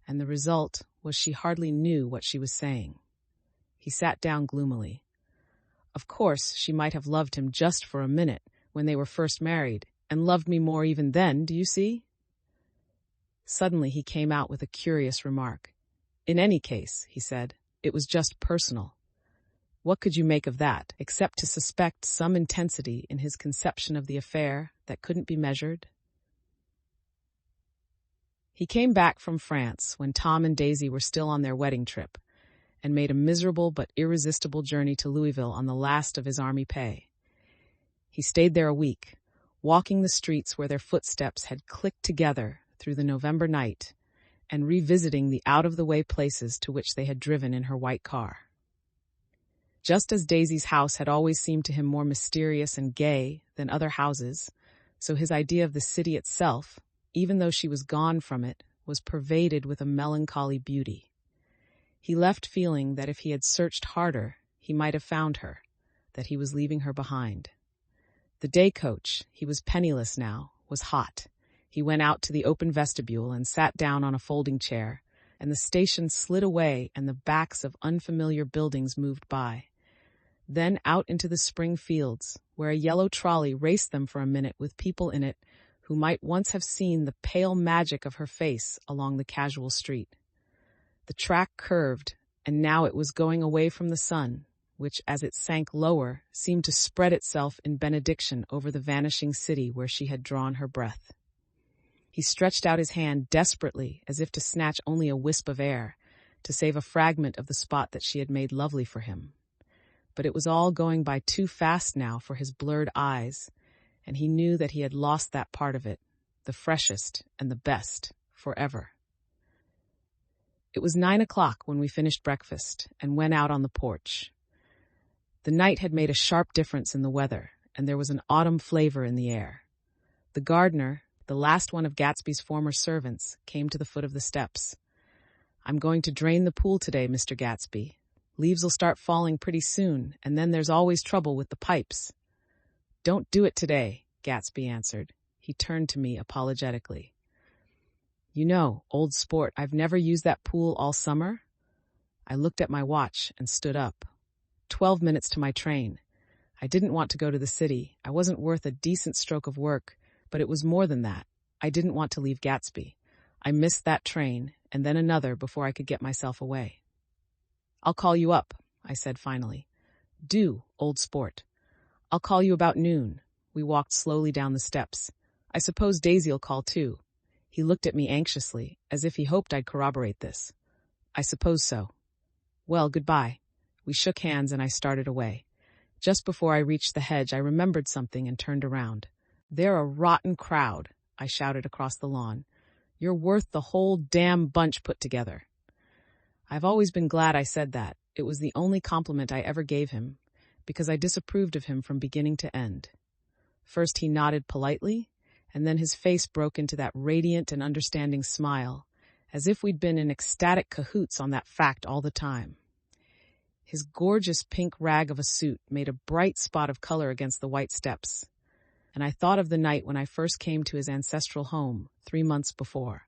S1: And the result was she hardly knew what she was saying. He sat down gloomily. Of course, she might have loved him just for a minute when they were first married, and loved me more even then, do you see? Suddenly he came out with a curious remark. In any case, he said, it was just personal. What could you make of that, except to suspect some intensity in his conception of the affair that couldn't be measured? He came back from France when Tom and Daisy were still on their wedding trip, and made a miserable but irresistible journey to Louisville on the last of his army pay. He stayed there a week, walking the streets where their footsteps had clicked together through the November night, and revisiting the out-of-the-way places to which they had driven in her white car. Just as Daisy's house had always seemed to him more mysterious and gay than other houses, so his idea of the city itself, even though she was gone from it, was pervaded with a melancholy beauty. He left feeling that if he had searched harder, he might have found her, that he was leaving her behind. The day coach, he was penniless now, was hot. He went out to the open vestibule and sat down on a folding chair, and the station slid away and the backs of unfamiliar buildings moved by. Then out into the spring fields, where a yellow trolley raced them for a minute with people in it who might once have seen the pale magic of her face along the casual street. The track curved, and now it was going away from the sun, which, as it sank lower, seemed to spread itself in benediction over the vanishing city where she had drawn her breath. He stretched out his hand desperately, as if to snatch only a wisp of air, to save a fragment of the spot that she had made lovely for him. But it was all going by too fast now for his blurred eyes, and he knew that he had lost that part of it, the freshest and the best, forever. It was 9 o'clock when we finished breakfast and went out on the porch. The night had made a sharp difference in the weather, and there was an autumn flavor in the air. The gardener, the last one of Gatsby's former servants, came to the foot of the steps. I'm going to drain the pool today, Mr. Gatsby. Leaves will start falling pretty soon, and then there's always trouble with the pipes. Don't do it today, Gatsby answered. He turned to me apologetically. You know, old sport, I've never used that pool all summer. I looked at my watch and stood up. 12 minutes to my train. I didn't want to go to the city. I wasn't worth a decent stroke of work, but it was more than that. I didn't want to leave Gatsby. I missed that train, and then another before I could get myself away. I'll call you up, I said finally. Do, old sport. I'll call you about noon. We walked slowly down the steps. I suppose Daisy'll call too. He looked at me anxiously, as if he hoped I'd corroborate this. I suppose so. Well, goodbye. We shook hands and I started away. Just before I reached the hedge, I remembered something and turned around. They're a rotten crowd, I shouted across the lawn. You're worth the whole damn bunch put together. I've always been glad I said that. It was the only compliment I ever gave him, because I disapproved of him from beginning to end. First he nodded politely, and then his face broke into that radiant and understanding smile, as if we'd been in ecstatic cahoots on that fact all the time. His gorgeous pink rag of a suit made a bright spot of color against the white steps, and I thought of the night when I first came to his ancestral home 3 months before.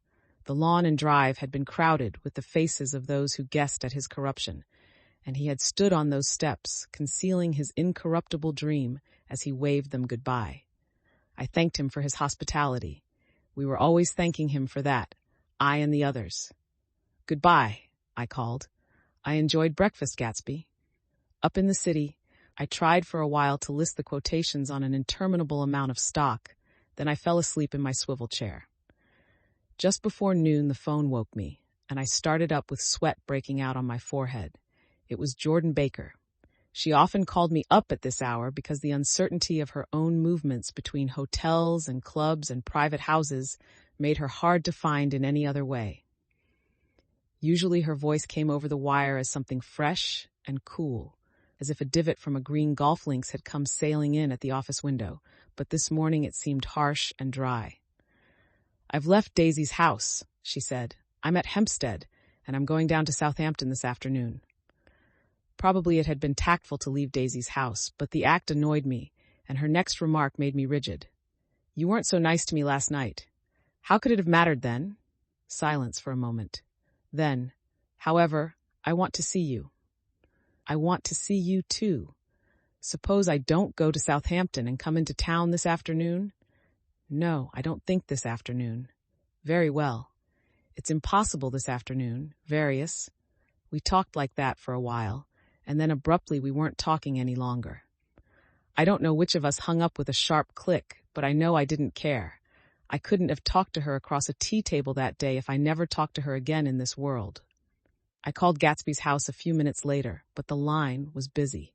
S1: The lawn and drive had been crowded with the faces of those who guessed at his corruption, and he had stood on those steps, concealing his incorruptible dream as he waved them goodbye. I thanked him for his hospitality. We were always thanking him for that, I and the others. Goodbye, I called. I enjoyed breakfast, Gatsby. Up in the city, I tried for a while to list the quotations on an interminable amount of stock, then I fell asleep in my swivel chair. Just before noon, the phone woke me, and I started up with sweat breaking out on my forehead. It was Jordan Baker. She often called me up at this hour because the uncertainty of her own movements between hotels and clubs and private houses made her hard to find in any other way. Usually her voice came over the wire as something fresh and cool, as if a divot from a green golf links had come sailing in at the office window, but this morning it seemed harsh and dry. "I've left Daisy's house," she said. "I'm at Hempstead, and I'm going down to Southampton this afternoon." Probably it had been tactful to leave Daisy's house, but the act annoyed me, and her next remark made me rigid. "You weren't so nice to me last night." "How could it have mattered then?" Silence for a moment. Then, "However, I want to see you." "I want to see you too. Suppose I don't go to Southampton and come into town this afternoon?" "No, I don't think this afternoon." "Very well. It's impossible this afternoon. Various." We talked like that for a while, and then abruptly we weren't talking any longer. I don't know which of us hung up with a sharp click, but I know I didn't care. I couldn't have talked to her across a tea table that day if I never talked to her again in this world. I called Gatsby's house a few minutes later, but the line was busy.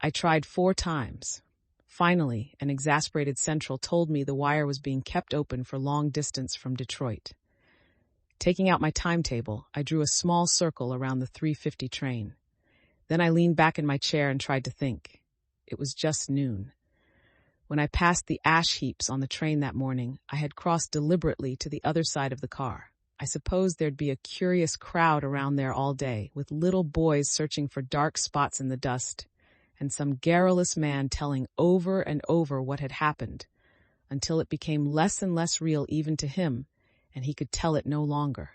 S1: I tried 4 times. Finally, an exasperated central told me the wire was being kept open for long distance from Detroit. Taking out my timetable, I drew a small circle around the 3:50 train. Then I leaned back in my chair and tried to think. It was just noon. When I passed the ash heaps on the train that morning, I had crossed deliberately to the other side of the car. I supposed there'd be a curious crowd around there all day, with little boys searching for dark spots in the dust, and some garrulous man telling over and over what had happened, until it became less and less real even to him, and he could tell it no longer.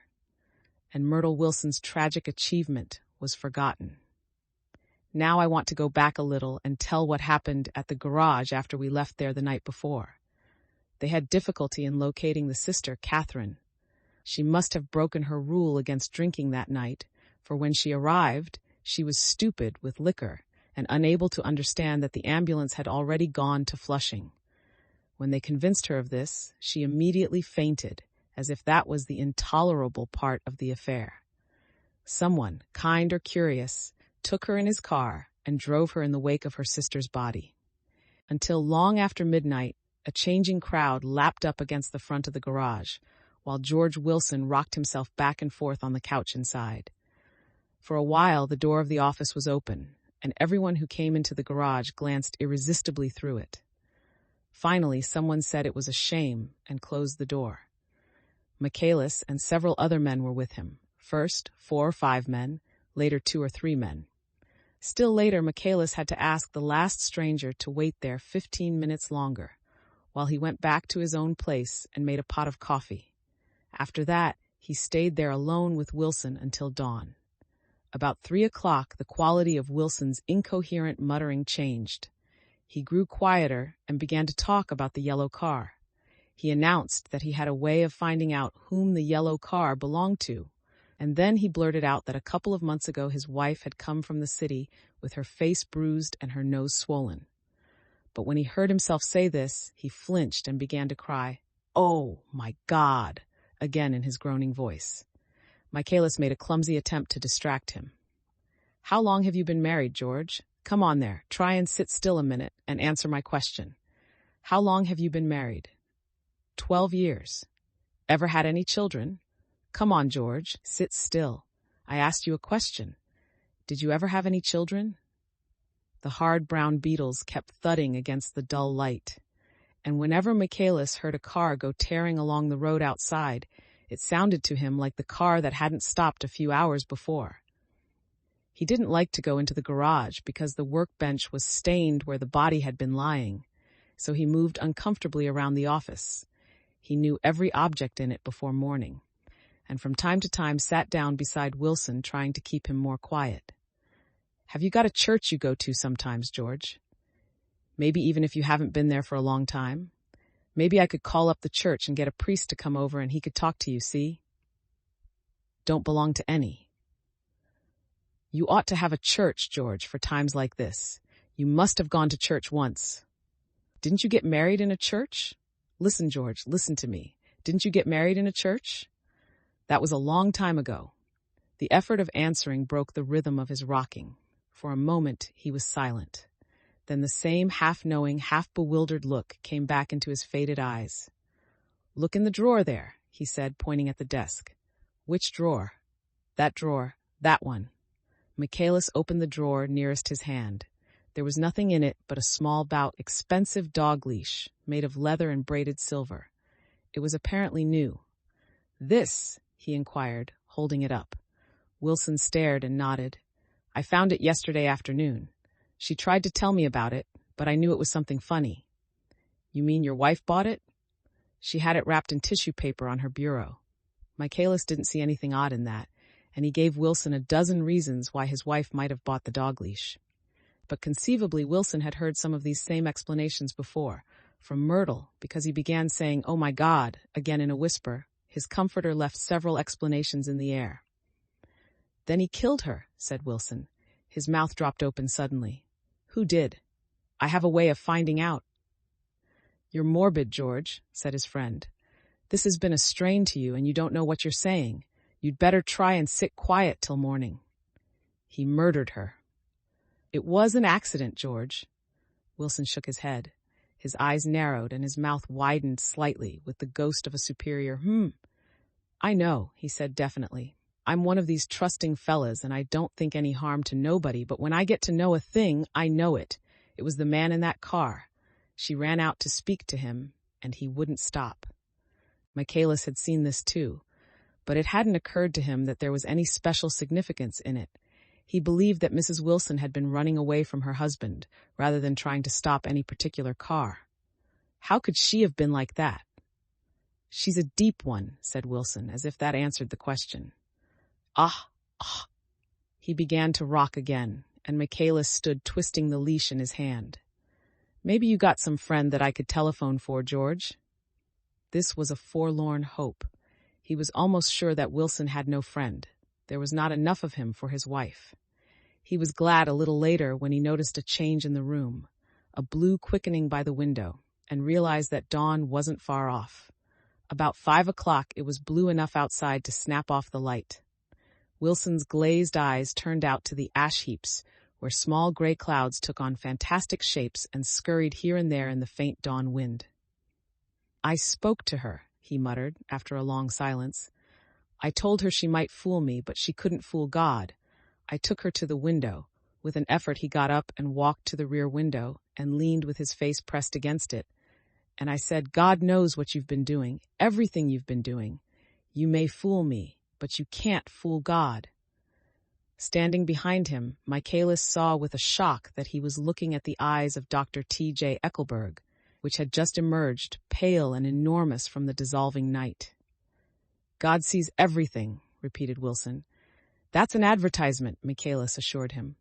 S1: And Myrtle Wilson's tragic achievement was forgotten. Now I want to go back a little and tell what happened at the garage after we left there the night before. They had difficulty in locating the sister, Catherine. She must have broken her rule against drinking that night, for when she arrived, she was stupid with liquor and unable to understand that the ambulance had already gone to Flushing. When they convinced her of this, she immediately fainted, as if that was the intolerable part of the affair. Someone, kind or curious, took her in his car and drove her in the wake of her sister's body. Until long after midnight, a changing crowd lapped up against the front of the garage, while George Wilson rocked himself back and forth on the couch inside. For a while, the door of the office was open, and everyone who came into the garage glanced irresistibly through it. Finally, someone said it was a shame and closed the door. Michaelis and several other men were with him. First, 4 or 5 men, later 2 or 3 men. Still later, Michaelis had to ask the last stranger to wait there 15 minutes longer, while he went back to his own place and made a pot of coffee. After that, he stayed there alone with Wilson until dawn. About 3 o'clock, the quality of Wilson's incoherent muttering changed. He grew quieter and began to talk about the yellow car. He announced that he had a way of finding out whom the yellow car belonged to, and then he blurted out that a couple of months ago his wife had come from the city with her face bruised and her nose swollen. But when he heard himself say this, he flinched and began to cry, "Oh, my God," again in his groaning voice. Michaelis made a clumsy attempt to distract him. "How long have you been married, George? Come on there, try and sit still a minute and answer my question. How long have you been married?" 12 years. Ever had any children? Come on, George, sit still. I asked you a question. Did you ever have any children? The hard brown beetles kept thudding against the dull light, and whenever Michaelis heard a car go tearing along the road outside, it sounded to him like the car that hadn't stopped a few hours before. He didn't like to go into the garage because the workbench was stained where the body had been lying, so he moved uncomfortably around the office. He knew every object in it before morning, and from time to time sat down beside Wilson, trying to keep him more quiet. Have you got a church you go to sometimes, George? Maybe even if you haven't been there for a long time? Maybe I could call up the church and get a priest to come over and he could talk to you, see? Don't belong to any. You ought to have a church, George, for times like this. You must have gone to church once. Didn't you get married in a church? Listen, George, listen to me. Didn't you get married in a church? That was a long time ago. The effort of answering broke the rhythm of his rocking. For a moment, he was silent. Then the same half-knowing, half-bewildered look came back into his faded eyes. Look in the drawer there, he said, pointing at the desk. Which drawer? That drawer. That one. Michaelis opened the drawer nearest his hand. There was nothing in it but a small, expensive dog leash made of leather and braided silver. It was apparently new. This, he inquired, holding it up. Wilson stared and nodded. I found it yesterday afternoon. She tried to tell me about it, but I knew it was something funny. You mean your wife bought it? She had it wrapped in tissue paper on her bureau. Michaelis didn't see anything odd in that, and he gave Wilson a dozen reasons why his wife might have bought the dog leash. But conceivably, Wilson had heard some of these same explanations before, from Myrtle, because he began saying, "Oh my God," again in a whisper. His comforter left several explanations in the air. Then he killed her, said Wilson. His mouth dropped open suddenly. Who did? I have a way of finding out. You're morbid, George, said his friend. This has been a strain to you, and you don't know what you're saying. You'd better try and sit quiet till morning. He murdered her. It was an accident, George. Wilson shook his head. His eyes narrowed and his mouth widened slightly with the ghost of a superior I know, he said definitely. I'm one of these trusting fellas, and I don't think any harm to nobody, but when I get to know a thing, I know it. It was the man in that car. She ran out to speak to him, and he wouldn't stop. Michaelis had seen this too, but it hadn't occurred to him that there was any special significance in it. He believed that Mrs. Wilson had been running away from her husband, rather than trying to stop any particular car. How could she have been like that? She's a deep one, said Wilson, as if that answered the question. Ah. He began to rock again, and Michaelis stood twisting the leash in his hand. Maybe you got some friend that I could telephone for, George? This was a forlorn hope. He was almost sure that Wilson had no friend. There was not enough of him for his wife. He was glad a little later when he noticed a change in the room, a blue quickening by the window, and realized that dawn wasn't far off. About 5 o'clock, it was blue enough outside to snap off the light. Wilson's glazed eyes turned out to the ash heaps, where small gray clouds took on fantastic shapes and scurried here and there in the faint dawn wind. I spoke to her, he muttered, after a long silence. I told her she might fool me, but she couldn't fool God. I took her to the window. With an effort, he got up and walked to the rear window and leaned with his face pressed against it. And I said, God knows what you've been doing, everything you've been doing. You may fool me, but you can't fool God. Standing behind him, Michaelis saw with a shock that he was looking at the eyes of Dr. T.J. Eckelberg, which had just emerged, pale and enormous from the dissolving night. God sees everything, repeated Wilson. That's an advertisement, Michaelis assured him.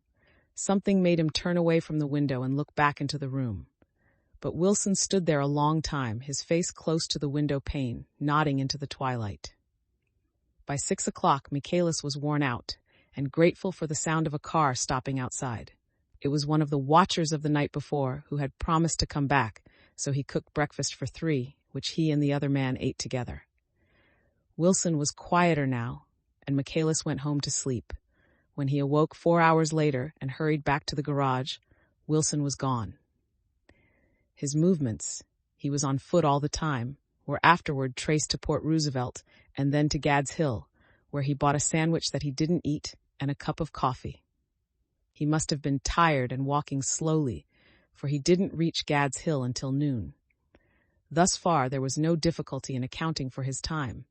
S1: Something made him turn away from the window and look back into the room. But Wilson stood there a long time, his face close to the window pane, nodding into the twilight. By 6 o'clock, Michaelis was worn out, and grateful for the sound of a car stopping outside. It was one of the watchers of the night before who had promised to come back, so he cooked breakfast for 3, which he and the other man ate together. Wilson was quieter now, and Michaelis went home to sleep. When he awoke 4 hours later and hurried back to the garage, Wilson was gone. His movements, he was on foot all the time, were afterward traced to Port Roosevelt and then to Gads Hill, where he bought a sandwich that he didn't eat and a cup of coffee. He must have been tired and walking slowly, for he didn't reach Gads Hill until noon. Thus far, there was no difficulty in accounting for his time.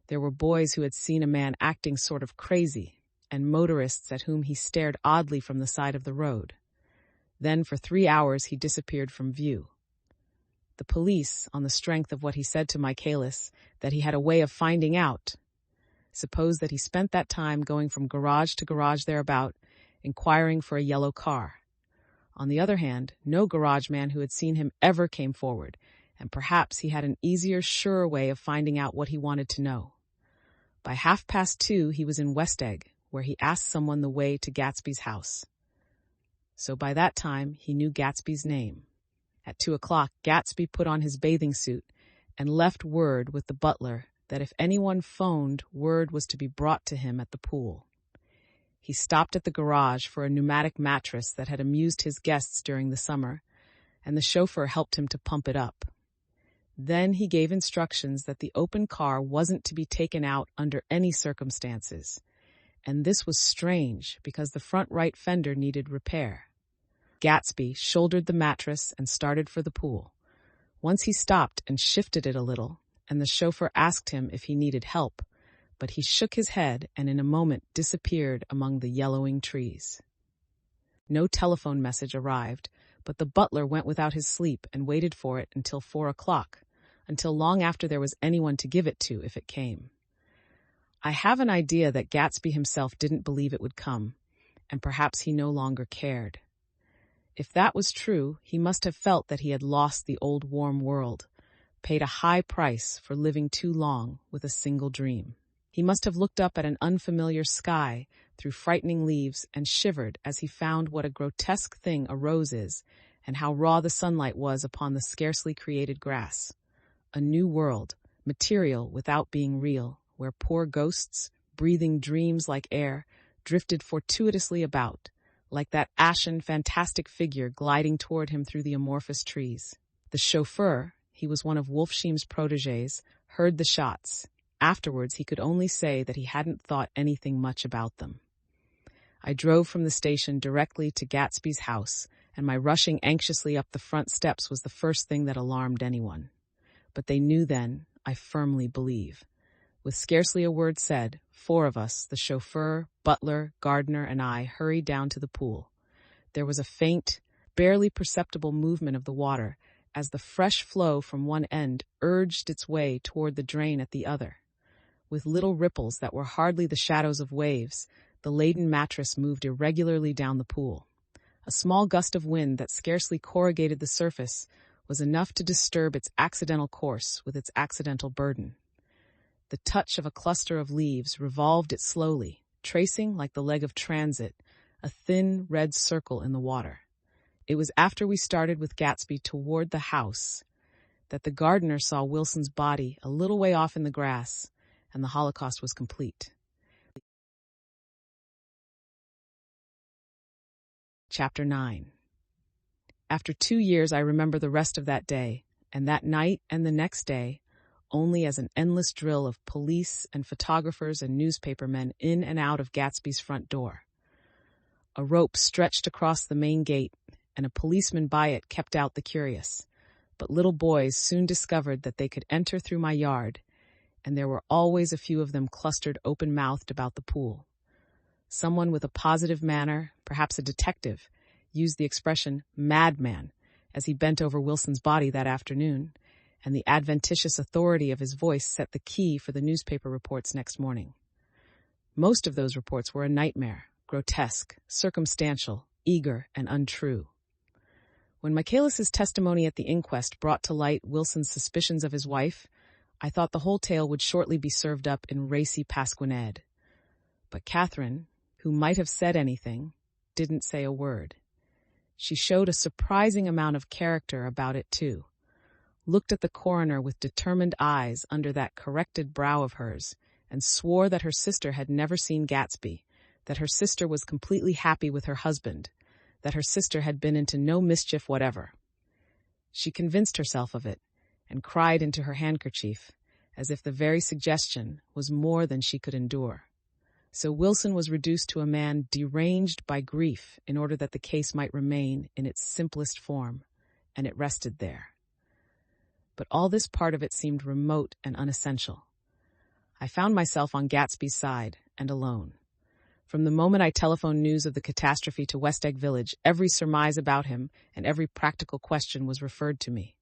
S1: There were boys who had seen a man acting sort of crazy, and motorists at whom he stared oddly from the side of the road. Then for 3 hours he disappeared from view. The police, on the strength of what he said to Michaelis, that he had a way of finding out, supposed that he spent that time going from garage to garage thereabout, inquiring for a yellow car. On the other hand, no garage man who had seen him ever came forward, and perhaps he had an easier, surer way of finding out what he wanted to know. By 2:30, he was in West Egg, where he asked someone the way to Gatsby's house. So by that time, he knew Gatsby's name. At 2 o'clock, Gatsby put on his bathing suit and left word with the butler that if anyone phoned, word was to be brought to him at the pool. He stopped at the garage for a pneumatic mattress that had amused his guests during the summer, and the chauffeur helped him to pump it up. Then he gave instructions that the open car wasn't to be taken out under any circumstances, and this was strange because the front right fender needed repair. Gatsby shouldered the mattress and started for the pool. Once he stopped and shifted it a little, and the chauffeur asked him if he needed help, but he shook his head and in a moment disappeared among the yellowing trees. No telephone message arrived, but the butler went without his sleep and waited for it until 4 o'clock, until long after there was anyone to give it to if it came. I have an idea that Gatsby himself didn't believe it would come, and perhaps he no longer cared. If that was true, he must have felt that he had lost the old warm world, paid a high price for living too long with a single dream. He must have looked up at an unfamiliar sky through frightening leaves and shivered as he found what a grotesque thing a rose is and how raw the sunlight was upon the scarcely created grass. A new world, material without being real, where poor ghosts, breathing dreams like air, drifted fortuitously about, like that ashen, fantastic figure gliding toward him through the amorphous trees. The chauffeur, he was one of Wolfsheim's protégés, heard the shots. Afterwards, he could only say that he hadn't thought anything much about them. I drove from the station directly to Gatsby's house, and my rushing anxiously up the front steps was the first thing that alarmed anyone. But they knew then, I firmly believe. With scarcely a word said, 4 of us, the chauffeur, butler, gardener, and I, hurried down to the pool. There was a faint, barely perceptible movement of the water as the fresh flow from one end urged its way toward the drain at the other. With little ripples that were hardly the shadows of waves, the laden mattress moved irregularly down the pool. A small gust of wind that scarcely corrugated the surface was enough to disturb its accidental course with its accidental burden. The touch of a cluster of leaves revolved it slowly, tracing, like the leg of transit, a thin red circle in the water. It was after we started with Gatsby toward the house that the gardener saw Wilson's body a little way off in the grass, and the Holocaust was complete. Chapter 9. After 2 years, I remember the rest of that day, and that night and the next day, only as an endless drill of police and photographers and newspapermen in and out of Gatsby's front door. A rope stretched across the main gate, and a policeman by it kept out the curious. But little boys soon discovered that they could enter through my yard, and there were always a few of them clustered open-mouthed about the pool. Someone with a positive manner, perhaps a detective, used the expression madman as he bent over Wilson's body that afternoon, and the adventitious authority of his voice set the key for the newspaper reports next morning. Most of those reports were a nightmare, grotesque, circumstantial, eager, and untrue. When Michaelis's testimony at the inquest brought to light Wilson's suspicions of his wife, I thought the whole tale would shortly be served up in racy pasquinade. But Catherine, who might have said anything, didn't say a word. She showed a surprising amount of character about it, too. Looked at the coroner with determined eyes under that corrected brow of hers, and swore that her sister had never seen Gatsby, that her sister was completely happy with her husband, that her sister had been into no mischief whatever. She convinced herself of it, and cried into her handkerchief, as if the very suggestion was more than she could endure. So Wilson was reduced to a man deranged by grief in order that the case might remain in its simplest form, and it rested there. But all this part of it seemed remote and unessential. I found myself on Gatsby's side, and alone. From the moment I telephoned news of the catastrophe to West Egg Village, every surmise about him and every practical question was referred to me.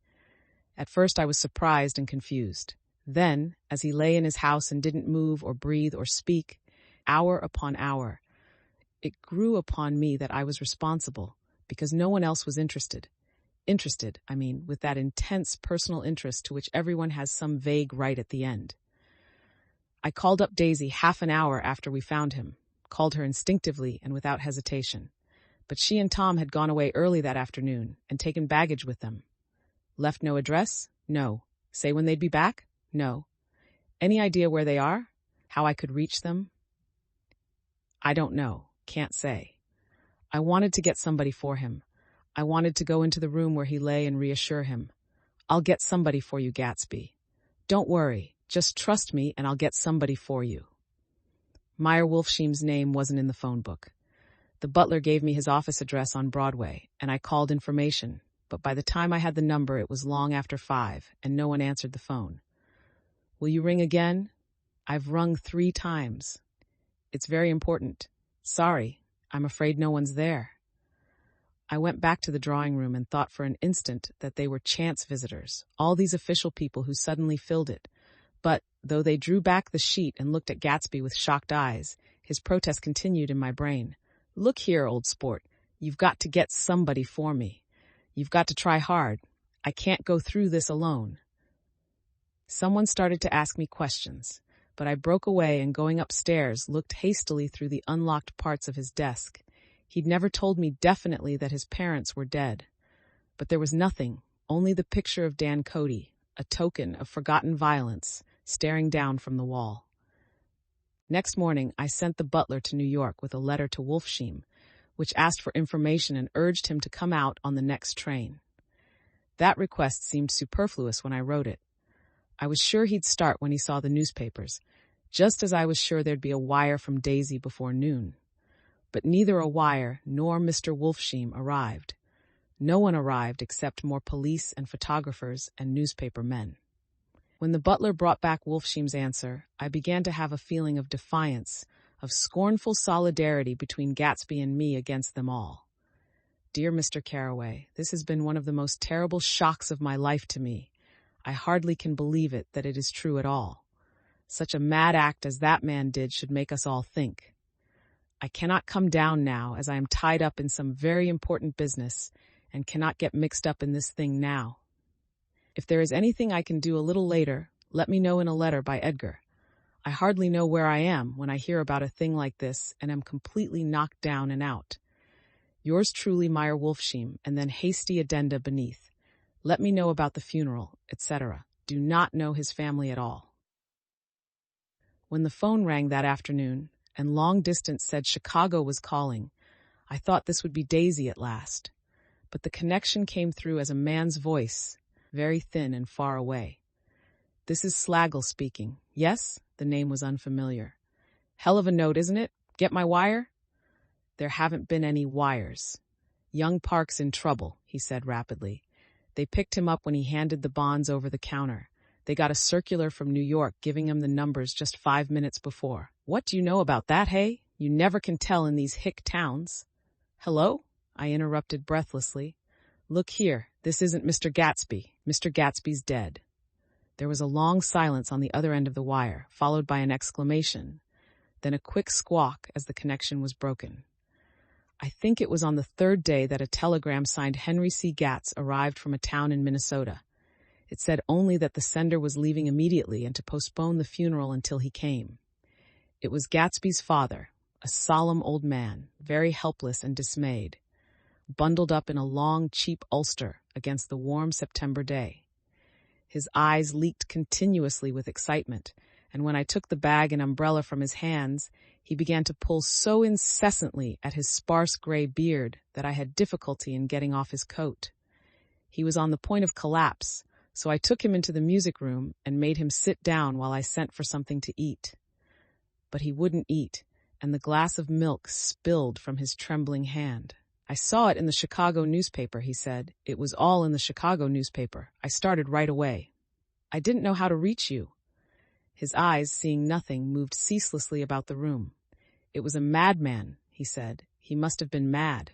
S1: At first I was surprised and confused. Then, as he lay in his house and didn't move or breathe or speak, hour upon hour, it grew upon me that I was responsible, because no one else was interested. Interested, with that intense personal interest to which everyone has some vague right at the end. I called up Daisy half an hour after we found him, called her instinctively and without hesitation. But she and Tom had gone away early that afternoon and taken baggage with them. Left no address? No. Say when they'd be back? No. Any idea where they are? How I could reach them? I don't know. Can't say. I wanted to get somebody for him. I wanted to go into the room where he lay and reassure him. I'll get somebody for you, Gatsby. Don't worry. Just trust me and I'll get somebody for you. Meyer Wolfsheim's name wasn't in the phone book. The butler gave me his office address on Broadway, and I called information, but by the time I had the number, it was long after 5, and no one answered the phone. Will you ring again? I've rung 3 times. It's very important. Sorry, I'm afraid no one's there. I went back to the drawing room and thought for an instant that they were chance visitors, all these official people who suddenly filled it. But, though they drew back the sheet and looked at Gatsby with shocked eyes, his protest continued in my brain. Look here, old sport. You've got to get somebody for me. You've got to try hard. I can't go through this alone. Someone started to ask me questions, but I broke away and going upstairs looked hastily through the unlocked parts of his desk. He'd never told me definitely that his parents were dead. But there was nothing, only the picture of Dan Cody, a token of forgotten violence, staring down from the wall. Next morning, I sent the butler to New York with a letter to Wolfsheim, which asked for information and urged him to come out on the next train. That request seemed superfluous when I wrote it. I was sure he'd start when he saw the newspapers, just as I was sure there'd be a wire from Daisy before noon. But neither a wire nor Mr. Wolfsheim arrived. No one arrived except more police and photographers and newspaper men. When the butler brought back Wolfsheim's answer, I began to have a feeling of defiance, of scornful solidarity between Gatsby and me against them all. Dear Mr. Carraway, this has been one of the most terrible shocks of my life to me. I hardly can believe it that it is true at all. Such a mad act as that man did should make us all think. I cannot come down now as I am tied up in some very important business and cannot get mixed up in this thing now. If there is anything I can do a little later, let me know in a letter by Edgar. I hardly know where I am when I hear about a thing like this and am completely knocked down and out. Yours truly, Meyer Wolfsheim, and then hasty addenda beneath. Let me know about the funeral, etc. Do not know his family at all. When the phone rang that afternoon, and long distance said Chicago was calling, I thought this would be Daisy at last. But the connection came through as a man's voice, very thin and far away. This is Slagle speaking. Yes? The name was unfamiliar. Hell of a note, isn't it? Get my wire? There haven't been any wires. Young Park's in trouble, he said rapidly. They picked him up when he handed the bonds over the counter. They got a circular from New York giving him the numbers just 5 minutes before. What do you know about that, hey? You never can tell in these hick towns. Hello? I interrupted breathlessly. Look here, this isn't Mr. Gatsby. Mr. Gatsby's dead. There was a long silence on the other end of the wire, followed by an exclamation, then a quick squawk as the connection was broken. I think it was on the 3rd day that a telegram signed Henry C. Gatz arrived from a town in Minnesota. It said only that the sender was leaving immediately and to postpone the funeral until he came. It was Gatsby's father, a solemn old man, very helpless and dismayed, bundled up in a long, cheap ulster against the warm September day. His eyes leaked continuously with excitement, and when I took the bag and umbrella from his hands, he began to pull so incessantly at his sparse gray beard that I had difficulty in getting off his coat. He was on the point of collapse, so I took him into the music room and made him sit down while I sent for something to eat. But he wouldn't eat, and the glass of milk spilled from his trembling hand. I saw it in the Chicago newspaper, he said. It was all in the Chicago newspaper. I started right away. I didn't know how to reach you. His eyes, seeing nothing, moved ceaselessly about the room. It was a madman, he said. He must have been mad.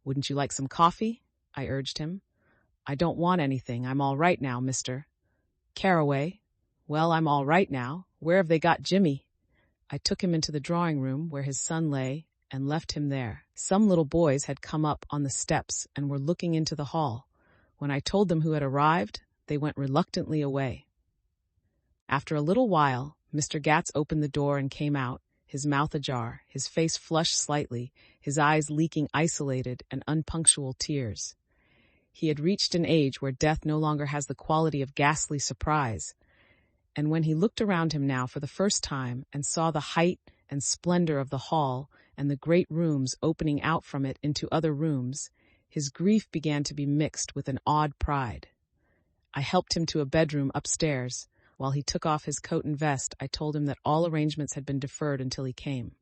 S1: Wouldn't you like some coffee? I urged him. I don't want anything. I'm all right now, Mr. Carraway. Well, I'm all right now. Where have they got Jimmy? I took him into the drawing room where his son lay and left him there. Some little boys had come up on the steps and were looking into the hall. When I told them who had arrived, they went reluctantly away. After a little while, Mr. Gatz opened the door and came out, his mouth ajar, his face flushed slightly, his eyes leaking isolated and unpunctual tears. He had reached an age where death no longer has the quality of ghastly surprise. And when he looked around him now for the first time and saw the height and splendor of the hall and the great rooms opening out from it into other rooms, his grief began to be mixed with an awed pride. I helped him to a bedroom upstairs. While he took off his coat and vest, I told him that all arrangements had been deferred until he came.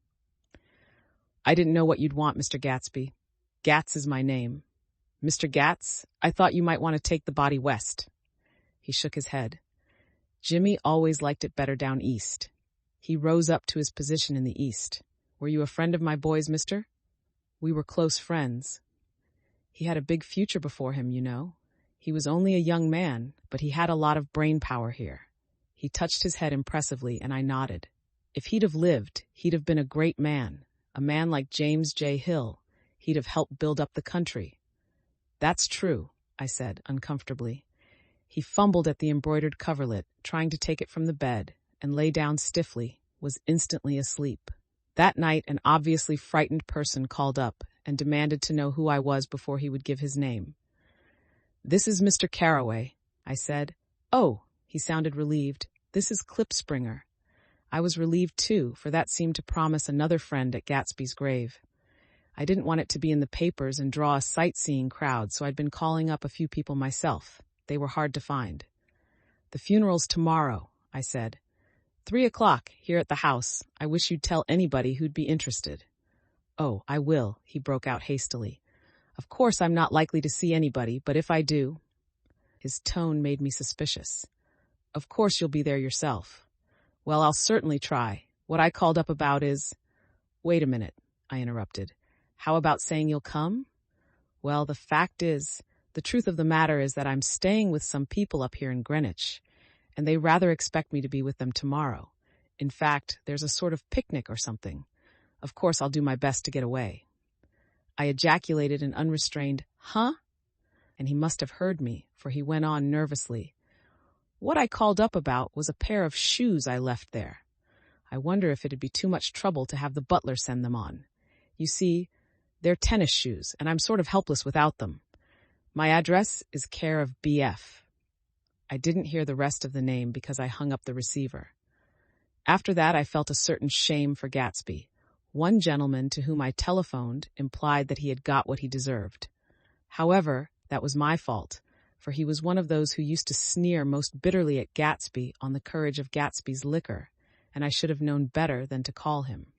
S1: "I didn't know what you'd want, Mr. Gatsby. Gats is my name." "Mr. Gats, I thought you might want to take the body west." He shook his head. "Jimmy always liked it better down east." He rose up to his position in the east. "Were you a friend of my boy's, mister?" "We were close friends." "He had a big future before him, you know. He was only a young man, but he had a lot of brain power here." He touched his head impressively, and I nodded. "If he'd have lived, he'd have been a great man, a man like James J. Hill. He'd have helped build up the country." "That's true," I said, uncomfortably. He fumbled at the embroidered coverlet, trying to take it from the bed, and lay down stiffly, was instantly asleep. That night, an obviously frightened person called up and demanded to know who I was before he would give his name. "This is Mr. Carroway," I said. "Oh," he sounded relieved. "This is Klipspringer." I was relieved too, for that seemed to promise another friend at Gatsby's grave. I didn't want it to be in the papers and draw a sightseeing crowd, so I'd been calling up a few people myself. They were hard to find. "The funeral's tomorrow," I said. 3:00, here at the house. I wish you'd tell anybody who'd be interested." "Oh, I will," he broke out hastily. "Of course I'm not likely to see anybody, but if I do—" His tone made me suspicious. "Of course you'll be there yourself." "Well, I'll certainly try. What I called up about is—" "Wait a minute," I interrupted. "How about saying you'll come?" "Well, the truth of the matter is that I'm staying with some people up here in Greenwich, and they rather expect me to be with them tomorrow. In fact, there's a sort of picnic or something. Of course, I'll do my best to get away." I ejaculated an unrestrained, "Huh?" And he must have heard me, for he went on nervously. "What I called up about was a pair of shoes I left there. I wonder if it'd be too much trouble to have the butler send them on. You see, they're tennis shoes, and I'm sort of helpless without them. My address is care of B.F. I didn't hear the rest of the name because I hung up the receiver. After that, I felt a certain shame for Gatsby. One gentleman to whom I telephoned implied that he had got what he deserved. However, that was my fault, for he was one of those who used to sneer most bitterly at Gatsby on the courage of Gatsby's liquor, and I should have known better than to call him.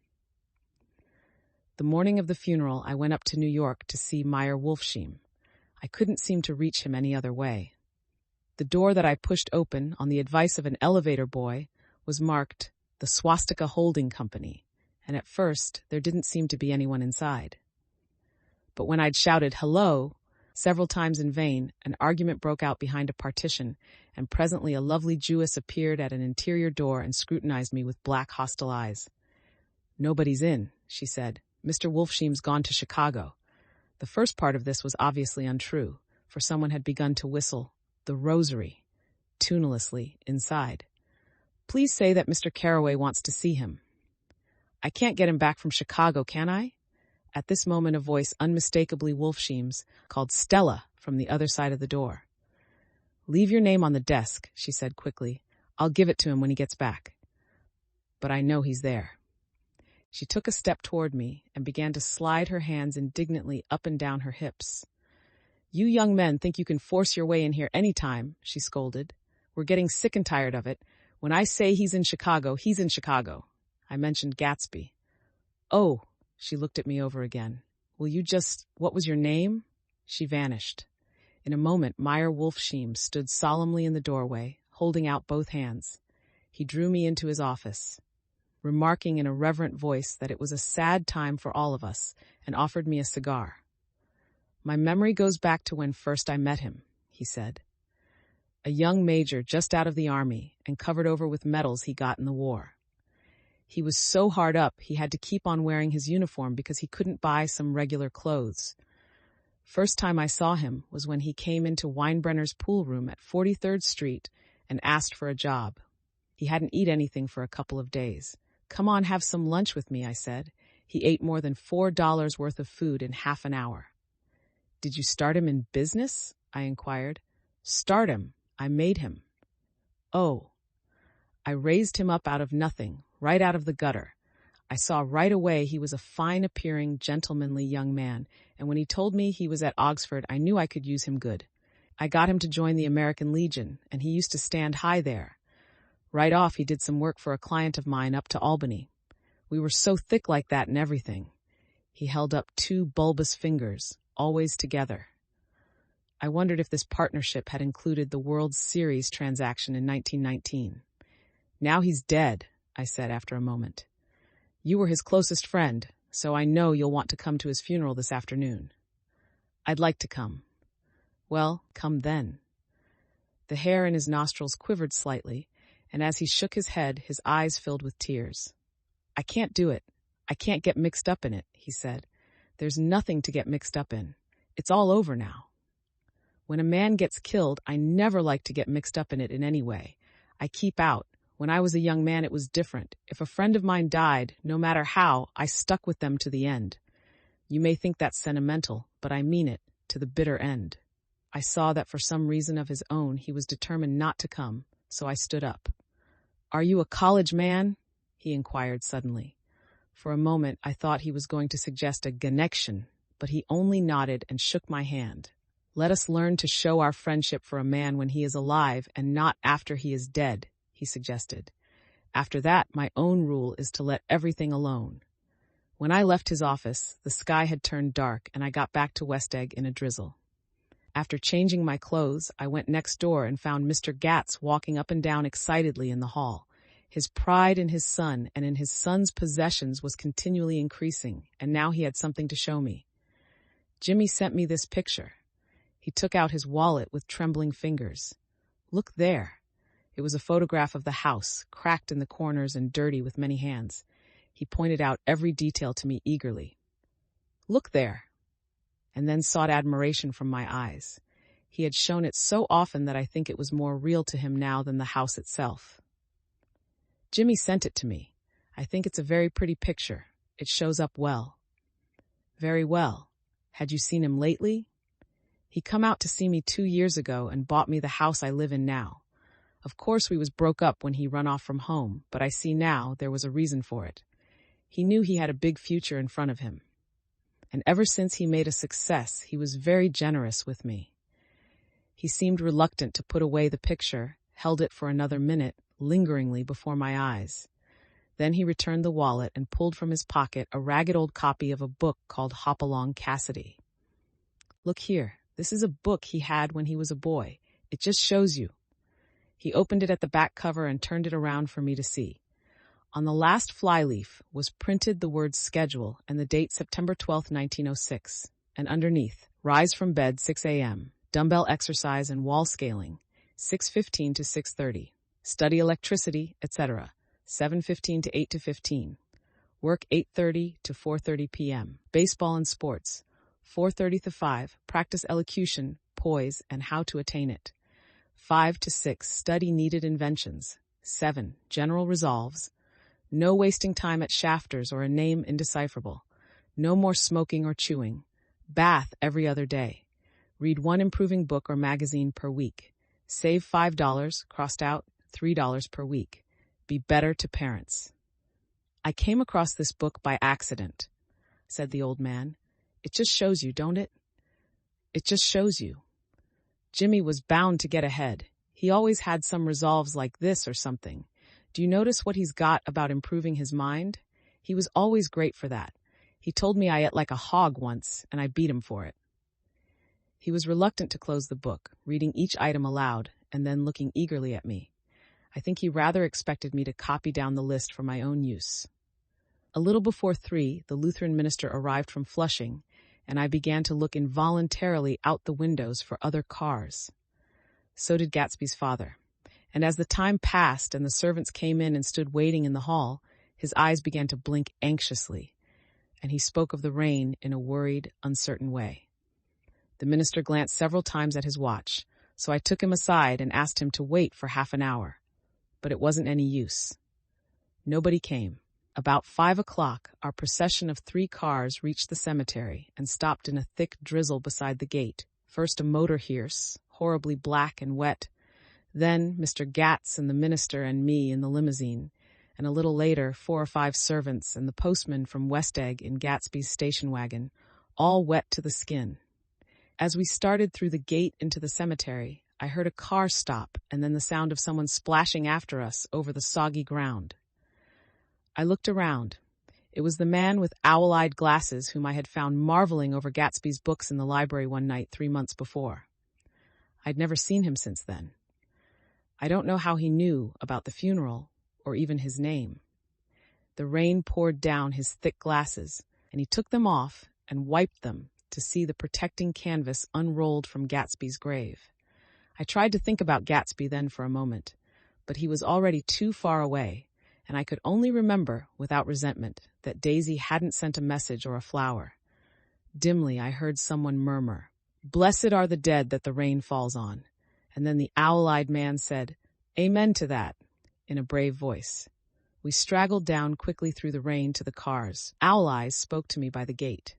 S1: The morning of the funeral, I went up to New York to see Meyer Wolfsheim. I couldn't seem to reach him any other way. The door that I pushed open, on the advice of an elevator boy, was marked the Swastika Holding Company, and at first there didn't seem to be anyone inside. But when I'd shouted "hello" several times in vain, an argument broke out behind a partition, and presently a lovely Jewess appeared at an interior door and scrutinized me with black, hostile eyes. "Nobody's in," she said. "Mr. Wolfsheim's gone to Chicago." The first part of this was obviously untrue, for someone had begun to whistle "The Rosary" tunelessly inside. "Please say that Mr. Carroway wants to see him." "I can't get him back from Chicago, can I?" At this moment a voice unmistakably Wolfsheim's called "Stella" from the other side of the door. "Leave your name on the desk," she said quickly. "I'll give it to him when he gets back. But I know he's there." She took a step toward me and began to slide her hands indignantly up and down her hips. "You young men think you can force your way in here any time," she scolded. "We're getting sick and tired of it. When I say he's in Chicago, he's in Chicago." I mentioned Gatsby. "Oh," she looked at me over again. "Will you what was your name?" She vanished. In a moment, Meyer Wolfsheim stood solemnly in the doorway, holding out both hands. He drew me into his office, remarking in a reverent voice that it was a sad time for all of us, and offered me a cigar. "My memory goes back to when first I met him," he said. "A young major just out of the army and covered over with medals he got in the war. He was so hard up he had to keep on wearing his uniform because he couldn't buy some regular clothes. First time I saw him was when he came into Weinbrenner's pool room at 43rd Street and asked for a job. He hadn't eaten anything for a couple of days. 'Come on, have some lunch with me,' I said. He ate more than $4 worth of food in half an hour." "Did you start him in business?" I inquired. Start him. I made him. Oh. I raised him up out of nothing, right out of the gutter. I saw right away he was a fine-appearing, gentlemanly young man, and when he told me he was at Oxford, I knew I could use him good. I got him to join the American Legion, and he used to stand high there. Right off, he did some work for a client of mine up to Albany. We were so thick like that and everything. He held up 2 bulbous fingers, always together. I wondered if this partnership had included the World Series transaction in 1919. Now he's dead, I said after a moment. You were his closest friend, so I know you'll want to come to his funeral this afternoon. I'd like to come. Well, come then. The hair in his nostrils quivered slightly, and as he shook his head, his eyes filled with tears. I can't do it. I can't get mixed up in it, he said. There's nothing to get mixed up in. It's all over now. When a man gets killed, I never like to get mixed up in it in any way. I keep out. When I was a young man, it was different. If a friend of mine died, no matter how, I stuck with them to the end. You may think that's sentimental, but I mean it, to the bitter end. I saw that for some reason of his own, he was determined not to come, so I stood up. Are you a college man? He inquired suddenly. For a moment, I thought he was going to suggest a connection, but he only nodded and shook my hand. Let us learn to show our friendship for a man when he is alive and not after he is dead, he suggested. After that, my own rule is to let everything alone. When I left his office, the sky had turned dark and I got back to West Egg in a drizzle. After changing my clothes, I went next door and found Mr. Gatz walking up and down excitedly in the hall. His pride in his son and in his son's possessions was continually increasing, and now he had something to show me. Jimmy sent me this picture. He took out his wallet with trembling fingers. Look there. It was a photograph of the house, cracked in the corners and dirty with many hands. He pointed out every detail to me eagerly. Look there. And then sought admiration from my eyes. He had shown it so often that I think it was more real to him now than the house itself. Jimmy sent it to me. I think it's a very pretty picture. It shows up well. Very well. Had you seen him lately? He come out to see me 2 years ago and bought me the house I live in now. Of course we was broke up when he run off from home, but I see now there was a reason for it. He knew he had a big future in front of him. And ever since he made a success, he was very generous with me. He seemed reluctant to put away the picture, held it for another minute, lingeringly before my eyes. Then he returned the wallet and pulled from his pocket a ragged old copy of a book called Hopalong Cassidy. Look here, this is a book he had when he was a boy. It just shows you. He opened it at the back cover and turned it around for me to see. On the last flyleaf was printed the word schedule and the date September 12, 1906, and underneath, rise from bed 6 a.m., dumbbell exercise and wall scaling, 6:15 to 6:30. Study electricity, etc., 7:15 to 8 to 15. Work 8:30 to 4:30 p.m. Baseball and sports, 4:30 to 5. Practice elocution, poise, and how to attain it. 5 to 6. Study needed inventions. 7. General resolves. No wasting time at shafters or a name indecipherable. No more smoking or chewing. Bath every other day. Read one improving book or magazine per week. Save $5, crossed out, $3 per week. Be better to parents. I came across this book by accident, said the old man. It just shows you, don't it? It just shows you. Jimmy was bound to get ahead. He always had some resolves like this or something. Do you notice what he's got about improving his mind? He was always great for that. He told me I ate like a hog once, and I beat him for it. He was reluctant to close the book, reading each item aloud, and then looking eagerly at me. I think he rather expected me to copy down the list for my own use. A little before 3, the Lutheran minister arrived from Flushing, and I began to look involuntarily out the windows for other cars. So did Gatsby's father. And as the time passed and the servants came in and stood waiting in the hall, his eyes began to blink anxiously, and he spoke of the rain in a worried, uncertain way. The minister glanced several times at his watch, so I took him aside and asked him to wait for half an hour. But it wasn't any use. Nobody came. About 5 o'clock, our procession of 3 cars reached the cemetery and stopped in a thick drizzle beside the gate, First a motor hearse, horribly black and wet, then Mr. Gatz and the minister and me in the limousine, and a little later 4 or 5 servants and the postman from West Egg in Gatsby's station wagon, all wet to the skin. As we started through the gate into the cemetery, I heard a car stop and then the sound of someone splashing after us over the soggy ground. I looked around. It was the man with owl-eyed glasses whom I had found marveling over Gatsby's books in the library one night 3 months before. I'd never seen him since then. I don't know how he knew about the funeral, or even his name. The rain poured down his thick glasses, and he took them off and wiped them to see the protecting canvas unrolled from Gatsby's grave. I tried to think about Gatsby then for a moment, but he was already too far away, and I could only remember, without resentment, that Daisy hadn't sent a message or a flower. Dimly I heard someone murmur, "Blessed are the dead that the rain falls on." And then the owl-eyed man said, "Amen to that," in a brave voice. We straggled down quickly through the rain to the cars. Owl Eyes spoke to me by the gate.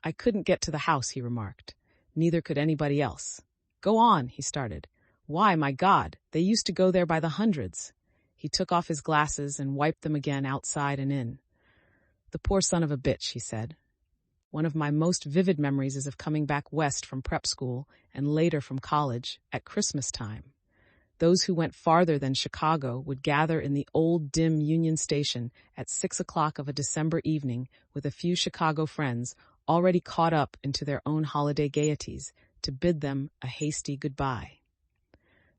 S1: "I couldn't get to the house," he remarked. "Neither could anybody else." "Go on," he started. "Why, my God, they used to go there by the hundreds." He took off his glasses and wiped them again outside and in. "The poor son of a bitch," he said. One of my most vivid memories is of coming back west from prep school and later from college at Christmas time. Those who went farther than Chicago would gather in the old dim Union Station at 6 o'clock of a December evening with a few Chicago friends already caught up into their own holiday gaieties to bid them a hasty goodbye.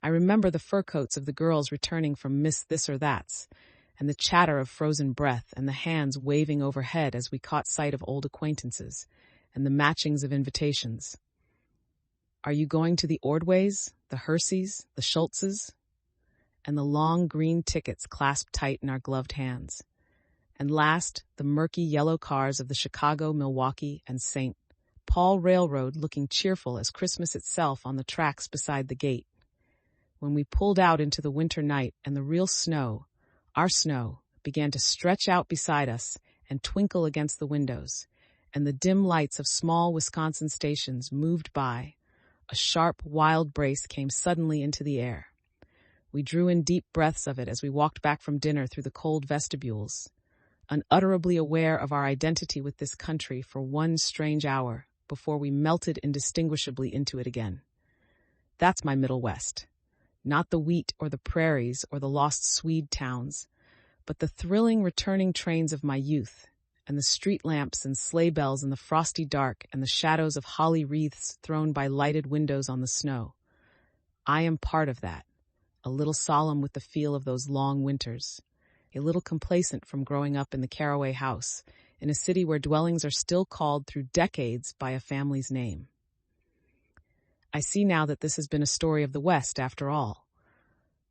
S1: I remember the fur coats of the girls returning from Miss This or That's, and the chatter of frozen breath and the hands waving overhead as we caught sight of old acquaintances, and the matchings of invitations. "Are you going to the Ordways, the Herseys, the Schultzes?" And the long green tickets clasped tight in our gloved hands. And last, the murky yellow cars of the Chicago, Milwaukee, and St. Paul Railroad looking cheerful as Christmas itself on the tracks beside the gate. When we pulled out into the winter night and the real snow, our snow, began to stretch out beside us and twinkle against the windows, and the dim lights of small Wisconsin stations moved by, a sharp, wild brace came suddenly into the air. We drew in deep breaths of it as we walked back from dinner through the cold vestibules, unutterably aware of our identity with this country for one strange hour before we melted indistinguishably into it again. That's my Middle West. Not the wheat or the prairies or the lost Swede towns, but the thrilling returning trains of my youth, and the street lamps and sleigh bells in the frosty dark and the shadows of holly wreaths thrown by lighted windows on the snow. I am part of that, a little solemn with the feel of those long winters, a little complacent from growing up in the Caraway house, in a city where dwellings are still called through decades by a family's name. I see now that this has been a story of the West after all.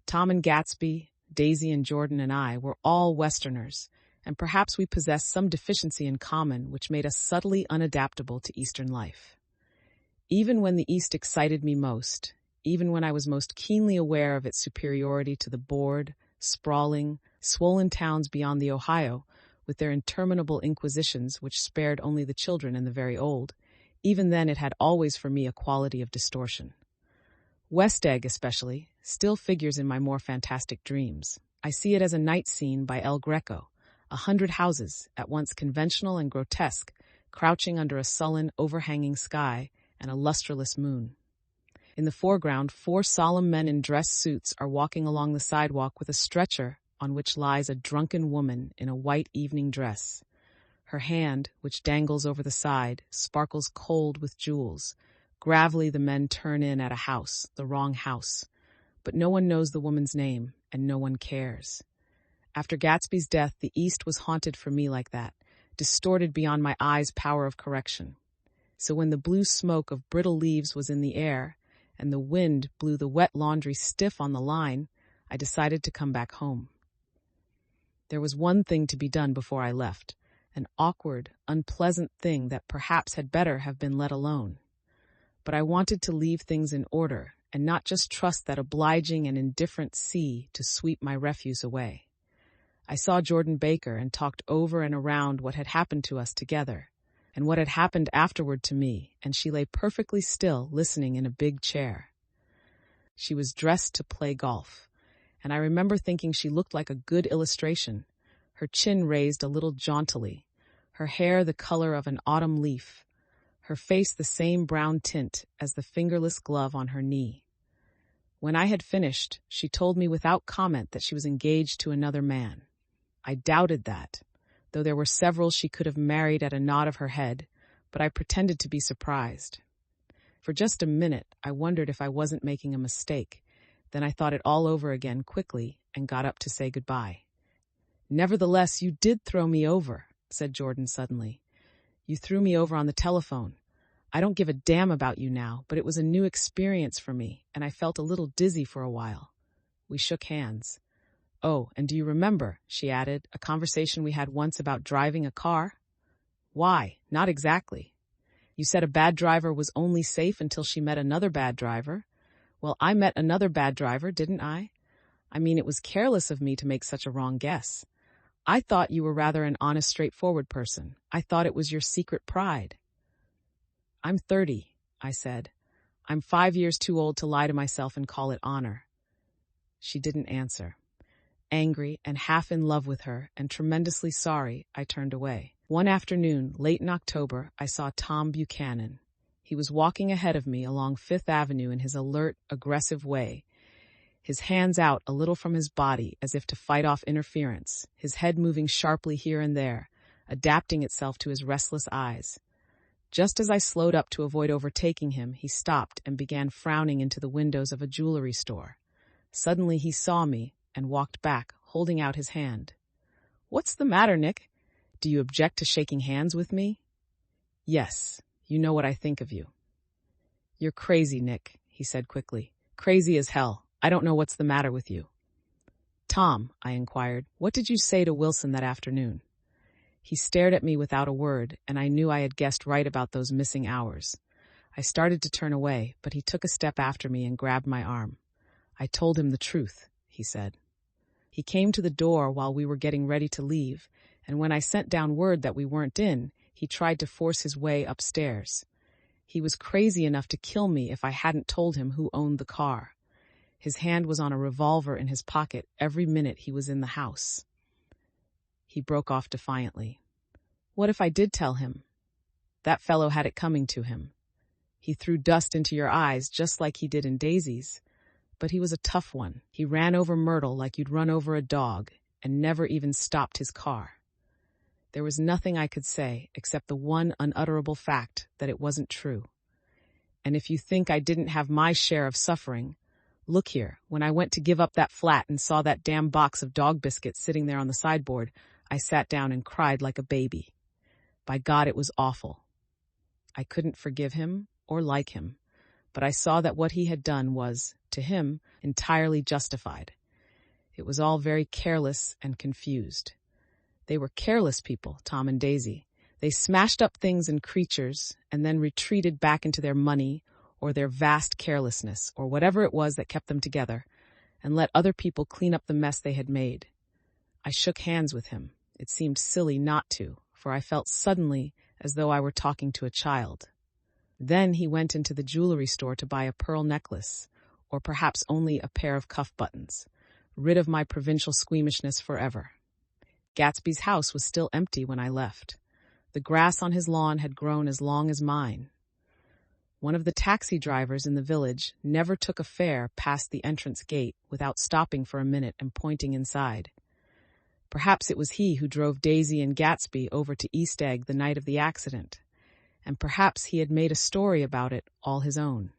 S1: Tom and Gatsby, Daisy and Jordan and I were all Westerners, and perhaps we possessed some deficiency in common which made us subtly unadaptable to Eastern life. Even when the East excited me most, even when I was most keenly aware of its superiority to the bored, sprawling, swollen towns beyond the Ohio, with their interminable inquisitions which spared only the children and the very old, even then it had always for me a quality of distortion. West Egg, especially, still figures in my more fantastic dreams. I see it as a night scene by El Greco, 100 houses, at once conventional and grotesque, crouching under a sullen, overhanging sky and a lustreless moon. In the foreground, 4 solemn men in dress suits are walking along the sidewalk with a stretcher on which lies a drunken woman in a white evening dress. Her hand, which dangles over the side, sparkles cold with jewels. Gravelly the men turn in at a house, the wrong house. But no one knows the woman's name, and no one cares. After Gatsby's death, the East was haunted for me like that, distorted beyond my eyes' power of correction. So when the blue smoke of brittle leaves was in the air, and the wind blew the wet laundry stiff on the line, I decided to come back home. There was one thing to be done before I left, an awkward, unpleasant thing that perhaps had better have been let alone. But I wanted to leave things in order and not just trust that obliging and indifferent sea to sweep my refuse away. I saw Jordan Baker and talked over and around what had happened to us together, and what had happened afterward to me, and she lay perfectly still, listening in a big chair. She was dressed to play golf, and I remember thinking she looked like a good illustration, her chin raised a little jauntily, her hair the color of an autumn leaf, her face the same brown tint as the fingerless glove on her knee. When I had finished, she told me without comment that she was engaged to another man. I doubted that, though there were several she could have married at a nod of her head, but I pretended to be surprised. For just a minute, I wondered if I wasn't making a mistake. Then I thought it all over again quickly and got up to say goodbye. "Nevertheless, you did throw me over," said Jordan suddenly. "You threw me over on the telephone. I don't give a damn about you now, but it was a new experience for me, and I felt a little dizzy for a while." We shook hands. "Oh, and do you remember," she added, "a conversation we had once about driving a car?" "Why, not exactly." "You said a bad driver was only safe until she met another bad driver. Well, I met another bad driver, didn't I? I mean, it was careless of me to make such a wrong guess. I thought you were rather an honest, straightforward person. I thought it was your secret pride." "I'm 30, I said. "I'm 5 years too old to lie to myself and call it honor." She didn't answer. Angry and half in love with her and tremendously sorry, I turned away. One afternoon, late in October, I saw Tom Buchanan. He was walking ahead of me along Fifth Avenue in his alert, aggressive way, his hands out a little from his body as if to fight off interference, his head moving sharply here and there, adapting itself to his restless eyes. Just as I slowed up to avoid overtaking him, he stopped and began frowning into the windows of a jewelry store. Suddenly he saw me and walked back, holding out his hand. "What's the matter, Nick? Do you object to shaking hands with me?" "Yes, you know what I think of you." "You're crazy, Nick," he said quickly. "Crazy as hell. I don't know what's the matter with you." "Tom," I inquired, "what did you say to Wilson that afternoon?" He stared at me without a word, and I knew I had guessed right about those missing hours. I started to turn away, but he took a step after me and grabbed my arm. "I told him the truth," he said. He came to the door while we were getting ready to leave, and when I sent down word that we weren't in, he tried to force his way upstairs. He was crazy enough to kill me if I hadn't told him who owned the car. His hand was on a revolver in his pocket every minute he was in the house. He broke off defiantly. "What if I did tell him?" "That fellow had it coming to him. He threw dust into your eyes just like he did in Daisy's. But he was a tough one. He ran over Myrtle like you'd run over a dog and never even stopped his car." There was nothing I could say except the one unutterable fact that it wasn't true. And if you think I didn't have my share of suffering, look here, when I went to give up that flat and saw that damn box of dog biscuits sitting there on the sideboard, I sat down and cried like a baby. By God, it was awful. I couldn't forgive him or like him, but I saw that what he had done was, to him, entirely justified. It was all very careless and confused. They were careless people, Tom and Daisy. They smashed up things and creatures and then retreated back into their money or their vast carelessness or whatever it was that kept them together and let other people clean up the mess they had made. I shook hands with him. It seemed silly not to, for I felt suddenly as though I were talking to a child. Then he went into the jewelry store to buy a pearl necklace, or perhaps only a pair of cuff buttons, rid of my provincial squeamishness forever. Gatsby's house was still empty when I left. The grass on his lawn had grown as long as mine. One of the taxi drivers in the village never took a fare past the entrance gate without stopping for a minute and pointing inside. Perhaps it was he who drove Daisy and Gatsby over to East Egg the night of the accident, and perhaps he had made a story about it all his own.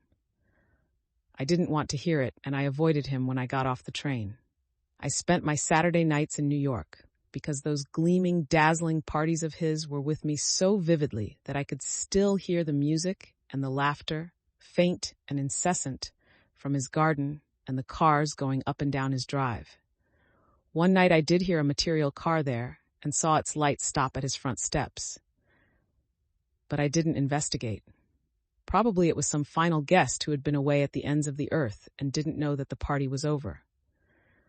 S1: I didn't want to hear it, and I avoided him when I got off the train. I spent my Saturday nights in New York, because those gleaming, dazzling parties of his were with me so vividly that I could still hear the music and the laughter, faint and incessant, from his garden and the cars going up and down his drive. One night I did hear a material car there and saw its lights stop at his front steps. But I didn't investigate. Probably it was some final guest who had been away at the ends of the earth and didn't know that the party was over.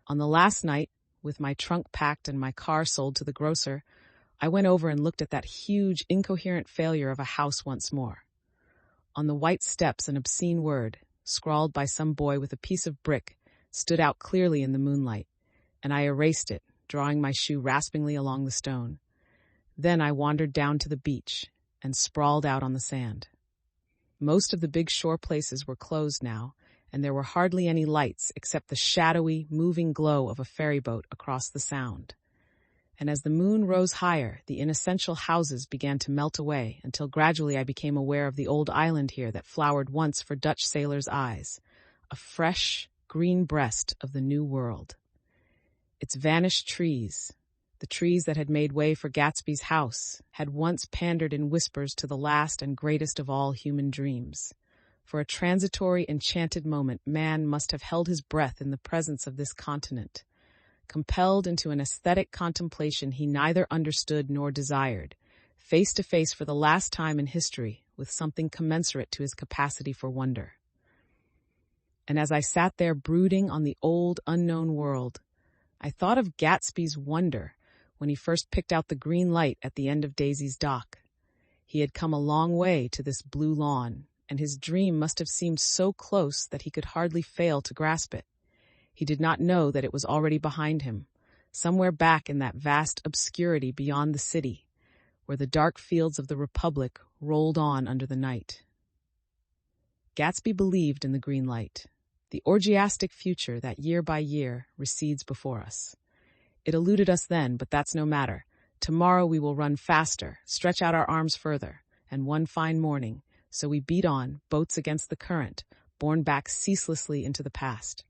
S1: On the last night, with my trunk packed and my car sold to the grocer, I went over and looked at that huge, incoherent failure of a house once more. On the white steps, an obscene word, scrawled by some boy with a piece of brick, stood out clearly in the moonlight, and I erased it, drawing my shoe raspingly along the stone. Then I wandered down to the beach and sprawled out on the sand. Most of the big shore places were closed now, and there were hardly any lights except the shadowy, moving glow of a ferry boat across the sound. And as the moon rose higher, the inessential houses began to melt away until gradually I became aware of the old island here that flowered once for Dutch sailors' eyes, a fresh, green breast of the New World. Its vanished trees, the trees that had made way for Gatsby's house, had once pandered in whispers to the last and greatest of all human dreams. For a transitory, enchanted moment, man must have held his breath in the presence of this continent, compelled into an aesthetic contemplation he neither understood nor desired, face to face for the last time in history with something commensurate to his capacity for wonder. And as I sat there brooding on the old, unknown world, I thought of Gatsby's wonder when he first picked out the green light at the end of Daisy's dock. He had come a long way to this blue lawn, and his dream must have seemed so close that he could hardly fail to grasp it. He did not know that it was already behind him, somewhere back in that vast obscurity beyond the city, where the dark fields of the Republic rolled on under the night. Gatsby believed in the green light, the orgiastic future that year by year recedes before us. It eluded us then, but that's no matter. Tomorrow we will run faster, stretch out our arms further, and one fine morning, so we beat on, boats against the current, borne back ceaselessly into the past.